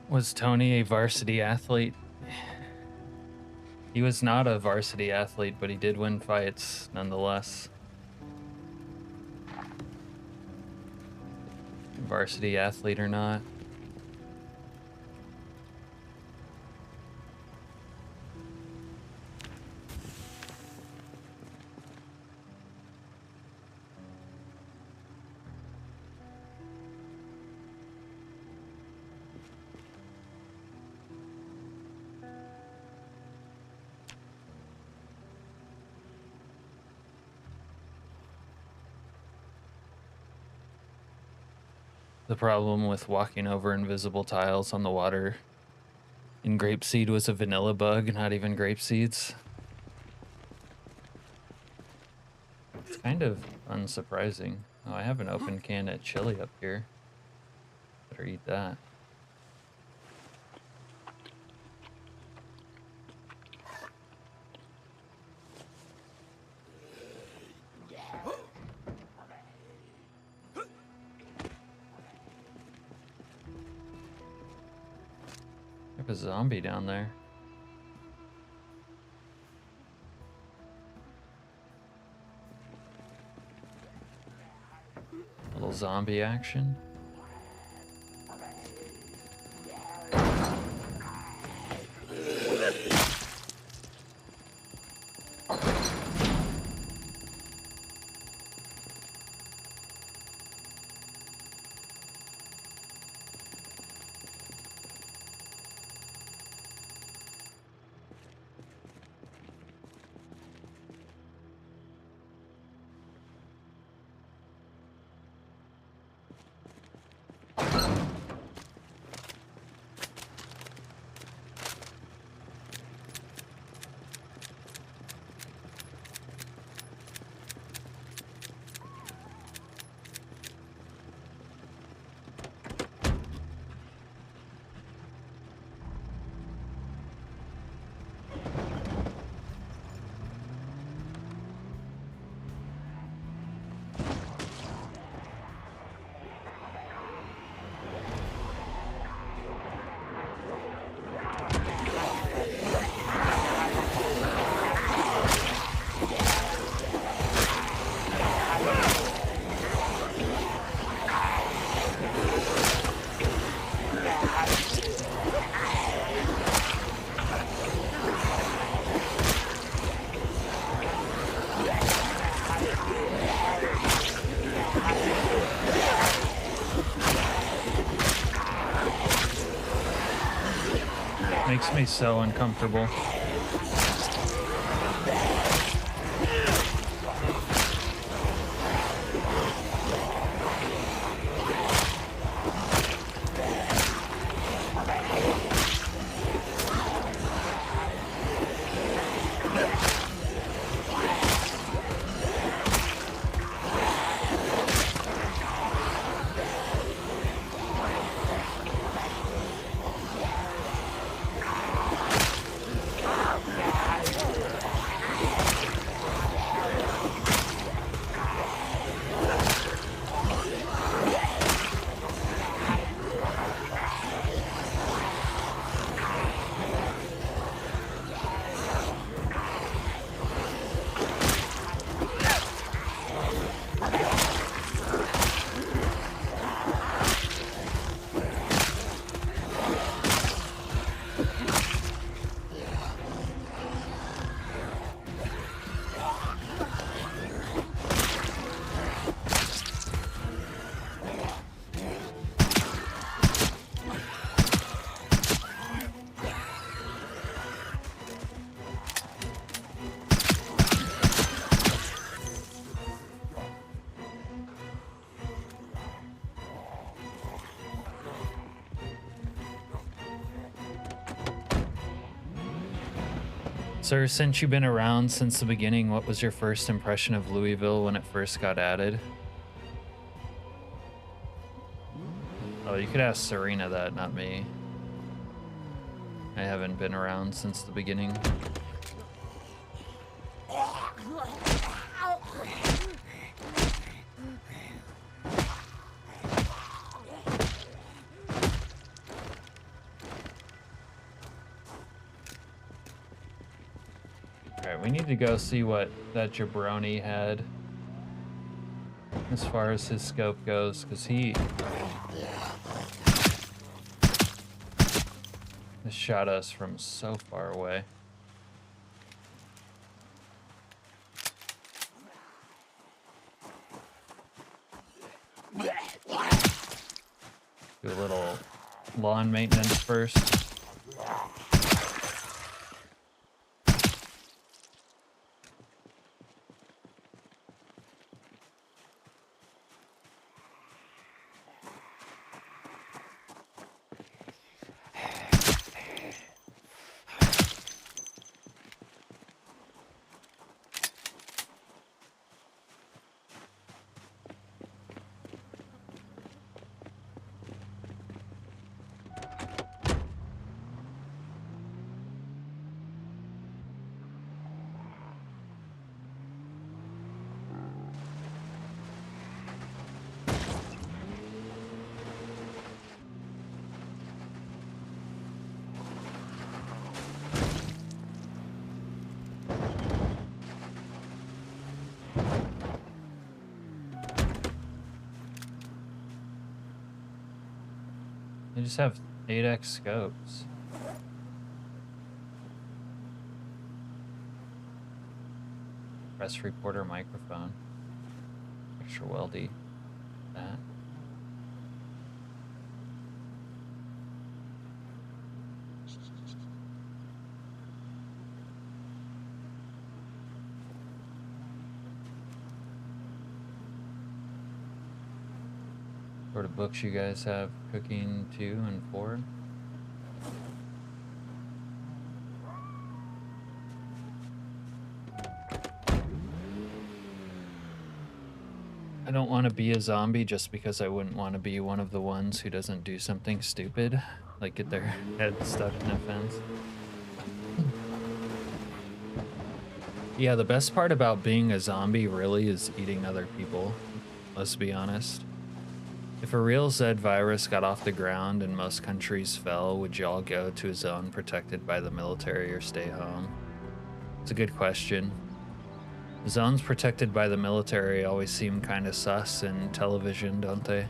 Was Tony a varsity athlete? He was not a varsity athlete, but he did win fights nonetheless. Varsity athlete or not. The problem with walking over invisible tiles on the water in Grapeseed was a vanilla bug, not even grape seeds. It's kind of unsurprising. Oh, I have an open can of chili up here. Better eat that. have a zombie down there. Little zombie action. Makes me so uncomfortable. Sir, since you've been around since the beginning, what was your first impression of Louisville when it first got added? Oh, you could ask Serena that, not me. I haven't been around since the beginning. Alright, we need to go see what that jabroni had as far as his scope goes, because he shot us from so far away. Do a little lawn maintenance first. just have 8x scopes. Press reporter microphone. Extra weldy. That. What sort of books you guys have? Cooking 2 and 4? I don't want to be a zombie just because I wouldn't want to be one of the ones who doesn't do something stupid, like get their head stuck in a fence. Yeah, the best part about being a zombie really is eating other people, let's be honest. If a real Zed virus got off the ground and most countries fell, would y'all go to a zone protected by the military or stay home? It's a good question. Zones protected by the military always seem kind of sus in television, don't they?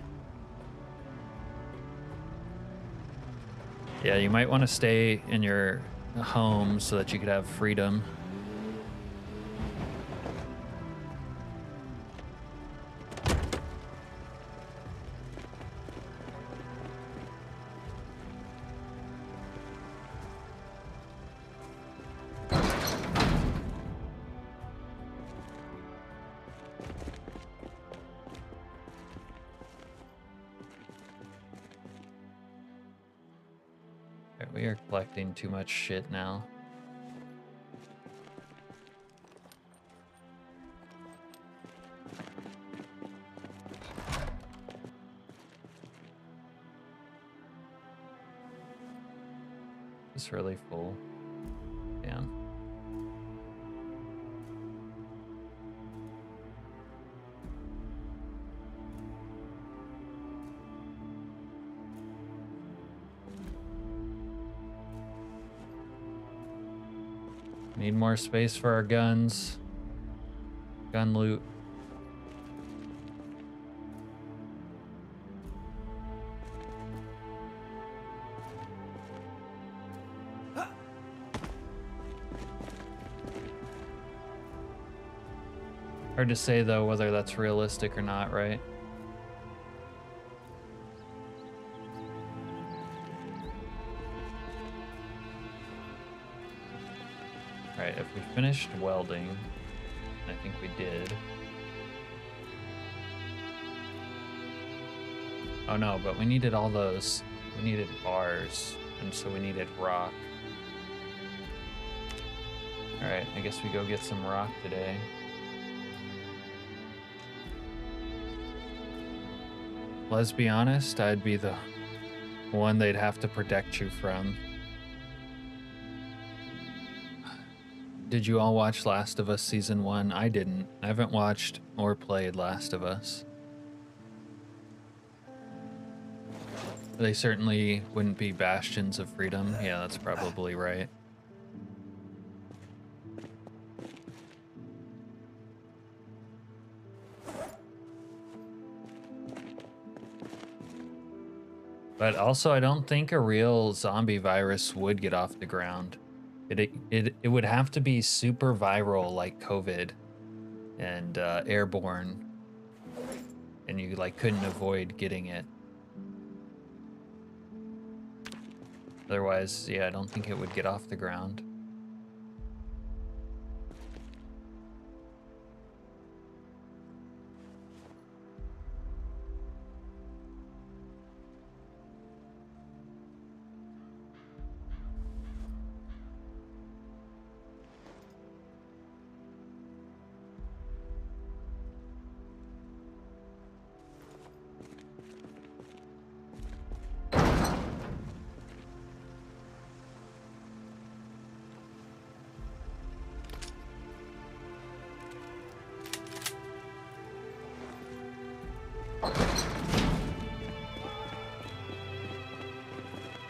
Yeah, you might want to stay in your home so that you could have freedom. We are collecting too much shit now. It's really full. Damn. Need more space for our guns. Gun loot. Hard to say though whether that's realistic or not, right? Alright, if we finished welding, I think we did. Oh no, but we needed all those. We needed bars, and so we needed rock. Alright, I guess we go get some rock today. Let's be honest, I'd be the one they'd have to protect you from. Did you all watch Last of Us Season 1? I didn't. I haven't watched or played Last of Us. They certainly wouldn't be bastions of freedom. Yeah, that's probably right. But also, I don't think a real zombie virus would get off the ground. It would have to be super viral like COVID and airborne, and you like couldn't avoid getting it. Otherwise, yeah, I don't think it would get off the ground.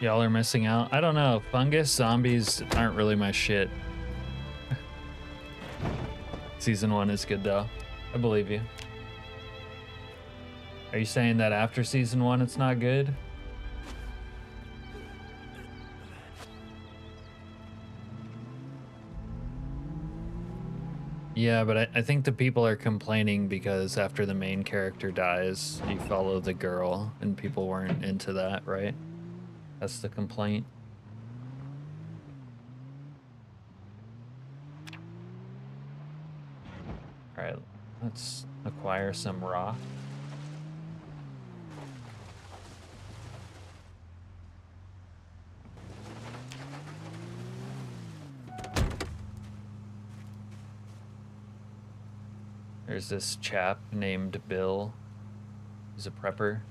Y'all are missing out. I don't know. Fungus zombies aren't really my shit. Season 1 is good though. I believe you. Are you saying that after Season 1 it's not good? Yeah, but I think the people are complaining because after the main character dies, you follow the girl, and people weren't into that, right? That's the complaint. All right, let's acquire some rock. There's this chap named Bill. He's a prepper.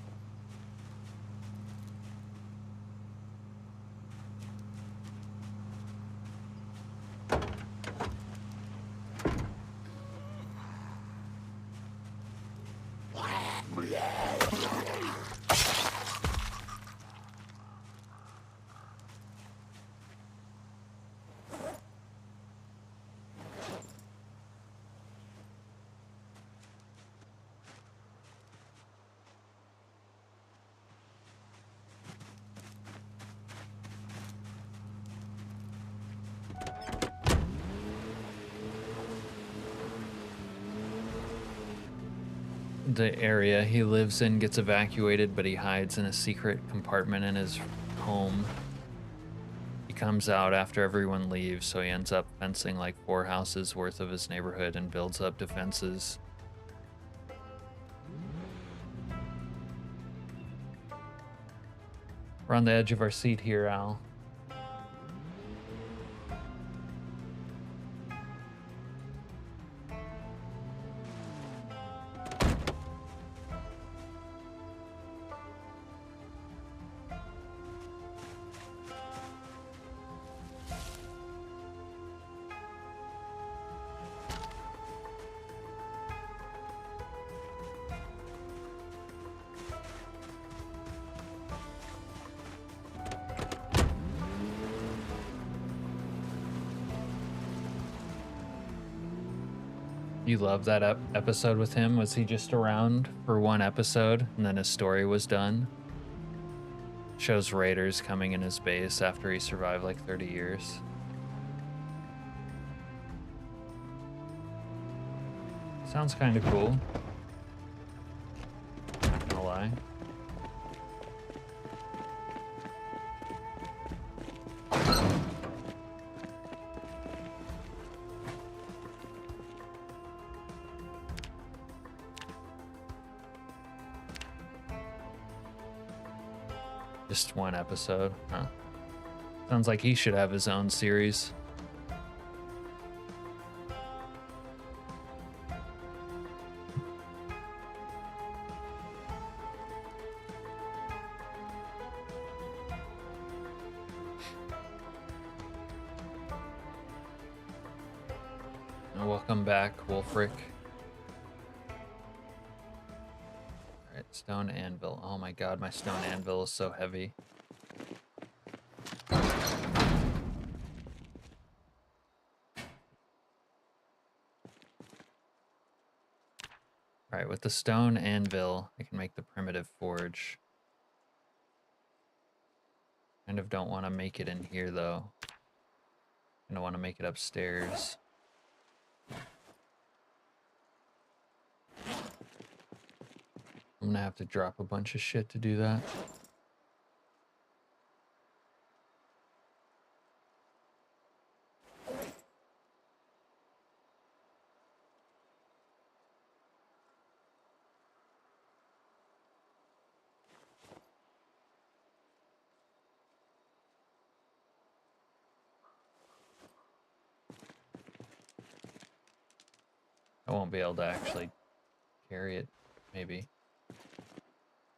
The area he lives in gets evacuated, but he hides in a secret compartment in his home. He comes out after everyone leaves, so he ends up fencing like 4 houses worth of his neighborhood and builds up defenses. We're on the edge of our seat here, Al. You love that episode with him? Was he just around for 1 episode and then his story was done? Shows raiders coming in his base after he survived like 30 years. Sounds kind of cool. Not gonna lie. Just 1 episode, huh? Sounds like he should have his own series. Welcome back, Wolfric. Alright, stone anvil. Oh my god, my stone anvil is so heavy. Alright, with the stone anvil, I can make the primitive forge. Kind of don't want to make it in here though. I don't want to make it upstairs. I'm gonna have to drop a bunch of shit to do that. I won't be able to actually carry it, maybe.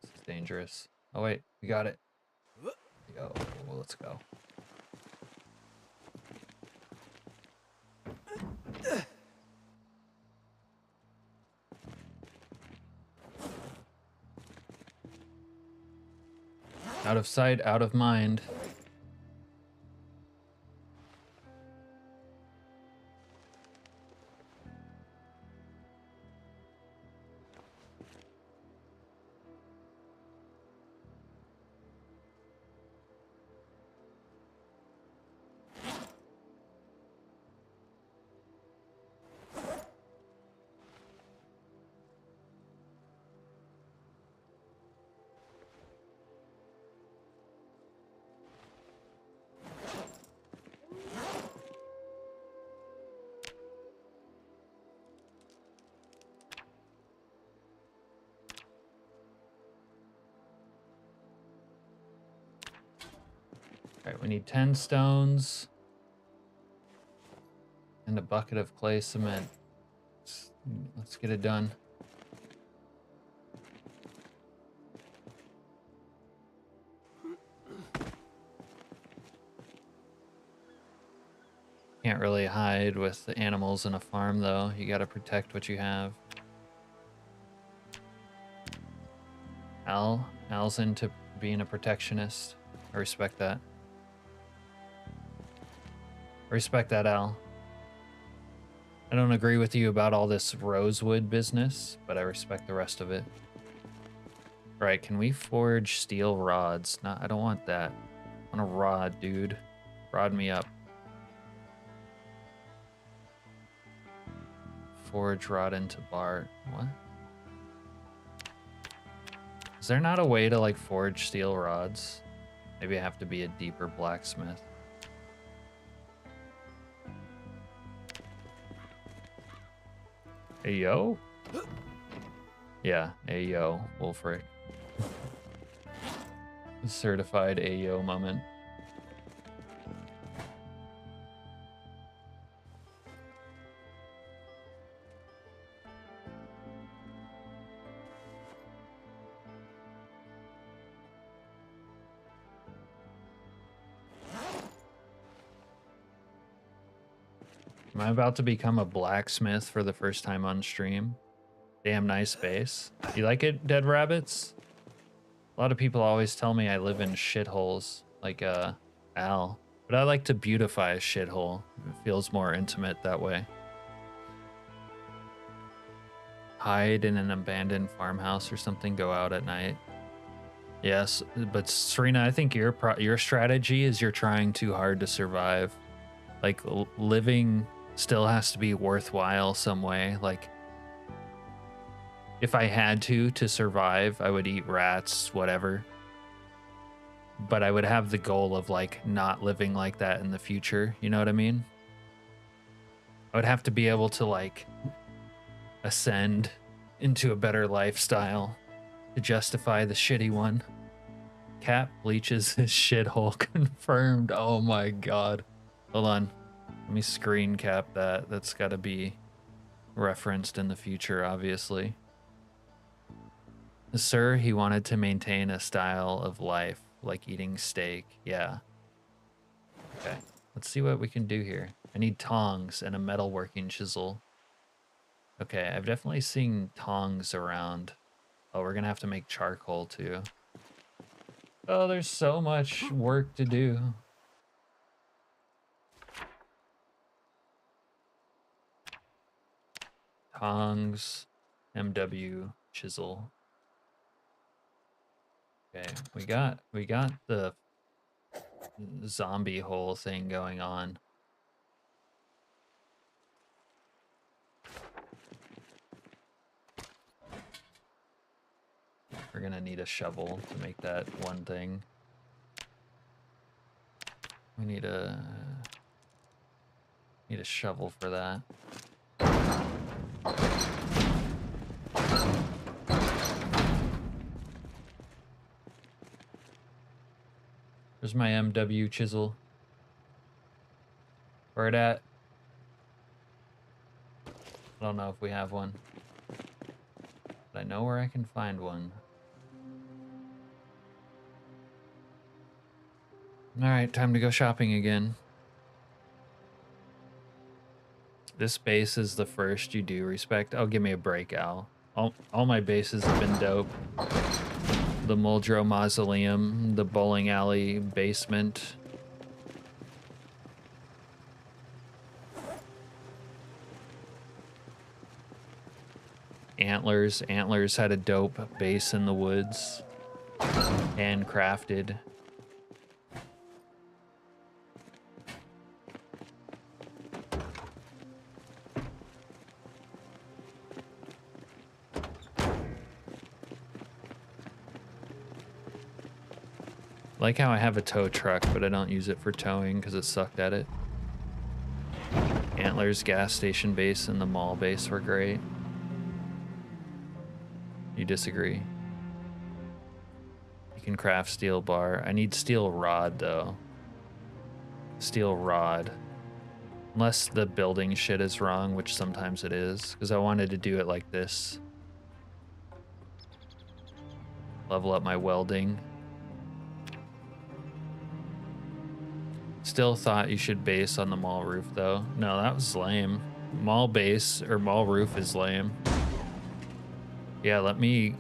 This is dangerous. Oh wait, we got it. Yo, let's go. Out of sight, out of mind. Alright, we need 10 stones. And a bucket of clay cement. Let's get it done. Can't really hide with the animals in a farm, though. You gotta protect what you have. Al's into being a protectionist. I respect that. I respect that, Al. I don't agree with you about all this rosewood business, but I respect the rest of it. Right, can we forge steel rods? No, I don't want that. I want a rod, dude. Rod me up. Forge rod into bar. What? Is there not a way to like forge steel rods? Maybe I have to be a deeper blacksmith. Ayo? Yeah, Ayo, Wolfric. Certified Ayo moment. Am I about to become a blacksmith for the first time on stream? Damn nice base. You like it, Dead Rabbits? A lot of people always tell me I live in shitholes, like Al. But I like to beautify a shithole. It feels more intimate that way. Hide in an abandoned farmhouse or something, go out at night. Yes, but Serena, I think your strategy is you're trying too hard to survive. Like living still has to be worthwhile some way. Like if I had to survive, I would eat rats, whatever. But I would have the goal of like not living like that in the future. You know what I mean? I would have to be able to like ascend into a better lifestyle to justify the shitty one. Cat bleaches his shithole confirmed. Oh my god. Hold on. Let me screen cap that. That's got to be referenced in the future, obviously. Sir, he wanted to maintain a style of life, like eating steak. Yeah. Okay. Let's see what we can do here. I need tongs and a metalworking chisel. Okay, I've definitely seen tongs around. Oh, we're gonna have to make charcoal too. Oh, there's so much work to do. Tongs, MW, chisel. Okay, we got the zombie hole thing going on. We're gonna need a shovel to make that one thing. We need a shovel for that. Where's my MW chisel? Where it at? I don't know if we have one, but I know where I can find one. All right, time to go shopping again. This base is the first you do respect. Oh, give me a break, Al. All my bases have been dope. The Muldrow Mausoleum, the bowling alley basement. Antlers. Antlers had a dope base in the woods. Handcrafted. Like how I have a tow truck, but I don't use it for towing because it sucked at it. Antlers gas station base and the mall base were great. You disagree? You can craft steel bar. I need steel rod though. steel rod. Unless the building shit is wrong, which sometimes it is, because I wanted to do it like this. Level up my welding. Still thought you should base on the mall roof though. No, that was lame. Mall base or mall roof is lame. Yeah, let me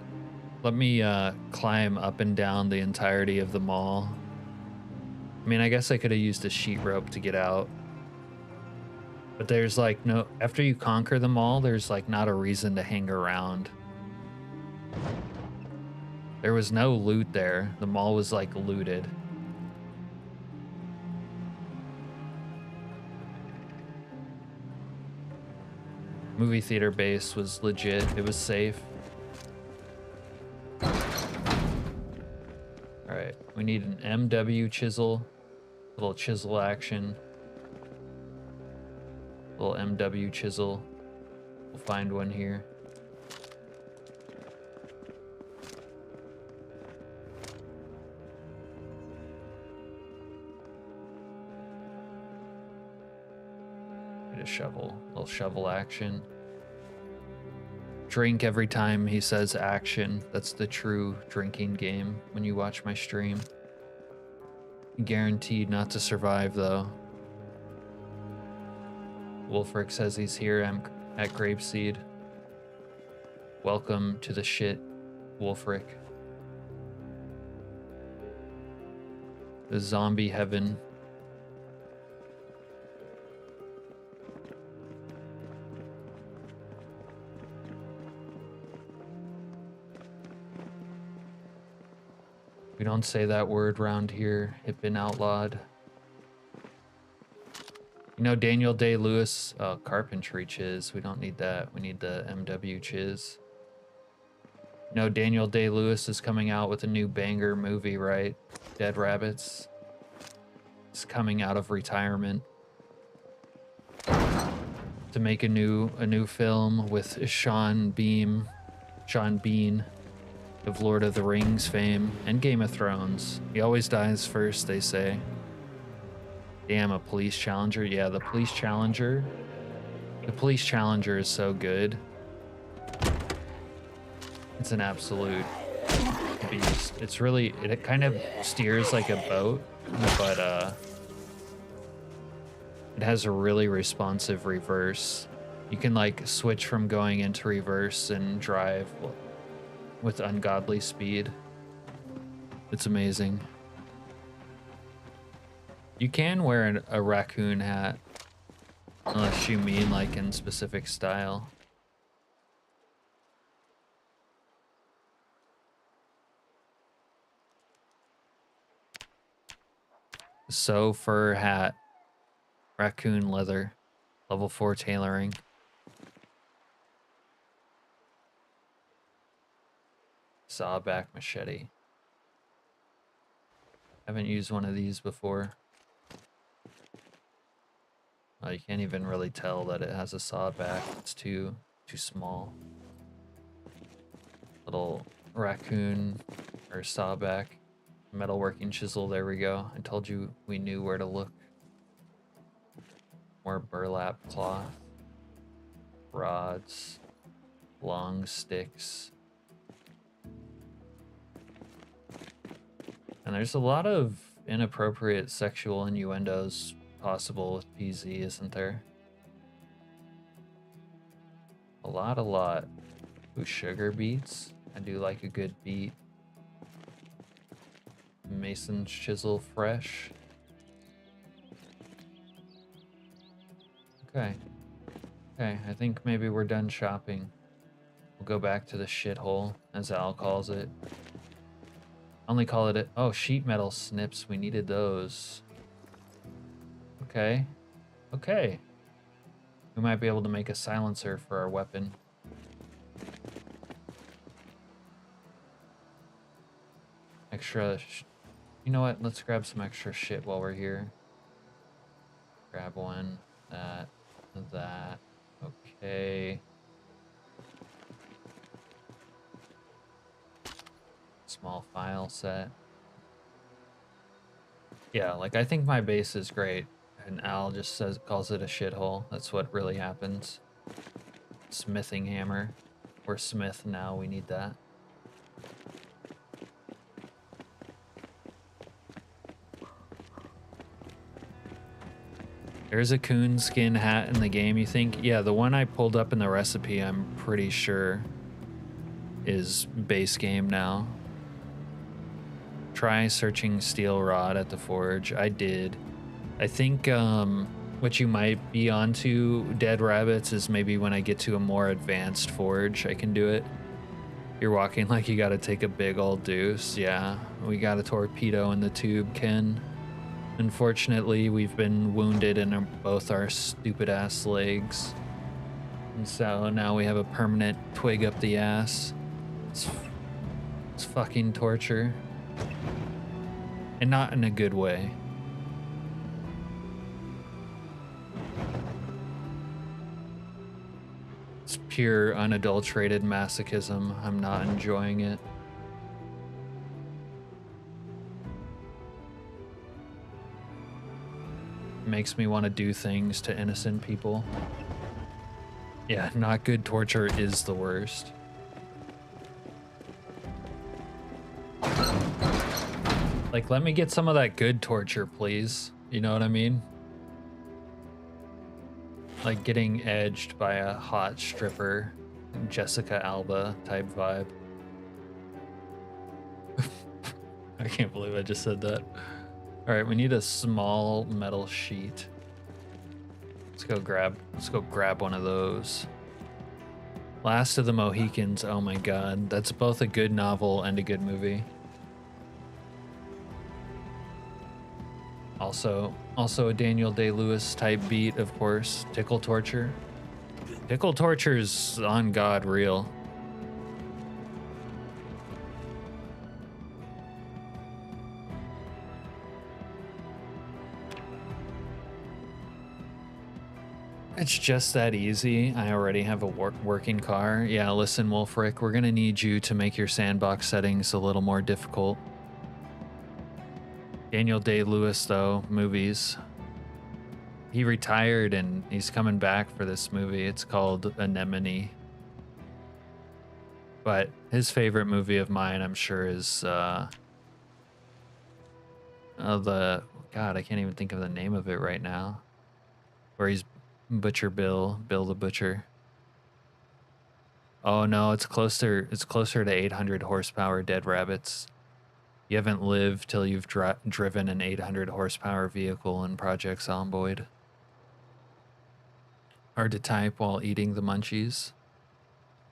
climb up and down the entirety of the mall. I mean, I guess I could have used a sheet rope to get out. But there's like no, after you conquer the mall, there's like not a reason to hang around. There was no loot there. The mall was like looted. Movie theater base was legit. It was safe. All right, we need an MW chisel. Little chisel action. Little MW chisel. We'll find one here. Need a shovel. Little shovel action. Drink every time he says action. That's the true drinking game when you watch my stream. Guaranteed not to survive though. Wolfric says he's here. I'm at Grapeseed. Welcome to the shit, Wolfric. The zombie heaven. We don't say that word round here. It's been outlawed. You know, Daniel Day-Lewis, carpentry chiz. We don't need that. We need the MW chiz. You know, Daniel Day-Lewis is coming out with a new banger movie, right? Dead Rabbits. He's coming out of retirement to make a new film with Sean Bean of Lord of the Rings fame and Game of Thrones. He always dies first, they say. Damn, a police challenger. Yeah, the police challenger. The police challenger is so good. It's an absolute beast. It's really, it kind of steers like a boat, but it has a really responsive reverse. You can like switch from going into reverse and drive with ungodly speed. It's amazing. You can wear a raccoon hat, unless you mean like in specific style. So fur hat, raccoon leather, level 4 tailoring. Sawback machete. Haven't used one of these before. Oh, you can't even really tell that it has a saw back. It's too small. Little raccoon or sawback metalworking chisel. There we go. I told you we knew where to look. More burlap cloth, rods, long sticks. And there's a lot of inappropriate sexual innuendos possible with PZ, isn't there? A lot. Ooh, sugar beets. I do like a good beet. Mason's chisel fresh. Okay, I think maybe we're done shopping. We'll go back to the shithole, as Al calls it. Only call it oh, sheet metal snips. We needed those. Okay. We might be able to make a silencer for our weapon. Extra. You know what? Let's grab some extra shit while we're here. Grab one. That. Okay. Small file set. Yeah, like I think my base is great, and Al just calls it a shithole. That's what really happens. Smithing hammer. We're Smith now, we need that. There's a coon skin hat in the game, you think? Yeah, the one I pulled up in the recipe, I'm pretty sure is base game now. Try searching steel rod at the forge. I did. I think what you might be onto, Dead Rabbits, is maybe when I get to a more advanced forge, I can do it. You're walking like you gotta take a big old deuce. Yeah, we got a torpedo in the tube, Ken. Unfortunately, we've been wounded in both our stupid ass legs. And so now we have a permanent twig up the ass. It's fucking torture. And not in a good way. It's pure unadulterated masochism. I'm not enjoying it. Makes me want to do things to innocent people. Yeah, not good torture is the worst. Like, let me get some of that good torture, please. You know what I mean? Like getting edged by a hot stripper, Jessica Alba type vibe. I can't believe I just said that. All right, we need a small metal sheet. Let's go grab one of those. Last of the Mohicans. Oh my god, that's both a good novel and a good movie. Also a Daniel Day-Lewis type beat, of course. Tickle torture. Tickle torture's on God real. It's just that easy. I already have a working car. Yeah, listen, Wolfric, we're gonna need you to make your sandbox settings a little more difficult. Daniel Day-Lewis, though, movies. He retired and he's coming back for this movie. It's called Anemone. But his favorite movie of mine, I'm sure, is God, I can't even think of the name of it right now. Where he's Butcher Bill the Butcher. Oh no, it's closer to 800 horsepower Dead Rabbits. You haven't lived till you've driven an 800 horsepower vehicle in Project Zomboid. Hard to type while eating the munchies.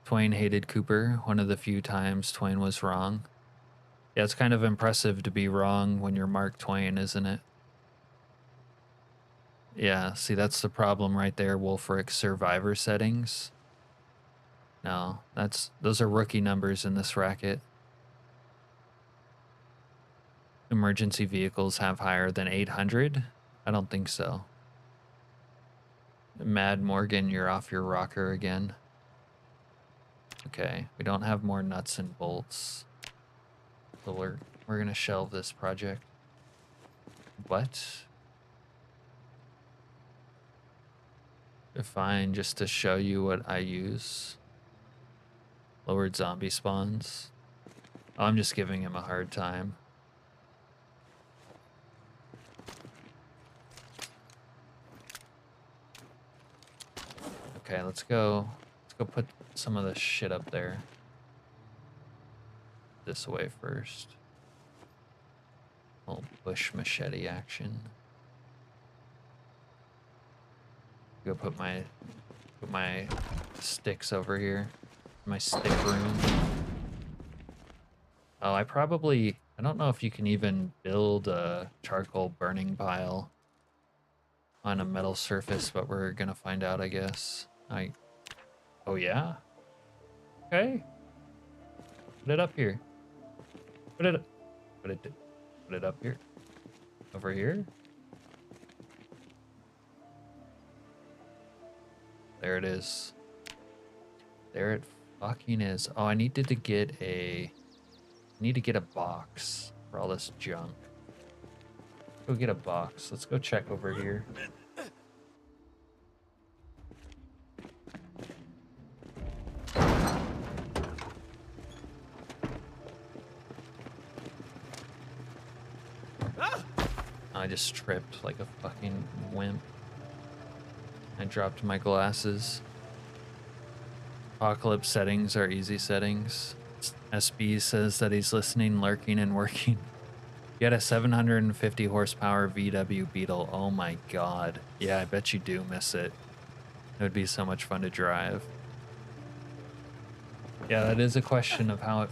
Twain hated Cooper, one of the few times Twain was wrong. Yeah, it's kind of impressive to be wrong when you're Mark Twain, isn't it? Yeah, see, that's the problem right there, Wolfric. Survivor settings. No, those are rookie numbers in this racket. Emergency vehicles have higher than 800? I don't think so. Mad Morgan, you're off your rocker again. Okay, we don't have more nuts and bolts. So we're gonna shelve this project. What? Fine, just to show you what I use. Lowered zombie spawns. Oh, I'm just giving him a hard time. Okay, let's go put some of this shit up there. This way first. Little bush machete action. Go put my sticks over here. My stick room. Oh, I don't know if you can even build a charcoal burning pile on a metal surface, but we're gonna find out, I guess. Oh yeah? Okay. Put it up here. Put it up here. Over here. There it is. There it fucking is. Oh, I needed to get a box for all this junk. Go get a box. Let's go check over here. I just tripped like a fucking wimp. I dropped my glasses. Apocalypse settings are easy settings. SB says that he's listening, lurking, and working. You had a 750 horsepower VW Beetle. Oh my god. Yeah, I bet you do miss it. It would be so much fun to drive. Yeah, that is a question of how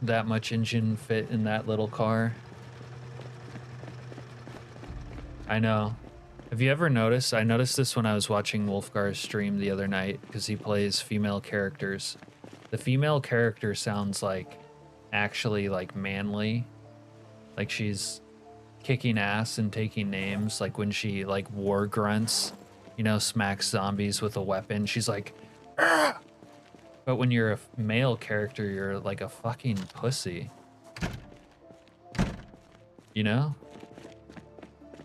that much engine fit in that little car. I know. Have you ever noticed? I noticed this when I was watching Wolfgar's stream the other night because he plays female characters. The female character sounds like actually like manly. Like she's kicking ass and taking names. Like when she like war grunts, you know, smacks zombies with a weapon. She's like, "Argh!" But when you're a male character, you're like a fucking pussy. You know?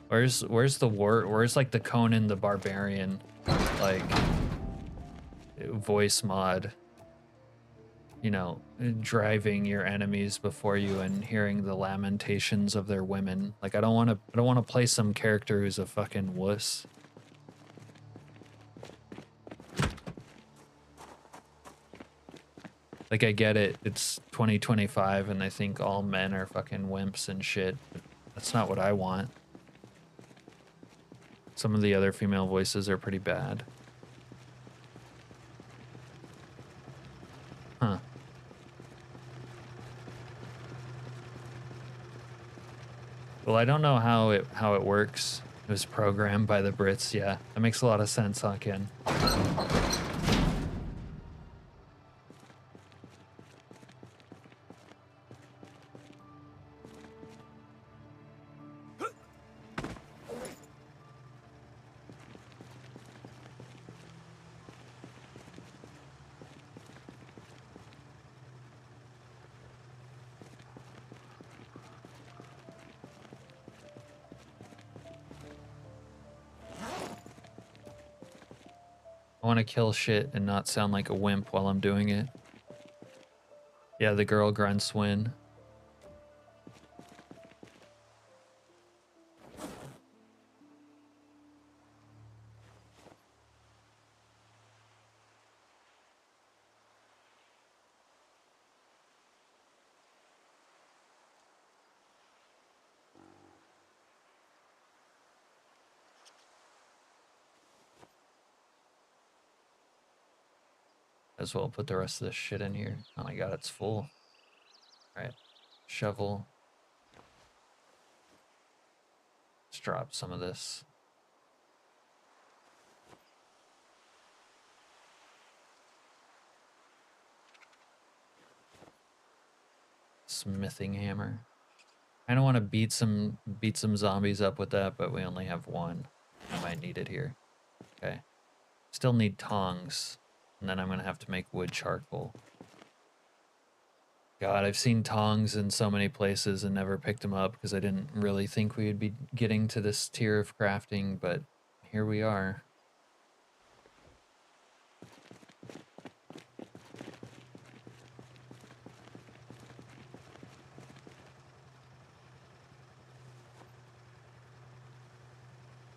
Where's the war? Where's like the Conan the Barbarian, like voice mod? You know, driving your enemies before you and hearing the lamentations of their women. Like I don't want to play some character who's a fucking wuss. Like I get it, it's 2025 and I think all men are fucking wimps and shit. But that's not what I want. Some of the other female voices are pretty bad. Huh. Well, I don't know how it works. It was programmed by the Brits. Yeah, that makes a lot of sense, huh, Ken? I want to kill shit and not sound like a wimp while I'm doing it. Yeah, the girl grunts win. As well put the rest of this shit in here. Oh my god, it's full. All right, shovel. Let's drop some of this. Smithing hammer. I don't want to beat some zombies up with that, but we only have one. I might need it here. Okay. Still need tongs, and then I'm gonna have to make wood charcoal. God, I've seen tongs in so many places and never picked them up because I didn't really think we would be getting to this tier of crafting, but here we are.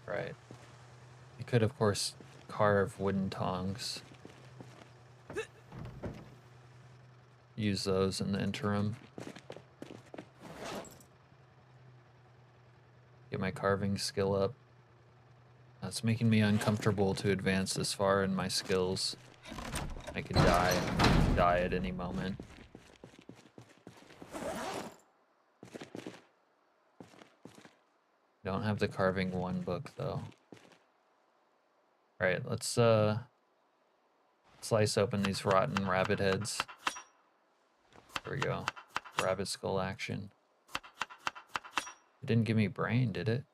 Right. You could, of course, carve wooden tongs. Use those in the interim. Get my carving skill up. That's making me uncomfortable to advance this far in my skills. I could die at any moment. Don't have the carving 1 book though. All right, let's slice open these rotten rabbit heads. There we go. Rabbit skull action. It didn't give me brain, did it?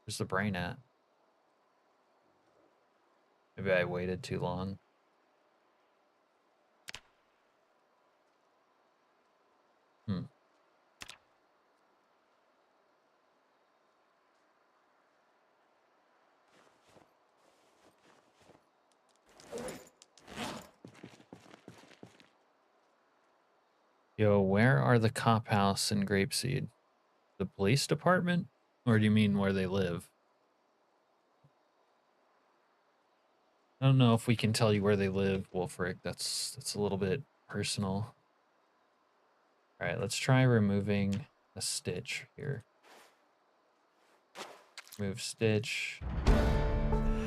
Where's the brain at? Maybe I waited too long. Hmm. Yo, where are the cop house and Grapeseed? The police department? Or do you mean where they live? I don't know if we can tell you where they live, Wolfric. That's a little bit personal. All right, let's try removing a stitch here. Remove stitch.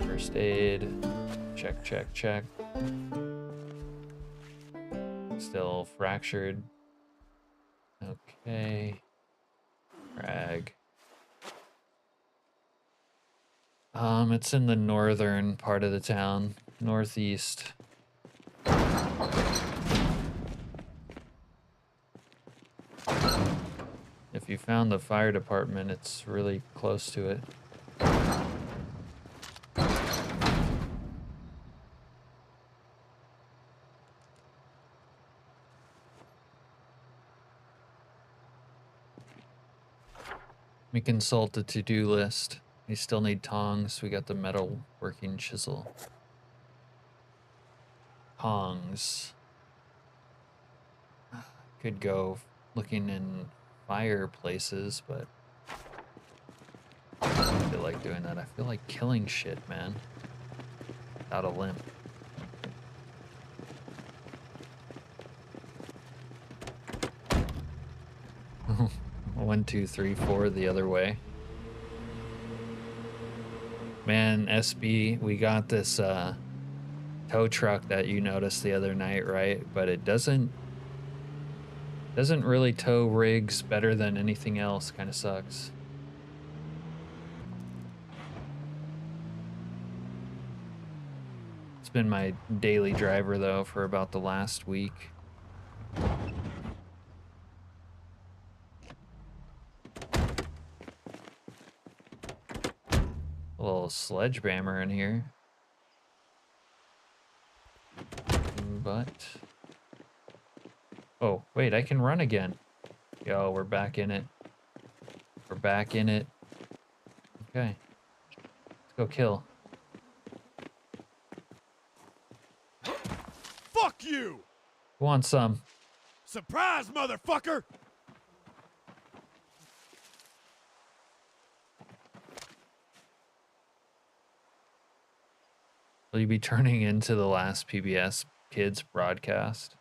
First aid. Check, check, check. Still fractured. Okay. Rag. It's in the northern part of the town, northeast. If you found the fire department, it's really close to it. We consult the to-do list. We still need tongs. We got the metal working chisel. Tongs. Could go looking in fireplaces, but I don't feel like doing that. I feel like killing shit, man. Without a limp. One, two, three, four the other way. Man, SB, we got this tow truck that you noticed the other night, right? But it doesn't really tow rigs better than anything else. Kind of sucks. It's been my daily driver though for about the last week. A little sledgehammer in here. But oh, wait, I can run again. Yo, we're back in it. We're back in it. Okay. Let's go kill. Fuck you! Who wants some? Surprise, motherfucker! Will you be turning into the last PBS Kids broadcast?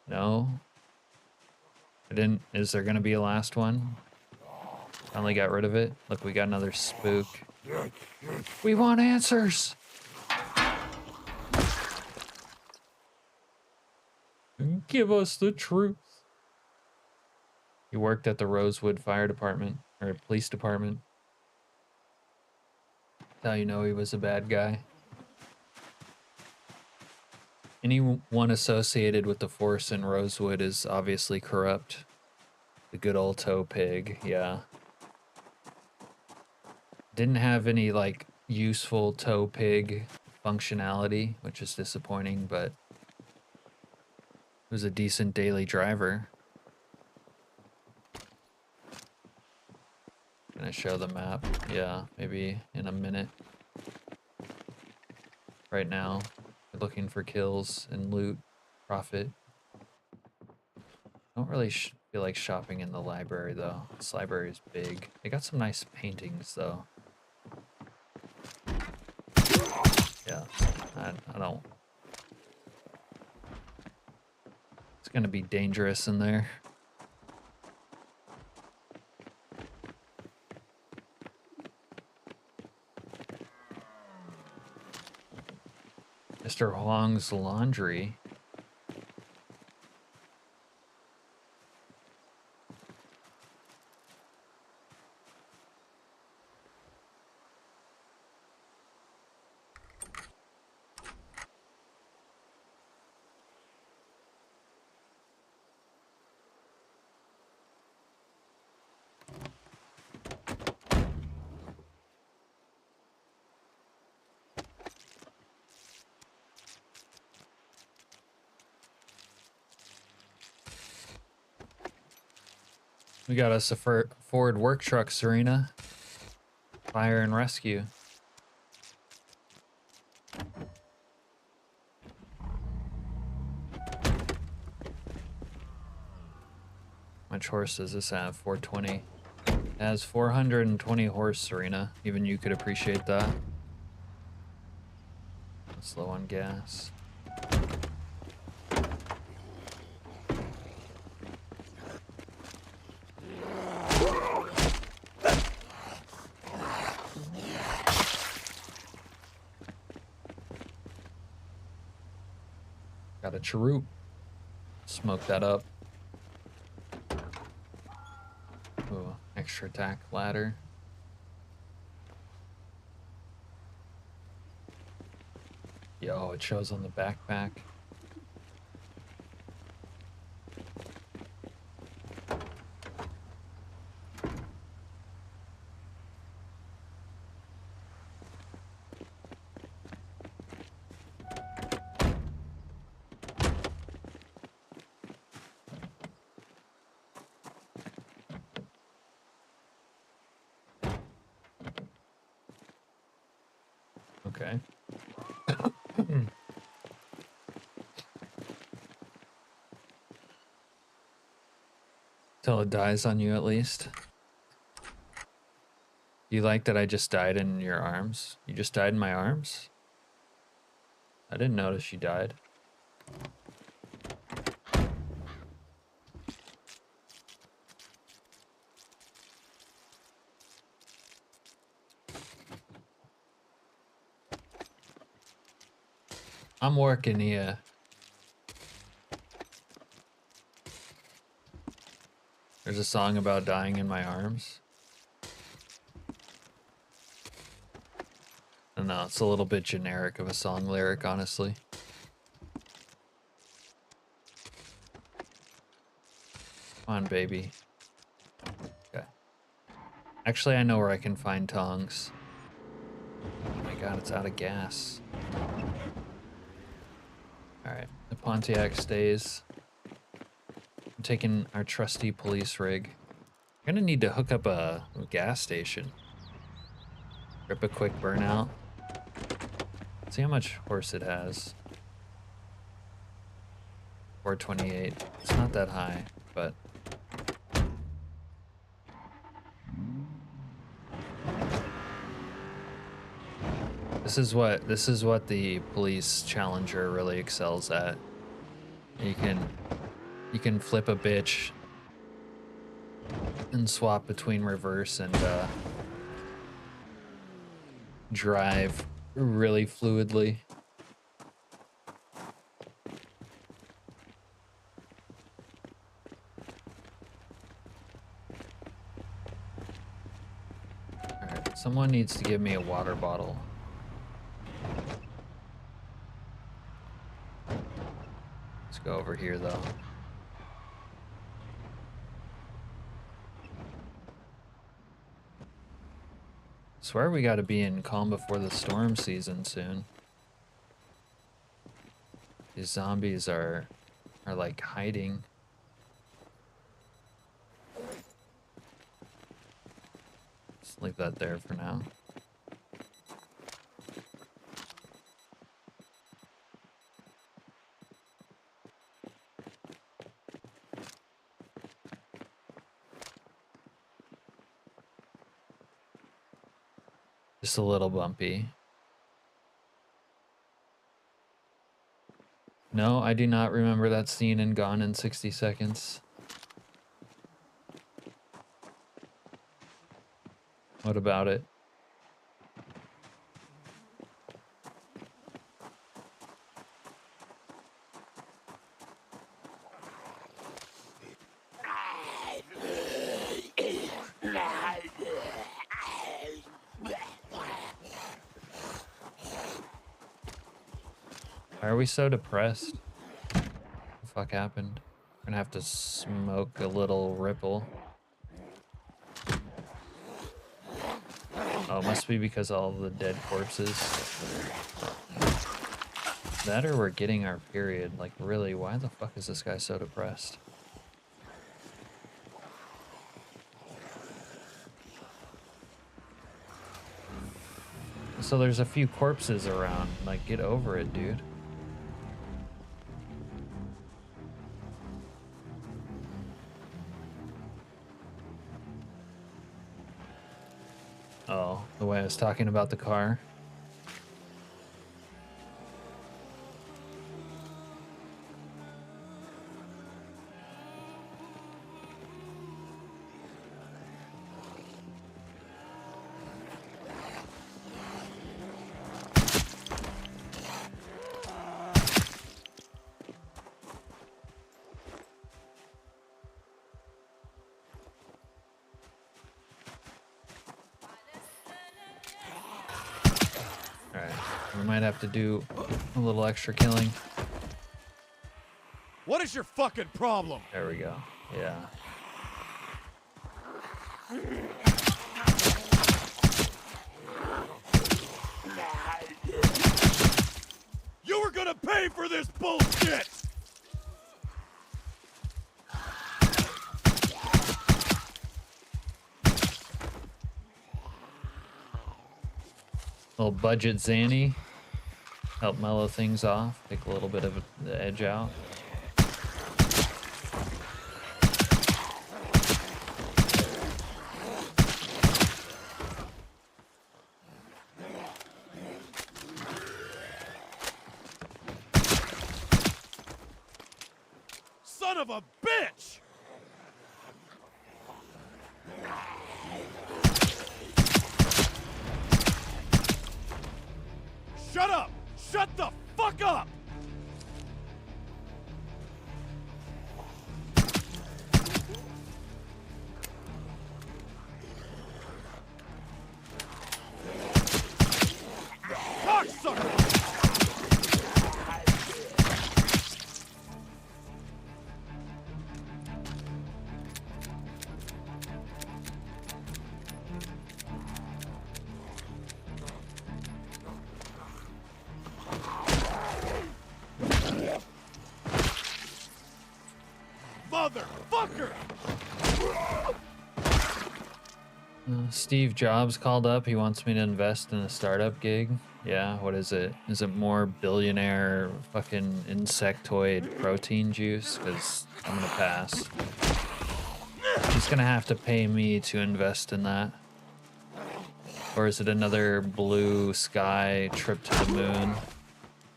No? I didn't. Is there gonna be a last one? Finally got rid of it. Look, we got another spook. We want answers! Give us the truth. He worked at the Rosewood Fire Department, or Police Department. That's how you know he was a bad guy. Anyone associated with the force in Rosewood is obviously corrupt. The good old tow pig, yeah. Didn't have any, like, useful tow pig functionality, which is disappointing, but it was a decent daily driver. Gonna show the map? Yeah, maybe in a minute. Right now, we're looking for kills and loot, profit. Don't really feel like shopping in the library though. This library is big. They got some nice paintings though. Yeah, I don't. It's gonna be dangerous in there. Mr. Huang's Laundry. We got us a Ford work truck, Serena. Fire and rescue. much horse does this have? 420. It has 420 horse, Serena. Even you could appreciate that. It's low on gas. Got a cheroot. Smoke that up. Ooh, extra attack ladder. Yo, it shows on the backpack. Okay. Till it dies on you at least. You like that I just died in your arms? You just died in my arms? I didn't notice you died. I'm working here. There's a song about dying in my arms. I don't know, it's a little bit generic of a song lyric, honestly. Come on, baby. Okay. Actually, I know where I can find tongs. Oh my god, it's out of gas. Alright, the Pontiac stays. I'm taking our trusty police rig. I'm gonna need to hook up a gas station. Rip a quick burnout. See how much horse it has. 428. It's not that high, but this is what the police challenger really excels at. You can flip a bitch and swap between reverse and drive really fluidly. Alright, someone needs to give me a water bottle. Let's go over here though. Swear we gotta be in calm before the storm season soon. These zombies are like hiding. Just leave that there for now. Just a little bumpy. No, I do not remember that scene in Gone in 60 Seconds. What about it? Why are we so depressed? What the fuck happened? We're gonna have to smoke a little Ripple. Oh, it must be because all the dead corpses. That or we're getting our period. Like, really, why the fuck is this guy so depressed? So there's a few corpses around. Like, get over it, dude. Oh, the way I was talking about the car. Alright, we might have to do a little extra killing. What is your fucking problem? There we go. Yeah. You were gonna pay for this bullshit! Little budget Zanny. Help mellow things off. Take a little bit of the edge out. Son of a bitch! Shut up! Shut the fuck up! Cocksucker! Motherfucker! Steve Jobs called up. He wants me to invest in a startup gig. Yeah, what is it? Is it more billionaire fucking insectoid protein juice? Because I'm gonna pass. He's gonna have to pay me to invest in that. Or is it another blue sky trip to the moon?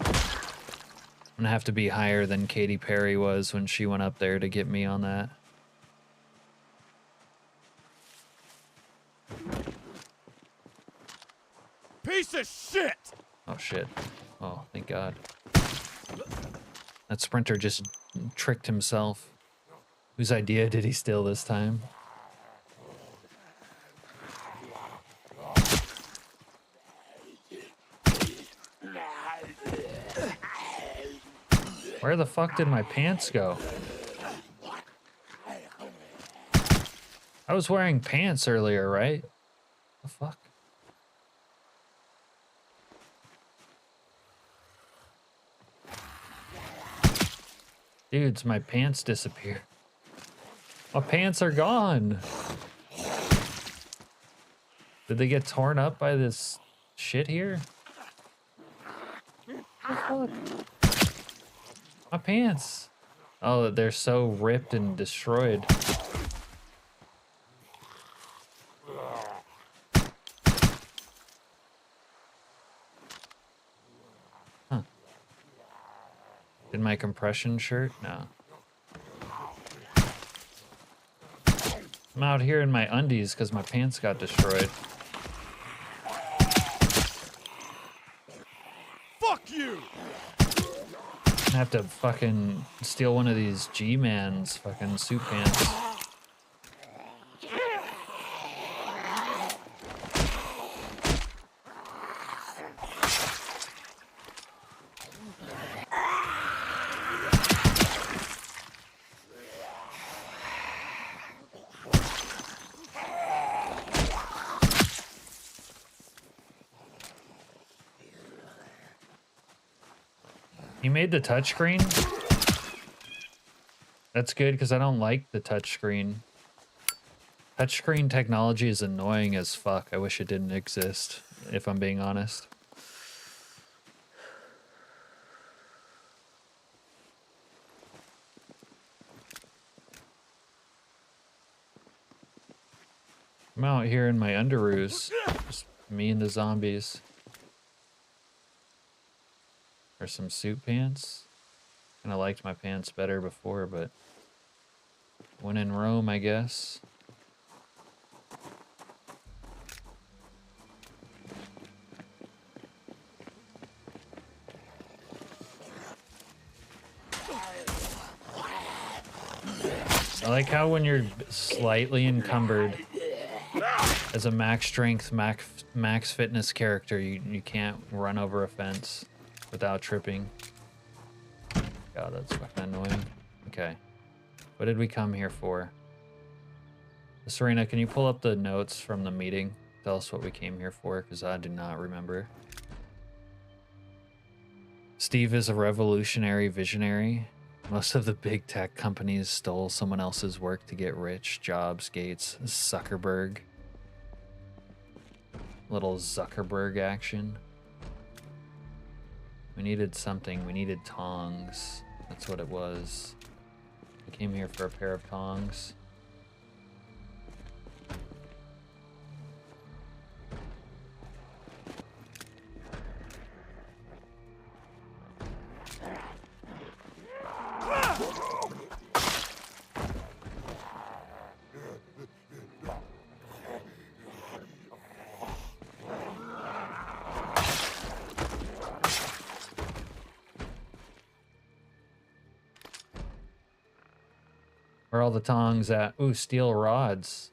I'm gonna have to be higher than Katy Perry was when she went up there to get me on that. Piece of shit! Oh shit. Oh, thank God. That sprinter just tricked himself. Whose idea did he steal this time? Where the fuck did my pants go? I was wearing pants earlier, right? The fuck? Dudes, my pants disappeared. My pants are gone. Did they get torn up by this shit here? What the fuck? My pants. Oh, they're so ripped and destroyed. Huh. Did my compression shirt? No. I'm out here in my undies because my pants got destroyed. Fuck you! I have to fucking steal one of these G-Man's fucking suit pants. He made the touchscreen? That's good because I don't like the touchscreen. Touchscreen technology is annoying as fuck. I wish it didn't exist, if I'm being honest. I'm out here in my underoos. Just me and the zombies. There's some suit pants. Kinda liked my pants better before, but when in Rome, I guess. I like how when you're slightly encumbered as a max strength, max fitness character, you can't run over a fence without tripping. God, that's fucking annoying. Okay. What did we come here for? Serena, can you pull up the notes from the meeting? Tell us what we came here for, because I do not remember. Steve is a revolutionary visionary. Most of the big tech companies stole someone else's work to get rich. Jobs, Gates, Zuckerberg. Little Zuckerberg action. We needed something. We needed tongs. That's what it was. I came here for a pair of tongs. Where are all the tongs at? Ooh, steel rods.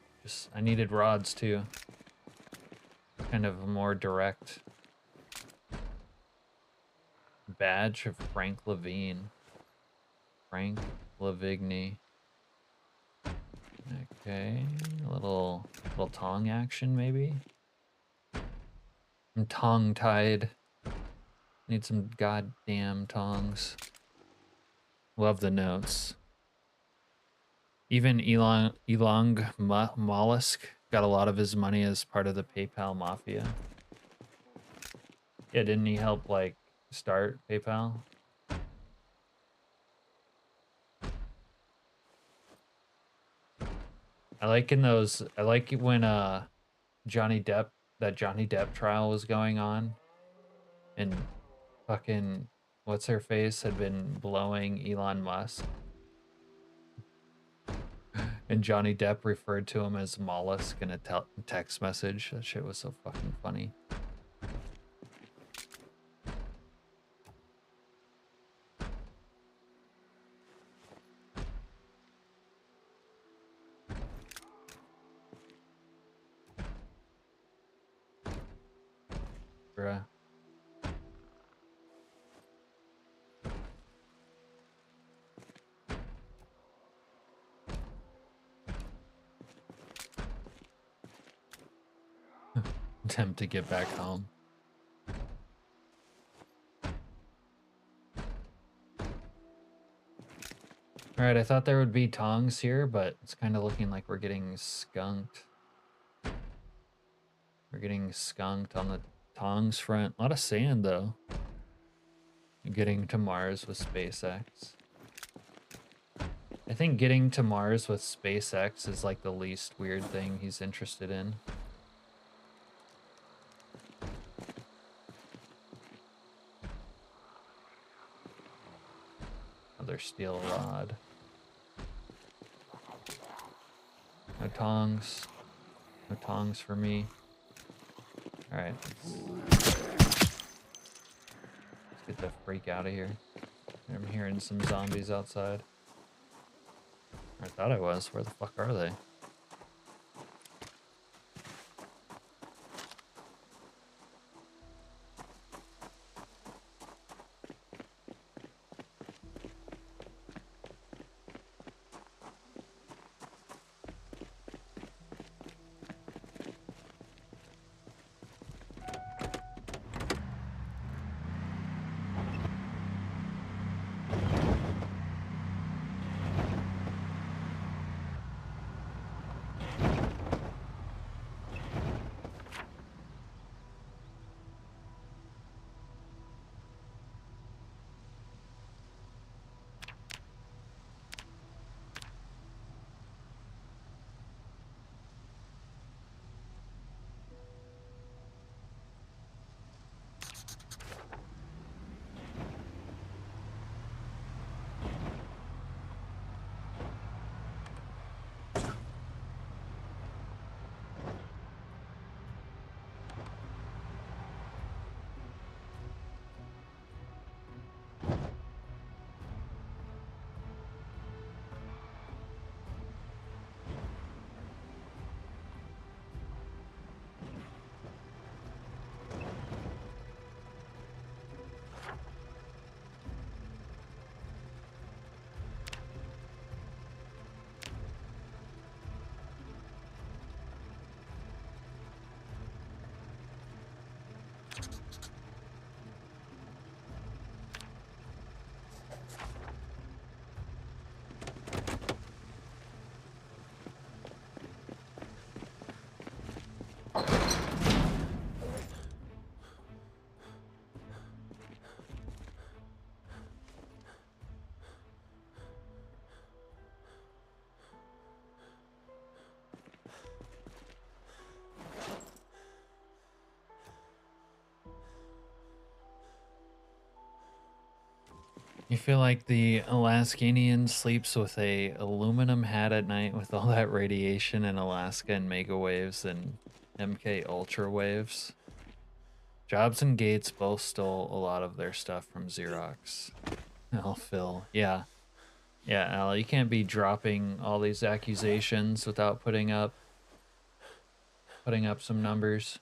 I needed rods too. Kind of a more direct badge of Frank Levine. Frank Lavigne. Okay, a little tong action maybe. I'm tongue-tied. Need some goddamn tongs. Love the notes. Even Elon Mollusk got a lot of his money as part of the PayPal mafia. Yeah, didn't he help like start PayPal? I like it when Johnny Depp trial was going on and fucking what's her face had been blowing Elon Musk. And Johnny Depp referred to him as mollusk in a text message. That shit was so fucking funny. Bruh. Attempt to get back home. Alright, I thought there would be tongs here, but it's kind of looking like we're getting skunked. We're getting skunked on the tongs front. A lot of sand, though. Getting to Mars with SpaceX. I think getting to Mars with SpaceX is like the least weird thing he's interested in. Another steel rod. No tongs. No tongs for me. Alright. Let's get the freak out of here. I'm hearing some zombies outside. I thought I was. Where the fuck are they? You feel like the Alaskanian sleeps with a aluminum hat at night with all that radiation in Alaska and mega waves and MK Ultra waves. Jobs and Gates both stole a lot of their stuff from Xerox. Oh, Phil. Yeah. Yeah, Al, you can't be dropping all these accusations without putting up some numbers.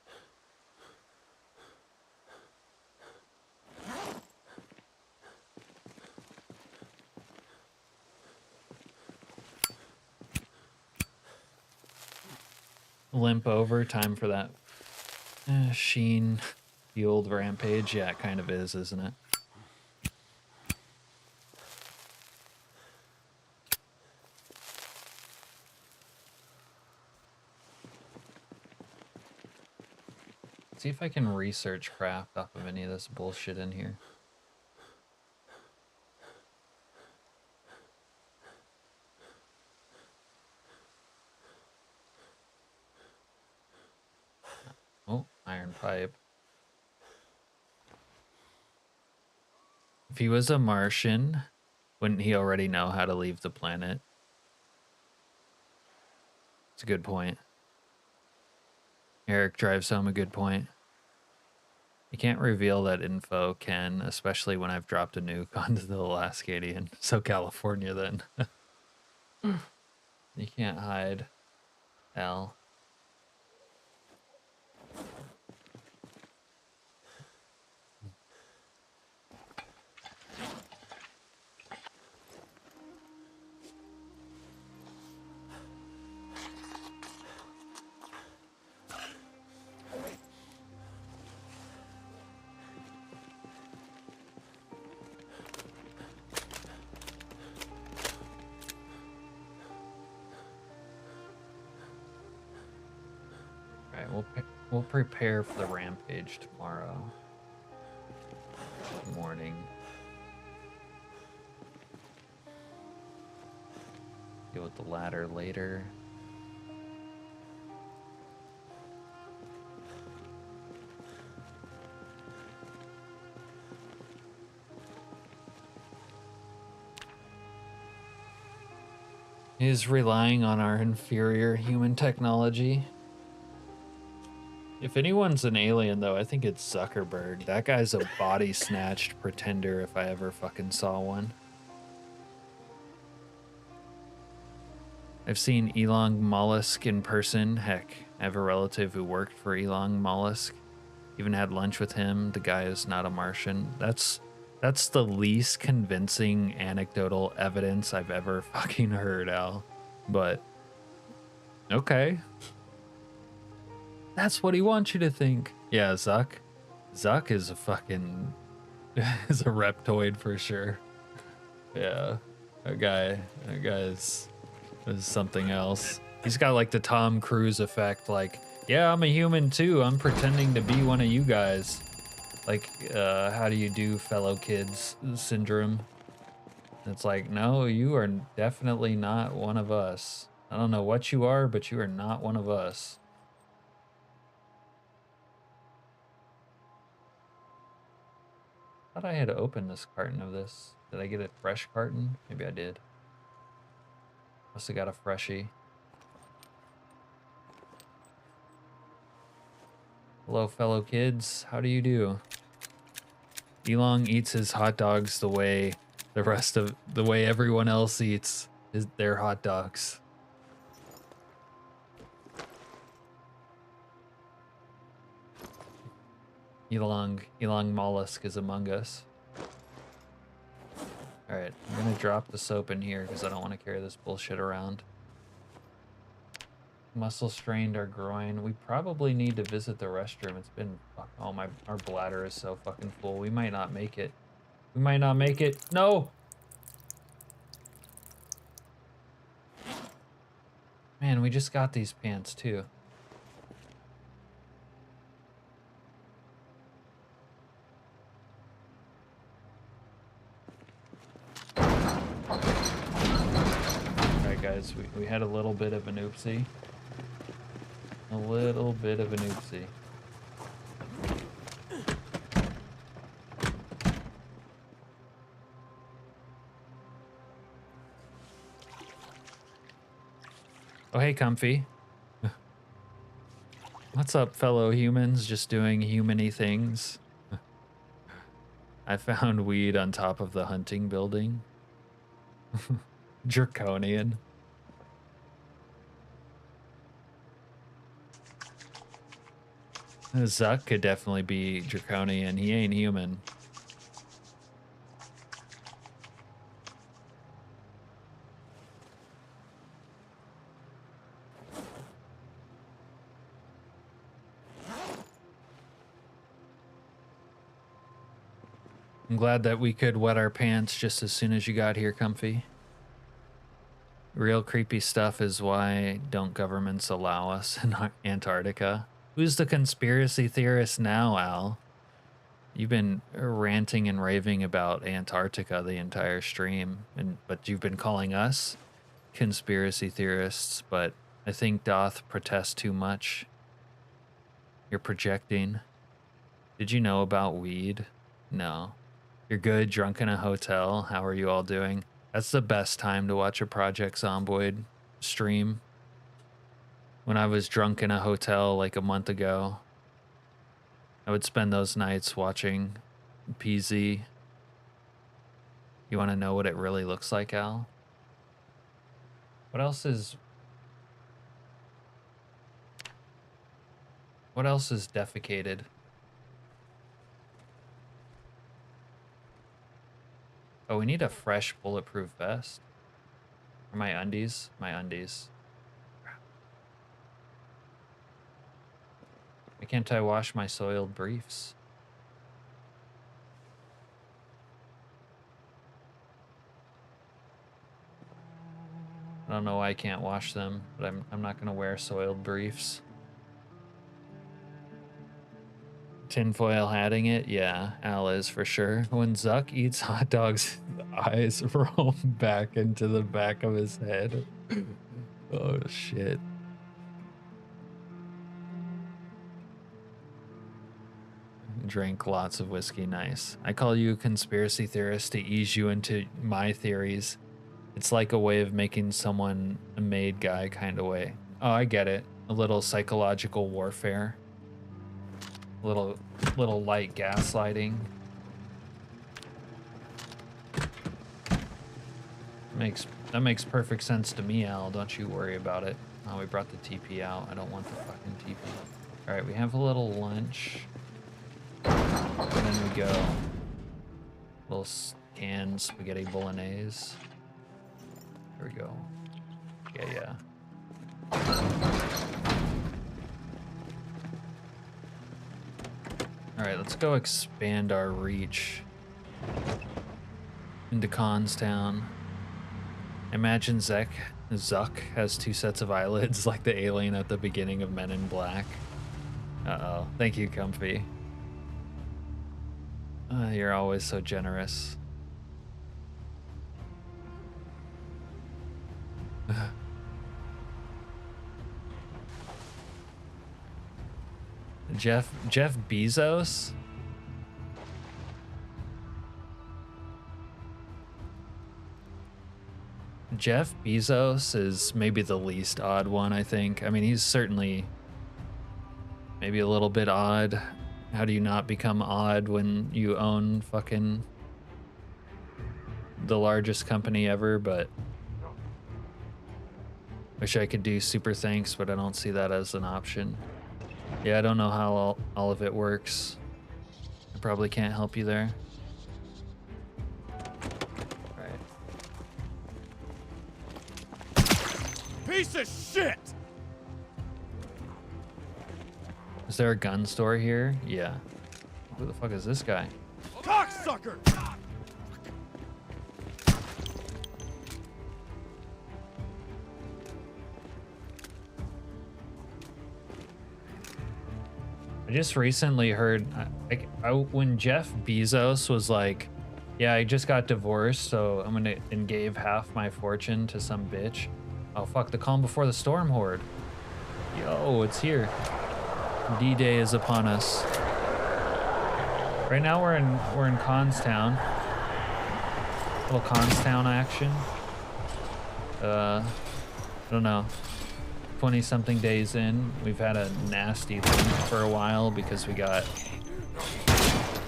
Limp over, time for that Sheen fueled rampage. Yeah, it kind of is, isn't it? See if I can research craft off of any of this bullshit in here. Oh, iron pipe. If he was a Martian, wouldn't he already know how to leave the planet? It's a good point. Eric drives home a good point. You can't reveal that info, Ken, especially when I've dropped a nuke onto the Alaskanian. So California, then. You can't hide, Al. We'll prepare for the rampage tomorrow morning. Deal with the ladder later. Is relying on our inferior human technology. If anyone's an alien, though, I think it's Zuckerberg. That guy's a body snatched pretender if I ever fucking saw one. I've seen Elon Mollusk in person. Heck, I have a relative who worked for Elon Mollusk. Even had lunch with him. The guy is not a Martian. That's the least convincing anecdotal evidence I've ever fucking heard, Al. But, okay. That's what he wants you to think. Yeah, Zuck. Zuck is a fucking... is a reptoid for sure. Yeah. That guy's is something else. He's got like the Tom Cruise effect, like, yeah, I'm a human too. I'm pretending to be one of you guys. Like, how do you do, fellow kids syndrome? It's like, no, you are definitely not one of us. I don't know what you are, but you are not one of us. Thought I had opened this carton of this. Did I get a fresh carton? Maybe I did. Must have got a freshie. Hello, fellow kids. How do you do? Elon eats his hot dogs the way everyone else eats their hot dogs. Elon Mollusk is among us. All right, I'm gonna drop the soap in here because I don't want to carry this bullshit around. Muscle strained our groin. We probably need to visit the restroom. It's been, oh my, our bladder is so fucking full. We might not make it. We might not make it. No! Man, we just got these pants too. Alright guys, we had a little bit of an oopsie. A little bit of an oopsie. Oh, hey, Comfy. What's up, fellow humans? Just doing human-y things. I found weed on top of the hunting building. Draconian. Zuck could definitely be draconian. He ain't human. I'm glad that we could wet our pants just as soon as you got here, Comfy. Real creepy stuff is why don't governments allow us in Antarctica? Who's the conspiracy theorist now, Al? You've been ranting and raving about Antarctica the entire stream, but you've been calling us conspiracy theorists, but I think doth protest too much. You're projecting. Did you know about weed? No. You're good, drunk in a hotel. How are you all doing? That's the best time to watch a Project Zomboid stream. When I was drunk in a hotel like a month ago, I would spend those nights watching PZ. You want to know what it really looks like, Al? What else is defecated? Oh, we need a fresh bulletproof vest. Or my undies? My undies. Why can't I wash my soiled briefs? I don't know why I can't wash them, but I'm not gonna wear soiled briefs. Tinfoil hatting it? Yeah, Al is for sure. When Zuck eats hot dogs, eyes roll back into the back of his head. Oh shit. Drank lots of whiskey, nice. I call you a conspiracy theorist to ease you into my theories. It's like a way of making someone a made guy kind of way. Oh, I get it. A little psychological warfare. Little light gaslighting. That makes perfect sense to me, Al. Don't you worry about it. Oh, we brought the TP out. I don't want the fucking TP. All right, we have a little lunch. And then we go. Little canned spaghetti bolognese. There we go. Yeah. All right, let's go expand our reach into Constown. Imagine Zuck has two sets of eyelids like the alien at the beginning of Men in Black. Uh-oh. Thank you, Comfy. You're always so generous. Jeff Bezos? Jeff Bezos is maybe the least odd one, I think. I mean, he's certainly maybe a little bit odd. How do you not become odd when you own fucking the largest company ever? But wish I could do super thanks, but I don't see that as an option. Yeah, I don't know how all of it works. I probably can't help you there. Alright. Piece of shit! Is there a gun store here? Yeah. Who the fuck is this guy? Cocksucker! I just recently heard, when Jeff Bezos was like, yeah, I just got divorced, so I'm gonna give half my fortune to some bitch. Oh fuck, the calm before the storm horde. Yo, it's here. D-Day is upon us. Right now we're in Constown. Little Constown action. I don't know. 20-something days in. We've had a nasty thing for a while because we got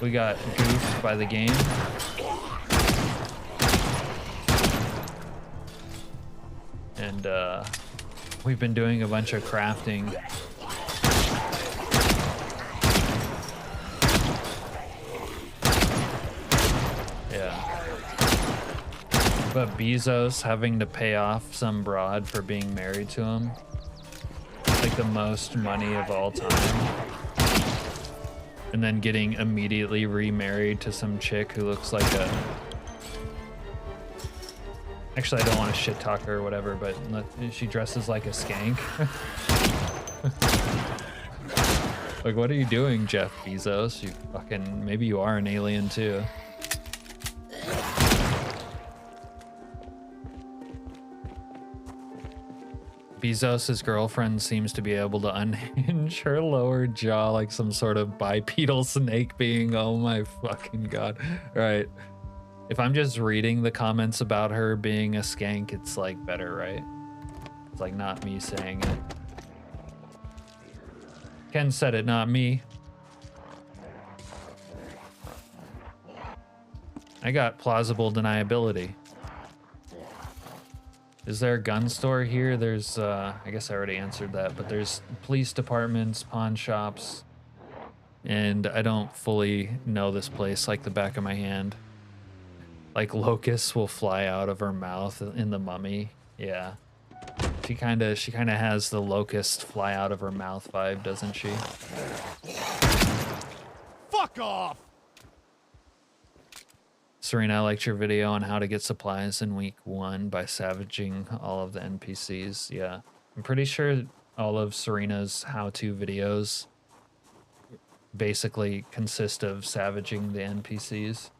goofed by the game. And we've been doing a bunch of crafting. Yeah. But Bezos having to pay off some broad for being married to him. Like the most money of all time. And then getting immediately remarried to some chick who looks like a... Actually, I don't want to shit talk her or whatever, but she dresses like a skank. Like, what are you doing, Jeff Bezos? You fucking... Maybe you are an alien too. Bezos' girlfriend seems to be able to unhinge her lower jaw like some sort of bipedal snake being. Oh my fucking god. All right. If I'm just reading the comments about her being a skank, it's like better, right? It's like not me saying it. Ken said it, not me. I got plausible deniability. Is there a gun store here? There's, I guess I already answered that, but there's police departments, pawn shops, and I don't fully know this place like the back of my hand. Like locusts will fly out of her mouth in The Mummy. Yeah. She kind of has the locust fly out of her mouth vibe, doesn't she? Fuck off! Serena, I liked your video on how to get supplies in week 1 by savaging all of the NPCs. Yeah, I'm pretty sure all of Serena's how-to videos basically consist of savaging the NPCs.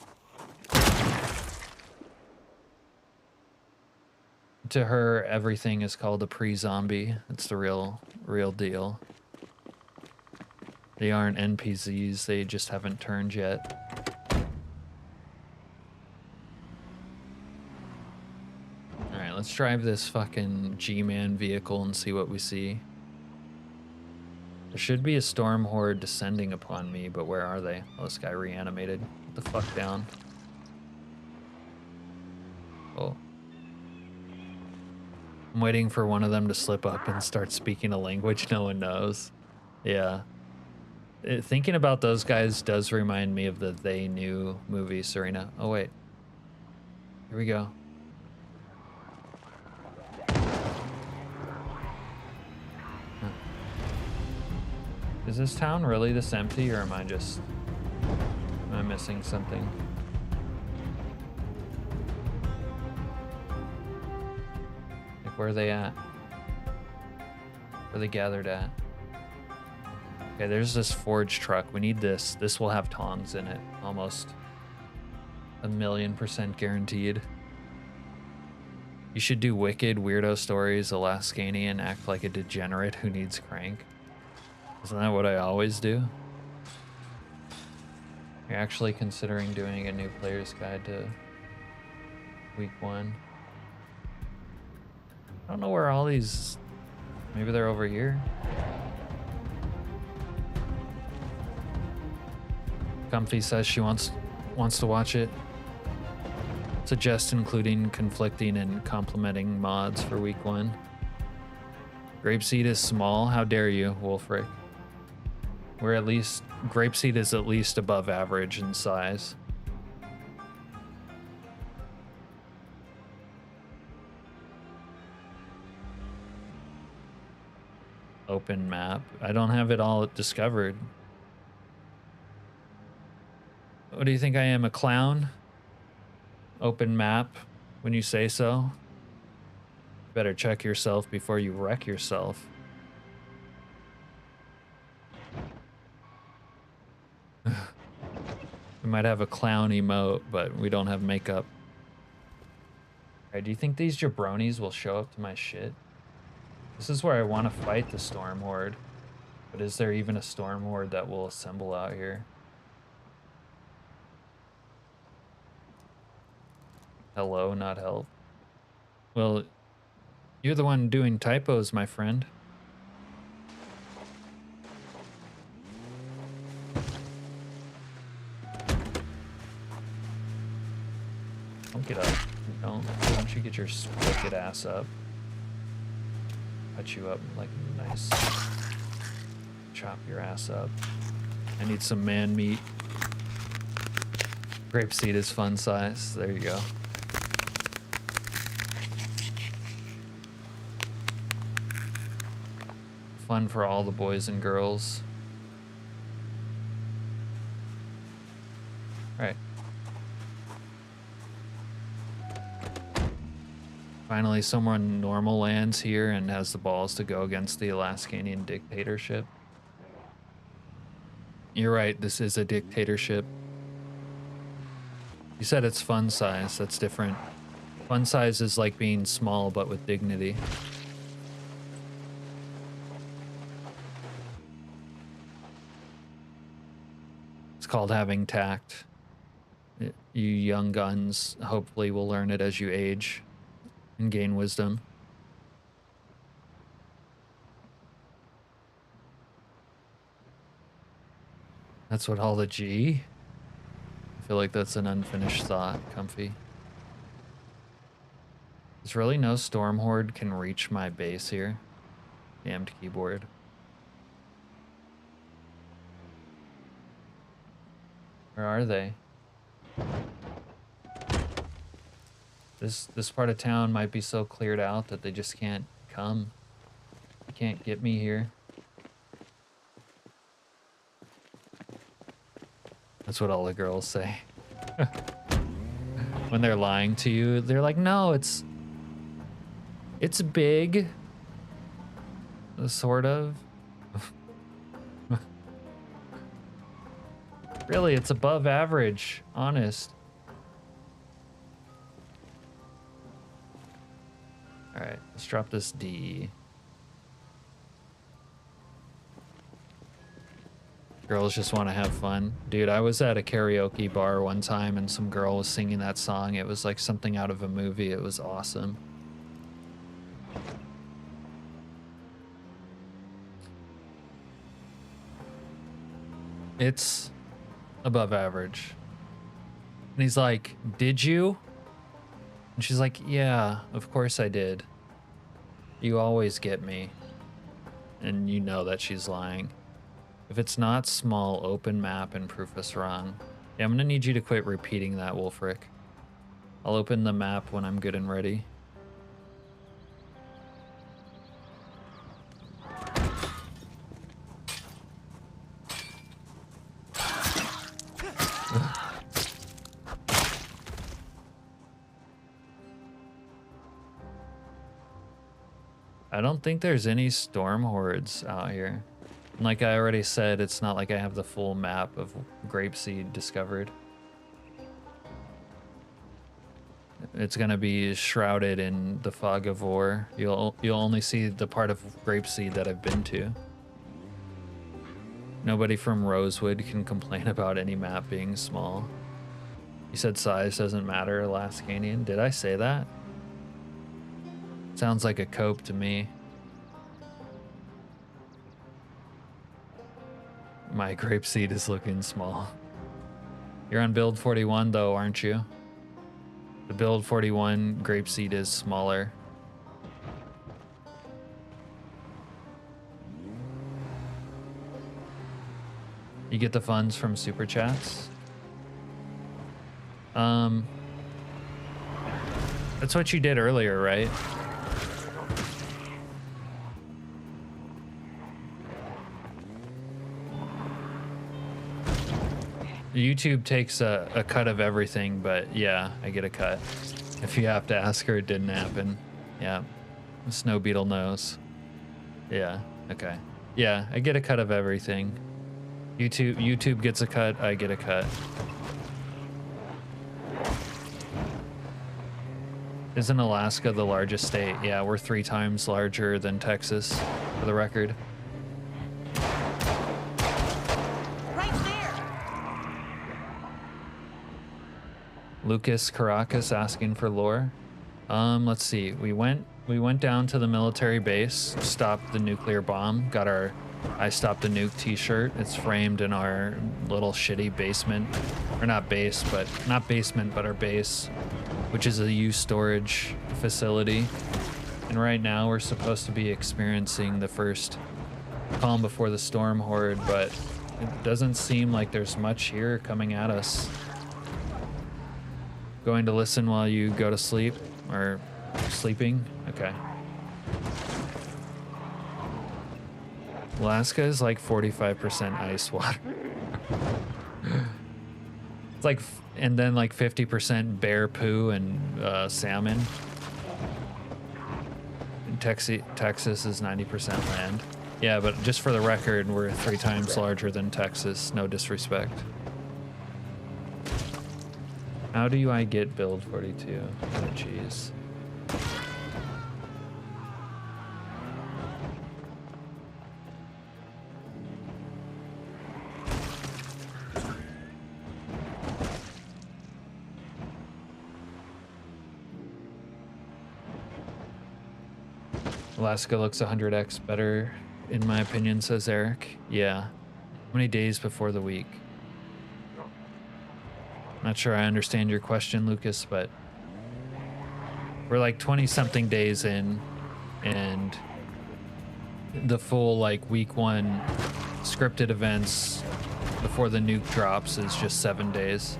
To her, everything is called a pre-zombie. It's the real deal. They aren't NPCs, they just haven't turned yet. Alright, let's drive this fucking G-Man vehicle and see what we see. There should be a storm horde descending upon me, but where are they? Oh, this guy reanimated. Get the fuck down. Oh. I'm waiting for one of them to slip up and start speaking a language no one knows. Yeah. Thinking about those guys does remind me of the They Knew movie, Serena. Oh, wait. Here we go. Huh. Is this town really this empty, or am I missing something? Where are they at? Where are they gathered at? Okay, there's this forge truck. We need this. This will have tongs in it. Almost 1,000,000% guaranteed. You should do wicked weirdo stories, Alaskani, and act like a degenerate who needs crank. Isn't that what I always do? You're actually considering doing a new player's guide to week 1. I don't know where all these... Maybe they're over here. Comfy says she wants to watch it. Suggest including conflicting and complementing mods for week 1. Grapeseed is small. How dare you, Wolfric? Grapeseed is at least above average in size. Open map. I don't have it all discovered. What do you think I am, a clown? Open map when you say so? Better check yourself before you wreck yourself. We might have a clown emote, but we don't have makeup. Alright, do you think these jabronis will show up to my shit? This is where I want to fight the Storm Horde. But is there even a Storm Horde that will assemble out here? Hello, not help. Well, you're the one doing typos, my friend. Don't get up. Don't you get your wicked ass up. Cut you up like nice. Chop your ass up. I need some man meat. Grapeseed is fun size. There you go. Fun for all the boys and girls. All right. Finally, someone normal lands here and has the balls to go against the Alaskanian dictatorship. You're right, this is a dictatorship. You said it's fun size, that's different. Fun size is like being small but with dignity. It's called having tact. You young guns hopefully will learn it as you age and gain wisdom. That's what all the G? I feel like that's an unfinished thought, Comfy. There's really no storm horde can reach my base here. Damned keyboard. Where are they? This part of town might be so cleared out that they just can't come. They can't get me here. That's what all the girls say. When they're lying to you, they're like, no, it's big. Sort of. Really, it's above average, honest. All right, let's drop this D. Girls just want to have fun. Dude, I was at a karaoke bar one time and some girl was singing that song. It was like something out of a movie. It was awesome. It's above average. And he's like, did you? And she's like, yeah, of course I did. You always get me. And you know that she's lying. If it's not small, open map and prove us wrong. Yeah, I'm gonna need you to quit repeating that, Wolfric. I'll open the map when I'm good and ready. I don't think there's any storm hordes out here. Like I already said, it's not like I have the full map of Grapeseed discovered. It's gonna be shrouded in the fog of war. You'll only see the part of Grapeseed that I've been to. Nobody from Rosewood can complain about any map being small. You said size doesn't matter, Alaskanian. Did I say that? Sounds like a cope to me. My Grapeseed is looking small. You're on build 41 though, aren't you? The build 41 Grapeseed is smaller. You get the funds from super chats? That's what you did earlier, right? YouTube takes a cut of everything, but yeah, I get a cut. If you have to ask her, it didn't happen. Yeah, Snow Beetle knows. Yeah, okay. Yeah, I get a cut of everything. YouTube gets a cut, I get a cut. Isn't Alaska the largest state? Yeah, we're 3 times larger than Texas, for the record. Lucas Caracas asking for lore. Let's see. We went down to the military base, stopped the nuclear bomb, got our I stopped the nuke t-shirt. It's framed in our little shitty basement. Or not base, but not basement, but our base. which is a used storage facility. And right now we're supposed to be experiencing the first calm before the storm horde, but it doesn't seem like there's much here coming at us. Going to listen while you go to sleep, or sleeping? Okay. Alaska is like 45% ice water. It's like, and then like 50% bear poo and salmon. Texas is 90% land. Yeah, but just for the record, we're 3 times larger than Texas. No disrespect. How do I get build 42? Oh, jeez. Alaska looks 100x better, in my opinion, says Eric. Yeah. How many days before the week? Not sure I understand your question, Lucas, but we're like 20-something days in, and the full like week 1 scripted events before the nuke drops is just 7 days.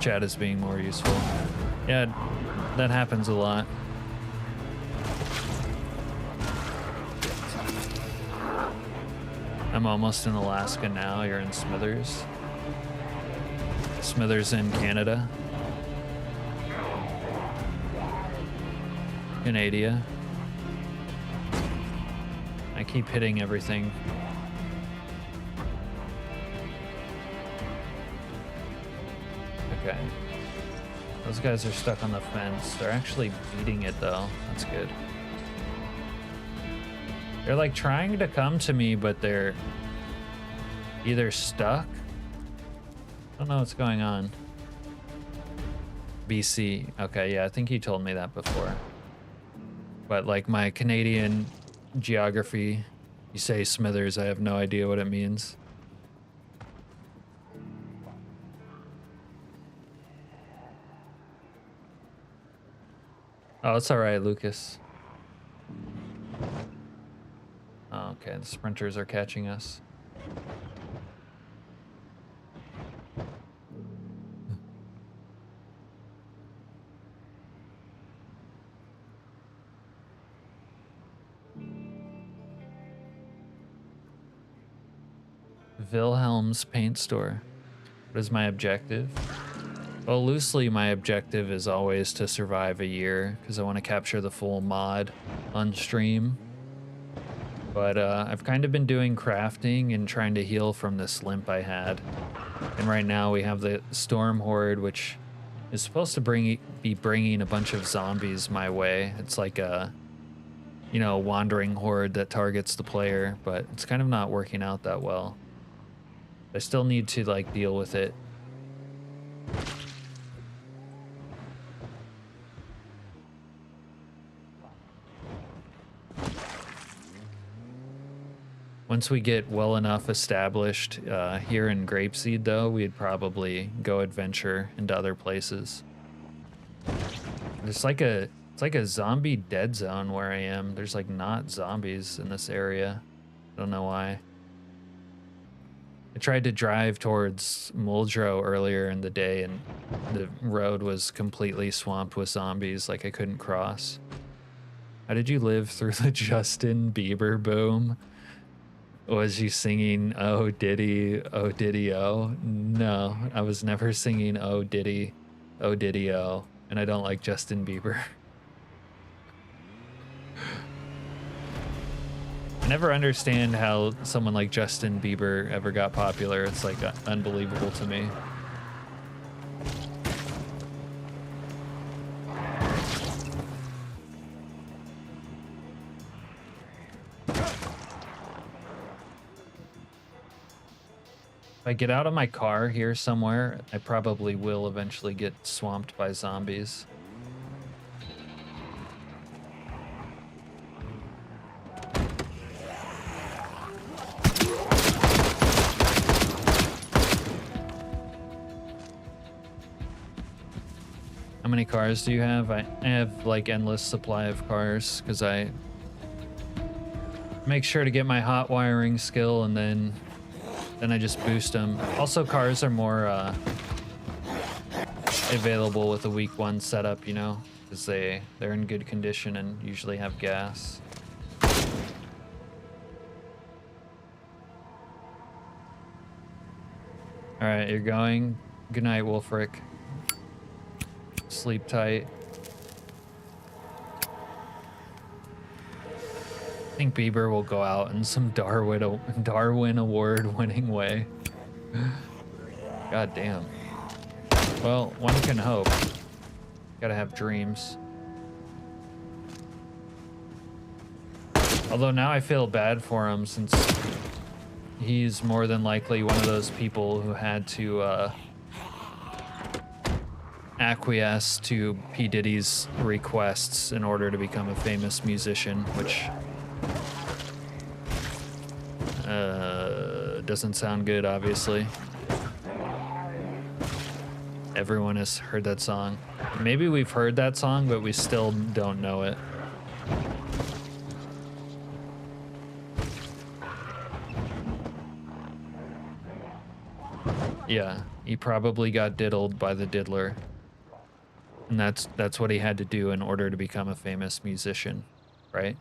Chat is being more useful. Yeah, that happens a lot. I'm almost in Alaska now. You're in Smithers. Smithers in Canada. Canada. I keep hitting everything. Okay. Those guys are stuck on the fence. They're actually beating it though. That's good. They're like trying to come to me, but they're either stuck. I don't know what's going on. BC. Okay, yeah, I think you told me that before. But like my Canadian geography, you say Smithers, I have no idea what it means. Oh, it's all right, Lucas. Oh, okay, the sprinters are catching us. Wilhelm's paint store. What is my objective? Well, loosely, my objective is always to survive a year because I want to capture the full mod on stream. But I've kind of been doing crafting and trying to heal from this limp I had. And right now we have the Storm Horde, which is supposed to be bringing a bunch of zombies my way. It's like a, you know, wandering horde that targets the player, but it's kind of not working out that well. I still need to like deal with it. Once we get well enough established here in Grapeseed, though, we'd probably go adventure into other places. It's like a zombie dead zone where I am. There's like not zombies in this area. I don't know why. I tried to drive towards Muldrow earlier in the day, and the road was completely swamped with zombies. Like I couldn't cross. How did you live through the Justin Bieber boom? Was you singing "Oh Diddy, oh Diddy, oh"? No, I was never singing "Oh Diddy, oh Diddy, oh," and I don't like Justin Bieber. I never understand how someone like Justin Bieber ever got popular. It's like unbelievable to me. If I get out of my car here somewhere, I probably will eventually get swamped by zombies. How many cars do you have? I have like endless supply of cars because I make sure to get my hot wiring skill and then I just boost them. Also, cars are more available with a week 1 setup, you know, because they're in good condition and usually have gas. All right, you're going. Good night, Wolfric. Sleep tight. I think Bieber will go out in some Darwin Award-winning way. God damn. Well, one can hope. Gotta have dreams. Although now I feel bad for him since he's more than likely one of those people who had to acquiesce to P. Diddy's requests in order to become a famous musician, which doesn't sound good, obviously. Everyone has heard that song. Maybe we've heard that song, but we still don't know it. Yeah, he probably got diddled by the diddler. And that's what he had to do in order to become a famous musician, right?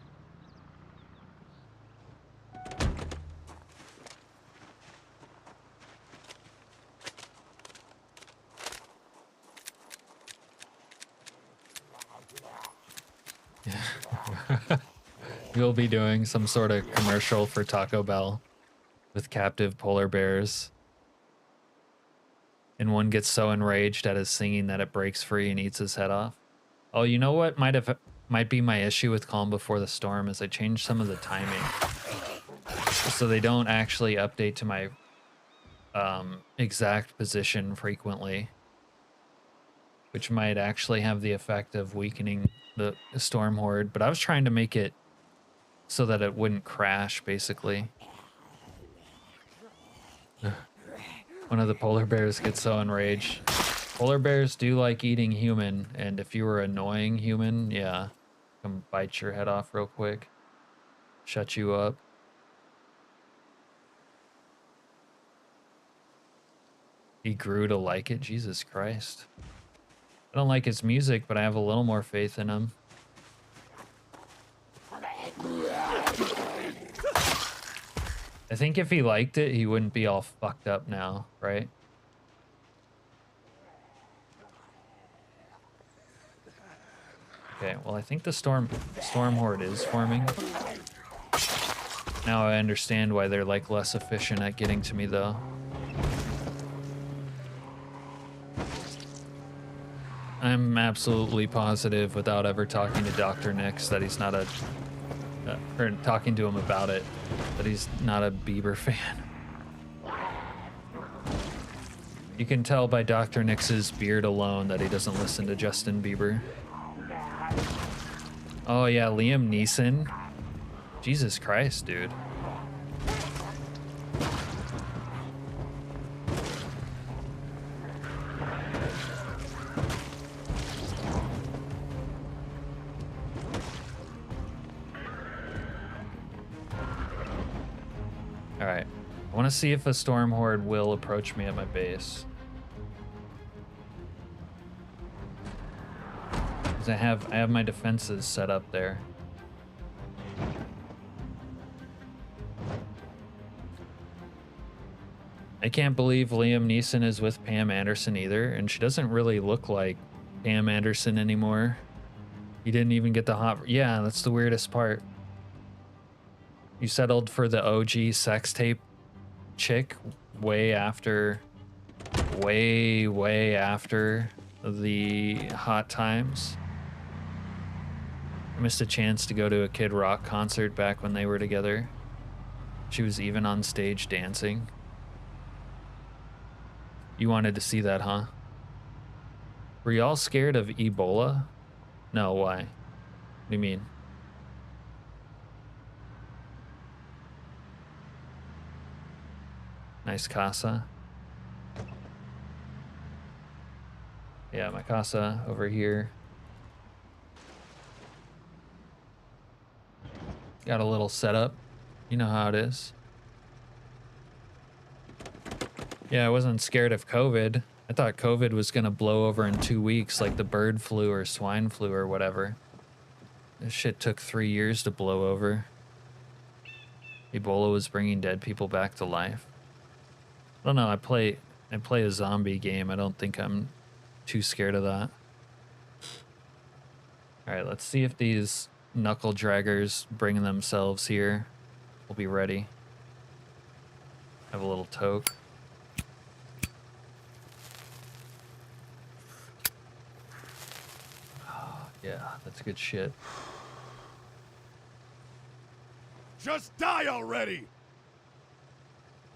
You'll be doing some sort of commercial for Taco Bell with captive polar bears. And one gets so enraged at his singing that it breaks free and eats his head off. Oh, you know what might be my issue with Calm Before the Storm is I changed some of the timing. So they don't actually update to my exact position frequently, which might actually have the effect of weakening the storm horde, but I was trying to make it so that it wouldn't crash, basically. One of the polar bears gets so enraged. Polar bears do like eating human, and if you were annoying human, yeah, come bite your head off real quick. Shut you up. He grew to like it? Jesus Christ. I don't like his music, but I have a little more faith in him. I think if he liked it, he wouldn't be all fucked up now, right? Okay, well, I think the storm horde is forming. Now I understand why they're like less efficient at getting to me, though. I'm absolutely positive, without ever talking to Dr. Nix, that he's not a or talking to him about it, that he's not a Bieber fan. You can tell by Dr. Nix's beard alone that he doesn't listen to Justin Bieber. Oh yeah, Liam Neeson. Jesus Christ, dude. Alright. I want to see if a storm horde will approach me at my base. Because I have my defenses set up there. I can't believe Liam Neeson is with Pam Anderson either, and she doesn't really look like Pam Anderson anymore. He didn't even get the hot... Yeah, that's the weirdest part. You settled for the OG sex tape chick way after the hot times. I missed a chance to go to a Kid Rock concert back when they were together. She was even on stage dancing. You wanted to see that, huh? Were y'all scared of Ebola? No, why? What do you mean? Nice casa. Yeah, my casa over here. Got a little setup. You know how it is. Yeah, I wasn't scared of COVID. I thought COVID was gonna blow over in 2 weeks like the bird flu or swine flu or whatever. This shit took 3 years to blow over. Ebola was bringing dead people back to life. I don't know, I play a zombie game. I don't think I'm too scared of that. Alright, let's see if these knuckle draggers bring themselves here. We'll be ready. Have a little toke. Oh, yeah, that's good shit. Just die already!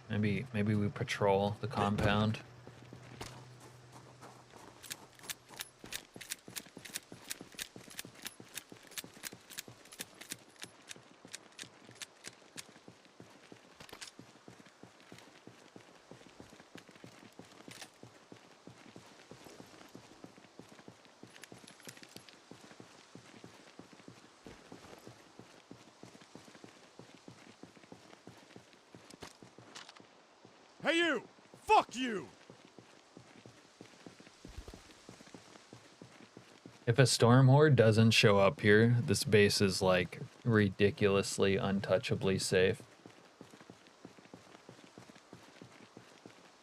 Maybe we patrol the compound. Hey you! Fuck you! If a storm horde doesn't show up here, this base is like ridiculously untouchably safe.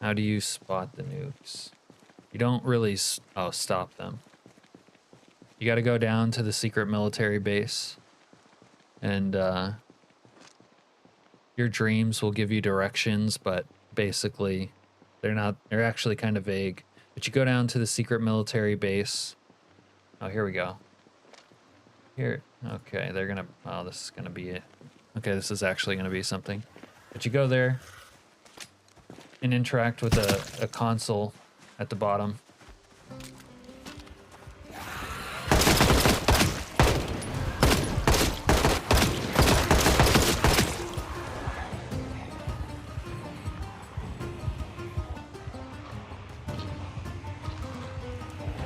How do you spot the nukes? You don't really stop them. You got to go down to the secret military base, and your dreams will give you directions, but basically they're actually kind of vague. But you go down to the secret military base. Oh, here we go. Here, okay, they're gonna, oh, this is gonna be it. Okay, this is actually gonna be something. But you go there and interact with a console at the bottom.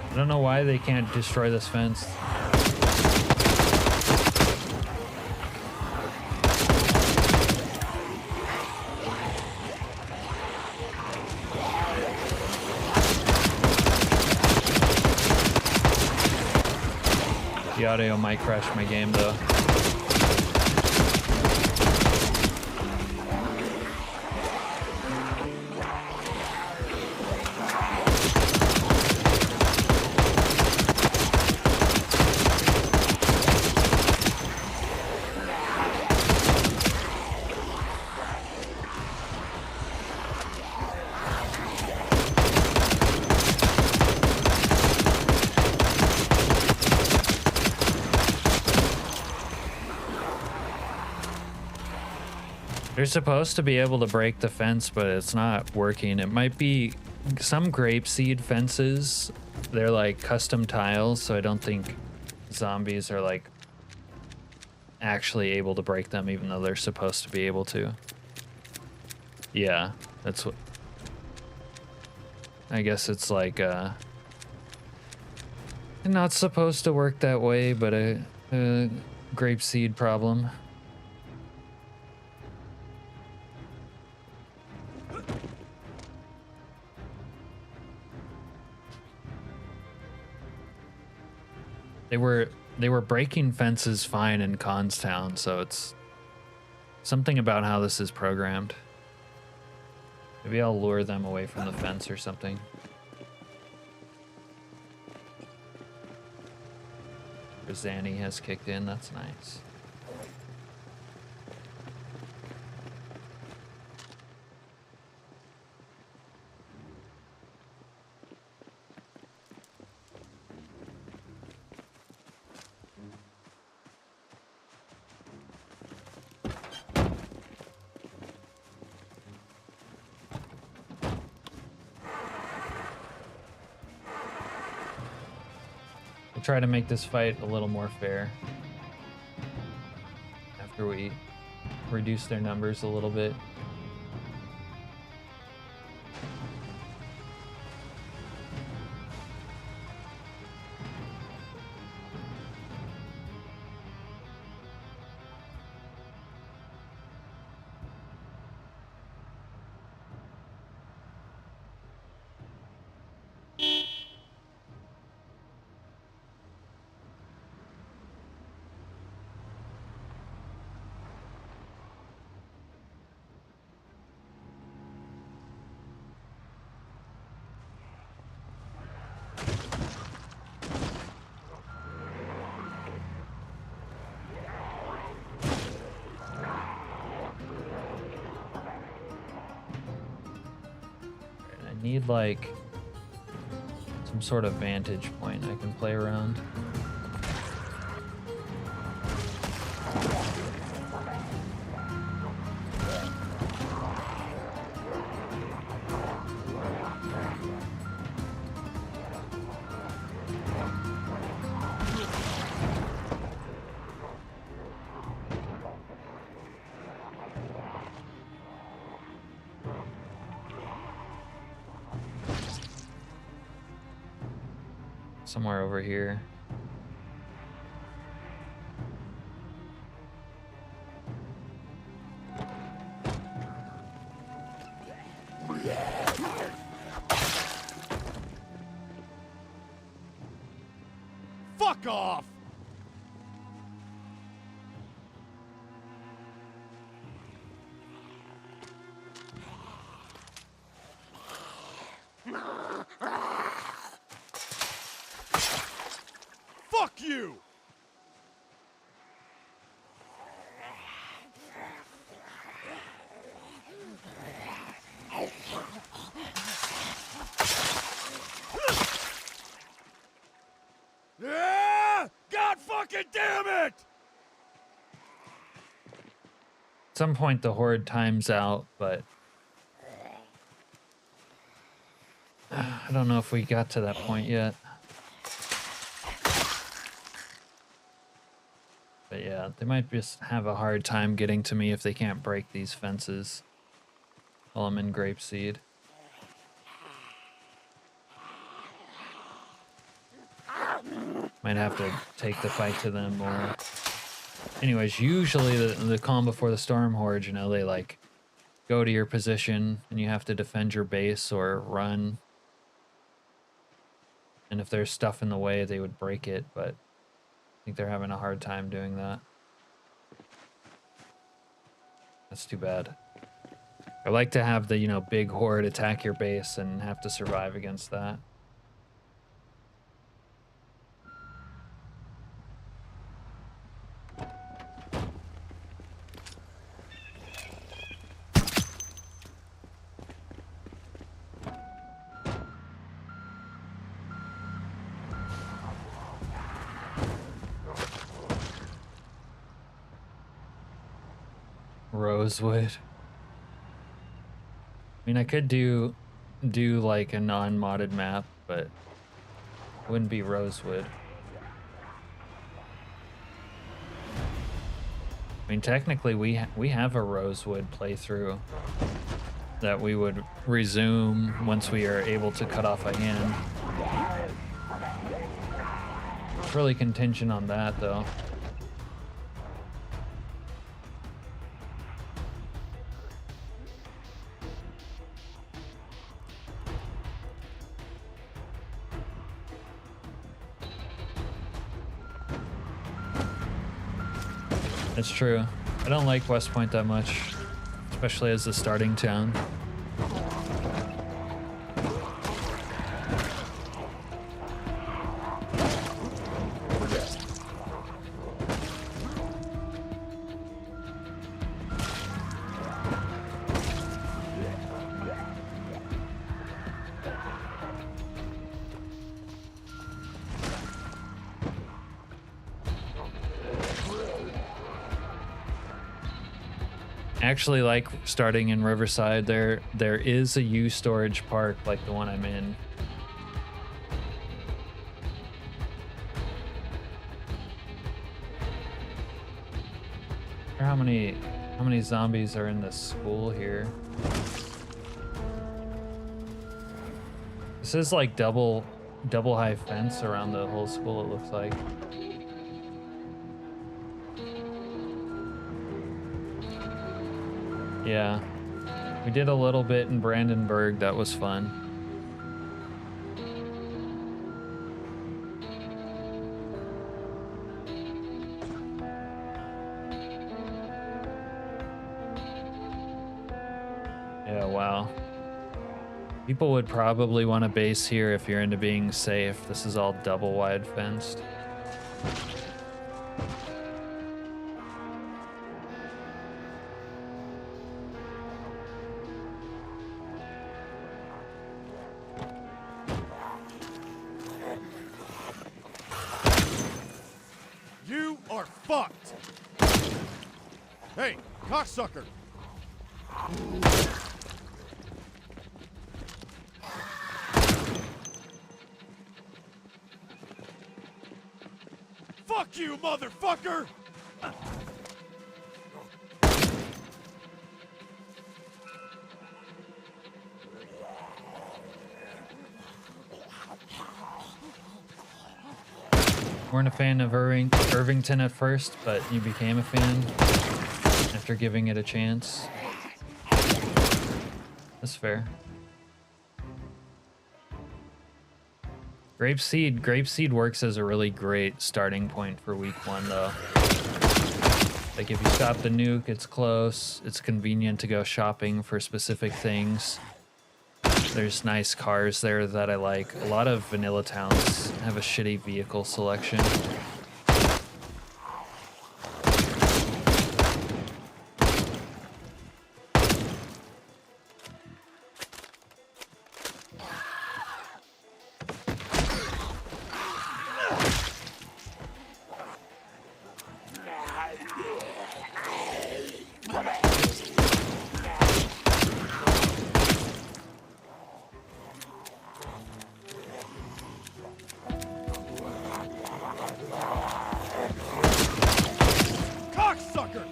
I don't know why they can't destroy this fence. The audio might crash my game though. You're supposed to be able to break the fence, but it's not working. It might be some grapeseed fences. They're like custom tiles, so I don't think zombies are like actually able to break them, even though they're supposed to be able to. Yeah, that's what... I guess it's like not supposed to work that way, but a grapeseed problem. They were breaking fences fine in Constown, so it's something about how this is programmed. Maybe I'll lure them away from the fence or something. Zanny has kicked in, that's nice. Try to make this fight a little more fair after we reduce their numbers a little bit. need like some sort of vantage point I can play around. Somewhere over here. Fuck off! Fuck you! God fucking damn it! At some point the horde times out, but I don't know if we got to that point yet. But yeah, they might just have a hard time getting to me if they can't break these fences while I'm in Grapeseed. Might have to take the fight to them more. Anyways, usually the calm before the storm horde, you know, they like go to your position and you have to defend your base or run. And if there's stuff in the way, they would break it, but I think they're having a hard time doing that. That's too bad. I like to have the, you know, big horde attack your base and have to survive against that. Rosewood. I mean, I could do like a non-modded map, but it wouldn't be Rosewood. I mean, technically we have a Rosewood playthrough that we would resume once we are able to cut off a hand. It's really contingent on that, though. It's true. I don't like West Point that much, especially as a starting town. Actually like starting in Riverside. There is a U storage park like the one I'm in. I wonder how many zombies are in this school here. This is like double high fence around the whole school, it looks like. Yeah, we did a little bit in Brandenburg. That was fun. Yeah, wow. People would probably want a base here if you're into being safe. This is all double wide fenced. fucked! Hey, cocksucker! Fuck you, motherfucker! Weren't a fan of Irvington at first, but you became a fan after giving it a chance. That's fair. Grapeseed works as a really great starting point for week 1, though. Like, if you stop the nuke, it's close. It's convenient to go shopping for specific things. There's nice cars there that I like. A lot of vanilla towns have a shitty vehicle selection. Cocksucker!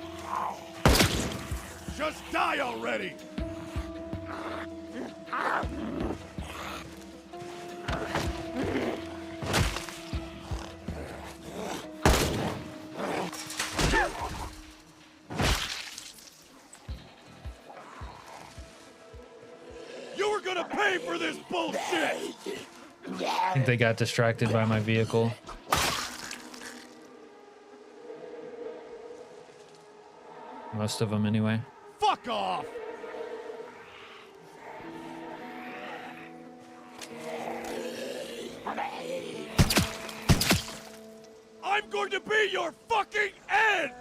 Just die already! You were gonna pay for this bullshit! I think they got distracted by my vehicle. Most of them, anyway. Fuck off! I'm going to be your fucking end!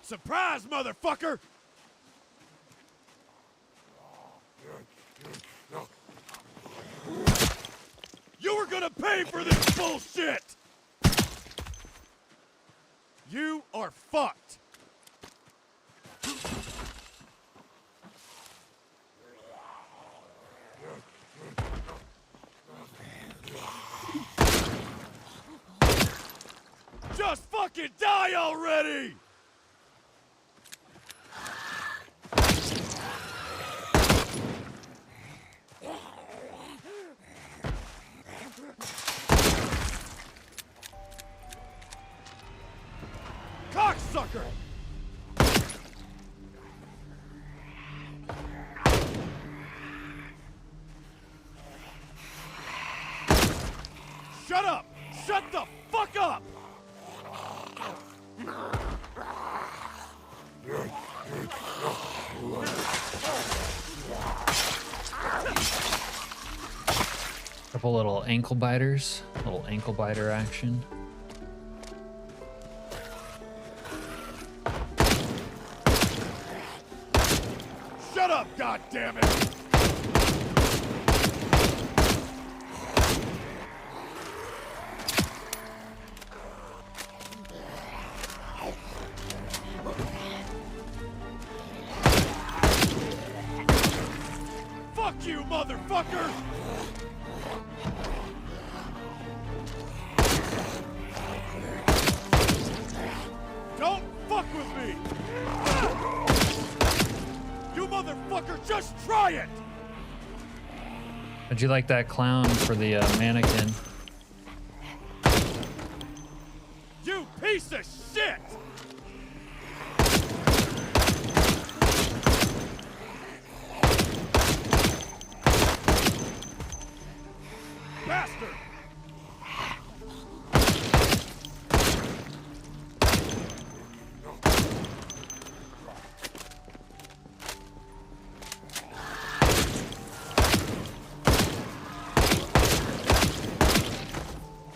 Surprise, motherfucker! You were gonna pay for this bullshit! You are fucked! Just fucking die already! Cocksucker! Shut up! Shut the fuck up! Couple little ankle biters, little ankle biter action. Shut up, goddammit! Fuck you, motherfucker! Don't fuck with me! You motherfucker, just try it! How'd you like that clown for the mannequin? You piece of shit! Bastard!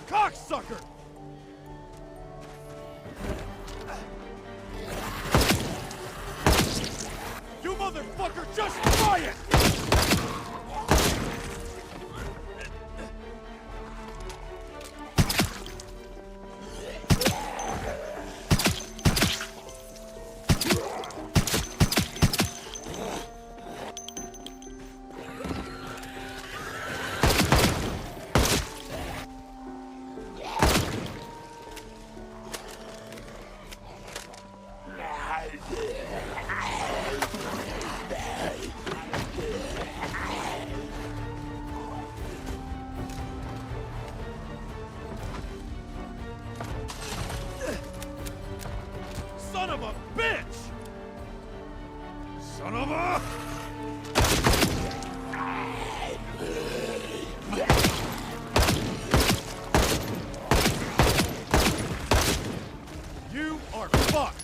Cocksucker! Son of a bitch! Son of a... You are fucked!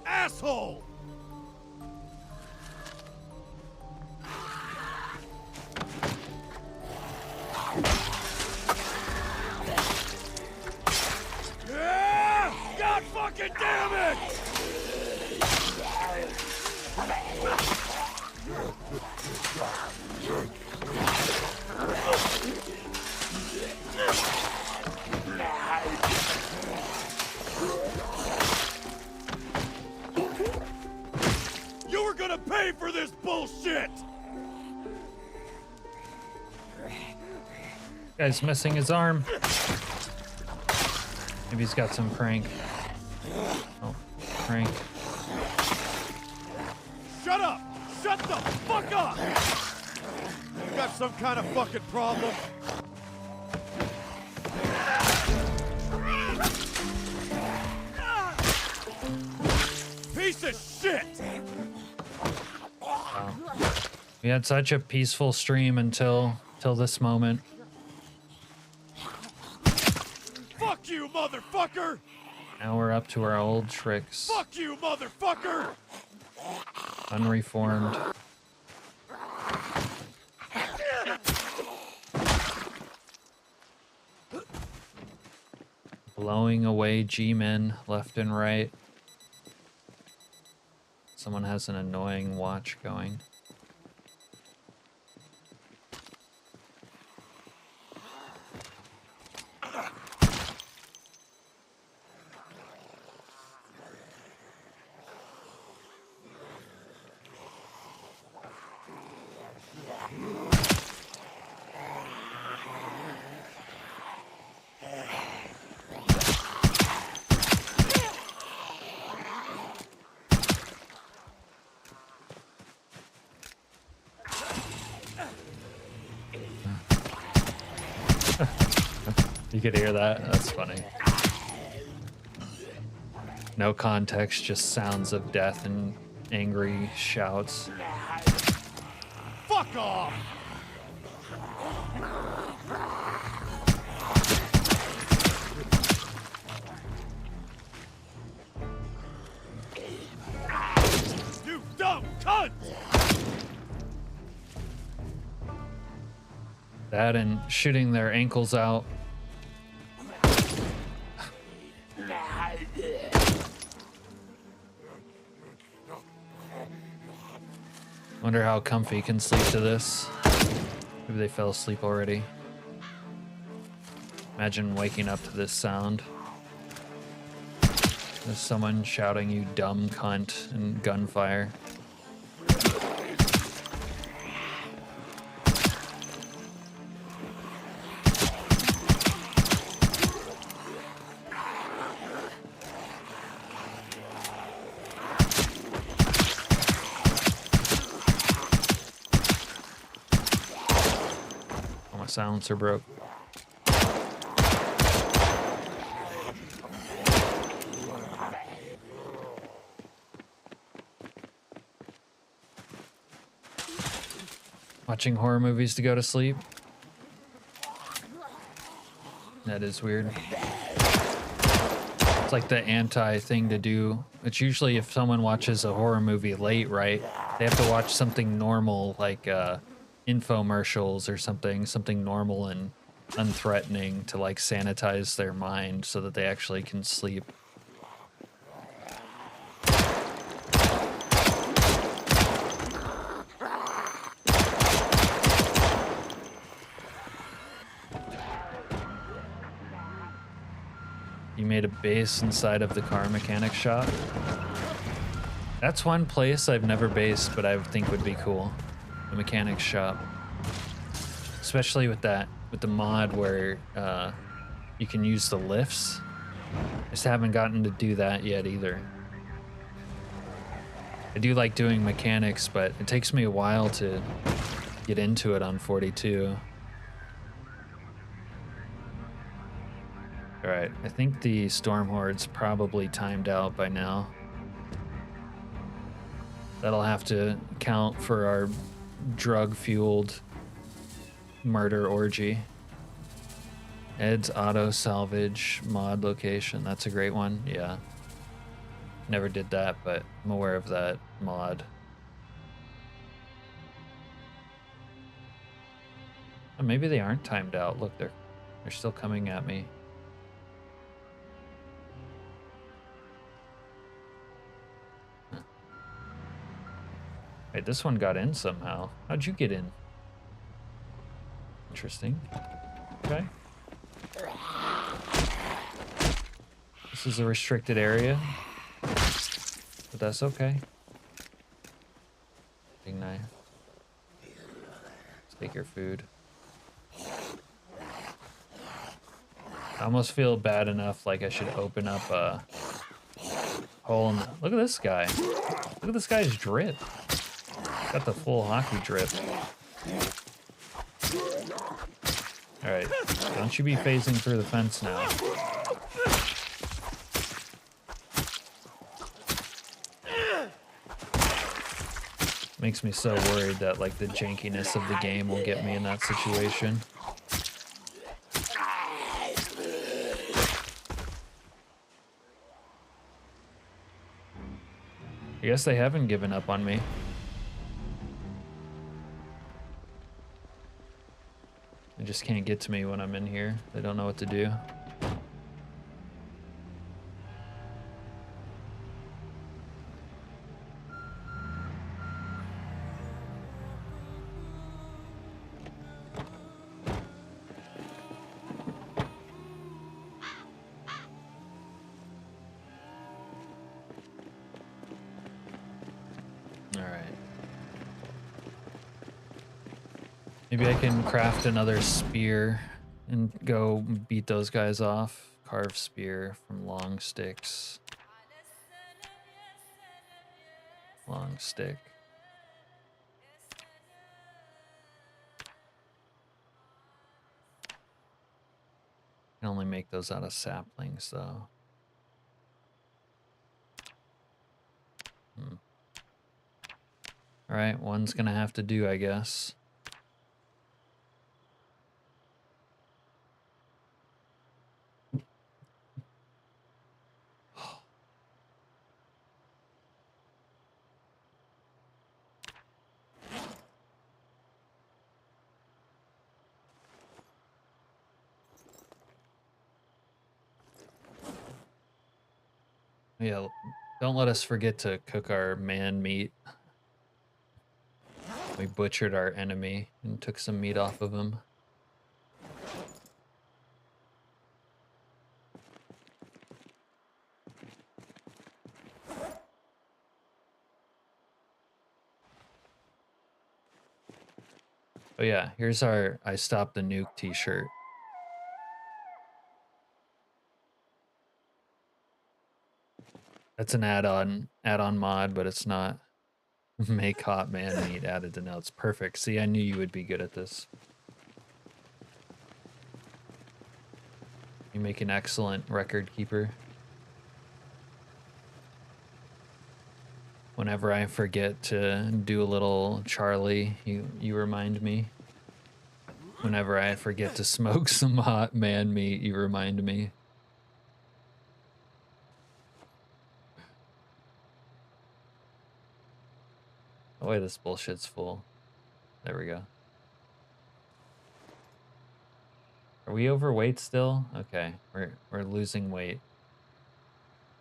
Asshole! Yeah! God fucking damn it! You were gonna pay for this bullshit! Guy's missing his arm. Maybe he's got some crank. Oh, crank. Shut up! Shut the fuck up! You got some kind of fucking problem? Piece of shit! Wow. We had such a peaceful stream until this moment. Fuck you, motherfucker! Now we're up to our old tricks. Fuck you, motherfucker! Unreformed. Blowing away G-men left and right. Someone has an annoying watch going. You could hear that. That's funny. No context, just sounds of death and angry shouts. Fuck off! You dumb cunt! That and shooting their ankles out. Wonder how comfy can sleep to this. Maybe they fell asleep already. Imagine waking up to this sound. There's someone shouting you dumb cunt and gunfire. Silencer broke. Watching horror movies to go to sleep. That is weird. It's like the anti thing to do. It's usually if someone watches a horror movie late, right? They have to watch something normal, like infomercials or something normal and unthreatening to like sanitize their mind so that they actually can sleep. You made a base inside of the car mechanic shop. That's one place I've never based, but I think would be cool. The mechanic shop. Especially with the mod where you can use the lifts. I just haven't gotten to do that yet either. I do like doing mechanics, but it takes me a while to get into it on 42. All right, I think the Storm Horde's probably timed out by now. That'll have to count for our drug-fueled murder orgy. Ed's Auto Salvage mod location. That's a great one. Yeah. Never did that, but I'm aware of that mod. Oh, maybe they aren't timed out. Look, they're still coming at me. Wait, this one got in somehow. How'd you get in? Interesting. Okay. This is a restricted area, but that's okay. Big knife. Let's take your food. I almost feel bad enough like I should open up a hole in the... Look at this guy. Look at this guy's drip. Got the full hockey drip. Alright, don't you be phasing through the fence now. Makes me so worried that like the jankiness of the game will get me in that situation. I guess they haven't given up on me. They just can't get to me when I'm in here. They don't know what to do. Maybe I can craft another spear and go beat those guys off. Carved spear from long sticks. Long stick. Can only make those out of saplings though. All right, one's gonna have to do, I guess. Yeah, don't let us forget to cook our man meat. We butchered our enemy and took some meat off of him. Oh yeah, here's our I Stopped the Nuke t-shirt. That's an add-on mod, but it's not. Make hot man meat added to notes. Perfect. See, I knew you would be good at this. You make an excellent record keeper. Whenever I forget to do a little Charlie, you remind me. Whenever I forget to smoke some hot man meat, you remind me. Oh wait, this bullshit's full. There we go. Are we overweight still? Okay, we're losing weight.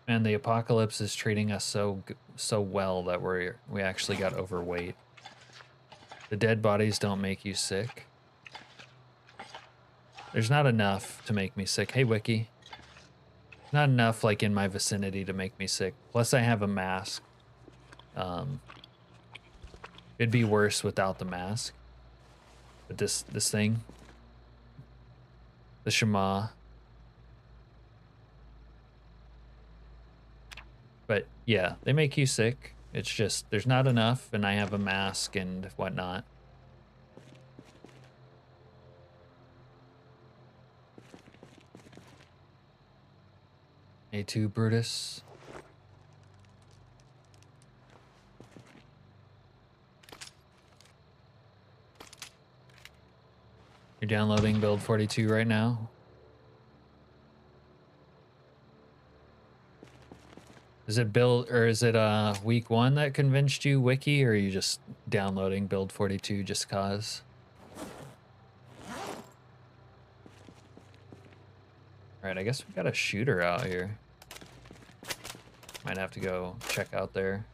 And the apocalypse is treating us so well that we actually got overweight. The dead bodies don't make you sick. There's not enough to make me sick. Hey, Wiki. Not enough, like, in my vicinity to make me sick. Plus, I have a mask. It'd be worse without the mask. But this thing, the Shema. But yeah, they make you sick. It's just there's not enough, and I have a mask and whatnot. A2 Brutus. You're downloading build 42 right now. Is it build, or is it week 1 that convinced you, Wiki, or are you just downloading build 42 just cause? Alright, I guess we got a shooter out here. Might have to go check out there.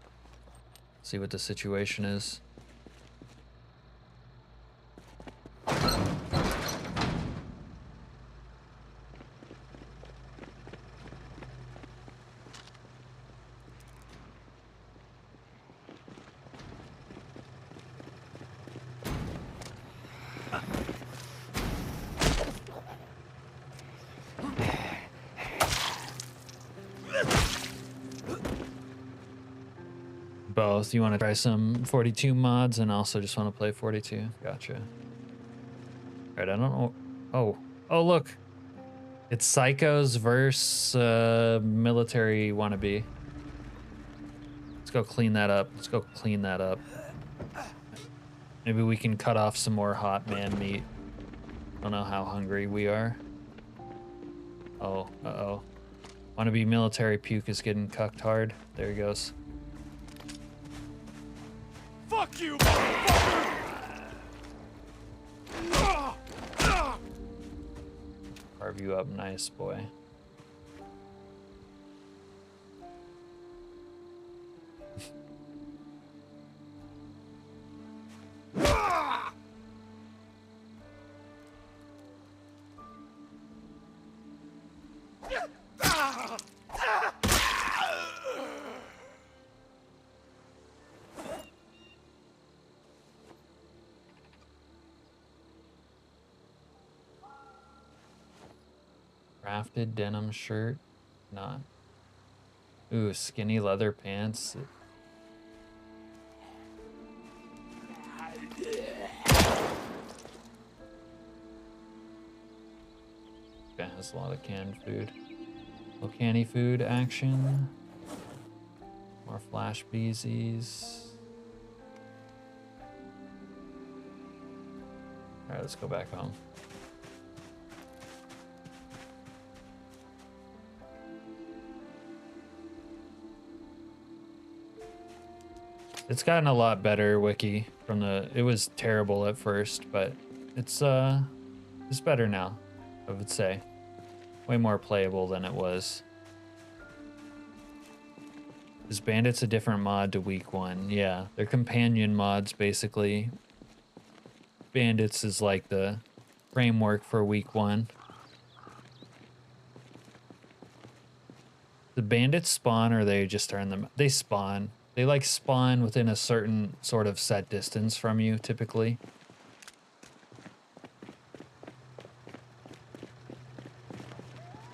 See what the situation is. Both. You want to try some 42 mods and also just want to play 42? Gotcha. Alright, I don't know. Oh, look. It's Psychos versus military wannabe. Let's go clean that up. Let's go clean that up. Maybe we can cut off some more hot man meat. I don't know how hungry we are. Oh, uh-oh. Wannabe military puke is getting cucked hard. There he goes. Fuck you, motherfucker! Carve you up nice, boy. Crafted denim shirt, not. Ooh, skinny leather pants. Okay, has a lot of canned food. Little canny food action. More flash beesies. All right, let's go back home. It's gotten a lot better, Wiki, from the. It was terrible at first, but it's better now, I would say. Way more playable than it was. Is Bandits a different mod to week 1? Yeah, they're companion mods basically. Bandits is like the framework for week 1. The bandits spawn, or they just turn them? They spawn. They like spawn within a certain sort of set distance from you, typically.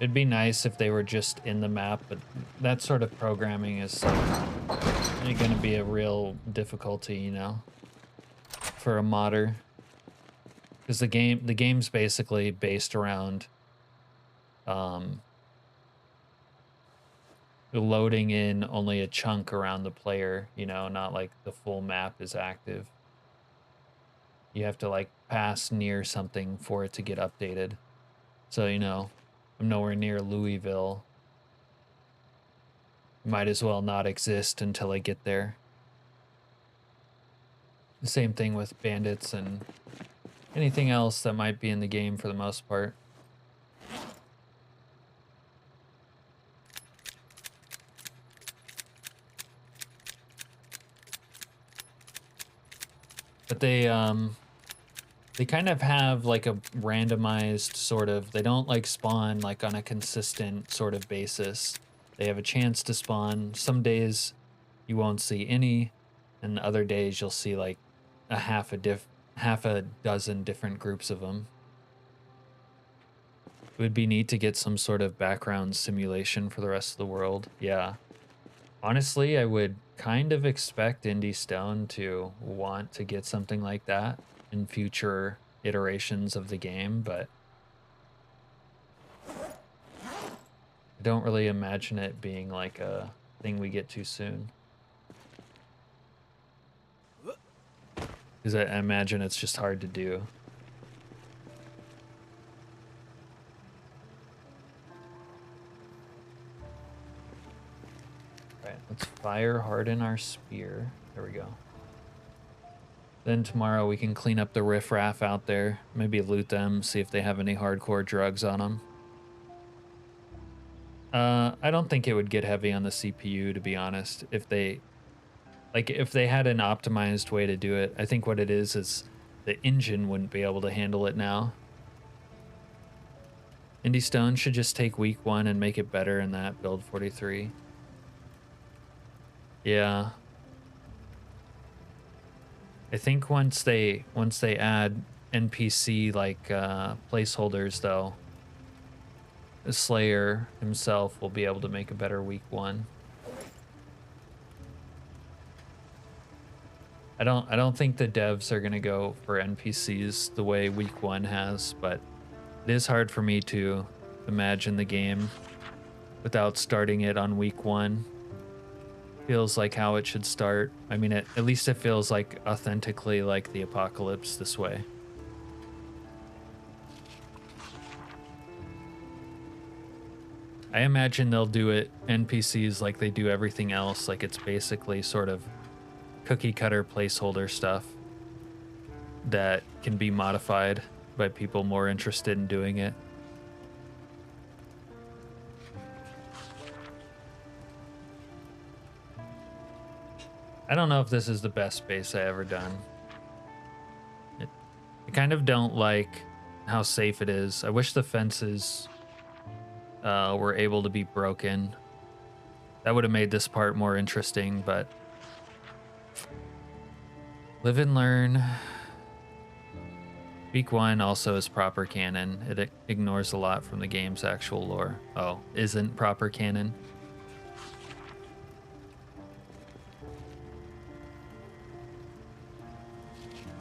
It'd be nice if they were just in the map, but that sort of programming is going to be a real difficulty, you know, for a modder. Because the game's basically based around loading in only a chunk around the player, you know, not like the full map is active. You have to like pass near something for it to get updated. So, you know, I'm nowhere near Louisville. Might as well not exist until I get there. The same thing with bandits and anything else that might be in the game for the most part. But they kind of have like a randomized sort of, they don't like spawn like on a consistent sort of basis. They have a chance to spawn. Some days you won't see any, and other days you'll see like a half a dozen different groups of them. It would be neat to get some sort of background simulation for the rest of the world. Yeah. Honestly, I would kind of expect Indie Stone to want to get something like that in future iterations of the game, but I don't really imagine it being like a thing we get too soon. Because I imagine it's just hard to do. Right, let's fire harden our spear. There we go. Then tomorrow we can clean up the riffraff out there. Maybe loot them, see if they have any hardcore drugs on them. I don't think it would get heavy on the CPU, to be honest. If they had an optimized way to do it. I think what it is the engine wouldn't be able to handle it now. Indie Stone should just take week 1 and make it better in that build 43. Yeah. I think once they add NPC like placeholders though, the Slayer himself will be able to make a better week 1. I don't think the devs are gonna go for NPCs the way week 1 has, but it is hard for me to imagine the game without starting it on week 1. Feels like how it should start. I mean, at least it feels like authentically like the apocalypse this way. I imagine they'll do it NPCs like they do everything else, like it's basically sort of cookie cutter placeholder stuff that can be modified by people more interested in doing it. I don't know if this is the best base I ever done. I kind of don't like how safe it is. I wish the fences were able to be broken. That would have made this part more interesting, but live and learn. Week 1 also is proper canon. It ignores a lot from the game's actual lore. Oh, isn't proper canon?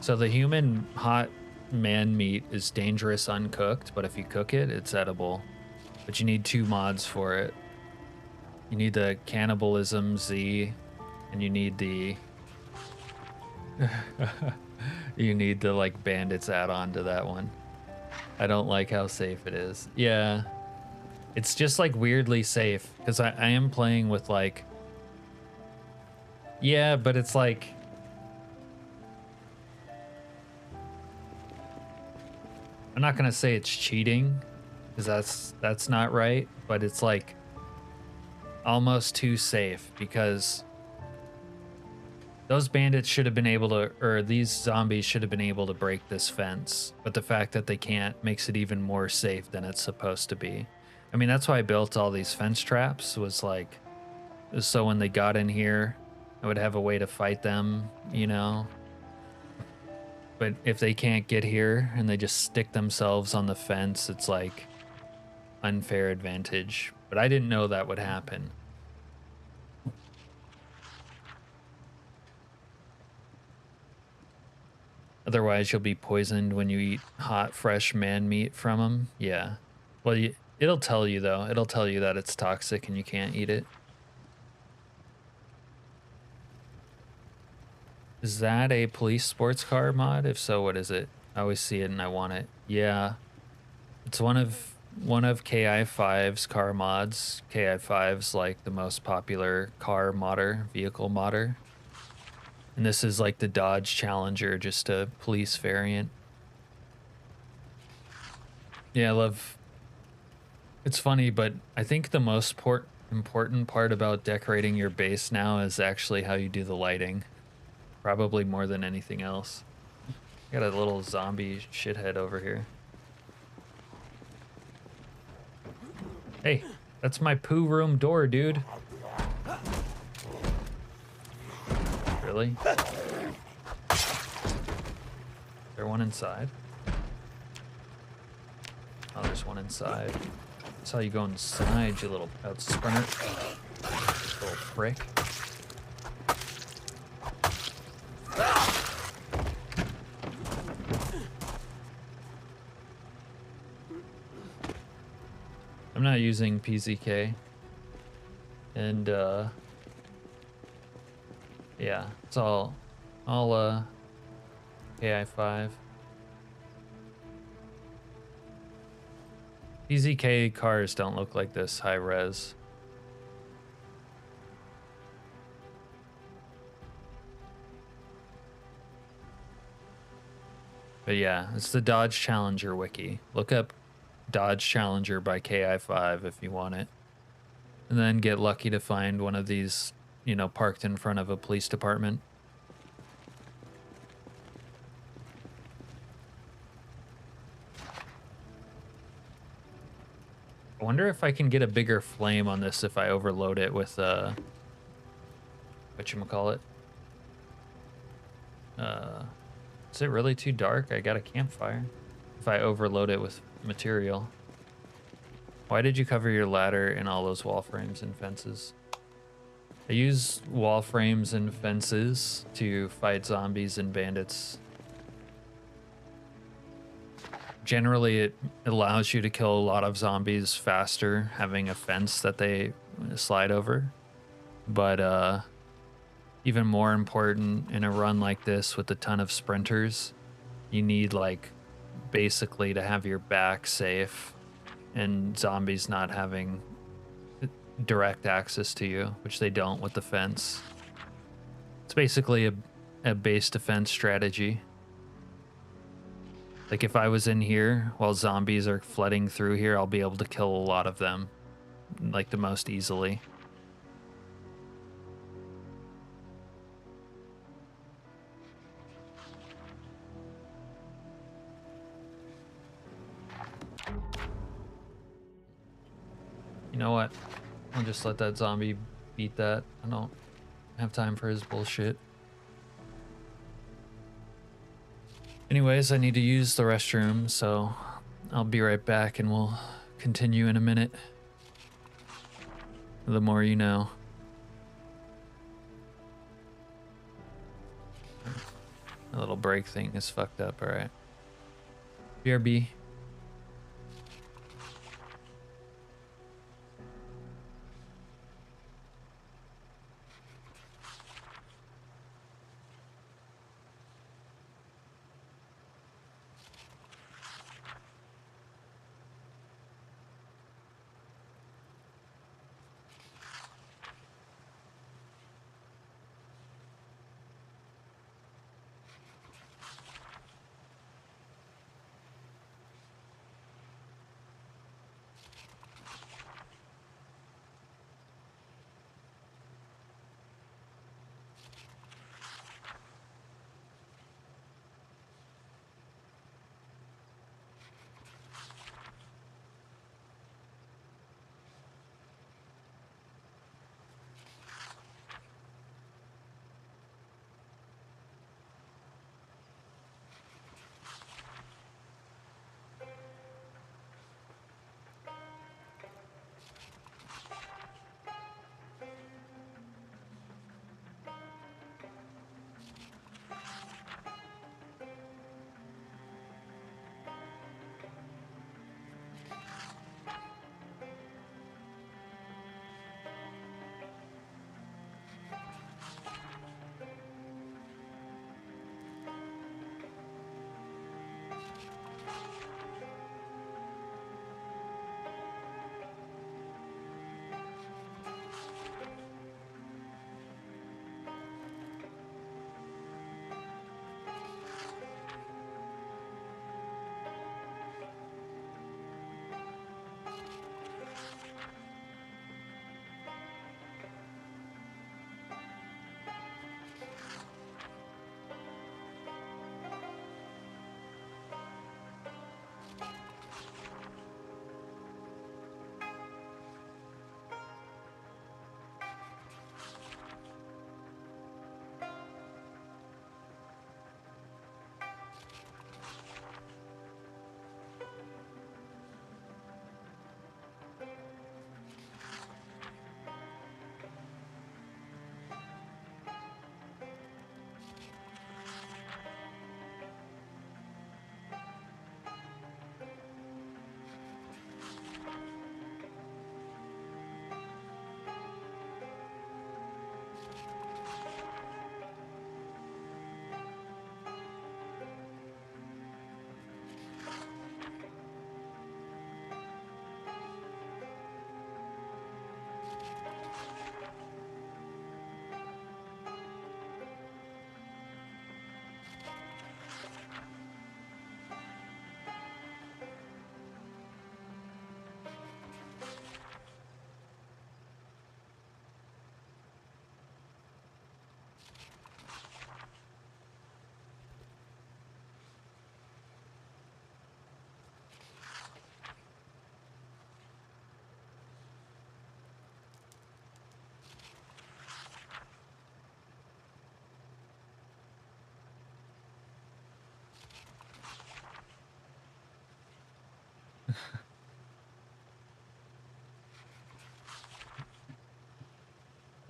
So the human hot man meat is dangerous uncooked, but if you cook it, it's edible. But you need 2 mods for it. You need the cannibalism Z, and you need the you need the like bandits add-on to that one. I don't like how safe it is. Yeah, it's just like weirdly safe because I am playing with like, yeah, but it's like, I'm not gonna say it's cheating because that's not right, but it's like almost too safe because those bandits should have been able to, or these zombies should have been able to break this fence, but the fact that they can't makes it even more safe than it's supposed to be. I mean, that's why I built all these fence traps, was like, so when they got in here, I would have a way to fight them, you know? But if they can't get here and they just stick themselves on the fence, it's like unfair advantage. But I didn't know that would happen. Otherwise, you'll be poisoned when you eat hot, fresh man meat from them. Yeah. Well, it'll tell you, though. It'll tell you that it's toxic and you can't eat it. Is that a police sports car mod? If so, what is it? I always see it and I want it. Yeah. It's one of KI5's car mods. KI5's like the most popular car modder, vehicle modder. And this is like the Dodge Challenger, just a police variant. Yeah, I love... It's funny, but I think the most important part about decorating your base now is actually how you do the lighting. Probably more than anything else. Got a little zombie shithead over here. Hey, that's my poo room door, dude. Really? Is there one inside? Oh, there's one inside. That's how you go inside, you little out sprinter. Little prick. I'm not using PZK. And yeah, it's all AI5. PZK cars don't look like this high res. But yeah, it's the Dodge Challenger wiki. Look up Dodge Challenger by KI5 if you want it. And then get lucky to find one of these, you know, parked in front of a police department. I wonder if I can get a bigger flame on this if I overload it with whatchamacallit? Is it really too dark? I got a campfire. If I overload it with material. Why did you cover your ladder in all those wall frames and fences? I use wall frames and fences to fight zombies and bandits. Generally, it allows you to kill a lot of zombies faster, having a fence that they slide over. But even more important in a run like this with a ton of sprinters, you need like basically to have your back safe and zombies not having direct access to you, which they don't with the fence. It's basically a base defense strategy. Like if I was in here while zombies are flooding through here, I'll be able to kill a lot of them like the most easily. You know what? I'll just let that zombie beat that. I don't have time for his bullshit. Anyways, I need to use the restroom, so I'll be right back and we'll continue in a minute. The more you know. A little break thing is fucked up, alright. BRB.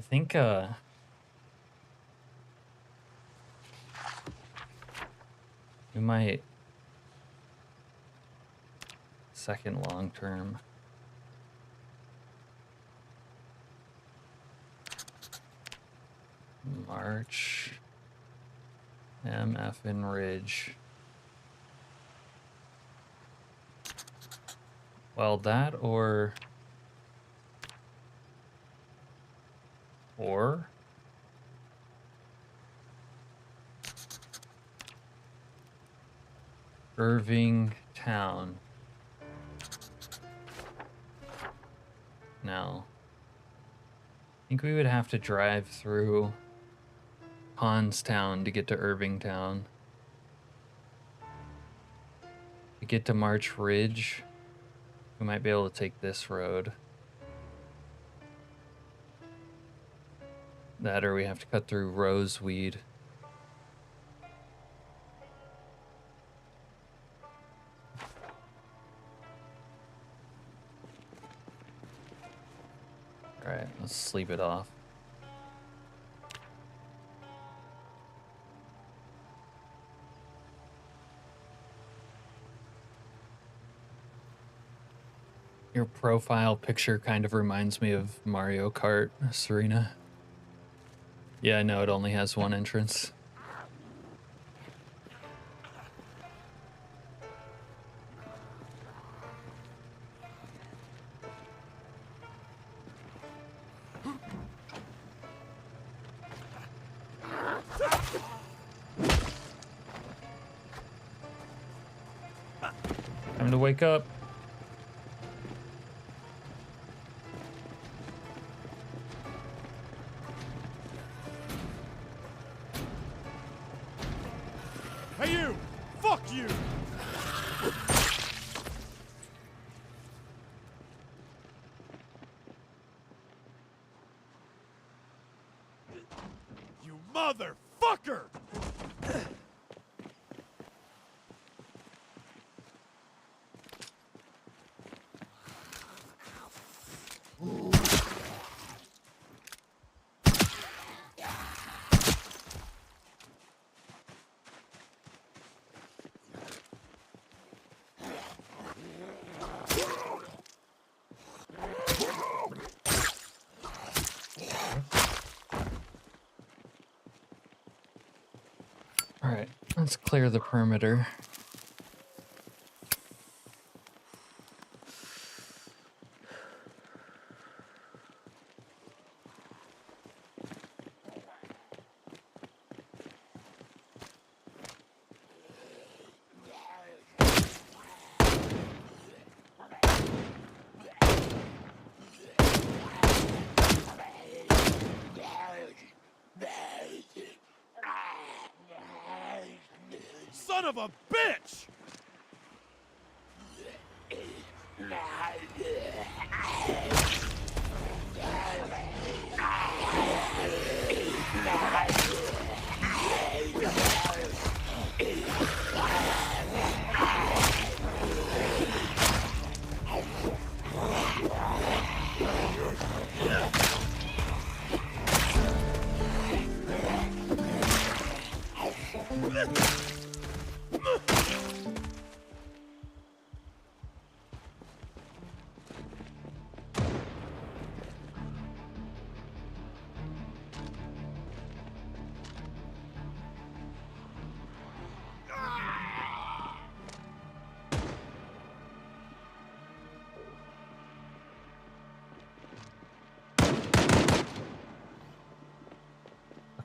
think we might second long term. March MF and Ridge. Well, that or Irving Town. No. I think we would have to drive through Ponstown to get to Irvingtown. To get to March Ridge, we might be able to take this road. That or we have to cut through Roseweed. Alright, let's sleep it off. Your profile picture kind of reminds me of Mario Kart, Serena. Yeah, I know it only has one entrance. Time to wake up. Hey you! Fuck you! You motherfucker! All right, let's clear the perimeter. Son of a bitch!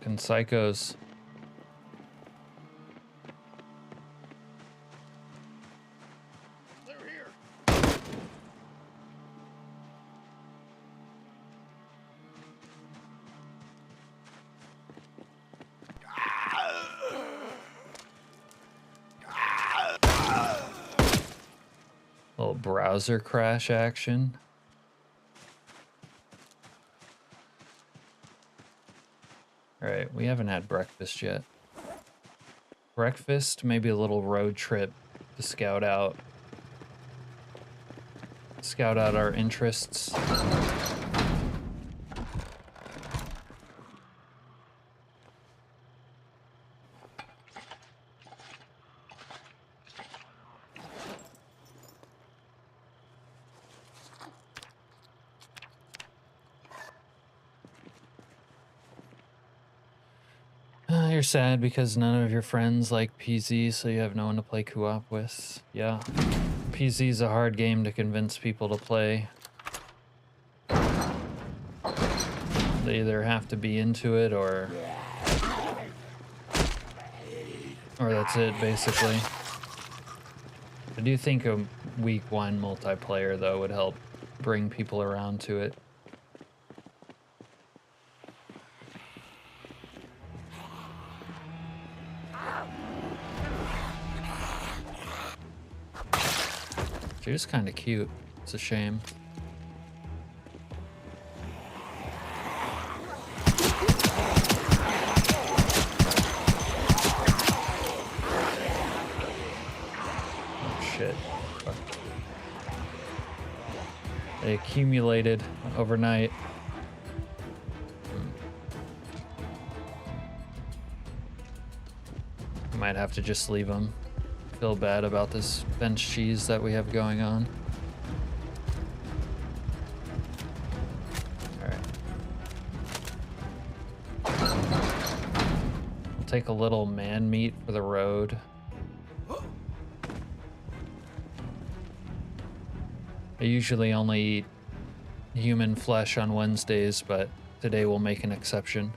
Fucking psychos. They're here. Little browser crash action. All right, we haven't had breakfast yet. Breakfast, maybe a little road trip to scout out our interests. you're sad because none of your friends like PZ, so you have no one to play co-op with. Yeah. PZ is a hard game to convince people to play. They either have to be into it or that's it, basically. I do think a week 1 multiplayer, though, would help bring people around to it. She was kind of cute. It's a shame. Shit. Fuck. They accumulated overnight. Might have to just leave them. Feel bad about this bench cheese that we have going on. Alright. We'll take a little man meat for the road. I usually only eat human flesh on Wednesdays, but today we'll make an exception.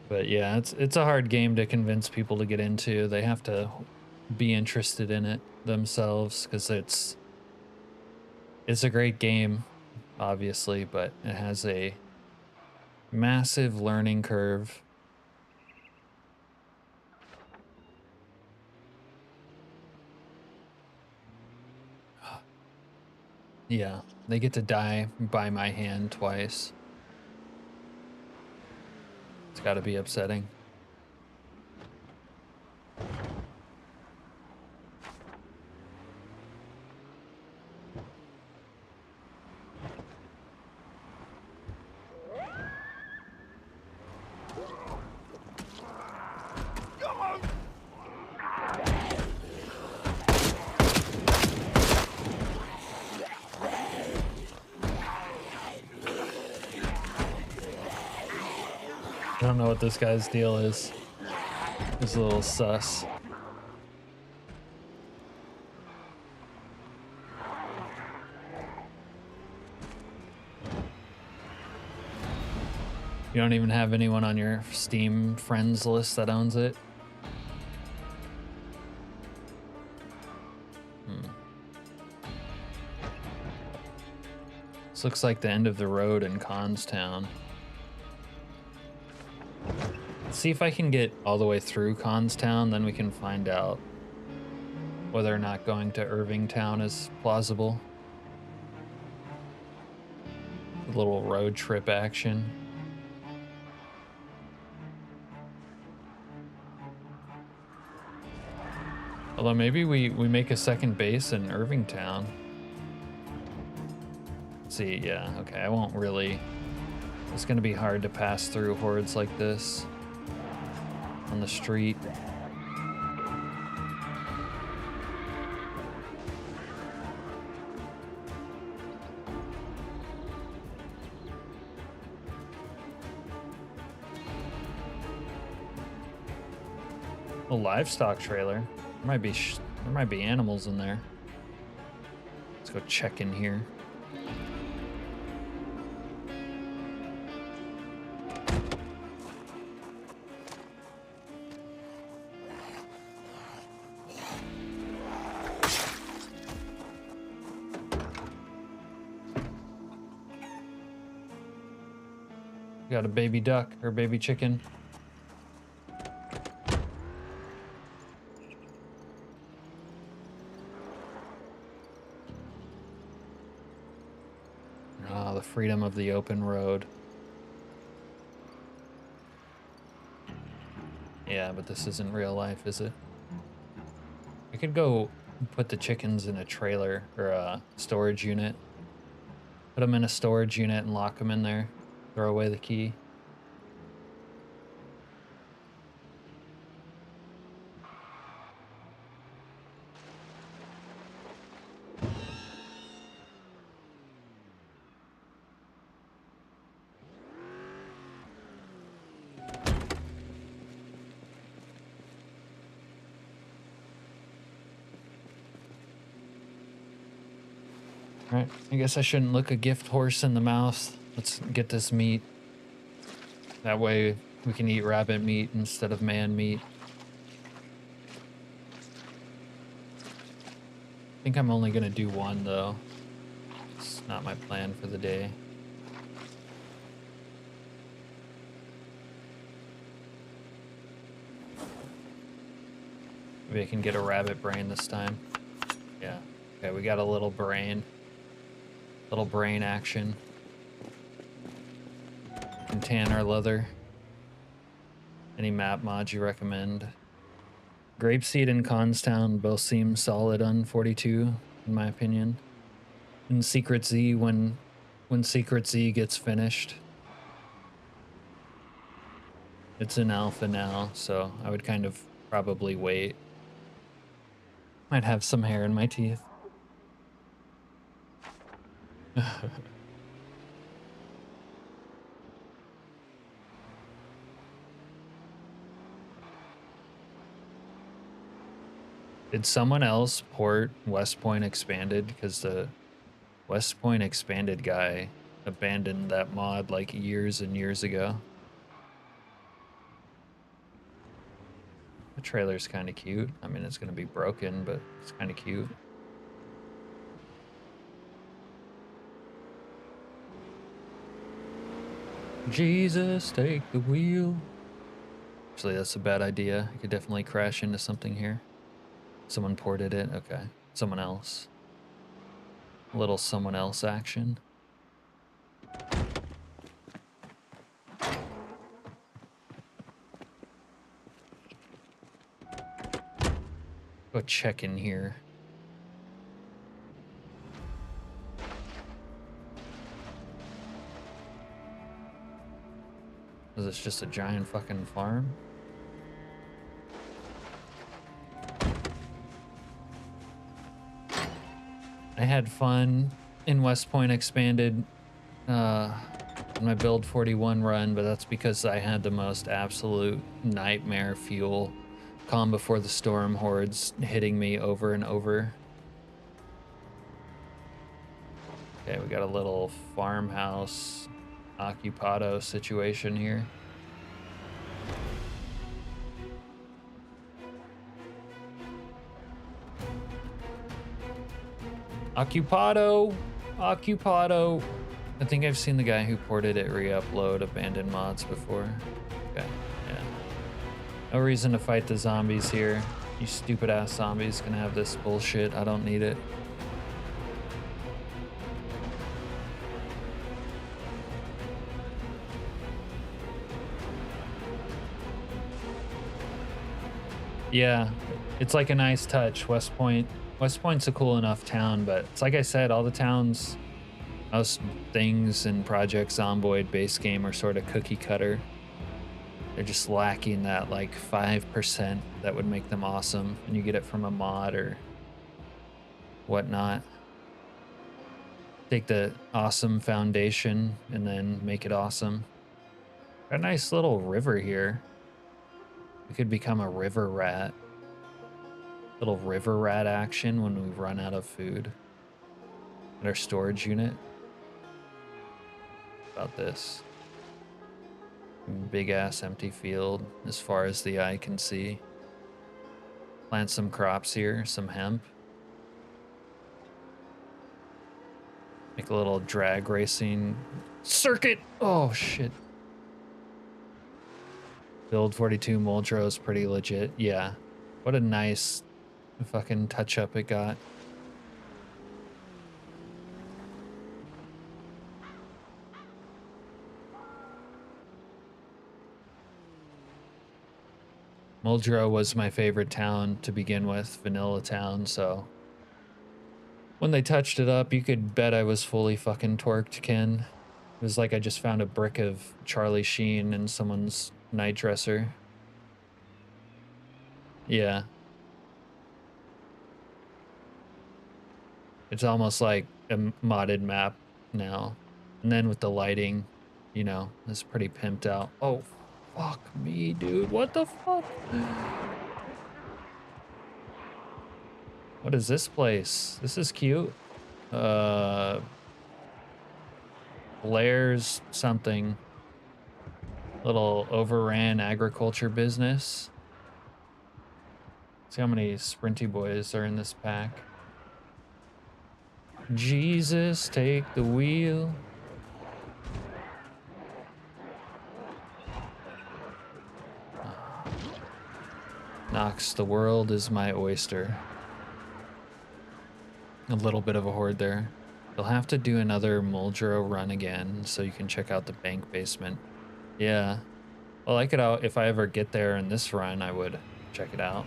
But yeah, it's a hard game to convince people to get into. They have to be interested in it themselves, because it's a great game, obviously, but it has a massive learning curve. Yeah, they get to die by my hand twice. It's got to be upsetting. I don't know what this guy's deal is. He's a little sus. You don't even have anyone on your Steam friends list that owns it? This looks like the end of the road in Constown. Let's see if I can get all the way through Constown, then we can find out whether or not going to Irvingtown is plausible. A little road trip action. Although maybe we make a second base in Irvingtown. Let's see, yeah, okay, I won't really... It's gonna be hard to pass through hordes like this on the street. A livestock trailer. There might be animals in there. Let's go check in here. Got a baby duck or baby chicken. freedom of the open road. Yeah, but this isn't real life, is it? I could go put the chickens in a trailer or a storage unit. Put them in a storage unit and lock them in there. Throw away the key. Alright, I guess I shouldn't look a gift horse in the mouth. Let's get this meat. That way we can eat rabbit meat instead of man meat. I think I'm only gonna do one though. It's not my plan for the day. Maybe I can get a rabbit brain this time. Yeah. Okay, we got a little brain. Little brain action. Can tan our leather. Any map mods you recommend? Grapeseed and Constown both seem solid on 42, in my opinion. And Secret Z, when Secret Z gets finished. It's in alpha now, so I would kind of probably wait. Might have some hair in my teeth. Did someone else port West Point Expanded? Because the West Point Expanded guy abandoned that mod like years and years ago. The trailer's kind of cute. I mean, it's going to be broken, but it's kind of cute. Jesus, take the wheel. Actually, that's a bad idea. I could definitely crash into something here. Someone ported it. Okay. Someone else. A little someone else action. Go check in here. Is this just a giant fucking farm? I had fun in West Point Expanded in my Build 41 run, but that's because I had the most absolute nightmare fuel. Calm Before the Storm hordes hitting me over and over. Okay, we got a little farmhouse occupado situation here. Occupado! Occupado! I think I've seen the guy who ported it re-upload abandoned mods before. Okay, yeah. No reason to fight the zombies here. You stupid ass zombies can have this bullshit. I don't need it. Yeah, it's like a nice touch. West Point's a cool enough town, but it's like I said, all the towns, most things in Project Zomboid base game are sort of cookie cutter. They're just lacking that like 5% that would make them awesome, and you get it from a mod or whatnot. Take the awesome foundation and then make it awesome. Got a nice little river here. We could become a river rat. Little river rat action when we run out of food. At our storage unit. About this. Big ass empty field as far as the eye can see. Plant some crops here, some hemp. Make a little drag racing circuit. Oh shit. Build 42 Muldrow is pretty legit. Yeah. What a nice fucking touch up it got. Muldrow was my favorite town to begin with, vanilla town, so when they touched it up, you could bet I was fully fucking torqued, Ken. It was like I just found a brick of Charlie Sheen in someone's night dresser. Yeah. It's almost like a modded map now. And then with the lighting, you know, it's pretty pimped out. Oh, fuck me, dude. What the fuck? What is this place? This is cute. Blair's something. Little overran agriculture business. See how many sprinty boys are in this pack. Jesus, take the wheel. Knox, the world is my oyster. A little bit of a horde there. You'll have to do another Muldrow run again so you can check out the bank basement. Yeah. Well, I could if I ever get there in this run, I would check it out.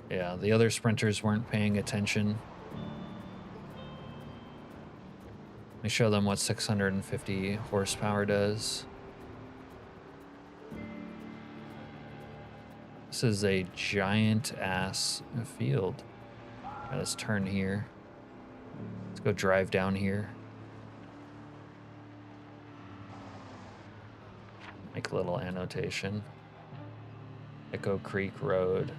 Yeah, the other sprinters weren't paying attention. Let me show them what 650 horsepower does. This is a giant ass field. Right, let's turn here. Let's go drive down here. Make a little annotation. Echo Creek Road.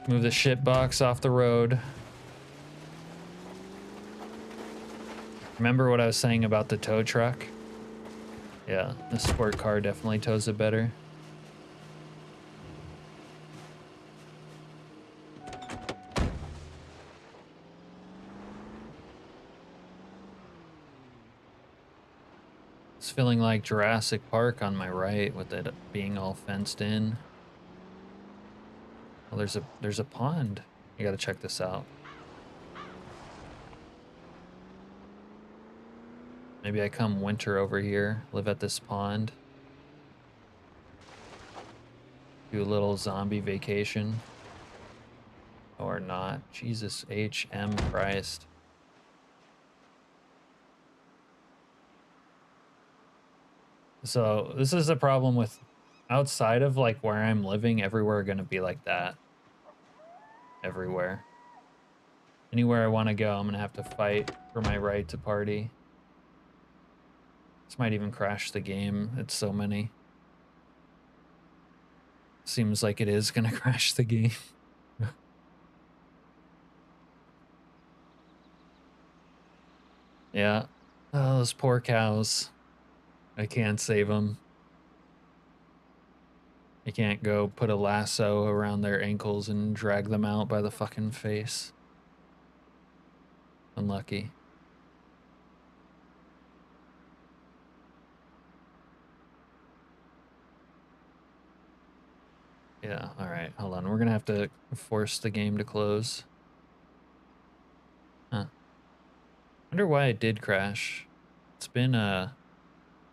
Move the shit box off the road. Remember what I was saying about the tow truck? Yeah, the sport car definitely tows it better. It's feeling like Jurassic Park on my right with it being all fenced in. Oh, there's a pond. You gotta check this out. Maybe I come winter over here, live at this pond. Do a little zombie vacation. Or not. Jesus H.M. Christ. So this is a problem with outside of like where I'm living, everywhere gonna be like that. Everywhere. Anywhere I want to go, I'm gonna have to fight for my right to party. This might even crash the game. It's so many. Seems like it is gonna crash the game. Yeah. Oh, those poor cows. I can't save them. I can't go put a lasso around their ankles and drag them out by the fucking face. Unlucky. Yeah, alright, hold on. We're gonna have to force the game to close. Huh. Wonder why it did crash. It's been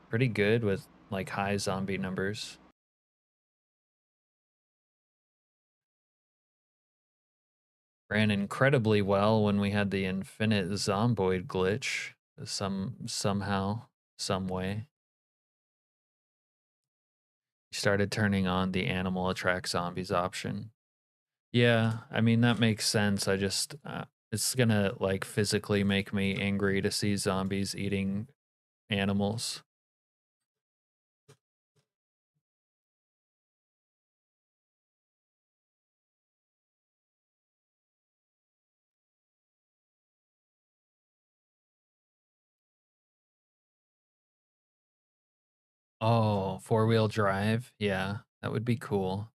pretty good with like high zombie numbers. Ran incredibly well when we had the infinite Zomboid glitch. Somehow, some way. Started turning on the animal attract zombies option. Yeah, I mean, that makes sense. I just, it's gonna like physically make me angry to see zombies eating animals. Oh, four-wheel drive? Yeah, that would be cool.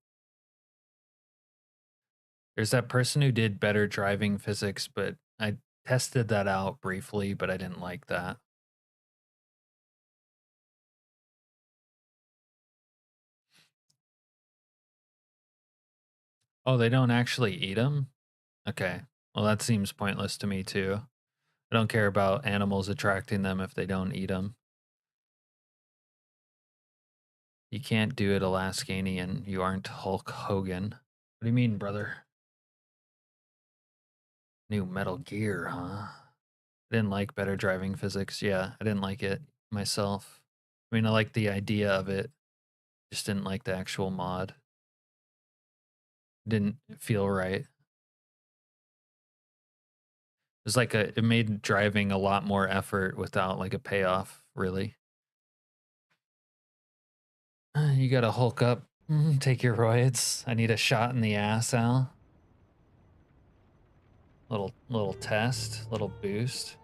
There's that person who did better driving physics, but I tested that out briefly, but I didn't like that. Oh, they don't actually eat them? Okay. Well, that seems pointless to me too. I don't care about animals attracting them if they don't eat them. You can't do it, Alaskanian. You aren't Hulk Hogan. What do you mean, brother? New Metal Gear, huh? I didn't like better driving physics. Yeah, I didn't like it myself. I mean, I like the idea of it, just didn't like the actual mod. Didn't feel right. It was like it made driving a lot more effort without like a payoff, really. You gotta hulk up, take your roids. I need a shot in the ass, Al. Little test, little boost.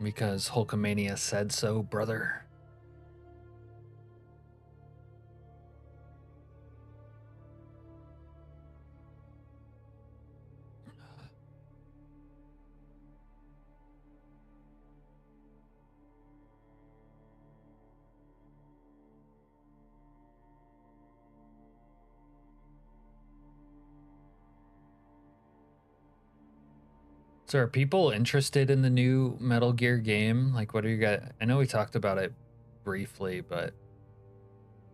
Because Hulkamania said so, brother. So are people interested in the new Metal Gear game? Like, what are you guys? I know we talked about it briefly, but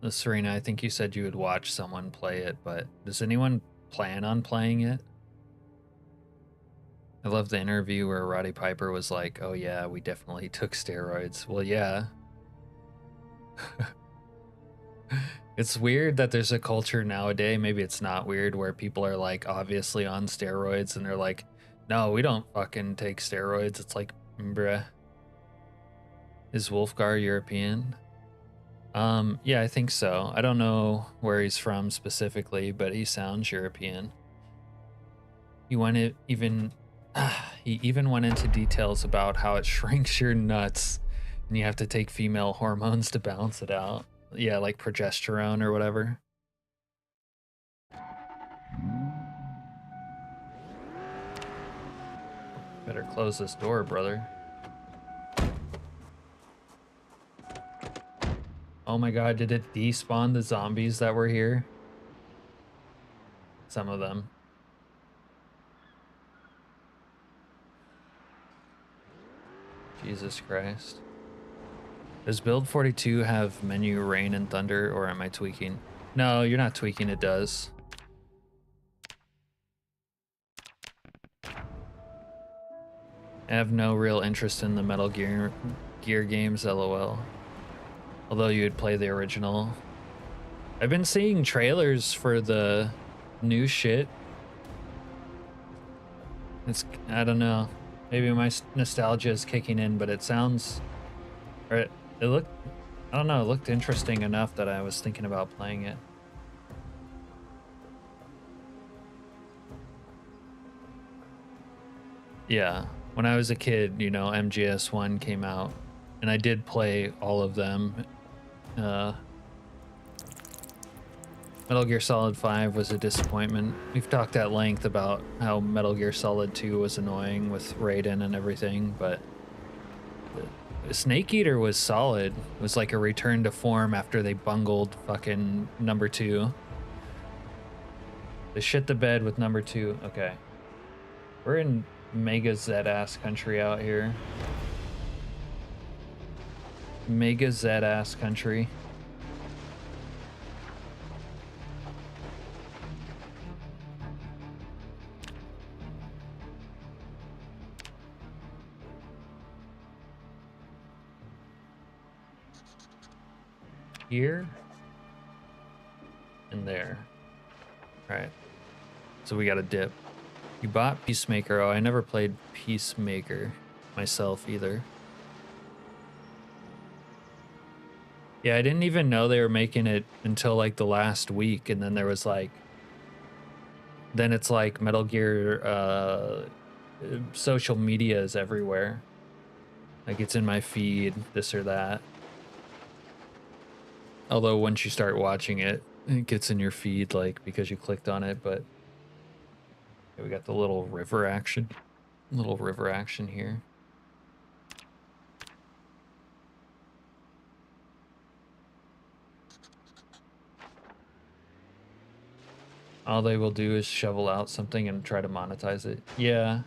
Serena, I think you said you would watch someone play it, but does anyone plan on playing it? I love the interview where Roddy Piper was like, "Oh yeah, we definitely took steroids." Well, yeah. It's weird that there's a culture nowadays, maybe it's not weird, where people are like obviously on steroids and they're like, "No, we don't fucking take steroids." It's like, bruh. Is Wolfgar European? Yeah, I think so. I don't know where he's from specifically, but he sounds European. He went it even he even went into details about how it shrinks your nuts and you have to take female hormones to balance it out. Yeah, like progesterone or whatever. Better close this door, brother. Oh my god, did it despawn the zombies that were here? Some of them. Jesus Christ. Does build 42 have menu rain and thunder, or am I tweaking? No, you're not tweaking, it does. I have no real interest in the Metal Gear games, lol. Although you would play the original. I've been seeing trailers for the new shit. I don't know. Maybe my nostalgia is kicking in, but it sounds, or it looked, I don't know, it looked interesting enough that I was thinking about playing it. Yeah, when I was a kid, you know, MGS1 came out, and I did play all of them. Metal Gear Solid 5 was a disappointment. We've talked at length about how Metal Gear Solid 2 was annoying with Raiden and everything, but Snake Eater was solid. It was like a return to form after they bungled fucking number 2. They shit the bed with number 2. Okay. We're in Mega Z-ass country out here. Mega Z-ass country. Here and there. All right. So we got a dip. You bought Peacemaker. Oh, I never played Peacemaker myself either. Yeah, I didn't even know they were making it until like the last week, and then there was like, then it's like Metal Gear social media is everywhere. Like it's in my feed, this or that. Although once you start watching it, it gets in your feed like because you clicked on it, but okay, we got the little river action. Little river action here. All they will do is shovel out something and try to monetize it. Yeah.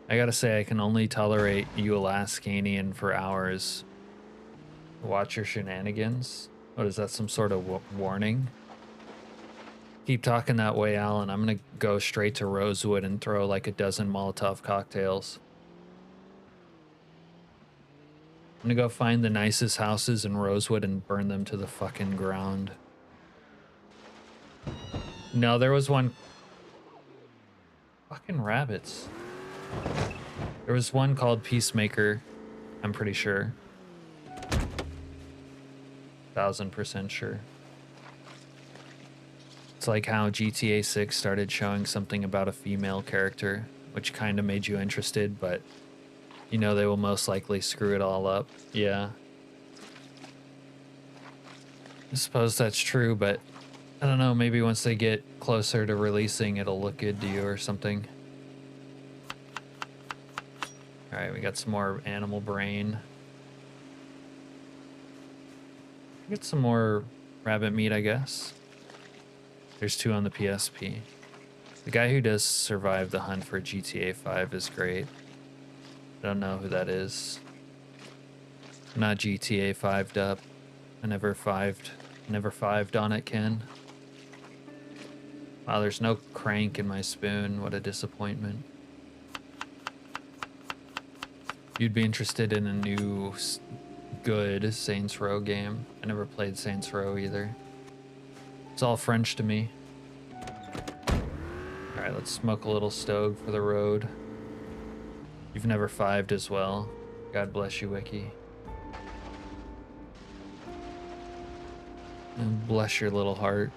I gotta say, I can only tolerate you Alaskanian for hours. Watch your shenanigans. What is that, some sort of warning? Keep talking that way, Alan. I'm gonna go straight to Rosewood and throw like a dozen Molotov cocktails. I'm gonna go find the nicest houses in Rosewood and burn them to the fucking ground. No, there was one. Fucking rabbits. There was one called Peacemaker, I'm pretty sure. 1000% sure. It's like how GTA 6 started showing something about a female character, which kind of made you interested, but you know they will most likely screw it all up. Yeah. I suppose that's true, but I don't know, maybe once they get closer to releasing, it'll look good to you or something. All right, we got some more animal brain. Get some more rabbit meat, I guess. There's 2 on the PSP. The guy who does survive the hunt for GTA 5 is great. I don't know who that is. I'm not GTA 5'd up. I never 5'd on it, Ken. Wow, there's no crank in my spoon. What a disappointment. You'd be interested in a new good Saints Row game. I never played Saints Row either. It's all French to me. All right, let's smoke a little stove for the road. You've never 5'd as well. God bless you, Wiki. And bless your little heart.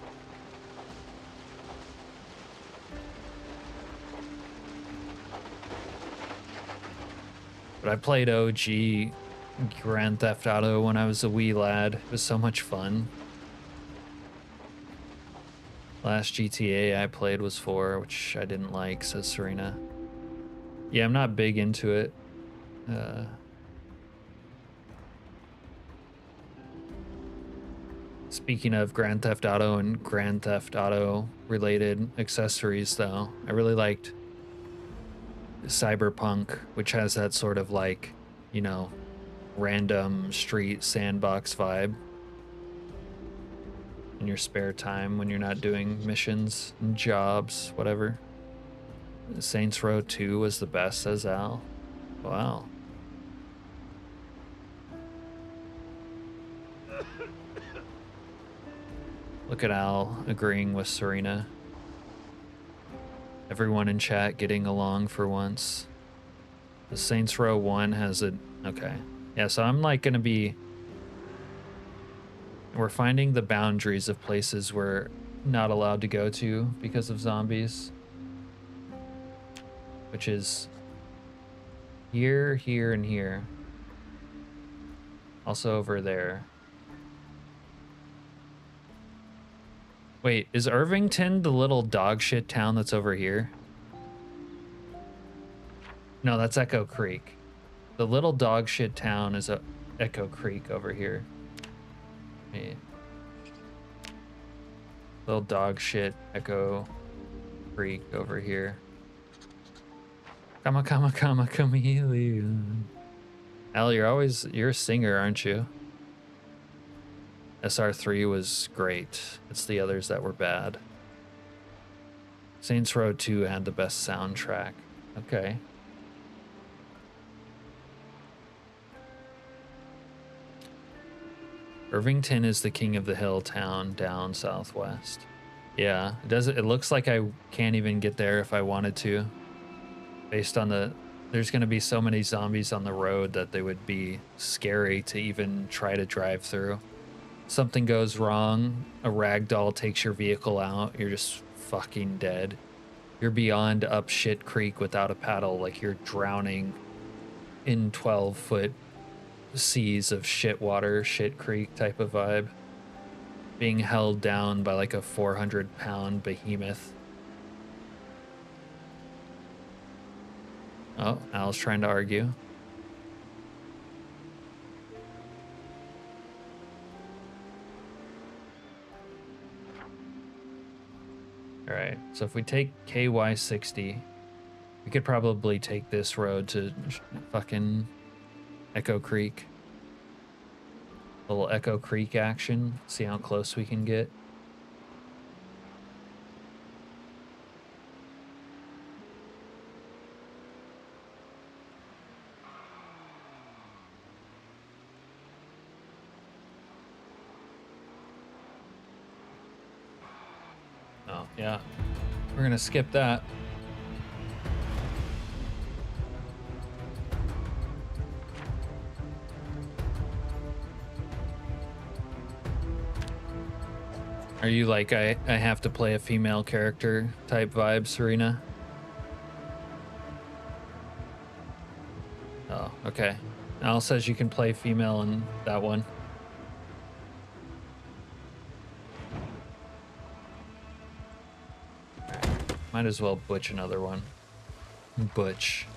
But I played OG Grand Theft Auto when I was a wee lad. It was so much fun. Last GTA I played was 4, which I didn't like, says Serena. Yeah, I'm not big into it. Speaking of Grand Theft Auto and Grand Theft Auto related accessories, though, I really liked Cyberpunk, which has that sort of like, you know, random street sandbox vibe in your spare time when you're not doing missions and jobs, whatever. Saints Row 2 was the best, says Al. Wow. Look at Al agreeing with Serena. Everyone in chat getting along for once. The Saints Row 1 has a... Okay. Yeah, so I'm like gonna be... We're finding the boundaries of places we're not allowed to go to because of zombies. Which is... Here, here, and here. Also over there. Wait, is Irvington the little dog shit town that's over here? No, that's Echo Creek. The little dog shit town is Echo Creek over here. Wait. Little dog shit Echo Creek over here. Come chameleon. Al, you're a singer, aren't you? SR3 was great. It's the others that were bad. Saints Row 2 had the best soundtrack. Okay. Irvington is the king of the hill town down southwest. Yeah, it looks like I can't even get there if I wanted to. Based on there's gonna be so many zombies on the road that they would be scary to even try to drive through. Something goes wrong, a ragdoll takes your vehicle out, you're just fucking dead. you're beyond up shit creek without a paddle, like you're drowning in 12-foot seas of shit water, shit creek type of vibe. Being held down by like a 400-pound behemoth. Oh, Al's trying to argue. All right, so if we take KY60, we could probably take this road to fucking Echo Creek. A little Echo Creek action, see how close we can get. Oh, yeah. We're gonna skip that. Are you like, I have to play a female character type vibe, Serena? Oh, okay. Al says you can play female in that one. Right. Might as well butch another one. Butch.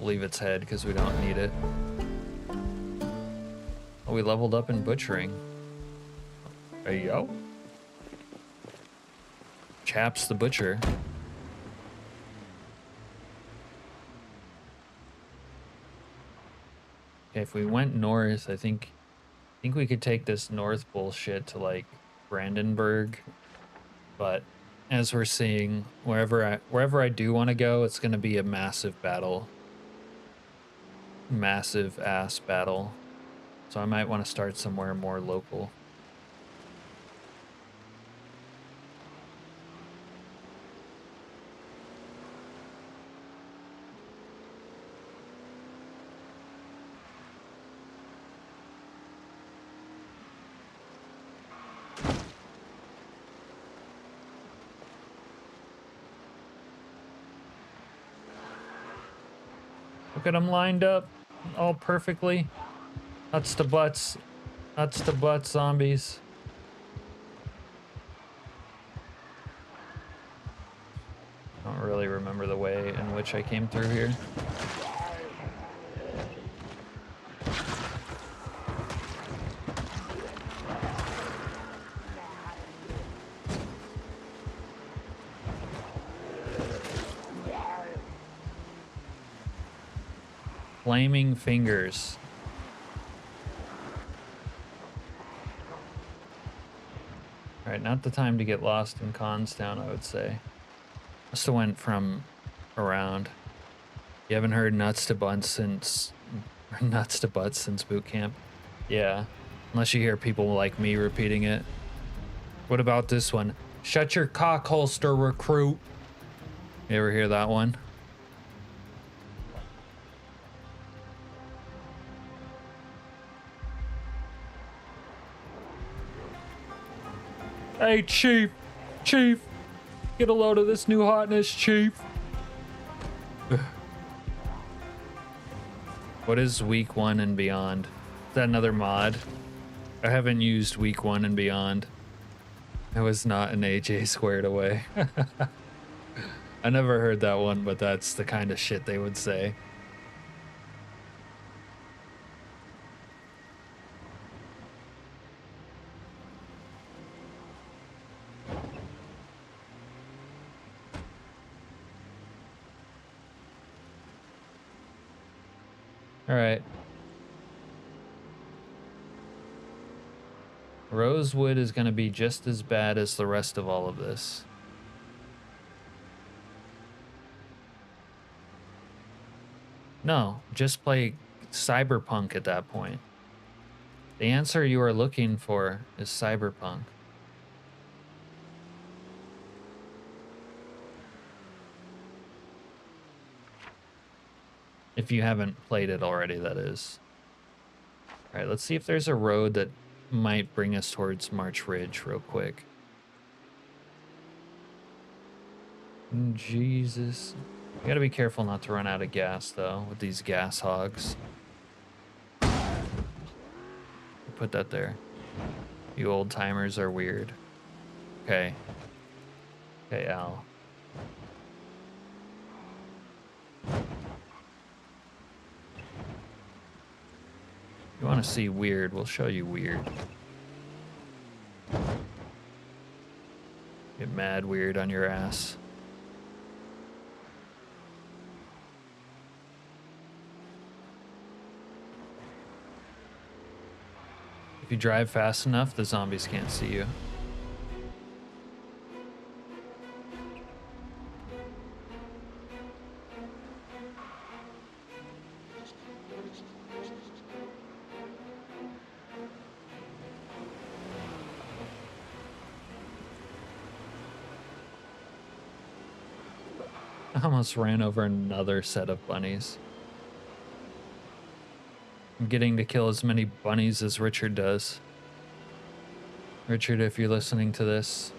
Leave its head because we don't need it. Oh, we leveled up in butchering. Hey, yo. Chaps the butcher. Okay, if we went north, I think we could take this north bullshit to like Brandenburg. But as we're seeing, wherever I do want to go, it's gonna be a massive battle. Massive ass battle. So I might want to start somewhere more local. Look at them lined up all perfectly. Nuts to butts. Nuts to butts, zombies. I don't really remember the way in which I came through here. Flaming fingers. Alright, not the time to get lost in Constown, I would say. Must have went from around. You haven't heard nuts to butts since boot camp. Yeah. Unless you hear people like me repeating it. What about this one? Shut your cock holster, recruit. You ever hear that one? Hey, Chief! Chief! Get a load of this new hotness, Chief! What is week 1 and beyond? Is that another mod? I haven't used week 1 and beyond. I was not an AJ squared away. I never heard that one, but that's the kind of shit they would say. All right. Rosewood is going to be just as bad as the rest of all of this. No, just play Cyberpunk at that point. The answer you are looking for is Cyberpunk. If you haven't played it already, that is. All right, let's see if there's a road that might bring us towards March Ridge real quick. Jesus. You gotta be careful not to run out of gas, though, with these gas hogs. Put that there. You old timers are weird. Okay. Okay, Al. You want to see weird, we'll show you weird. Get mad weird on your ass. If you drive fast enough, the zombies can't see you. I almost ran over another set of bunnies. I'm getting to kill as many bunnies as Richard does. Richard, if you're listening to this,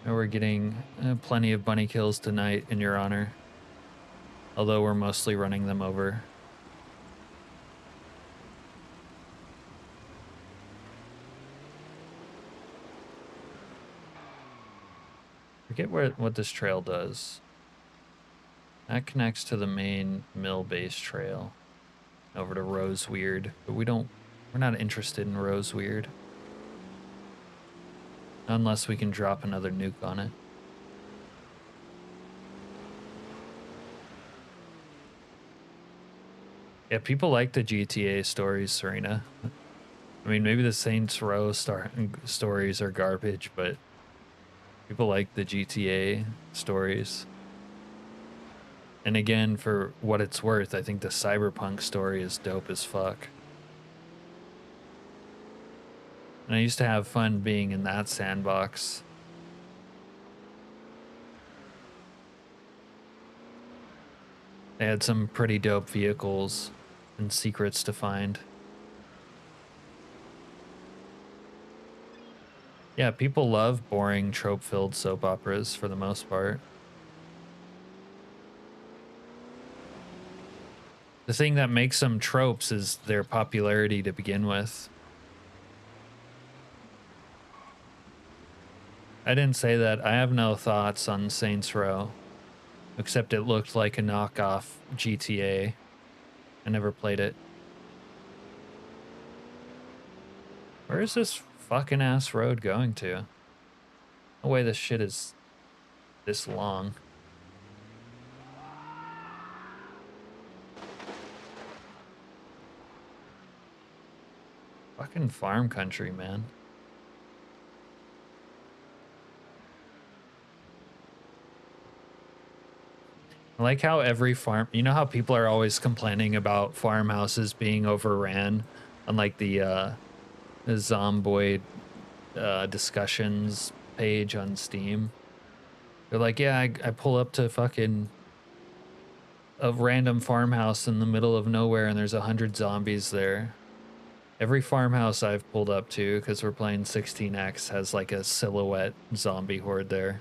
we're getting plenty of bunny kills tonight in your honor. Although we're mostly running them over. Forget what this trail does. That connects to the main mill base trail over to Roseweird, but we're not interested in Roseweird. Unless we can drop another nuke on it. Yeah, people like the GTA stories, Serena. I mean, maybe the Saints Row stories are garbage, but people like the GTA stories. And again, for what it's worth, I think the Cyberpunk story is dope as fuck. And I used to have fun being in that sandbox. They had some pretty dope vehicles and secrets to find. Yeah, people love boring, trope-filled soap operas for the most part. The thing that makes them tropes is their popularity to begin with. I didn't say that. I have no thoughts on Saints Row, except it looked like a knockoff GTA. I never played it. Where is this fucking ass road going to? No way this shit is this long. Fucking farm country, man. I like how every farm, you know how people are always complaining about farmhouses being overran on like the Zomboid discussions page on Steam. They're like, yeah, I pull up to fucking a random farmhouse in the middle of nowhere and there's 100 zombies there. Every farmhouse I've pulled up to, because we're playing 16x, has like a silhouette zombie horde there.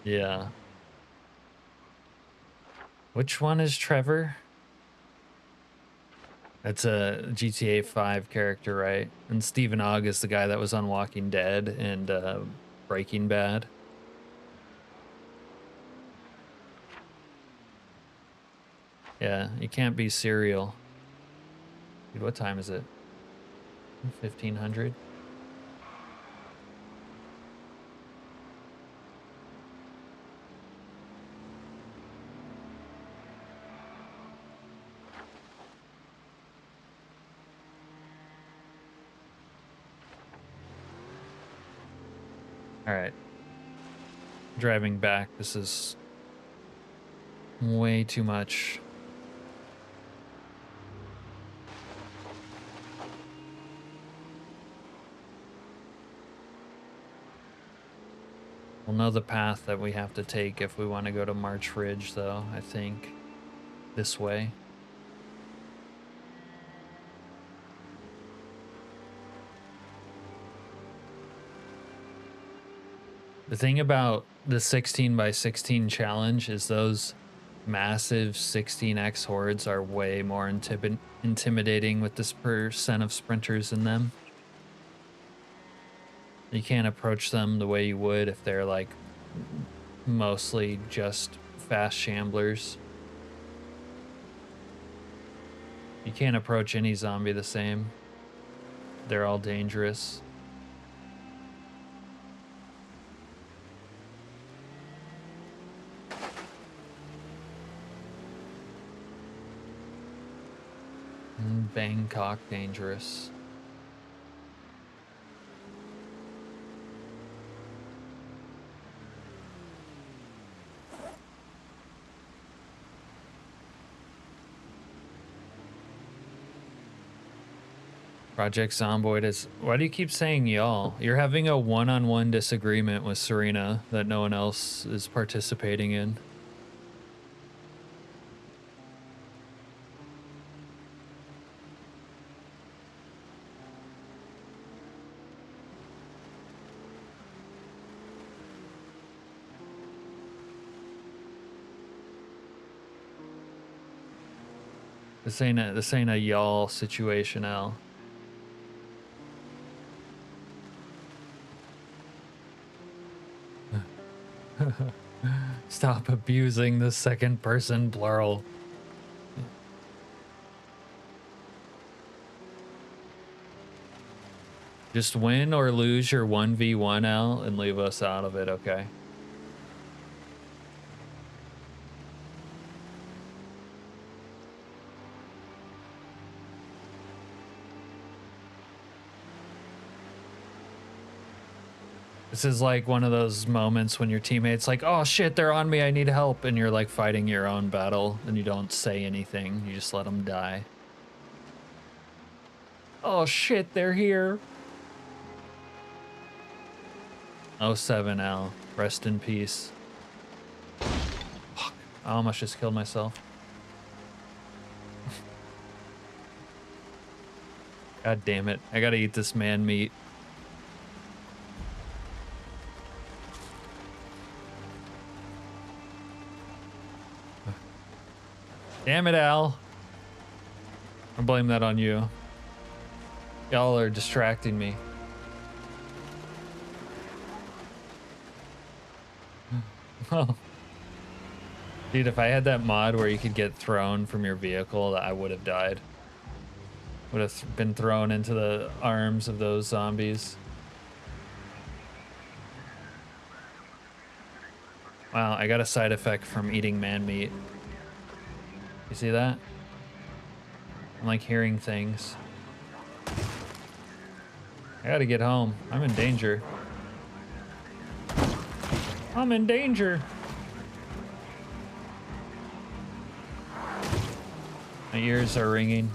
Yeah. Which one is Trevor? That's a GTA 5 character, right? And Stephen Ogg is the guy that was on Walking Dead and Breaking Bad. Yeah, you can't be serial. Dude, what time is it? 1500? All right. Driving back, this is way too much. We'll know the path that we have to take if we want to go to March Ridge, though, I think. This way. The thing about the 16 by 16 challenge is those massive 16x hordes are way more intimidating with this percent of sprinters in them. You can't approach them the way you would if they're like mostly just fast shamblers. You can't approach any zombie the same. They're all dangerous. Bangkok dangerous. Project Zomboid is... Why do you keep saying y'all? You're having a one-on-one disagreement with Serena that no one else is participating in. This ain't a y'all situation, Al. Stop abusing the second person plural. Just win or lose your 1v1, Al, and leave us out of it, okay? This is like one of those moments when your teammate's like, oh shit, they're on me, I need help. And you're like fighting your own battle and you don't say anything. You just let them die. Oh shit, they're here. 07 Al, rest in peace. Fuck, I almost just killed myself. God damn it, I gotta eat this man meat. Damn it, Al. I blame that on you. Y'all are distracting me. Oh. Dude, if I had that mod where you could get thrown from your vehicle, I would have died. Would have been thrown into the arms of those zombies. Wow, I got a side effect from eating man meat. You see that? I'm like hearing things. I gotta get home. I'm in danger. I'm in danger. My ears are ringing.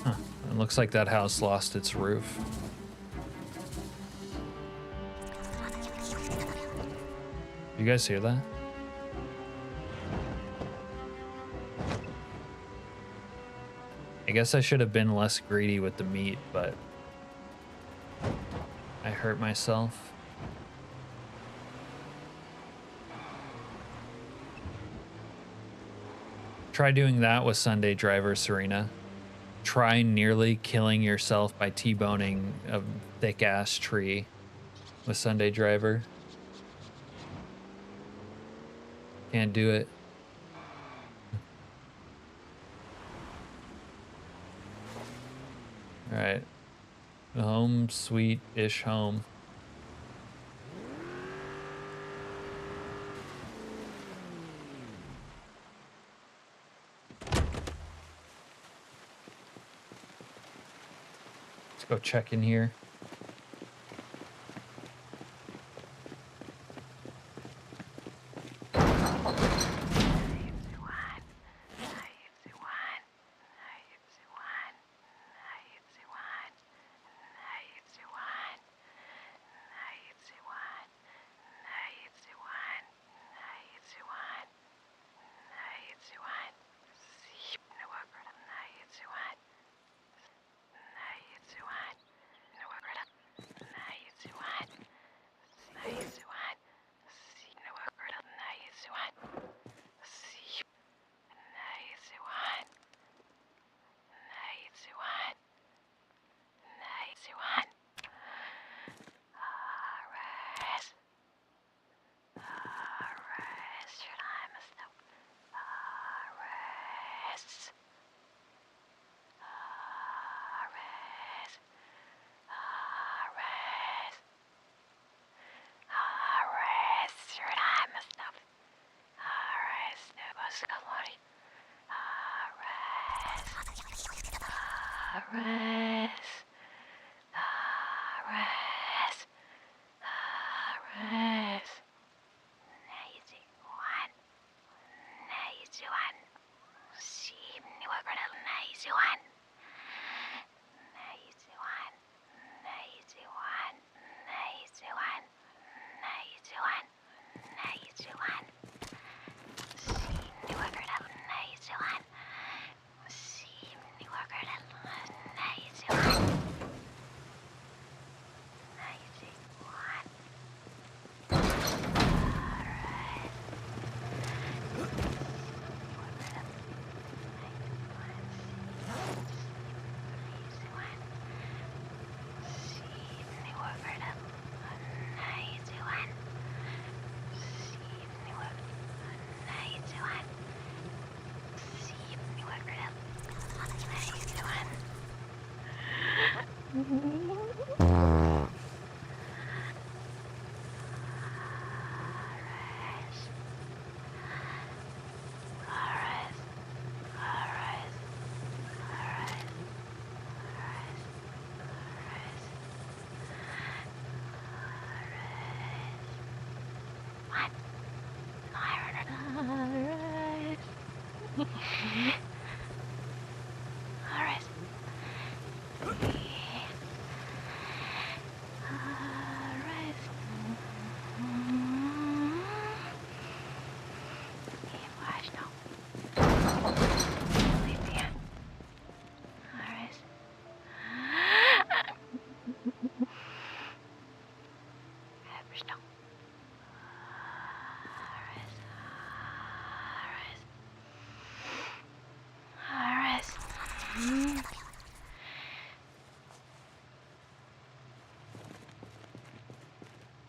Huh. It looks like that house lost its roof. You guys hear that? I guess I should have been less greedy with the meat, but I hurt myself. Try doing that with Sunday Driver, Serena. Try nearly killing yourself by T-boning a thick-ass tree with Sunday Driver. Can't do it. All right. Home sweet-ish home. Let's go check in here.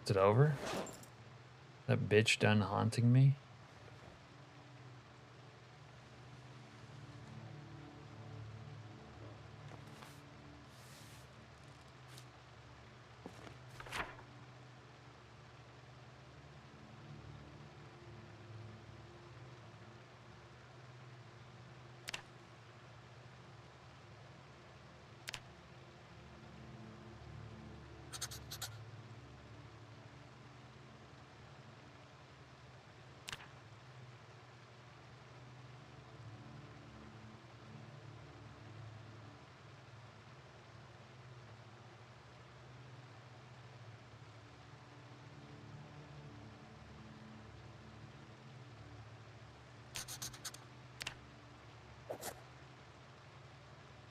Is it over? That bitch done haunting me?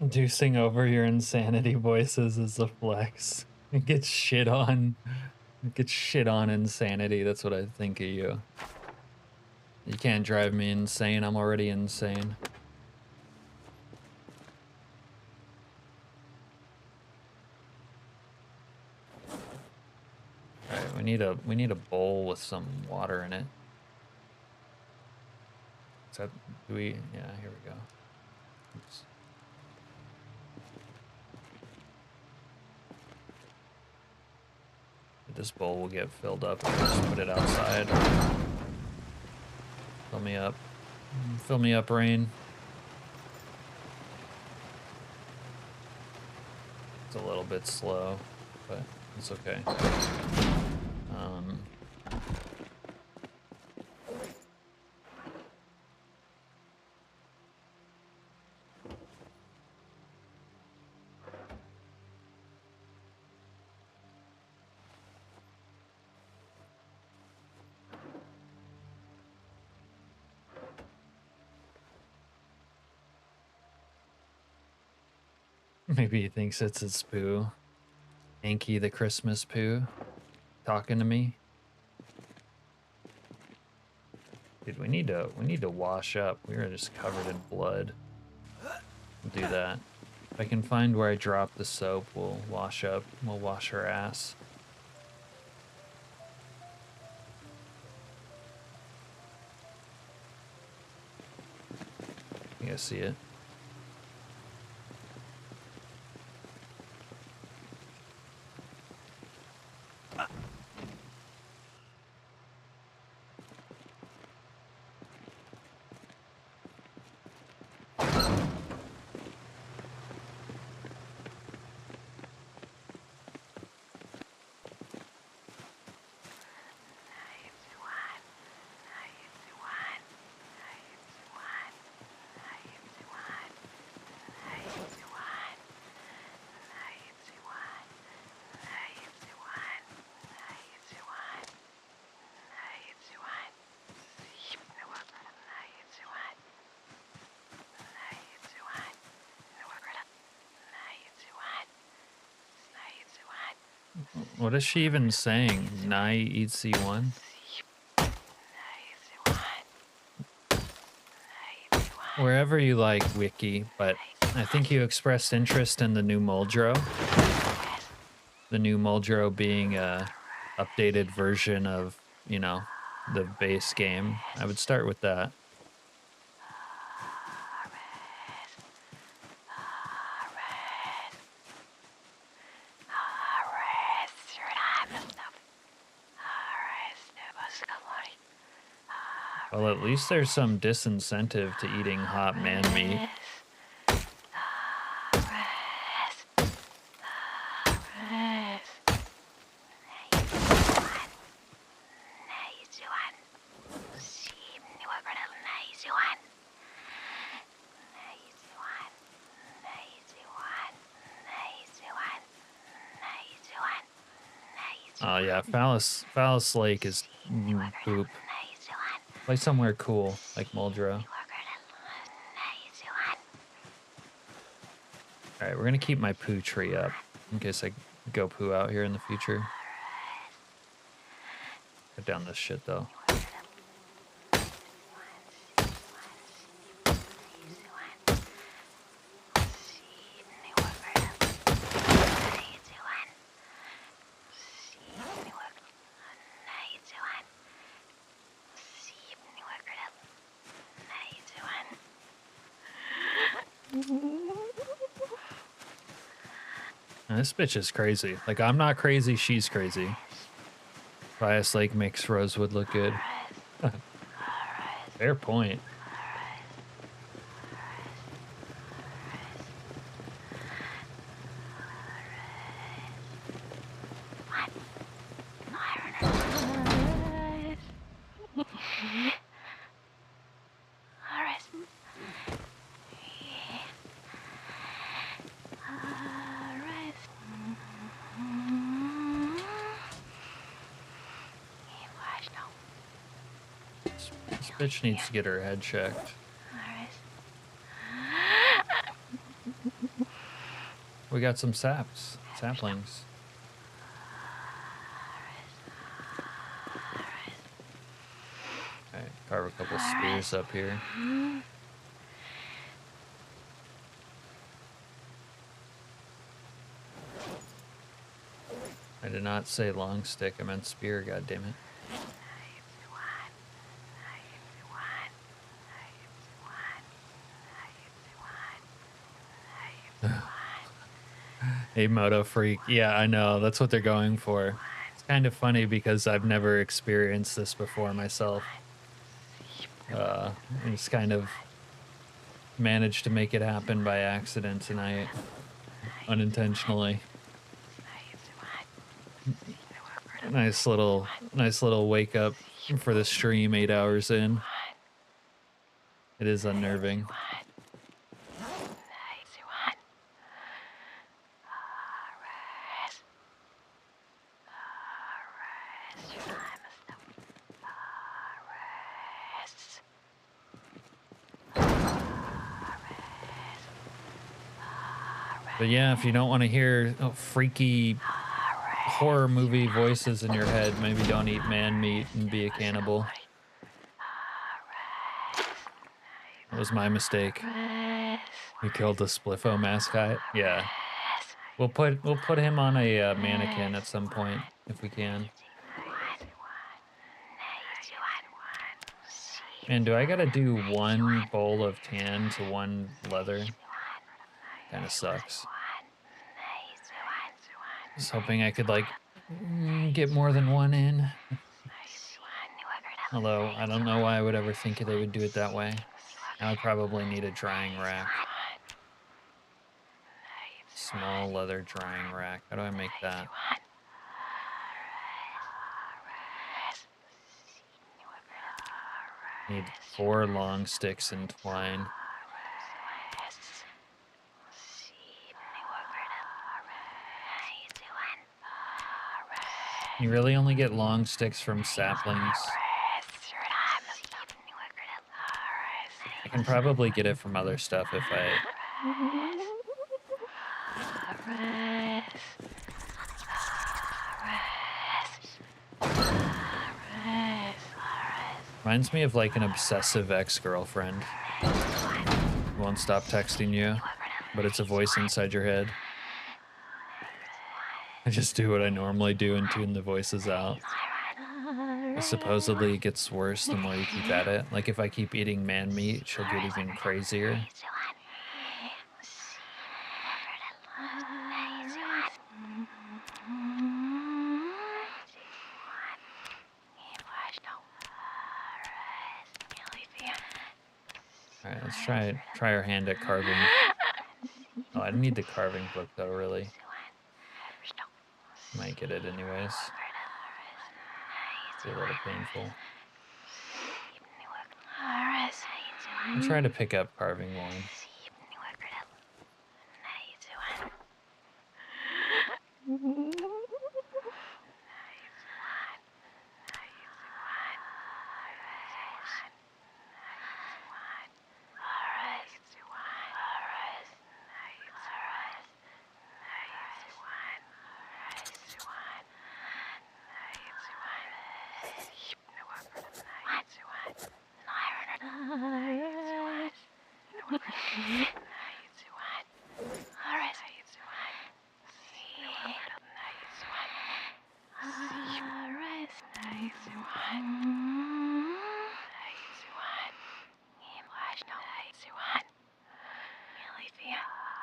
Inducing over your insanity voices is a flex. It gets shit on. It gets shit on insanity. That's what I think of you. You can't drive me insane. I'm already insane. Alright, we need a bowl with some water in it. Is that do we yeah, here we go. Oops. This bowl will get filled up if I just put it outside. Fill me up. Fill me up, rain. It's a little bit slow, but it's okay. Maybe he thinks it's his poo. Anky the Christmas poo talking to me. Dude, we need to wash up. We are just covered in blood. We'll do that. If I can find where I dropped the soap, we'll wash up. We'll wash her ass. You guys see it? What is she even saying? Nai eats C1? Wherever you like, Wiki, but I think you expressed interest in the new Muldrow. The new Muldrow being a updated version of, you know, the base game. I would start with that. Well, at least there's some disincentive to eating hot man meat. Oh yeah, Phallus Lake is poop. Play somewhere cool, like Muldrow. Alright, we're gonna keep my poo tree up in case I go poo out here in the future. Cut down this shit though. This bitch is crazy. Like, I'm not crazy, she's crazy. Bias Lake makes Rosewood look good. Fair point. Bitch needs to get her head checked. We got some saplings. Alright, carve a couple spears up here. I did not say long stick, I meant spear, goddammit. Hey, Moto Freak. Yeah, I know. That's what they're going for. It's kind of funny because I've never experienced this before myself. I just kind of managed to make it happen by accident tonight. unintentionally. Nice little wake up for the stream 8 hours in. It is unnerving. But yeah, if you don't want to hear freaky horror movie voices in your head, maybe don't eat man meat and be a cannibal. That was my mistake. We killed the Spliffo mascot. Yeah, we'll put him on a mannequin at some point if we can. Man, do I gotta do one bowl of tan to one leather? Kind of sucks. I was hoping I could like get more than one in. Although I don't know why I would ever think they would do it that way. Now I probably need a drying rack. Small leather drying rack. How do I make that? Need 4 long sticks and twine. You really only get long sticks from saplings. I can probably get it from other stuff if I... Reminds me of like an obsessive ex-girlfriend who won't stop texting you, but it's a voice inside your head. I just do what I normally do and tune the voices out. Supposedly it gets worse the more you keep at it. Like if I keep eating man meat, she'll get even crazier. All right, let's try our hand at carving. Oh, I need the carving book though, really. Might get it anyways. Be a little painful. I'll try to pick up carving one.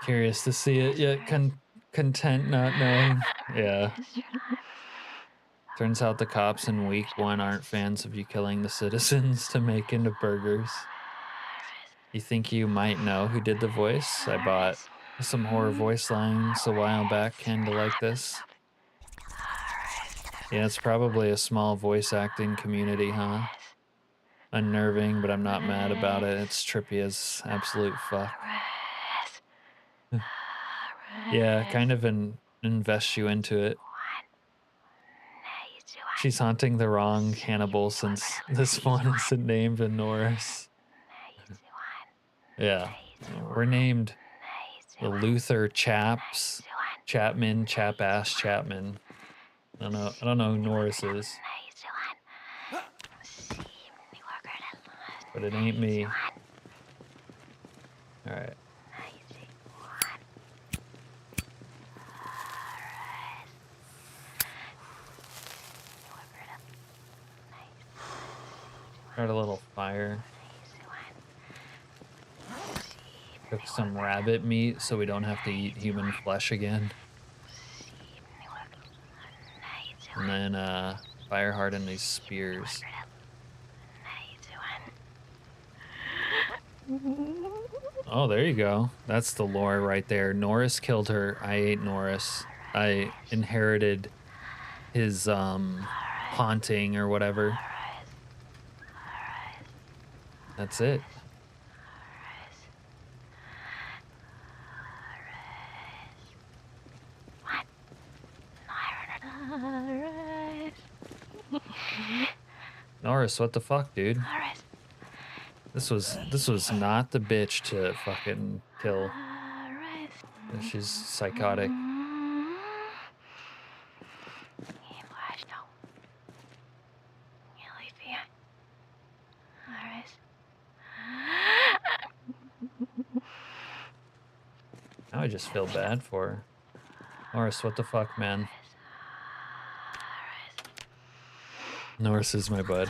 Curious to see it, yet content not knowing. Yeah. Turns out the cops in week 1 aren't fans of you killing the citizens to make into burgers. You think you might know who did the voice? I bought some horror voice lines a while back, kinda like this. Yeah, it's probably a small voice acting community, huh? Unnerving, but I'm not mad about it. It's trippy as absolute fuck. Yeah, kind of invest you into it. She's haunting the wrong cannibal since this one isn't named Norris. Yeah, we're named the Luther Chapman, Chap-ass Chapman. I don't know who Norris is. But it ain't me. Alright. Start a little fire. Cook some rabbit meat so we don't have to eat human flesh again. And then fire harden these spears. Oh, there you go. That's the lore right there. Norris killed her. I ate Norris. I inherited his haunting or whatever. That's it. Norris, what the fuck, dude? This was not the bitch to fucking kill. She's psychotic. Now I just feel bad for her. Norris, what the fuck, man? Norris is my bud.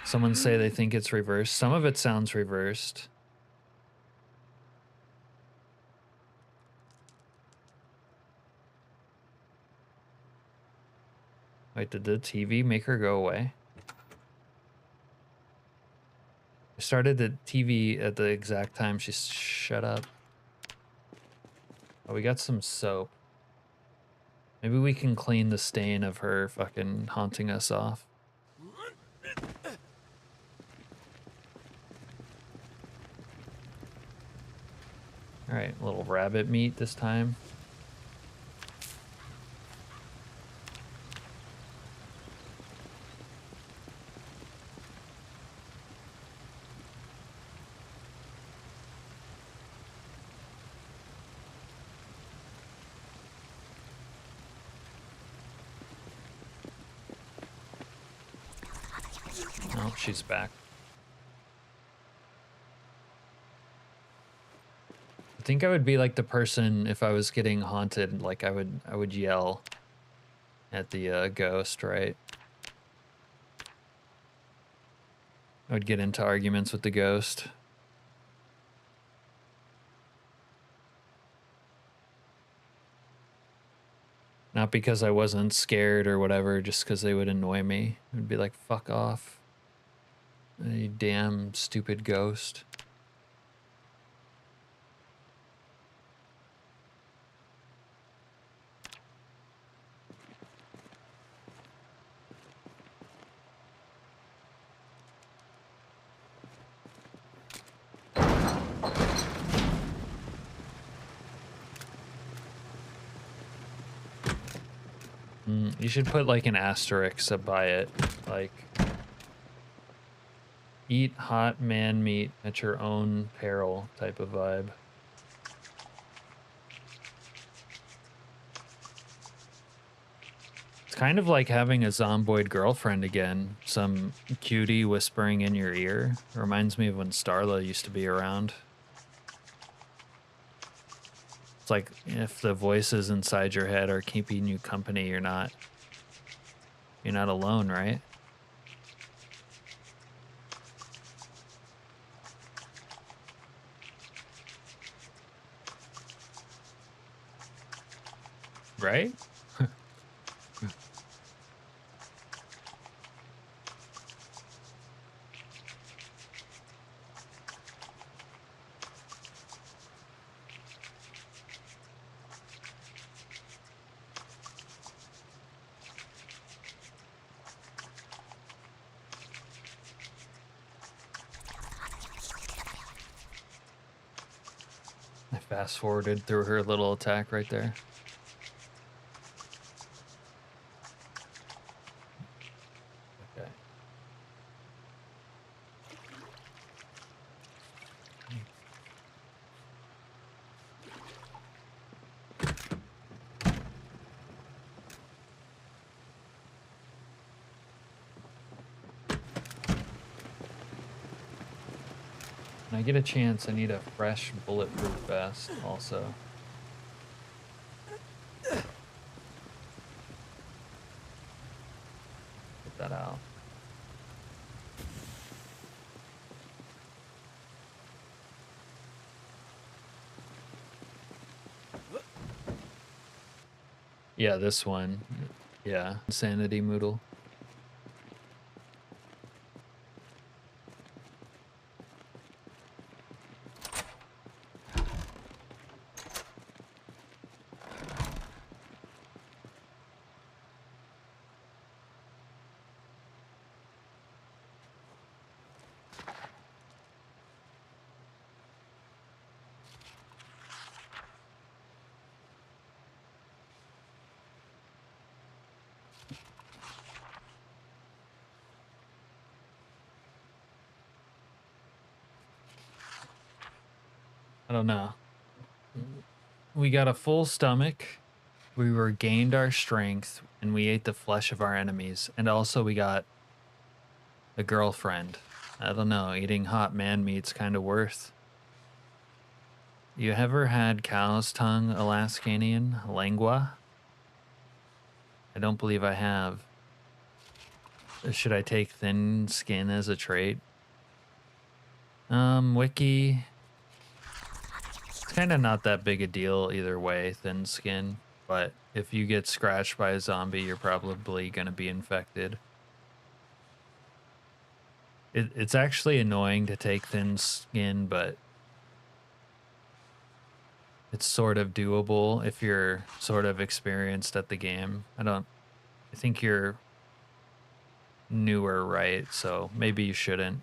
Someone say they think it's reversed. Some of it sounds reversed. Wait, did the TV make her go away? I started the TV at the exact time she shut up. Oh, we got some soap. Maybe we can clean the stain of her fucking haunting us off. All right, a little rabbit meat this time. Oh, she's back. I think I would be like the person if I was getting haunted, like I would yell at the ghost, right? I would get into arguments with the ghost. Not because I wasn't scared or whatever, just because they would annoy me. It would be like, fuck off. You damn stupid ghost. You should put like an asterisk up by it, like eat hot man meat at your own peril type of vibe. It's kind of like having a Zomboid girlfriend again, some cutie whispering in your ear. Reminds me of when Starla used to be around. It's like if the voices inside your head are keeping you company, you're not alone, right? Right? I fast forwarded through her little attack right there. Okay. When I get a chance, I need a fresh bulletproof vest also. Get that out. Yeah, this one. Yeah, Insanity Moodle. I don't know. We got a full stomach. We regained our strength, and we ate the flesh of our enemies. And also, we got a girlfriend. I don't know. Eating hot man meat's kind of worth. You ever had cow's tongue Alaskanian lengua? I don't believe I have. Should I take thin skin as a trait? Wiki. It's kind of not that big a deal either way, thin skin. But if you get scratched by a zombie, you're probably going to be infected. It's actually annoying to take thin skin, but it's sort of doable if you're sort of experienced at the game. I think you're newer, right? So maybe you shouldn't.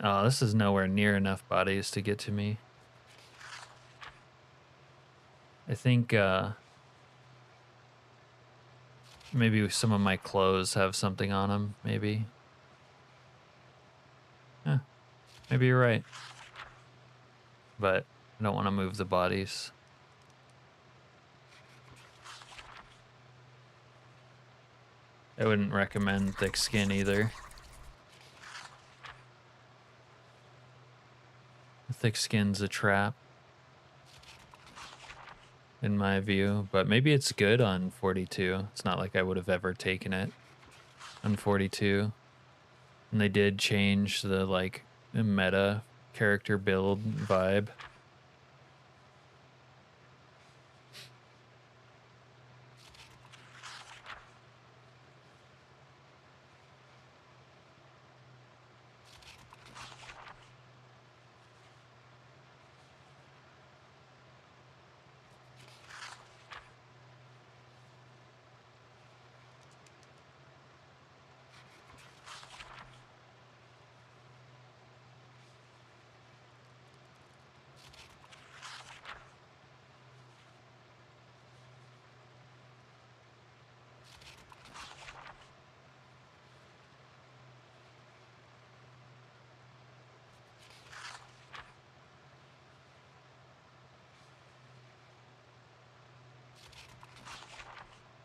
Oh, this is nowhere near enough bodies to get to me. I think maybe some of my clothes have something on them, maybe. Maybe you're right. But I don't want to move the bodies. I wouldn't recommend thick skin either. Thick skin's a trap, in my view, but maybe it's good on 42. It's not like I would have ever taken it on 42. And they did change the like meta character build vibe.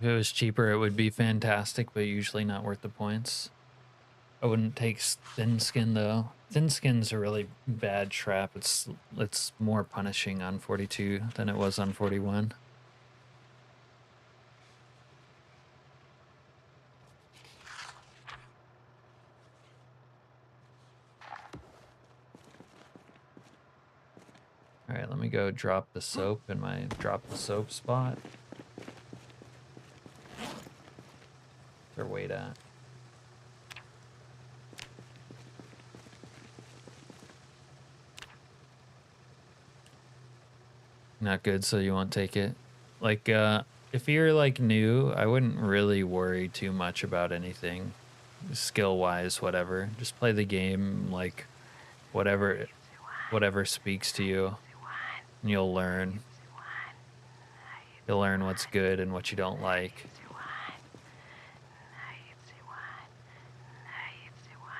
If it was cheaper, it would be fantastic, but usually not worth the points. I wouldn't take thin skin though. Thin skin's a really bad trap. It's more punishing on 42 than it was on 41. All right, let me go drop the soap in my drop the soap spot. What's their weight at? Not good, so you won't take it. Like, if you're like new, I wouldn't really worry too much about anything, skill-wise, whatever. Just play the game, like, whatever speaks to you, and you'll learn. You'll learn what's good and what you don't like.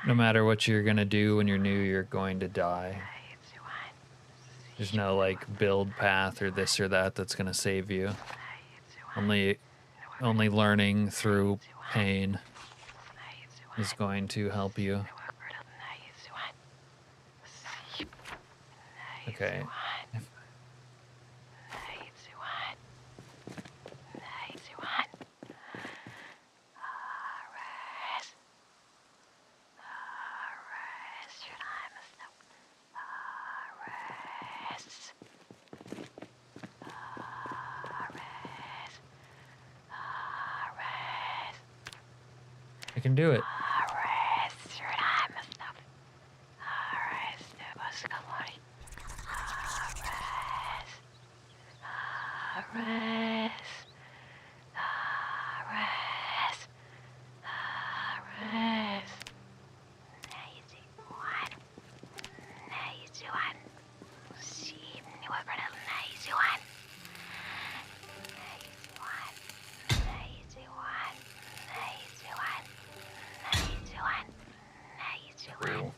No matter what you're gonna do when you're new, you're going to die. There's no like build path or this or that that's gonna save you. Only learning through pain is going to help you. Okay. I can do it. cool.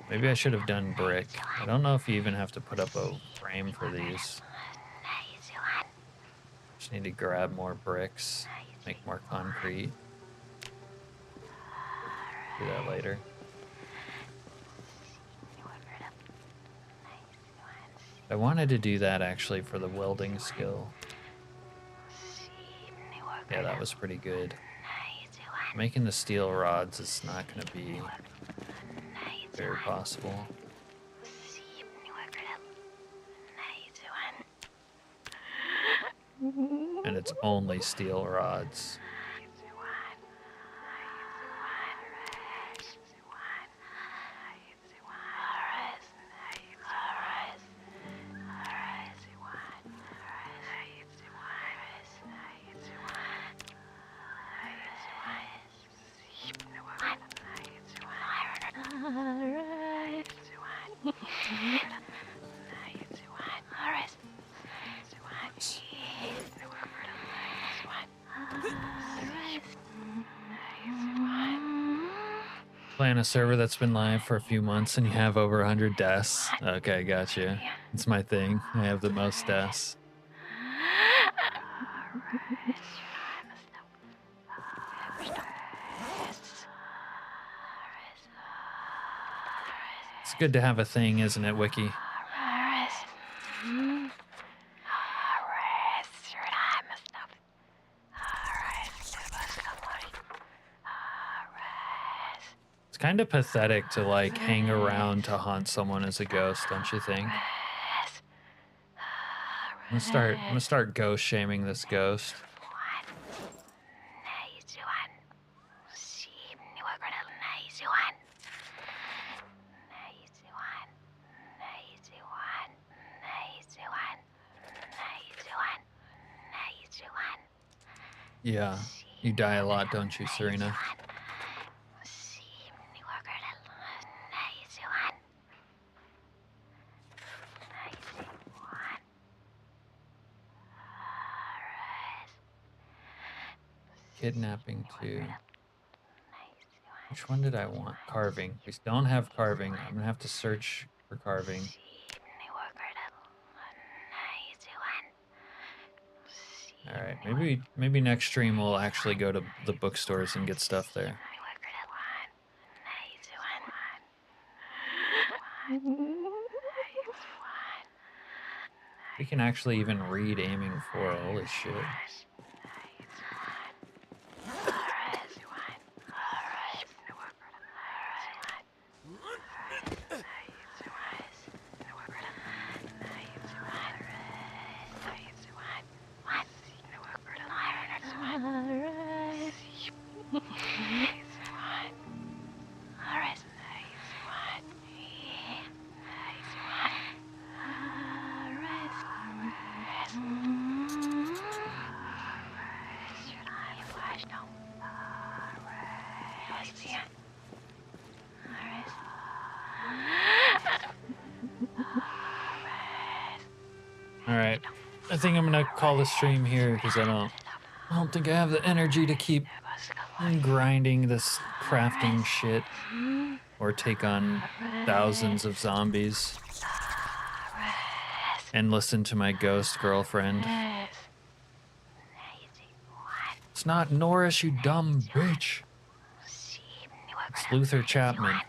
Maybe I should have done brick. I don't know if you even have to put up a frame for these. Just need to grab more bricks, make more concrete. Do that later. I wanted to do that actually for the welding skill. Yeah, that was pretty good. Making the steel rods is not going to be very possible. And it's only steel rods. Playing a server that's been live for a few months and you have over 100 deaths. Okay, gotcha. It's my thing. I have the most deaths. It's good to have a thing, isn't it, Wiki? Kind of pathetic to like hang around to haunt someone as a ghost, don't you think? I'm gonna start ghost shaming this ghost. Yeah, you die a lot, don't you, Serena? Kidnapping too. Which one did I want? Carving. We don't have carving. I'm gonna have to search for carving. All right, maybe next stream we'll actually go to the bookstores and get stuff there. We can actually even read aiming for. Holy shit. Alright, I think I'm gonna call the stream here because I don't think I have the energy to keep grinding this crafting shit or take on thousands of zombies and listen to my ghost girlfriend. It's not Norris, you dumb bitch. It's Luther Chapman.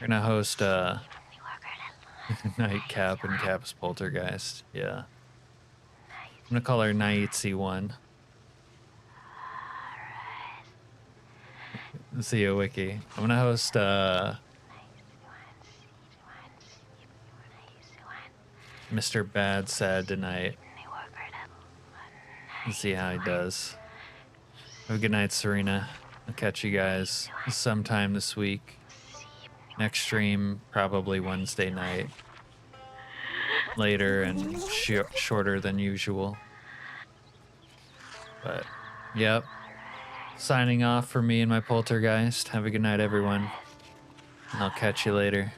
We're gonna host Nightcap and Cap's Poltergeist. Yeah. I'm gonna call her Nightsy1. See you, Wiki. I'm gonna host Mr. Bad Sad tonight. Let's see how he does. Have a good night, Serena. I'll catch you guys sometime this week. Next stream, probably Wednesday night. Later and shorter than usual. But, yep. Signing off for me and my poltergeist. Have a good night, everyone. And I'll catch you later.